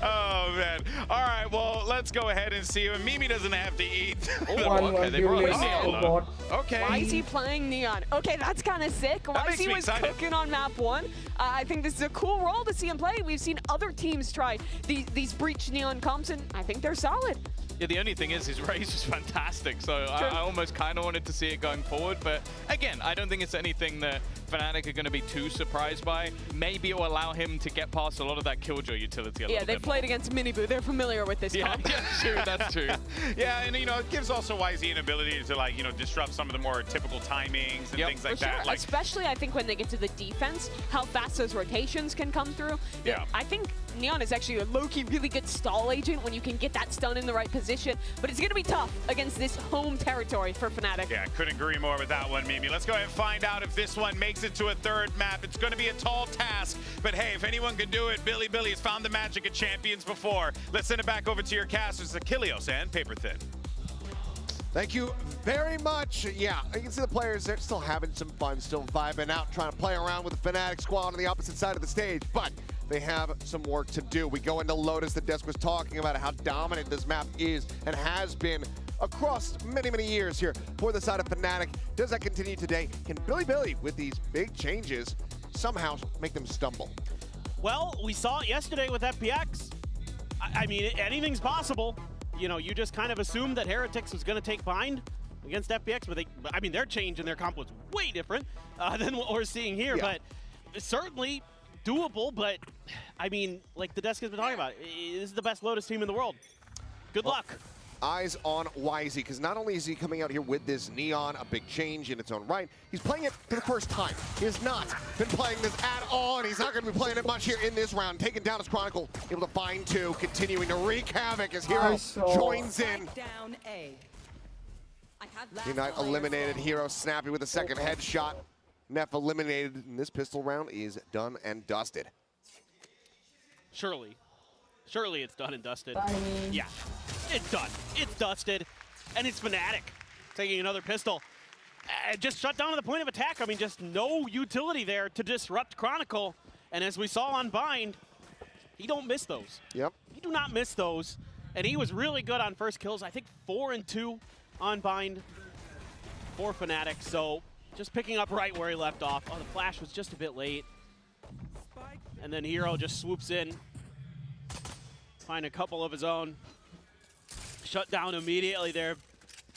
Oh, man. All right, well, let's go ahead and see. Mimi doesn't have to eat. They brought Neon. Okay. Why is he playing Neon? Okay, that's kind of sick. Why he was cooking on map 1. I think this is a cool role to see him play. We've seen other teams try these breach Neon comps, and I think they're solid. Yeah, the only thing is his race is fantastic, so I almost kind of wanted to see it going forward. But again, I don't think it's anything that Fnatic are going to be too surprised by. Maybe it will allow him to get past a lot of that Killjoy utility a little bit they've played against Miniboo. They're familiar with this comp. True, that's true. Yeah, and it gives also YZ an ability to disrupt some of the more typical timings and things like that. Like, especially, I think, when they get to the defense, how fast those rotations can come through. I think Neon is actually a low-key really good stall agent when you can get that stun in the right position. position, but it's going to be tough against this home territory for Fnatic. Yeah, couldn't agree more with that one, Mimi. Let's go ahead and find out if this one makes it to a third map. It's going to be a tall task, but hey, if anyone can do it, Billy has found the magic of champions before. Let's send it back over to your casters, Achilleos and Paper Thin. Thank you very much. Yeah, you can see the players, they're still having some fun, still vibing out, trying to play around with the Fnatic squad on the opposite side of the stage, but they have some work to do. We go into Lotus. The desk was talking about how dominant this map is and has been across many, many years here for the side of Fnatic. Does that continue today? Can Billy, with these big changes, somehow make them stumble? Well, we saw it yesterday with FPX. I mean, anything's possible. You know, you just kind of assumed that Heretics was going to take bind against FPX, but I mean, their change in their comp was way different than what we're seeing here. Yeah. But certainly doable, but I mean, like the desk has been talking about, this is the best Lotus team in the world. Good luck. Eyes on YZ, because not only is he coming out here with this Neon, a big change in its own right, he's playing it for the first time. He has not been playing this at all, and he's not going to be playing it much here in this round. Taking down his Chronicle, able to find two, continuing to wreak havoc as Hero joins in. Unite eliminated, Hero snappy with a second headshot. Neff eliminated, and this pistol round is done and dusted. Surely it's done and dusted. Yeah, it's done. It's dusted, and it's Fnatic taking another pistol. Just shut down to the point of attack. I mean, just no utility there to disrupt Chronicle. And as we saw on Bind, he don't miss those. Yep. He do not miss those. And he was really good on first kills. I think 4 and 2 on Bind for Fnatic. So just picking up right where he left off. Oh, the flash was just a bit late. And then Hero just swoops in. Find a couple of his own. Shut down immediately there.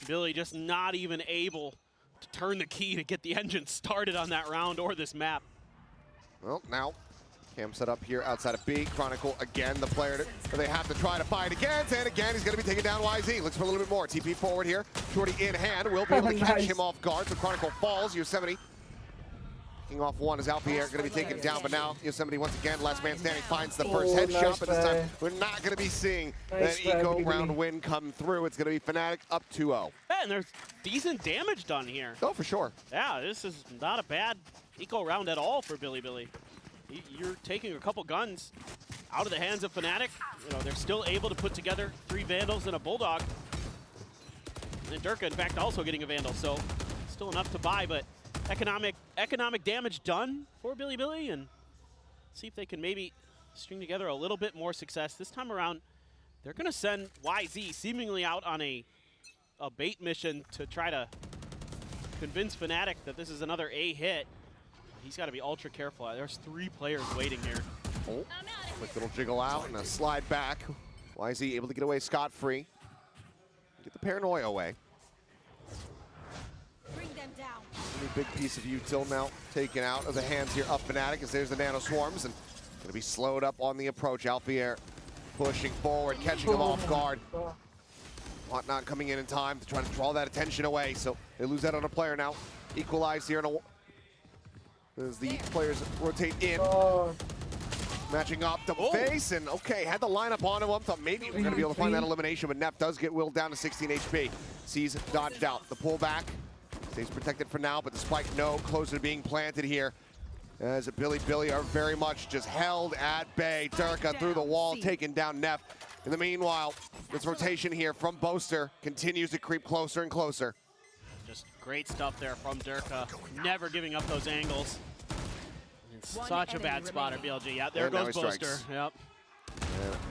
Billy just not even able to turn the key to get the engine started on that round or this map. Well, now Cam set up here outside of B. Chronicle again, the player that they have to try to fight against, and again he's going to be taking down YZ. Looks for a little bit more. TP forward here. Shorty in hand. Will be able to catch him off guard. So Chronicle falls. Yosemite kicking off one is Alpier going to be taken down, but now Yosemite once again, last man standing, finds the first headshot, but this time we're not going to be seeing that eco round win come through. It's going to be Fnatic up 2-0. Yeah, and there's decent damage done here. Oh, for sure. Yeah, this is not a bad eco round at all for Billy. You're taking a couple guns out of the hands of Fnatic. You know, they're still able to put together 3 Vandals and a Bulldog. And Durka, in fact, also getting a Vandal, so still enough to buy, but economic damage done for Billy, and see if they can maybe string together a little bit more success. This time around, they're going to send YZ seemingly out on a bait mission to try to convince Fnatic that this is another A hit. He's got to be ultra careful. There's 3 players waiting here. Oh, quick little jiggle out and a slide back. YZ able to get away scot-free. Get the paranoia away. Bring them down. Really big piece of util now taken out of the hands here of Fnatic as there's the Nano Swarms and going to be slowed up on the approach. Alpier pushing forward, catching him off guard. Whatnot coming in time to try to draw that attention away, so they lose that on a player now. Equalized here as the players rotate in. Matching up to face, and okay, had the lineup on him. Thought maybe we're going to be able to find that elimination, but Neff does get willed down to 16 HP. Sees dodged out. The pullback stays protected for now, but the spike no closer to being planted here. As Billy are very much just held at bay. Durka through the wall, taking down Neff. In the meanwhile, this rotation here from Boaster continues to creep closer and closer. Just great stuff there from Durka. Never giving up those angles. It's such a bad spotter, BLG. Yeah, there goes Boaster. Yep.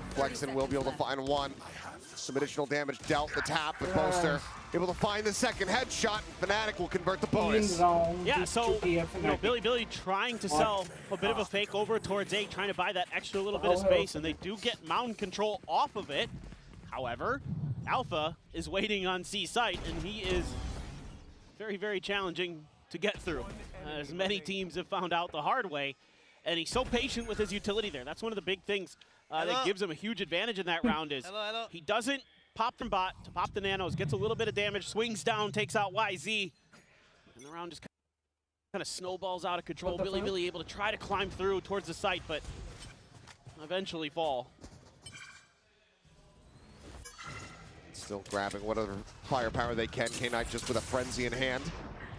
Flexen will be able to find one. Some additional damage dealt the tap, but Boaster able to find the second headshot, and Fnatic will convert the bonus. Yeah, so Billy trying to sell a bit of a fake over towards A, trying to buy that extra little bit of space, and they do get mountain control off of it. However, Alpha is waiting on C site, and he is very, very challenging to get through, as many teams have found out the hard way. And he's so patient with his utility there. That's one of the big things that gives him a huge advantage in that round is he doesn't pop from bot to pop the nanos, gets a little bit of damage, swings down, takes out YZ, and the round just kind of snowballs out of control. Billy able to try to climb through towards the site, but eventually fall. Still grabbing whatever firepower they can. K-Knight just with a frenzy in hand.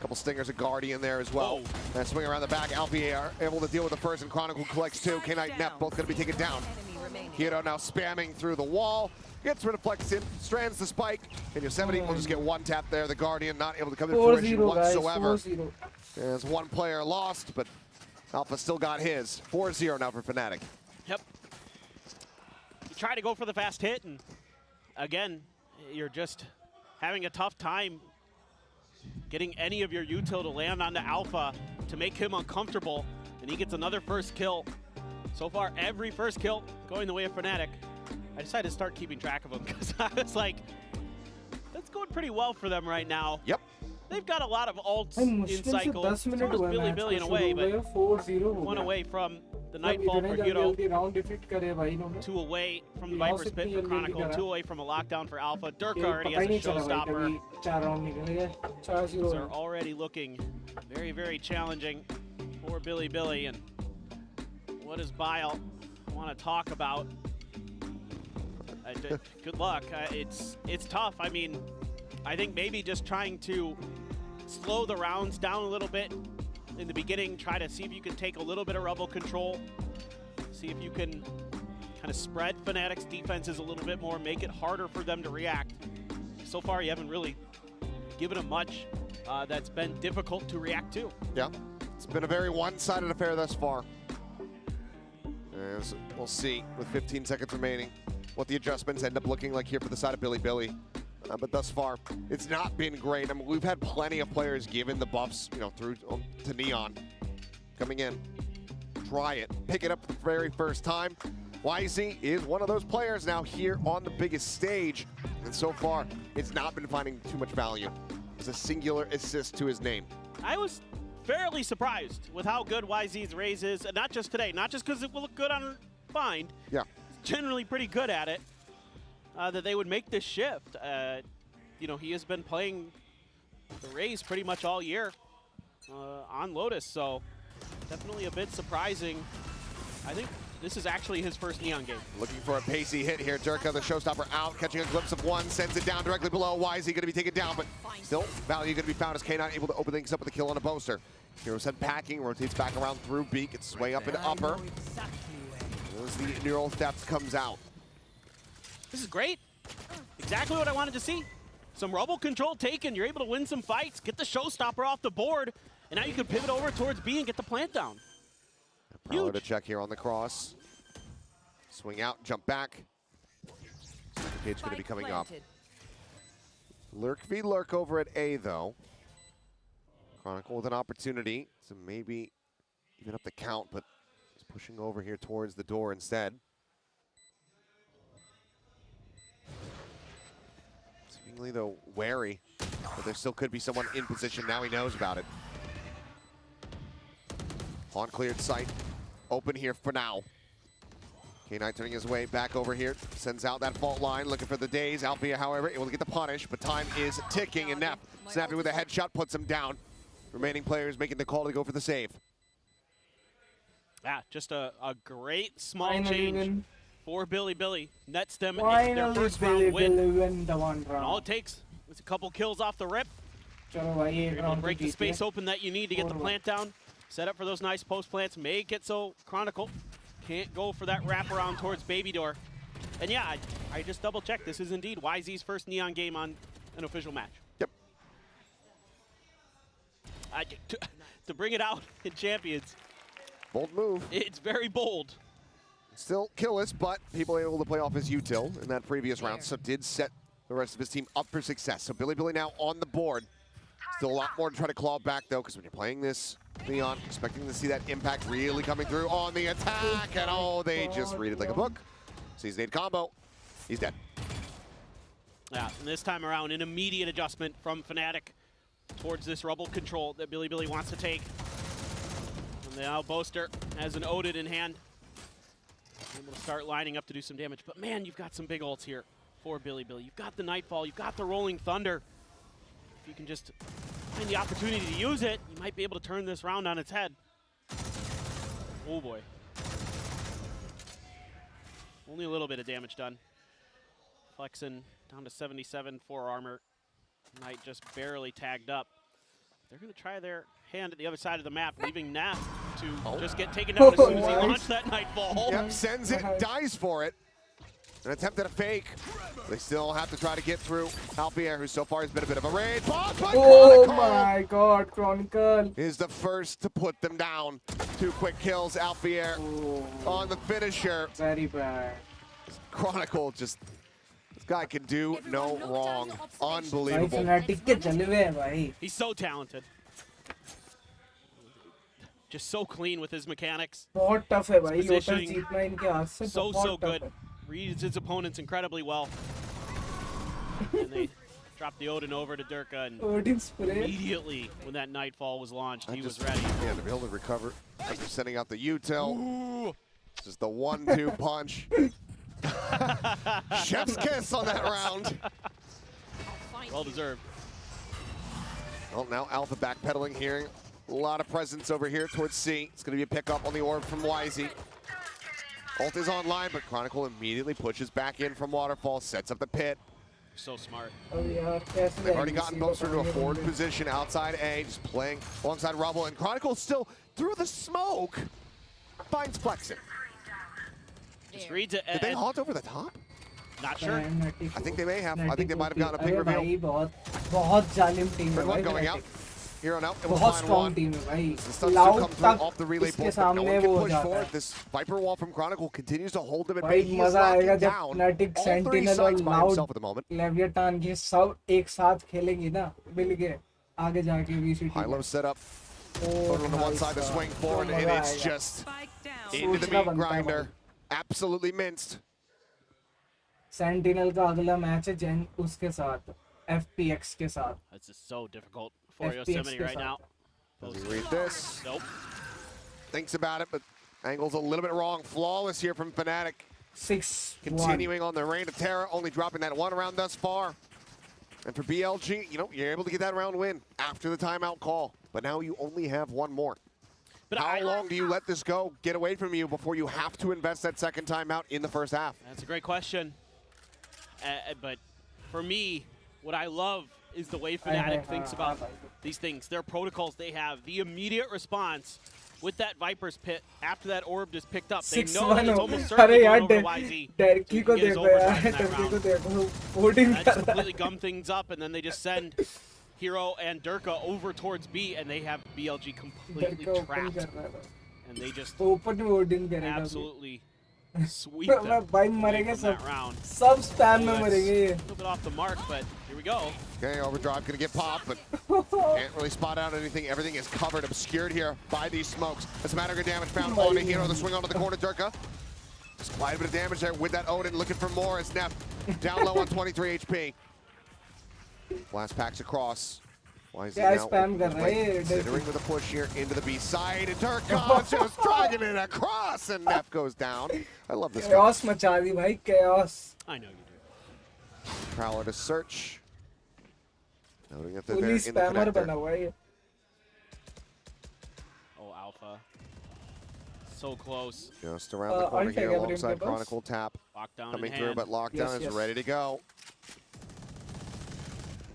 Couple stingers of Guardian there as well. And swing around the back. Alfie are able to deal with the first, and Chronicle collects two. K-Knight, Nep both going to be taken down. Hero now spamming through the wall. Gets rid of Flexin, strands the spike, and Yosemite will just get one tap there. The Guardian not able to come to fruition whatsoever. There's one player lost, but Alpha still got his. 4-0 now for Fnatic. Yep. You try to go for the fast hit, and again, you're just having a tough time getting any of your util to land on the Alpha to make him uncomfortable, and he gets another first kill. So far, every first kill going the way of Fnatic. I decided to start keeping track of them because I was like, that's going pretty well for them right now. Yep. They've got a lot of ults in cycle. So does Billy in a way, but 1 away from the Nightfall for Hero, 2 away from the Viper's Pit for Chronicle, 2 away from a lockdown for Alpha. Dirk already has a showstopper. These are already looking very, very challenging for Billy. And what does Bile want to talk about? Good luck. It's tough. I mean, I think maybe just trying to slow the rounds down a little bit in the beginning, try to see if you can take a little bit of rebel control, see if you can kind of spread Fnatic's defenses a little bit more, make it harder for them to react. So far, you haven't really given them much that's been difficult to react to. Yeah, it's been a very one-sided affair thus far. As we'll see with 15 seconds remaining what the adjustments end up looking like here for the side of Billy. But thus far, it's not been great. I mean, we've had plenty of players given the buffs, you know, through to Neon. Coming in, try it, pick it up for the very first time. YZ is one of those players now here on the biggest stage. And so far, it's not been finding too much value. It's a singular assist to his name. I was fairly surprised with how good YZ's raise is, and not just today, not just because it will look good on Bind. Yeah. Generally pretty good at it, that they would make this shift. You know, he has been playing the Raze pretty much all year on Lotus, so definitely a bit surprising. I think this is actually his first Neon game. Looking for a pacey hit here. Durka, the showstopper, out, catching a glimpse of one, sends it down directly below. YZ going to be taken down, but still value going to be found as K9 able to open things up with a kill on a Boaster. Heroes head packing, rotates back around through B, gets his way up into upper. As the neural theft comes out. This is great. Exactly what I wanted to see. Some rebel control taken. You're able to win some fights, get the showstopper off the board, and now you can pivot over towards B and get the plant down. Prowler to check here on the cross. Swing out, jump back. Page going to be coming up. Lurk v Lurk over at A, though. Chronicle with an opportunity to maybe even up the count, but he's pushing over here towards the door instead. Seemingly, though, wary, but there still could be someone in position. Now he knows about it. On cleared sight. Open here for now. K9 turning his way back over here. Sends out that fault line, looking for the Days. Alfia, however, able to get the punish, but time is ticking, and Nep snapping with a headshot puts him down. Remaining players making the call to go for the save. Yeah, just a great small change for Billy. Nets them their first round win. And all it takes is a couple kills off the rip. You're able to break the space open that you need to get the plant down. Set up for those nice post plants. Make it so Chronicle can't go for that wraparound towards Baby Door. And yeah, I just double checked. This is indeed YZ's first Neon game on an official match. Yep. To bring it out in Champions. Bold move. It's very bold. Still killless, but people able to play off his util in that previous round, so did set the rest of his team up for success. So Billy now on the board. Still a lot more to try to claw back, though, because when you're playing this, Leon, expecting to see that impact really coming through on the attack, and oh, they just read it like a book. Sees Nate combo. He's dead. Yeah, and this time around, an immediate adjustment from Fnatic towards this rebel control that Billy wants to take. And now Boaster has an Odin in hand. Able to start lining up to do some damage. But man, you've got some big ults here for Billy. You've got the Nightfall, you've got the Rolling Thunder. If you can just find the opportunity to use it, you might be able to turn this round on its head. Oh boy. Only a little bit of damage done Flexing down to 77, 4 armor. Knight just barely tagged up. They're going to try their hand at the other side of the map, leaving Neff to just get taken down as soon as he launched that Nightfall. Yep, sends it, dies for it. An attempt at a fake. They still have to try to get through. Alpier, who so far has been a bit of a raid. Oh my god, Chronicle is the first to put them down. 2 quick kills, Alpier on the finisher. Very bad. Chronicle just, this guy can do no wrong. Unbelievable. He's so talented. Just so clean with his mechanics. बहुत tough है भाई, His Lotus positioning, जीतना इनके हाथ से so बहुत good. tough है. Reads his opponents incredibly well. And they dropped the Odin over to Durka, and Odin spray. immediately when that Nightfall was launched, he was ready. Yeah, to be able to recover after sending out the util. Just the 1-2 punch. Chef's kiss on that round. Well deserved. Well, now Alpha backpedaling here. A lot of presence over here towards C. It's going to be a pickup on the orb from YZ. Ult is online, but Chronicle immediately pushes back in from Waterfall, sets up the pit. So smart. They've already gotten Boaster to a forward position outside A, just playing alongside Rubble, and Chronicle still, through the smoke, finds Flexing. Just reads it. Did they haunt over the top? Not sure. I think they may have. I think they might have gotten a ping reveal. बहुत जालिम team है Third one भाई. going out. Hero now. It will बहुत find strong one. Team है भाई. The stuns Loud do come through तक off the relay इसके board, but no सामने one can वो हो push जाता forward. है. This Viper wall from Chronicle continues to hold them at भाई bay. He is मजा आएगा locking जब down Fnatic, all 3 Sentinel और sides by Loud himself at the moment. Leviathan के सब एक साथ खेलेंगी ना मिल के आगे जाके VCT. High-low setup. Photo on the one side, the swing forward, and it's just into the meat grinder. Absolutely minced. Sentinel का अगला मैच है जेन उसके साथ FPX के साथ. This is so difficult for Yosemite right now. Does he read this? Nope. Thinks about it, but angle's a little bit wrong. Flawless here from Fnatic. 6-1. Continuing on the reign of terror, only dropping that 1 round thus far. And for BLG, you know, you're able to get that round win after the timeout call. But now you only have 1 more. But how long do you let this go get away from you before you have to invest that second timeout in the first half? That's a great question. But for me, what I love is the way Fnatic thinks about these things. Their protocols they have, the immediate response with that Viper's pit after that orb is picked up. They know that it's almost certainly going over to YZ. That's completely gum things up, and then they just send Hero and Durka over towards B, and they have BLG completely trapped. And they just absolutely sweep them away from that round. सब spam में मरेंगे ये. A little bit off the mark, but here we go. Okay, Overdrive gonna get popped, but can't really spot out anything. Everything is covered, obscured here by these smokes. As a matter of damage found on a Hero, the swing onto the corner, Durka. Just quite a bit of damage there with that Odin, looking for more as Neff down low on 23 HP. Blast packs across. Why is he now considering with a push here into the B side, and Durka just dragging it across, and Neff goes down. I love this. Chaos मचा दी भाई, chaos. I know you do. Prowler to search. Noting if they're Fully in the spammer connector. बना हुआ है. Oh, Alpha. So close. Just around the corner here alongside Chronicle tap. Lockdown coming in through, hand. but Lockdown is ready to go.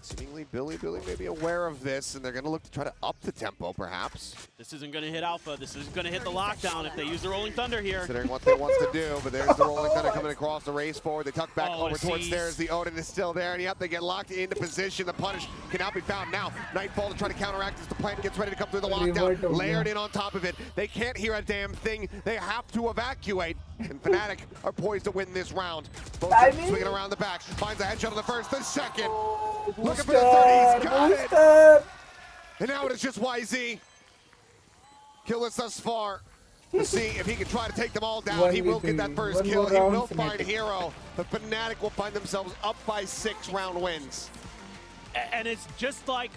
Seemingly Billy may be aware of this, and they're going to look to try to up the tempo, perhaps. This isn't going to hit Alpha. This isn't going to hit the lockdown if they use the Rolling Thunder here. Considering what they want to do, but there's the Rolling Thunder coming across the race forward. They tuck back over towards stairs. The Odin is still there, and yep, they get locked into position. The punish cannot be found now. Nightfall to try to counteract as the plant gets ready to come through the lockdown. Layered in on top of it. They can't hear a damn thing. They have to evacuate, and Fnatic are poised to win this round. Both swinging around the back. Finds a headshot on the first, the second. Looking for the 30, he's got it. And now it is just YZ. Killless thus far. To see if he can try to take them all down. He will get that first kill. He will find Hero. The Fnatic will find themselves up by 6 round wins. And it's just like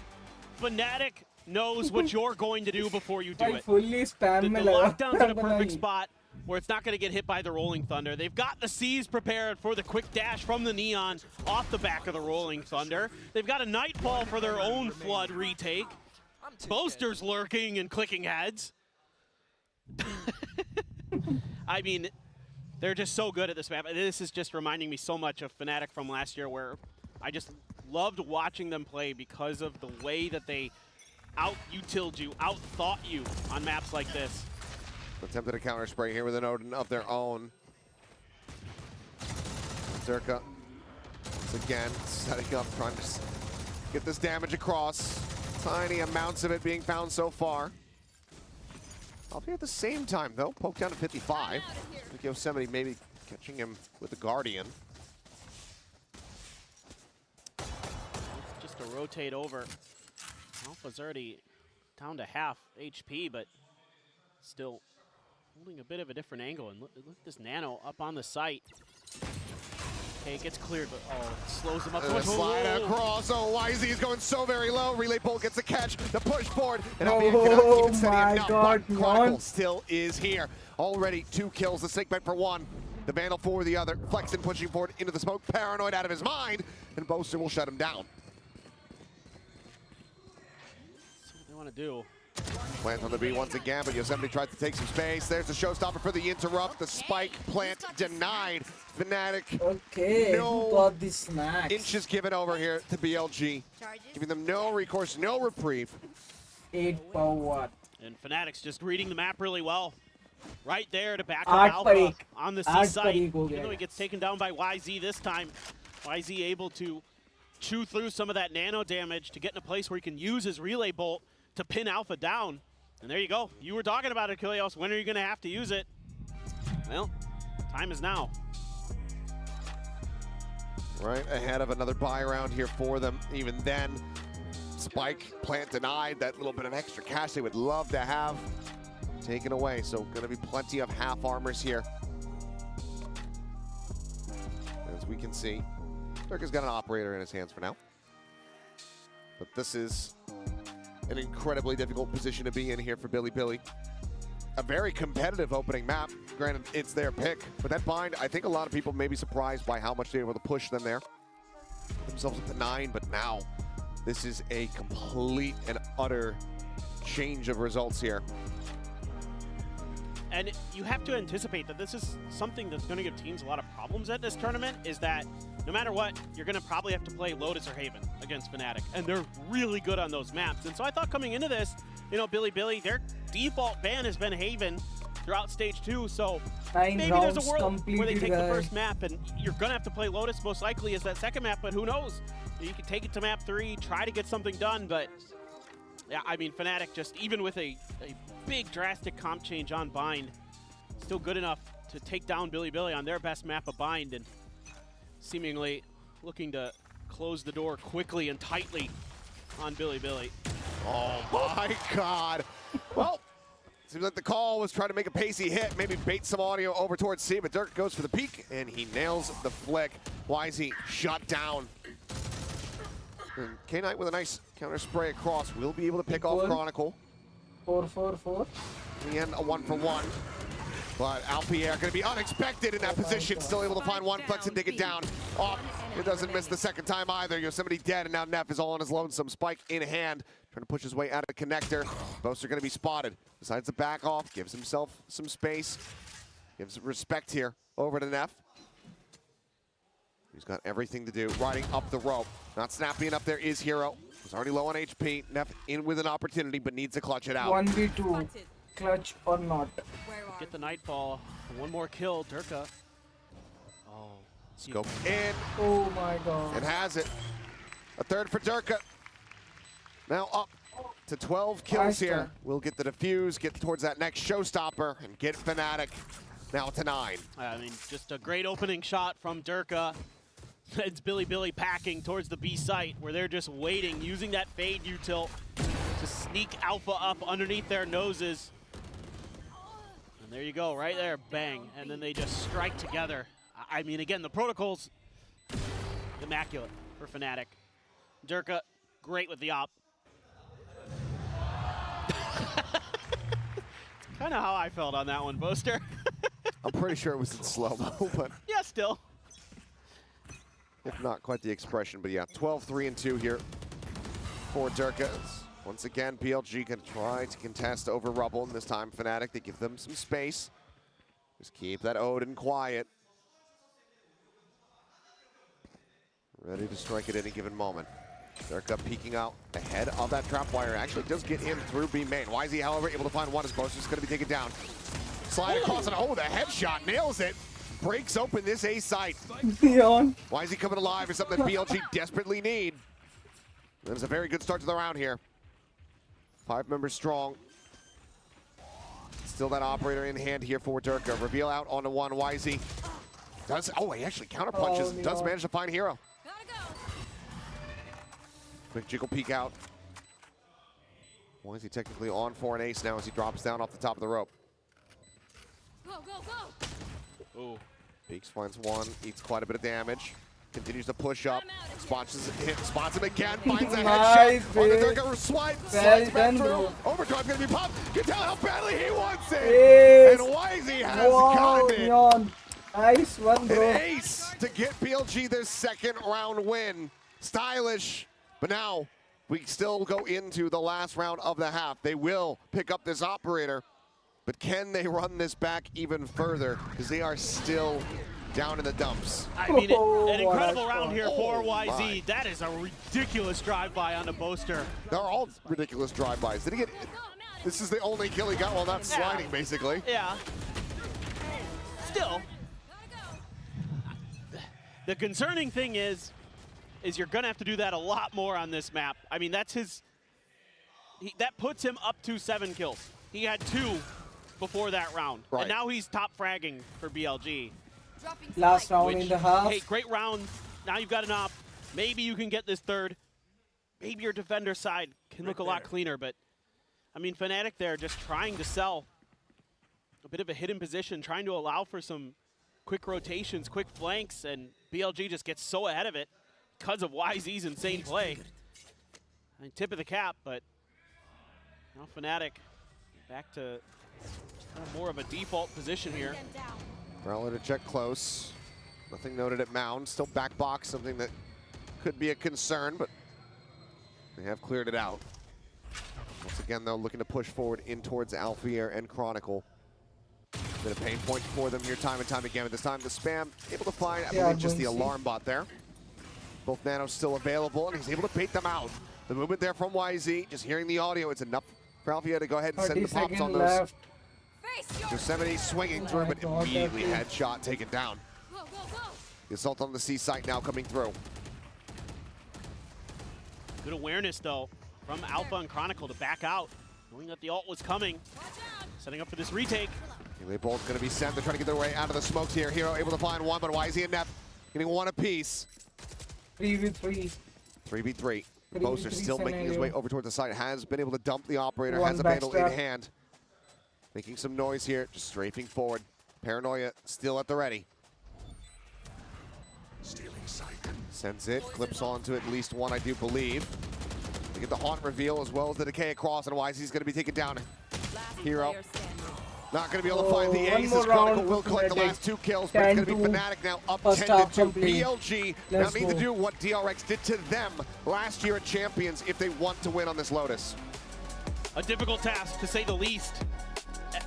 Fnatic knows what you're going to do before you do it. Fully spam The lockdown's in a perfect spot where it's not going to get hit by the Rolling Thunder. They've got the C's prepared for the quick dash from the Neon off the back of the Rolling Thunder. They've got a Nightfall for their own Flood retake. Boasters lurking and clicking heads. I mean, they're just so good at this map. This is just reminding me so much of Fnatic from last year, where I just loved watching them play because of the way that they out-utiled you, out-thought you on maps like this. Attempted a counter spray here with an Odin of their own. Zerka, once again, setting up, trying to get this damage across. Tiny amounts of it being found so far. I'll be at the same time, though. Poke down to 55. I think Yosemite maybe catching him with the Guardian. Just to rotate over. Alpha's already down to half HP, but still holding a bit of a different angle. And look at this Nano up on the site. Okay, it gets cleared, but it slows him up so much. Slide across. Oh, YZ is going so very low. Relay Bolt gets the catch. The push forward. And Albion cannot even steady him now. But Chronicle still is here. Already 2 kills. The Snake Bite for 1. The Vandal for the other. Flexen pushing forward into the smoke. Paranoid out of his mind. And Boaster will shut him down. That's what they want to do. Plant on the B once again, but Yosemite tries to take some space. There's the showstopper for the interrupt. The spike plant denied. Fnatic. Okay, no who got the snacks? Inches given over here to BLG. Giving them no recourse, no reprieve. 8 power. And Fnatic's just reading the map really well. Right there to back up Alpha on the C side. Even though he gets taken down by YZ this time, YZ able to chew through some of that nano damage to get in a place where he can use his relay bolt to pin Alpha down. And there you go. You were talking about it, Kilios. When are you going to have to use it? Well, time is now. Right ahead of another buy round here for them. Even then, spike plant denied. That little bit of extra cash they would love to have taken away. So going to be plenty of half armors here. As we can see, Dirk has got an operator in his hands for now. But this is an incredibly difficult position to be in here for Billy. A very competitive opening map. Granted, it's their pick, but that bind, I think a lot of people may be surprised by how much they were able to push them there. Themselves up to 9, but now this is a complete and utter change of results here. And you have to anticipate that this is something that's going to give teams a lot of problems at this tournament, is that no matter what, you're going to probably have to play Lotus or Haven against Fnatic, and they're really good on those maps. And so I thought coming into this, you know, Billy, their default ban has been Haven throughout stage 2, so maybe there's a world where they take the first map, and you're going to have to play Lotus most likely as that second map, but who knows? You can take it to map 3, try to get something done, but yeah, I mean, Fnatic just, even with a big drastic comp change on Bind, still good enough to take down Billy on their best map of Bind, and seemingly looking to close the door quickly and tightly on Billy. Oh my God. Well, seems like the call was trying to make a pacey hit, maybe bait some audio over towards C, but Dirk goes for the peek, and he nails the flick. YZ shut down. And K-Knight with a nice counter spray across will be able to pick off Chronicle. 4-4-4. In the end, a 1-for-1. But Alpier going to be unexpected in that position, still able to find one, flex and dig it down. Oh, it doesn't miss the second time either. Yosemite dead, and now Neff is all on his lonesome. Spike in hand, trying to push his way out of the connector. Boaster going to be spotted. Decides to back off, gives himself some space. Gives respect here over to Neff. He's got everything to do, riding up the rope. Not snappy enough there is Hero. He's already low on HP. Neff in with an opportunity, but needs to clutch it out. 1v2. Clutch or not. Get the Nightfall. One more kill, Durka. Oh. Scope in. Oh my God. It has it. A third for Durka. Now up to 12 kills here. We'll get the defuse, get towards that next showstopper, and get Fnatic now to 9. I mean, just a great opening shot from Durka. It's Billy packing towards the B site, where they're just waiting, using that fade util to sneak Alpha up underneath their noses. And there you go, right there, bang. And then they just strike together. I mean, again, the protocol's immaculate for Fnatic. Durka, great with the op. Kind of how I felt on that one, Boaster. I'm pretty sure it was in slow-mo, but yeah, still. If not quite the expression, but yeah, 12-3-2 here for Durka. Once again, PLG can try to contest over Rubble, and this time Fnatic, they give them some space. Just keep that Odin quiet. Ready to strike at any given moment. Zerka peeking out ahead of that trap wire. Actually does get him through B main. YZ, however, able to find one as Boaster's going to be taken down. Slide across and the headshot nails it. Breaks open this A site. Neon. YZ coming alive is something that BLG desperately need. That was a very good start to the round here. 5 members strong. Still that operator in hand here for Durka. Reveal out onto one. YZ does. Oh, he actually counter punches. Does manage to find Hero. Quick jiggle peek out. YZ technically on for an ace now as he drops down off the top of the rope. Go, go, go. Ooh. Beaks finds one, eats quite a bit of damage. Continues to push up. Spots him again. Finds a headshot. On the Durka swipe. Slides back through. Overdrive gonna be popped. You can tell how badly he wants it. And YZ has gotten it. Neon. Nice one, bro. An ace to get BLG their second round win. Stylish. But now we still go into the last round of the half. They will pick up this operator. But can they run this back even further? Because they are still down in the dumps. I mean, an incredible round here for YZ. My. That is a ridiculous drive-by on the Boaster. They're all ridiculous drive-bys. Did he get? This is the only kill he got while not sliding, basically. Yeah. Still, the concerning thing is you're gonna have to do that a lot more on this map. I mean, that's that puts him up to 7 kills. He had 2 before that round, and now he's top fragging for BLG. Last round in the half. Hey, great round. Now you've got an op. Maybe you can get this third. Maybe your defender side can look a lot cleaner, but I mean, Fnatic there just trying to sell a bit of a hidden position, trying to allow for some quick rotations, quick flanks, and BLG just gets so ahead of it because of YZ's insane play. I mean, tip of the cap, but now Fnatic back to kind of more of a default position here. Prowler to check close. Nothing noted at Mound. Still back box, something that could be a concern, but they have cleared it out. Once again, though, looking to push forward in towards Alfier and Chronicle. Been a pain point for them here time and time again. But this time, the spam able to find, I believe, just the alarm bot there. Both nanos still available, and he's able to bait them out. The movement there from YZ, just hearing the audio, it's enough for Alfier to go ahead and send the pops on those. Left. Yosemite swinging through, but immediately headshot taken down. The assault on the C site now coming through. Good awareness, though, from Alpha and Chronicle to back out, knowing that the ult was coming. Setting up for this retake. Melee bolt's going to be sent. They're trying to get their way out of the smokes here. Hero able to find one, but YZ and Neff getting one apiece. 3v3. 3v3. Boaster still making his way over towards the site. Has been able to dump the operator. Has a Vandal in hand. Making some noise here, just strafing forward. Paranoia still at the ready. Stealing sight. Sends it, clips onto at least one, I do believe. They get the haunt reveal as well as the decay across, and YZ's going to be taken down. Hero not going to be able to find the ace as Chronicle will collect the last 2 kills, but it's going to be Fnatic now up 10-2. BLG now need to do what DRX did to them last year at Champions if they want to win on this Lotus. A difficult task, to say the least.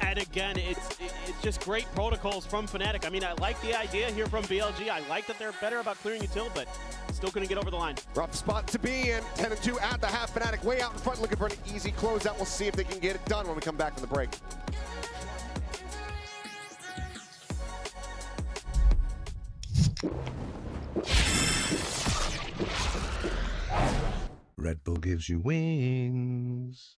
And again, it's just great protocols from Fnatic. I mean, I like the idea here from BLG. I like that they're better about clearing util, but still couldn't get over the line. Rough spot to be in. 10-2 at the half. Fnatic way out in front, looking for an easy closeout. We'll see if they can get it done when we come back from the break. Red Bull gives you wings.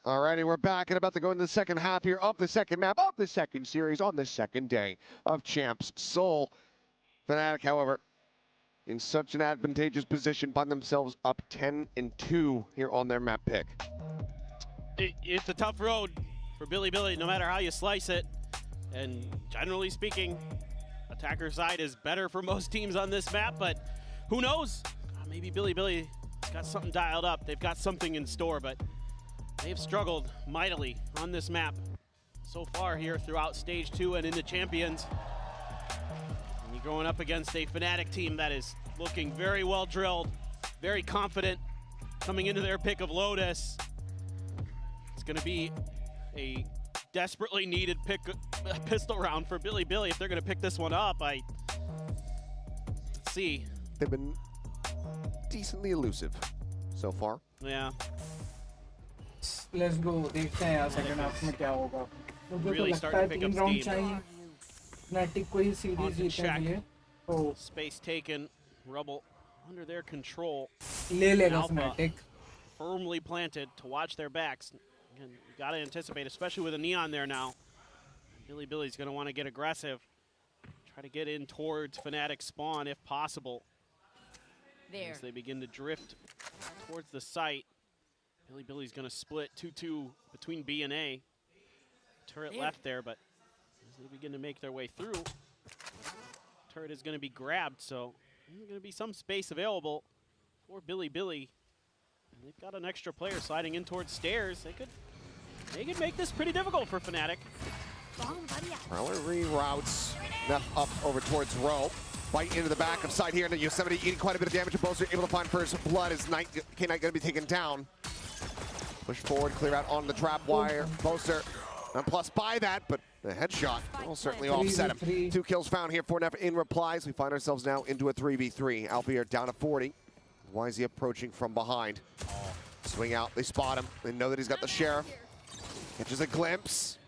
Alrighty, we're back and about to go into the second half here of the second map of the second series on the second day of Champs Seoul. Fnatic, however, in such an advantageous position, find themselves up 10-2 here on their map pick. It's a tough road for Billy, no matter how you slice it. And generally speaking, attacker side is better for most teams on this map, but who knows? Maybe Billy's got something dialed up. They've got something in store, but they've struggled mightily on this map so far here throughout Stage 2 and into Champions. And you're going up against a Fnatic team that is looking very well drilled, very confident, coming into their pick of Lotus. It's going to be a desperately needed pistol round for Billy if they're going to pick this one up. Let's see. They've been decently elusive so far. Yeah. Let's go. देखते हैं यार second half में क्या होगा. मुझे तो लगता है 3 round चाहिए. Fnatic को ही series जीतने के लिए. Oh. Space taken. Rubble under their control. ले लेगा Fnatic. Firmly planted to watch their backs. And you got to anticipate, especially with a Neon there now. Billy's going to want to get aggressive. Try to get in towards Fnatic spawn if possible. There. As they begin to drift towards the site. Billy's going to split 2-2 between B and A. Turret left there, but as they begin to make their way through, turret is going to be grabbed, so there's going to be some space available for Billy. And they've got an extra player sliding in towards stairs. They could make this pretty difficult for Fnatic. Prowler reroutes Neff up over towards Row. Bite into the back of side here, and Yosemite eating quite a bit of damage. Boster able to find first blood. Is K-Knight going to be taken down? Push forward, clear out on the trap wire. Boster plus by that, but the headshot will certainly offset him. 2 kills found here for Neff in replies. We find ourselves now into a 3v3. Alpha down to 40. YZ approaching from behind. Swing out, they spot him. They know that he's got the Sheriff. Catches a glimpse.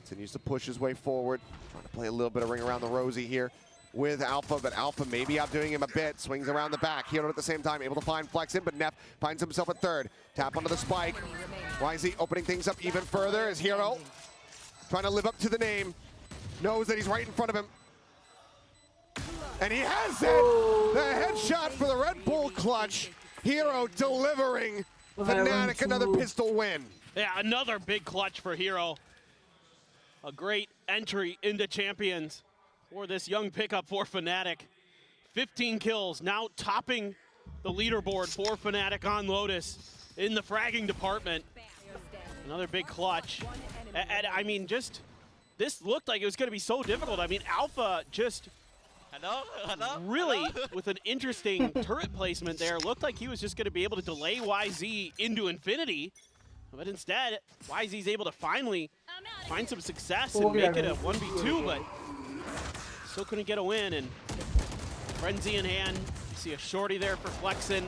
Continues to push his way forward. Trying to play a little bit of ring around the rosy here with Alpha, but Alpha maybe outdoing him a bit. Swings around the back. Hero at the same time, able to find Flex in, but Neff finds himself a third. Tap onto the spike. YZ opening things up even further as Hero trying to live up to the name. Knows that he's right in front of him. And he has it! The headshot for the Red Bull clutch. Hero delivering. Fnatic another pistol win. Yeah, another big clutch for Hero. A great entry into Champions for this young pickup for Fnatic. 15 kills, now topping the leaderboard for Fnatic on Lotus in the fragging department. Another big clutch. And I mean, just, this looked like it was going to be so difficult. I mean, Alpha just really, with an interesting turret placement there, looked like he was just going to be able to delay YZ into infinity. But instead, YZ's able to finally find some success and make it a 1v2, but still couldn't get a win. And Frenzy in hand, you see a shorty there for Flexin.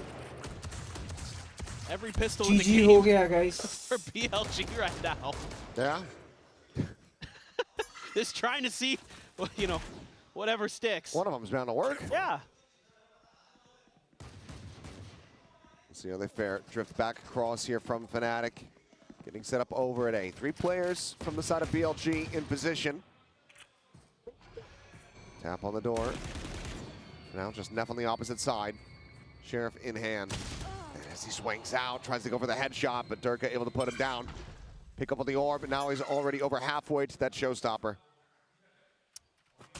Every pistol in the game ho gaya, guys. for BLG right now. Yeah. Just trying to see, you know, whatever sticks. One of them's bound to work. Yeah. See how they fare. Drift back across here from Fnatic. Getting set up over at A. 3 players from the side of BLG in position. Tap on the door. Now just Neff on the opposite side. Sheriff in hand. And as he swings out, tries to go for the headshot, but Durka able to put him down. Pick up on the orb, and now he's already over halfway to that showstopper.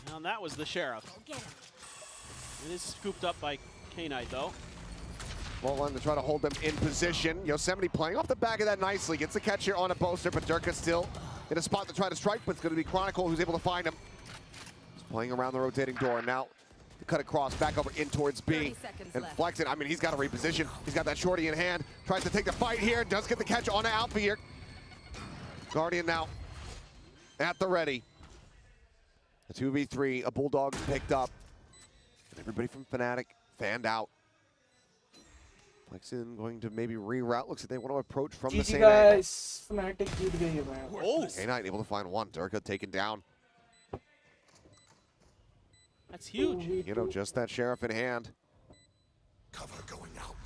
Now that was the Sheriff. It is scooped up by K-Knight though. One to try to hold them in position. Yosemite playing off the back of that nicely. Gets the catch here on a Boaster, but Durka still in a spot to try to strike, but it's going to be Chronicle who's able to find him. He's playing around the rotating door. Now to cut across, back over in towards B. And Flexin, I mean, he's got to reposition. He's got that shorty in hand. Tries to take the fight here. Does get the catch on Alpha here. Guardian now at the ready. A 2v3, a Bulldog picked up. And everybody from Fnatic fanned out. Flexin going to maybe reroute. Looks like they want to approach from the same angle. Fnatic जीत गई है man. Oh! K-Knight able to find one. Durka taken down. That's huge. You know, just that Sheriff in hand. Cover going out.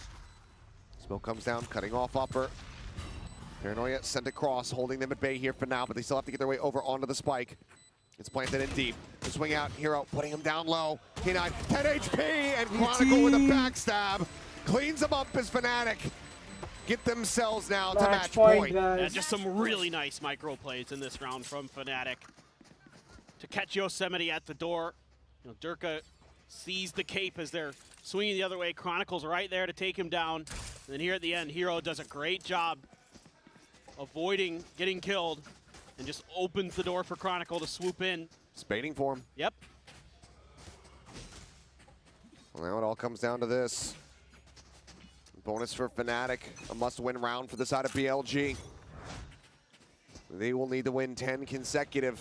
Smoke comes down, cutting off upper. Paranoia sent across, holding them at bay here for now, but they still have to get their way over onto the spike. It's planted in deep. The swing out, Hero putting him down low. K9, 10 HP, and Chronicle with a backstab. Cleans them up as Fnatic get themselves now to match point. Yeah, just some really nice micro plays in this round from Fnatic. To catch Yosemite at the door. You know, Durka sees the cape as they're swinging the other way. Chronicle's right there to take him down. And then here at the end, Hero does a great job avoiding getting killed and just opens the door for Chronicle to swoop in. Spading for him. Yep. Well, now it all comes down to this. Bonus for Fnatic, a must-win round for the side of BLG. They will need to win 10 consecutive.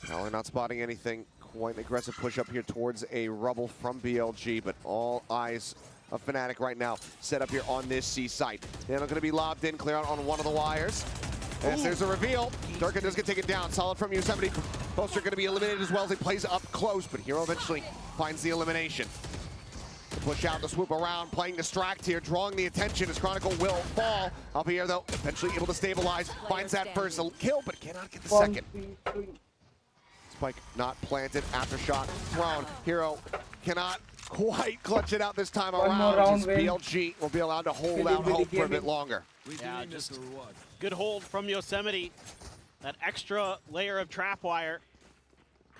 Now they're not spotting anything. Quite an aggressive push up here towards a rubble from BLG, but all eyes of Fnatic right now set up here on this C site. They're not going to be lobbed in, clear out on one of the wires. As there's a reveal, Durka does get taken down. Solid from Yosemite. Poster going to be eliminated as well as he plays up close, but Hero eventually finds the elimination. The push out, the swoop around, playing distract here, drawing the attention as Chronicle will fall. Up here though, eventually able to stabilize, finds that first kill, but cannot get the second. Spike not planted, aftershock thrown. Hero cannot quite clutch it out this time around. As BLG will be allowed to hold out hope for a bit longer. Yeah, just good hold from Yosemite. That extra layer of trap wire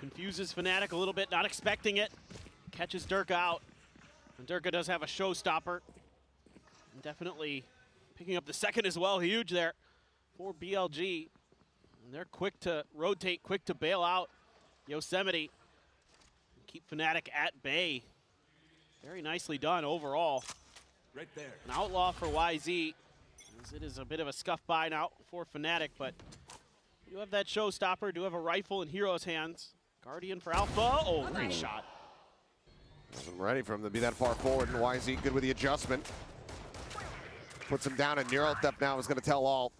confuses Fnatic a little bit, not expecting it. Catches Durka out. And Durka does have a showstopper. And definitely picking up the second as well, huge there for BLG. And they're quick to rotate, quick to bail out Yosemite. Keep Fnatic at bay. Very nicely done overall. Right there. An outlaw for YZ. As it is a bit of a scuff by now for Fnatic, but you have that showstopper, do have a rifle in Hero's hands. Guardian for Alpha. Oh, great shot. Wasn't ready for him to be that far forward, and YZ good with the adjustment. Puts him down, and Neural Theft now is going to tell all.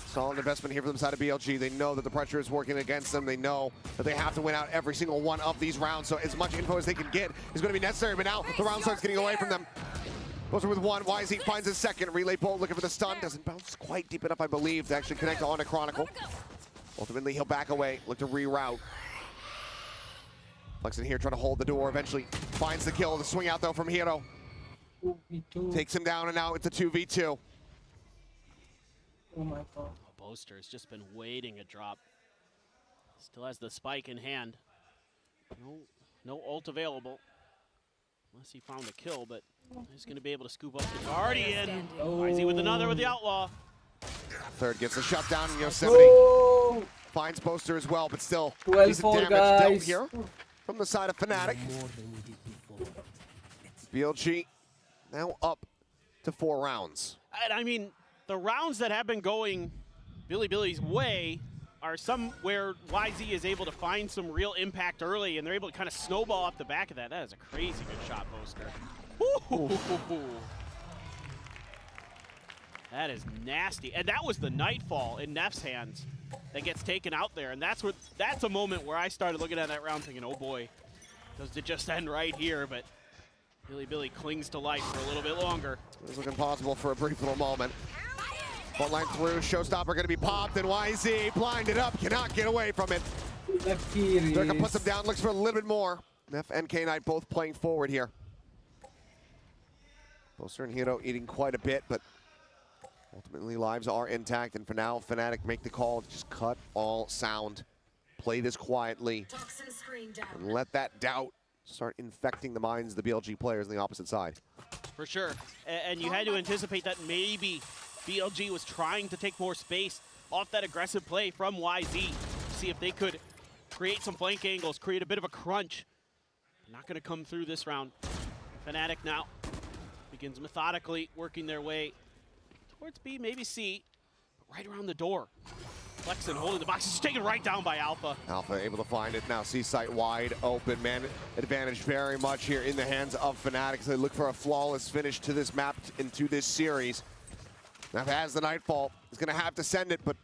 Solid investment here from the side of BLG. They know that the pressure is working against them. They know that they have to win out every single one of these rounds, so as much info as they can get is going to be necessary, but now the round starts getting away from them. Goes with one, YZ finds his second. Relay Bolt looking for the stun. Doesn't bounce quite deep enough, I believe, to actually connect on to Chronicle. Ultimately, he'll back away, look to reroute. Flexen here, trying to hold the door. Eventually finds the kill. The swing out, though, from Hero. Takes him down, and now it's a 2v2. Oh my god. Boaster has just been waiting a drop. Still has the spike in hand. No ult available. Unless he found a kill, but he's going to be able to scoop up the Guardian. YZ with another with the Outlaw. Third gets a shutdown, and Yosemite finds Boaster as well, but still decent damage dealt here from the side of Fnatic. BLG now up to 4 rounds. And I mean, the rounds that have been going Billy's way are some where YZ is able to find some real impact early, and they're able to kind of snowball off the back of that. That is a crazy good shot, Boaster. That is nasty. And that was the Nightfall in Neff's hands that gets taken out there. And that's a moment where I started looking at that round thinking, oh boy, does it just end right here? But Billy clings to life for a little bit longer. It was looking possible for a brief little moment. Front line through, showstopper going to be popped, and YZ blinded up, cannot get away from it. Durka puts him down, looks for a little bit more. Neff and K9 both playing forward here. Boaster and Hero eating quite a bit, but ultimately lives are intact, and for now, Fnatic make the call to just cut all sound. Play this quietly, and let that doubt start infecting the minds of the BLG players on the opposite side. For sure, and you had to anticipate that maybe BLG was trying to take more space off that aggressive play from YZ to see if they could create some flank angles, create a bit of a crunch. Not going to come through this round. Fnatic now begins methodically working their way towards B, maybe C, but right around the door. Flexen holding the box, is taken right down by Alpha. Alpha able to find it now. C-site wide open, man. Advantage very much here in the hands of Fnatic as they look for a flawless finish to this map into this series. Now has the Nightfall. He's going to have to send it, but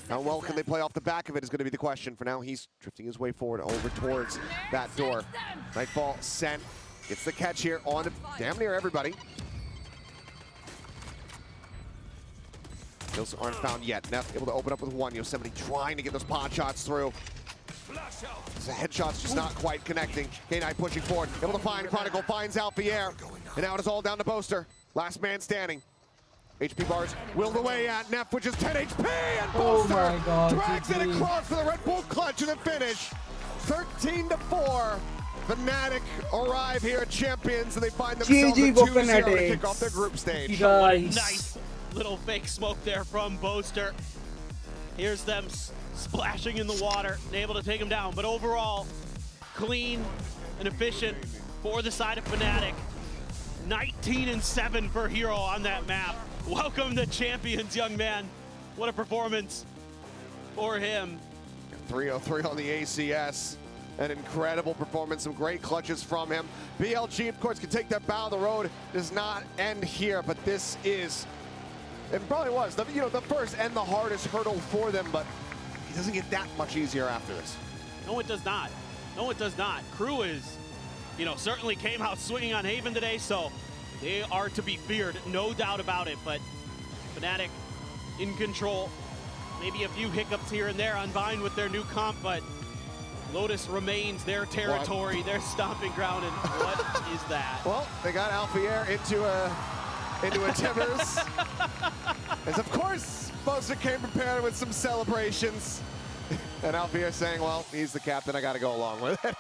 how well can they play off the back of it is going to be the question. For now, he's drifting his way forward over towards that door. Nightfall sent. Gets the catch here on damn near everybody. Kills aren't found yet. Neff able to open up with one. Yosemite trying to get those pod shots through. The headshot's just not quite connecting. K9 pushing forward. Able to find Chronicle, finds Alfier. And now it is all down to Boaster. Last man standing. HP bars willed away at Neff, which is 10 HP, and Boaster drags it across for the Red Bull clutch and the finish. 13-4. Fnatic arrive here at Champions, and they find themselves at 2-0 to kick off their group stage. Nice little fake smoke there from Boaster. Here's them splashing in the water, and able to take him down. But overall, clean and efficient for the side of Fnatic. 19-7 for Hero on that map. Welcome to Champions, young man. What a performance for him. 303 on the ACS. An incredible performance, some great clutches from him. BLG, of course, can take that bow. The road does not end here, but this is, it probably was, the first and the hardest hurdle for them, but it doesn't get that much easier after this. No, it does not. No, it does not. Crew is, certainly came out swinging on Haven today, so they are to be feared, no doubt about it. But Fnatic in control. Maybe a few hiccups here and there on Vine with their new comp, but Lotus remains their territory, their stomping ground, and what is that? Well, they got Alfier into a Timbers. As of course, Boaster came prepared with some celebrations. And Alfier saying, well, he's the captain, I gotta go along with it.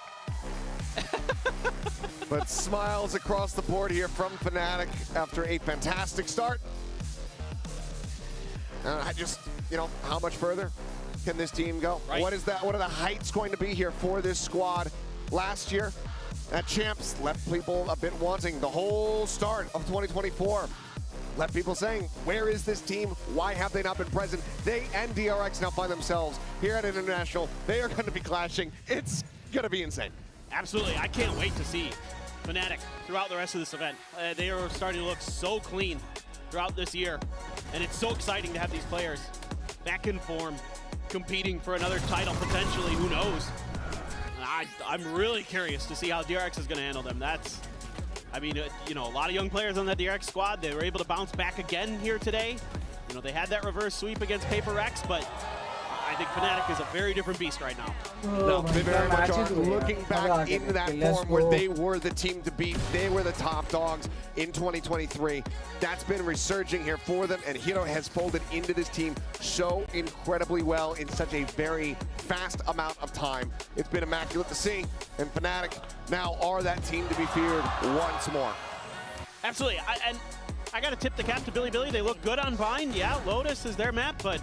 But smiles across the board here from Fnatic after a fantastic start. And I just, how much further can this team go? Right. What is that? What are the heights going to be here for this squad? Last year at Champs left people a bit wanting. The whole start of 2024 left people saying, where is this team? Why have they not been present? They and DRX now find themselves here at International. They are going to be clashing. It's going to be insane. Absolutely. I can't wait to see Fnatic throughout the rest of this event. They are starting to look so clean throughout this year. And it's so exciting to have these players back in form, competing for another title potentially, who knows? I'm really curious to see how DRX is going to handle them. A lot of young players on that DRX squad, they were able to bounce back again here today. They had that reverse sweep against Paper Rex, but I think Fnatic is a very different beast right now. No, they very much are looking back into that form where they were the team to beat. They were the top dogs in 2023. That's been resurging here for them, and Hero has folded into this team so incredibly well in such a very fast amount of time. It's been immaculate to see, and Fnatic now are that team to be feared once more. Absolutely, I got to tip the cap to Billy. They look good on Vine. Yeah, Lotus is their map, but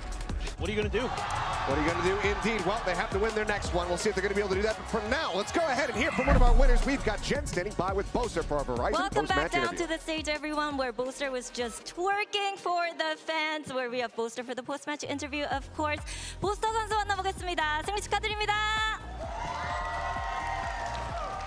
what are you going to do? What are you going to do indeed? Well, they have to win their next one. We'll see if they're going to be able to do that. But for now, let's go ahead and hear from one of our winners. We've got Jen standing by with Boaster for our Verizon Welcome back down interview. to the stage, everyone, where Boaster was just twerking for the fans, where we have Boaster for the post-match interview, of course. 보스터 선수 만나보겠습니다. 승리 축하드립니다.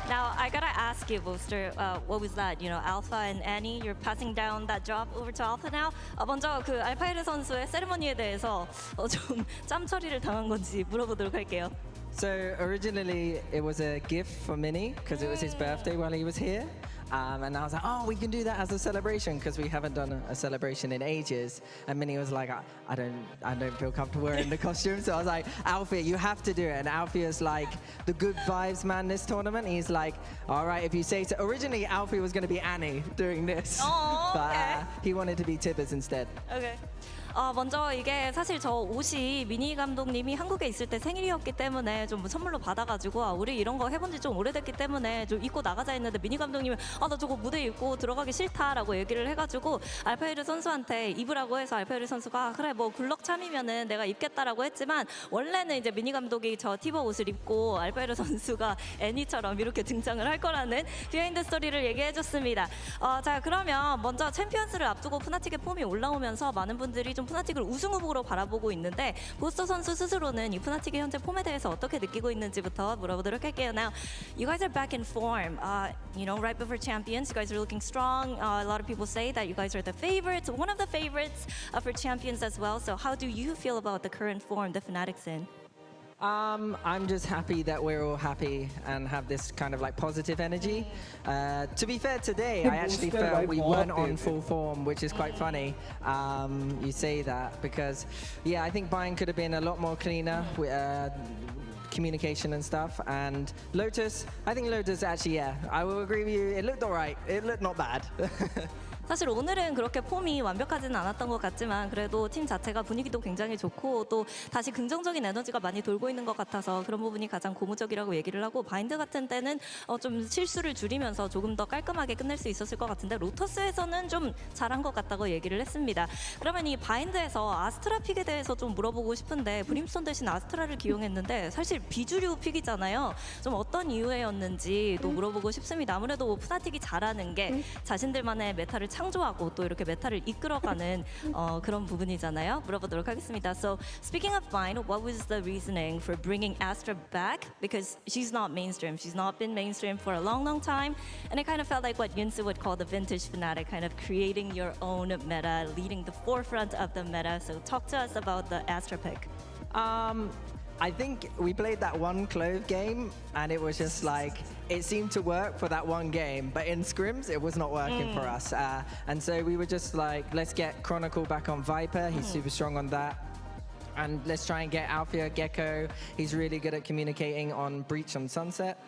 Now, I gotta ask you, Boaster, what was that? Alpha and Annie, you're passing down that job over to Alpha now? 먼저 그 알파이르 선수의 세리머니에 대해서 좀 짬 처리를 당한 건지 물어보도록 할게요. So originally it was a gift for Mini because it was his birthday while he was here. And I was like, oh, we can do that as a celebration because we haven't done a celebration in ages. And Minnie was like, I don't feel comfortable wearing the costume. So I was like, Alfie, you have to do it. And Alfie is like the good vibes man this tournament. He's like, all right, if you say so. Originally, Alfie was going to be Annie doing this. Oh, okay. But he wanted to be Tibbers instead. Okay. 먼저 이게 사실 저 옷이 미니 감독님이 한국에 있을 때 생일이었기 때문에 좀 선물로 받아가지고 우리 이런 거 해본 지 좀 오래됐기 때문에 좀 입고 나가자 했는데 미니 감독님이 나 저거 무대 입고 들어가기 싫다라고 얘기를 해가지고 알파이르 선수한테 입으라고 해서 알파이르 선수가 그래 뭐 굴럭 참이면은 내가 입겠다라고 했지만 원래는 이제 미니 감독이 저 티버 옷을 입고 알파이르 선수가 애니처럼 이렇게 등장을 할 거라는 비하인드 스토리를 얘기해줬습니다. 자 그러면 먼저 챔피언스를 앞두고 푸나틱의 폼이 올라오면서 많은 분들이 좀 푸나틱을 우승 후보로 바라보고 있는데 보스터 선수 스스로는 이 푸나틱의 현재 폼에 대해서 어떻게 느끼고 있는지부터 물어보도록 할게요. Now, you guys are back in form. Right before Champions, you guys are looking strong. A lot of people say that you guys are the favorites, one of the favorites for Champions as well. So how do you feel about the current form the Fnatic's in? I'm just happy that we're all happy and have this kind of like positive energy. To be fair, today I actually felt we weren't on full form, which is quite funny. You say that because, yeah, I think buying could have been a lot more cleaner with communication and stuff. And Lotus, I think Lotus actually, yeah, I will agree with you. It looked alright. It looked not bad. 사실 오늘은 그렇게 폼이 완벽하지는 않았던 것 같지만 그래도 팀 자체가 분위기도 굉장히 좋고 또 다시 긍정적인 에너지가 많이 돌고 있는 것 같아서 그런 부분이 가장 고무적이라고 얘기를 하고 바인드 같은 때는 좀 실수를 줄이면서 조금 더 깔끔하게 끝낼 수 있었을 것 같은데 로터스에서는 좀 잘한 것 같다고 얘기를 했습니다. 그러면 이 바인드에서 아스트라 픽에 대해서 좀 물어보고 싶은데 브림스톤 대신 아스트라를 기용했는데 사실 비주류 픽이잖아요. 좀 어떤 이유였는지도 물어보고 싶습니다. 아무래도 푸나틱이 잘하는 게 자신들만의 메타를 창조하고 또 이렇게 메타를 이끌어가는 그런 부분이잖아요. 물어보도록 하겠습니다. So speaking of Vine, what was the reasoning for bringing Astra back? Because she's not mainstream. She's not been mainstream for a long, long time. And it kind of felt like what Yunsu would call the vintage fanatic, kind of creating your own meta, leading the forefront of the meta. So talk to us about the Astra pick. I think we played that one Clove game and it was just like, it seemed to work for that one game, but in scrims it was not working for us. And so we were just like, let's get Chronicle back on Viper, he's super strong on that. And let's try and get Althea Gecko, he's really good at communicating on Breach on Sunset.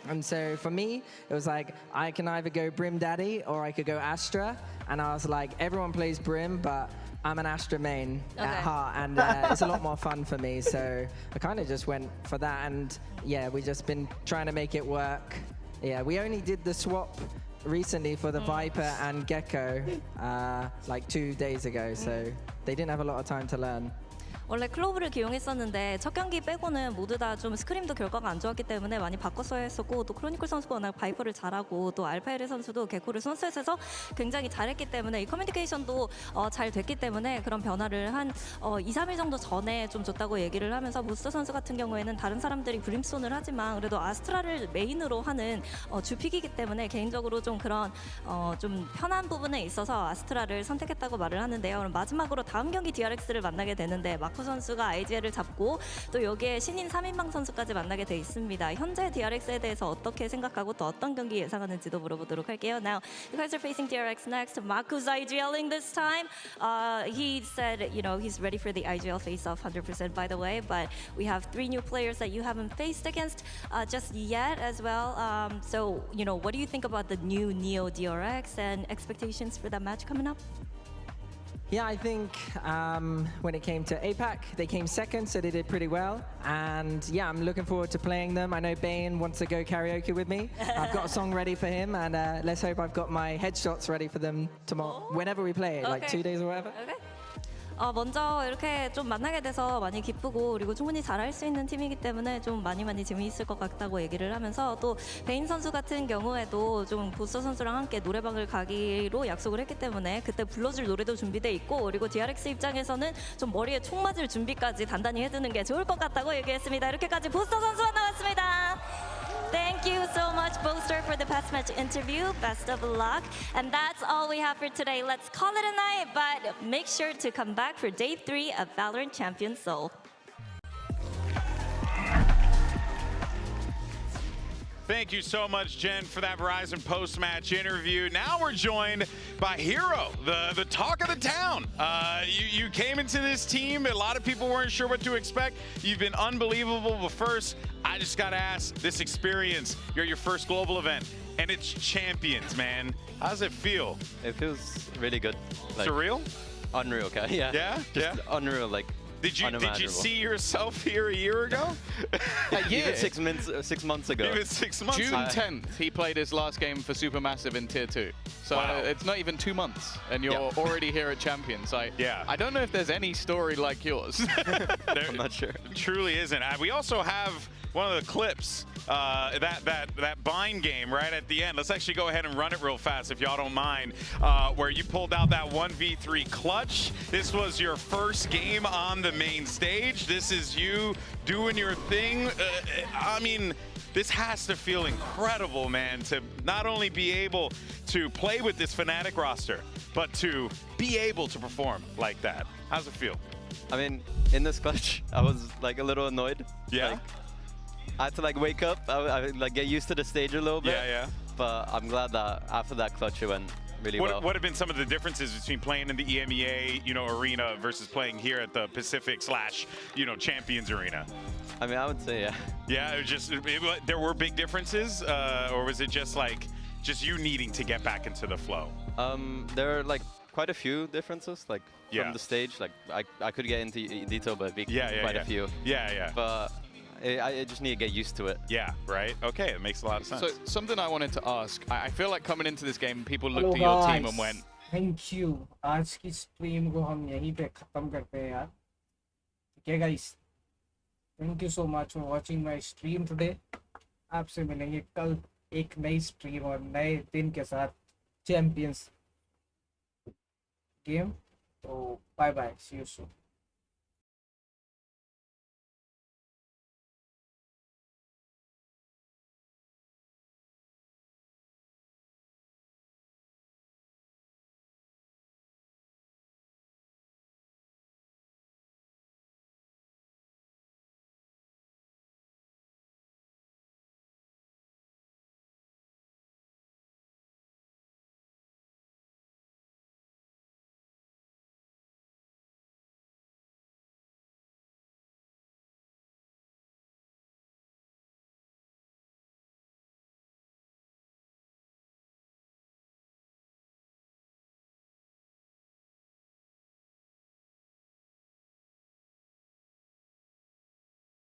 And so for me, it was like, I can either go Brim Daddy or I could go Astra. And I was like, everyone plays Brim, but I'm an Astra main at heart, and it's a lot more fun for me. So I kind of just went for that, and yeah, we just been trying to make it work. Yeah, we only did the swap recently for the Viper and Gecko like 2 days ago, so they didn't have a lot of time to learn. 원래 클로브를 기용했었는데 첫 경기 빼고는 모두 다 좀 스크림도 결과가 안 좋았기 때문에 많이 바꿨어야 했었고 또 크로니클 선수가 워낙 바이퍼를 잘하고 또 알파에르 선수도 개코를 선셋에서 굉장히 잘했기 때문에 이 커뮤니케이션도 잘 됐기 때문에 그런 변화를 한 2, 3일 정도 전에 좀 줬다고 얘기를 하면서 부스터 선수 같은 경우에는 다른 사람들이 브림스톤을 하지만 그래도 아스트라를 메인으로 하는 주픽이기 때문에 개인적으로 좀 그런 좀 편한 부분에 있어서 아스트라를 선택했다고 말을 하는데요. 그럼 마지막으로 다음 경기 DRX를 만나게 되는데 마코 선수가 IGL을 잡고 또 여기에 신인 3인방 선수까지 만나게 돼 있습니다. 현재 DRX에 대해서 어떻게 생각하고 또 어떤 경기 예상하는지도 물어보도록 할게요. Now, you guys are facing DRX next. Maku's IGLing this time. He said, you know, he's ready for the IGL face-off 100% by the way, but we have 3 new players that you haven't faced against just yet as well. So, you know, what do you think about the new Neo DRX and expectations for that match coming up? Yeah, I think when it came to APAC, they came second, so they did pretty well. And yeah, I'm looking forward to playing them. I know Bane wants to go karaoke with me. I've got a song ready for him, and let's hope I've got my headshots ready for them tomorrow, whenever we play it, like 2 days or whatever. Okay. 먼저 이렇게 좀 만나게 돼서 많이 기쁘고 그리고 충분히 잘할 수 있는 팀이기 때문에 좀 많이 재미있을 것 같다고 얘기를 하면서 또 베인 선수 같은 경우에도 좀 보스 선수랑 함께 노래방을 가기로 약속을 했기 때문에 그때 불러줄 노래도 준비돼 있고 그리고 DRX 입장에서는 좀 머리에 총 맞을 준비까지 단단히 해두는 게 좋을 것 같다고 얘기했습니다. 이렇게까지 보스터 선수가 나왔습니다. Thank you so much, Boaster, for the past match interview. Best of luck. And that's all we have for today. Let's call it a night, but make sure to come back for day 3 of Valorant Champions Seoul. Thank you so much, Jen, for that Verizon post-match interview. Now we're joined by Hero, the talk of the town. You came into this team. A lot of people weren't sure what to expect. You've been unbelievable. But first, I just got to ask, this experience, you're at your first global event, and it's Champions, man. How does it feel? It feels really good. Like, surreal? Unreal, okay? Yeah. Yeah? Just unreal, like. Did you see yourself here a year ago? Even 6 months ago. Even 6 months. June 10th, he played his last game for Supermassive in Tier 2. So it's not even 2 months, and you're already here at Champions. I don't know if there's any story like yours. I'm not sure. Truly isn't. We also have one of the clips, that bind game right at the end. Let's actually go ahead and run it real fast if y'all don't mind, where you pulled out that 1v3 clutch. This was your first game on the main stage. This is you doing your thing. I mean, this has to feel incredible, man, to not only be able to play with this Fnatic roster, but to be able to perform like that. How's it feel? I mean, in this clutch, I was like a little annoyed. Yeah. Like, I had to like wake up, I like get used to the stage a little bit. Yeah. But I'm glad that after that clutch it went really well. What have been some of the differences between playing in the EMEA, arena versus playing here at the Pacific / Champions Arena? I mean, I would say yeah. Yeah, there were big differences, or was it just you needing to get back into the flow? There are like quite a few differences, like from the stage. Like I could get into detail, but it'd be quite a few. Yeah. But I just need to get used to it. Yeah, right. Okay, it makes a lot of sense. So something I wanted to ask, I feel like coming into this game, people looked at your team and went, Thank you. आज की stream को हम यहीं पे खत्म करते हैं यार. ठीक है guys. Thank you so much for watching my stream today. आपसे मिलेंगे कल एक नई स्ट्रीम और नए दिन के साथ चैंपियंस गेम. तो bye bye. See you soon.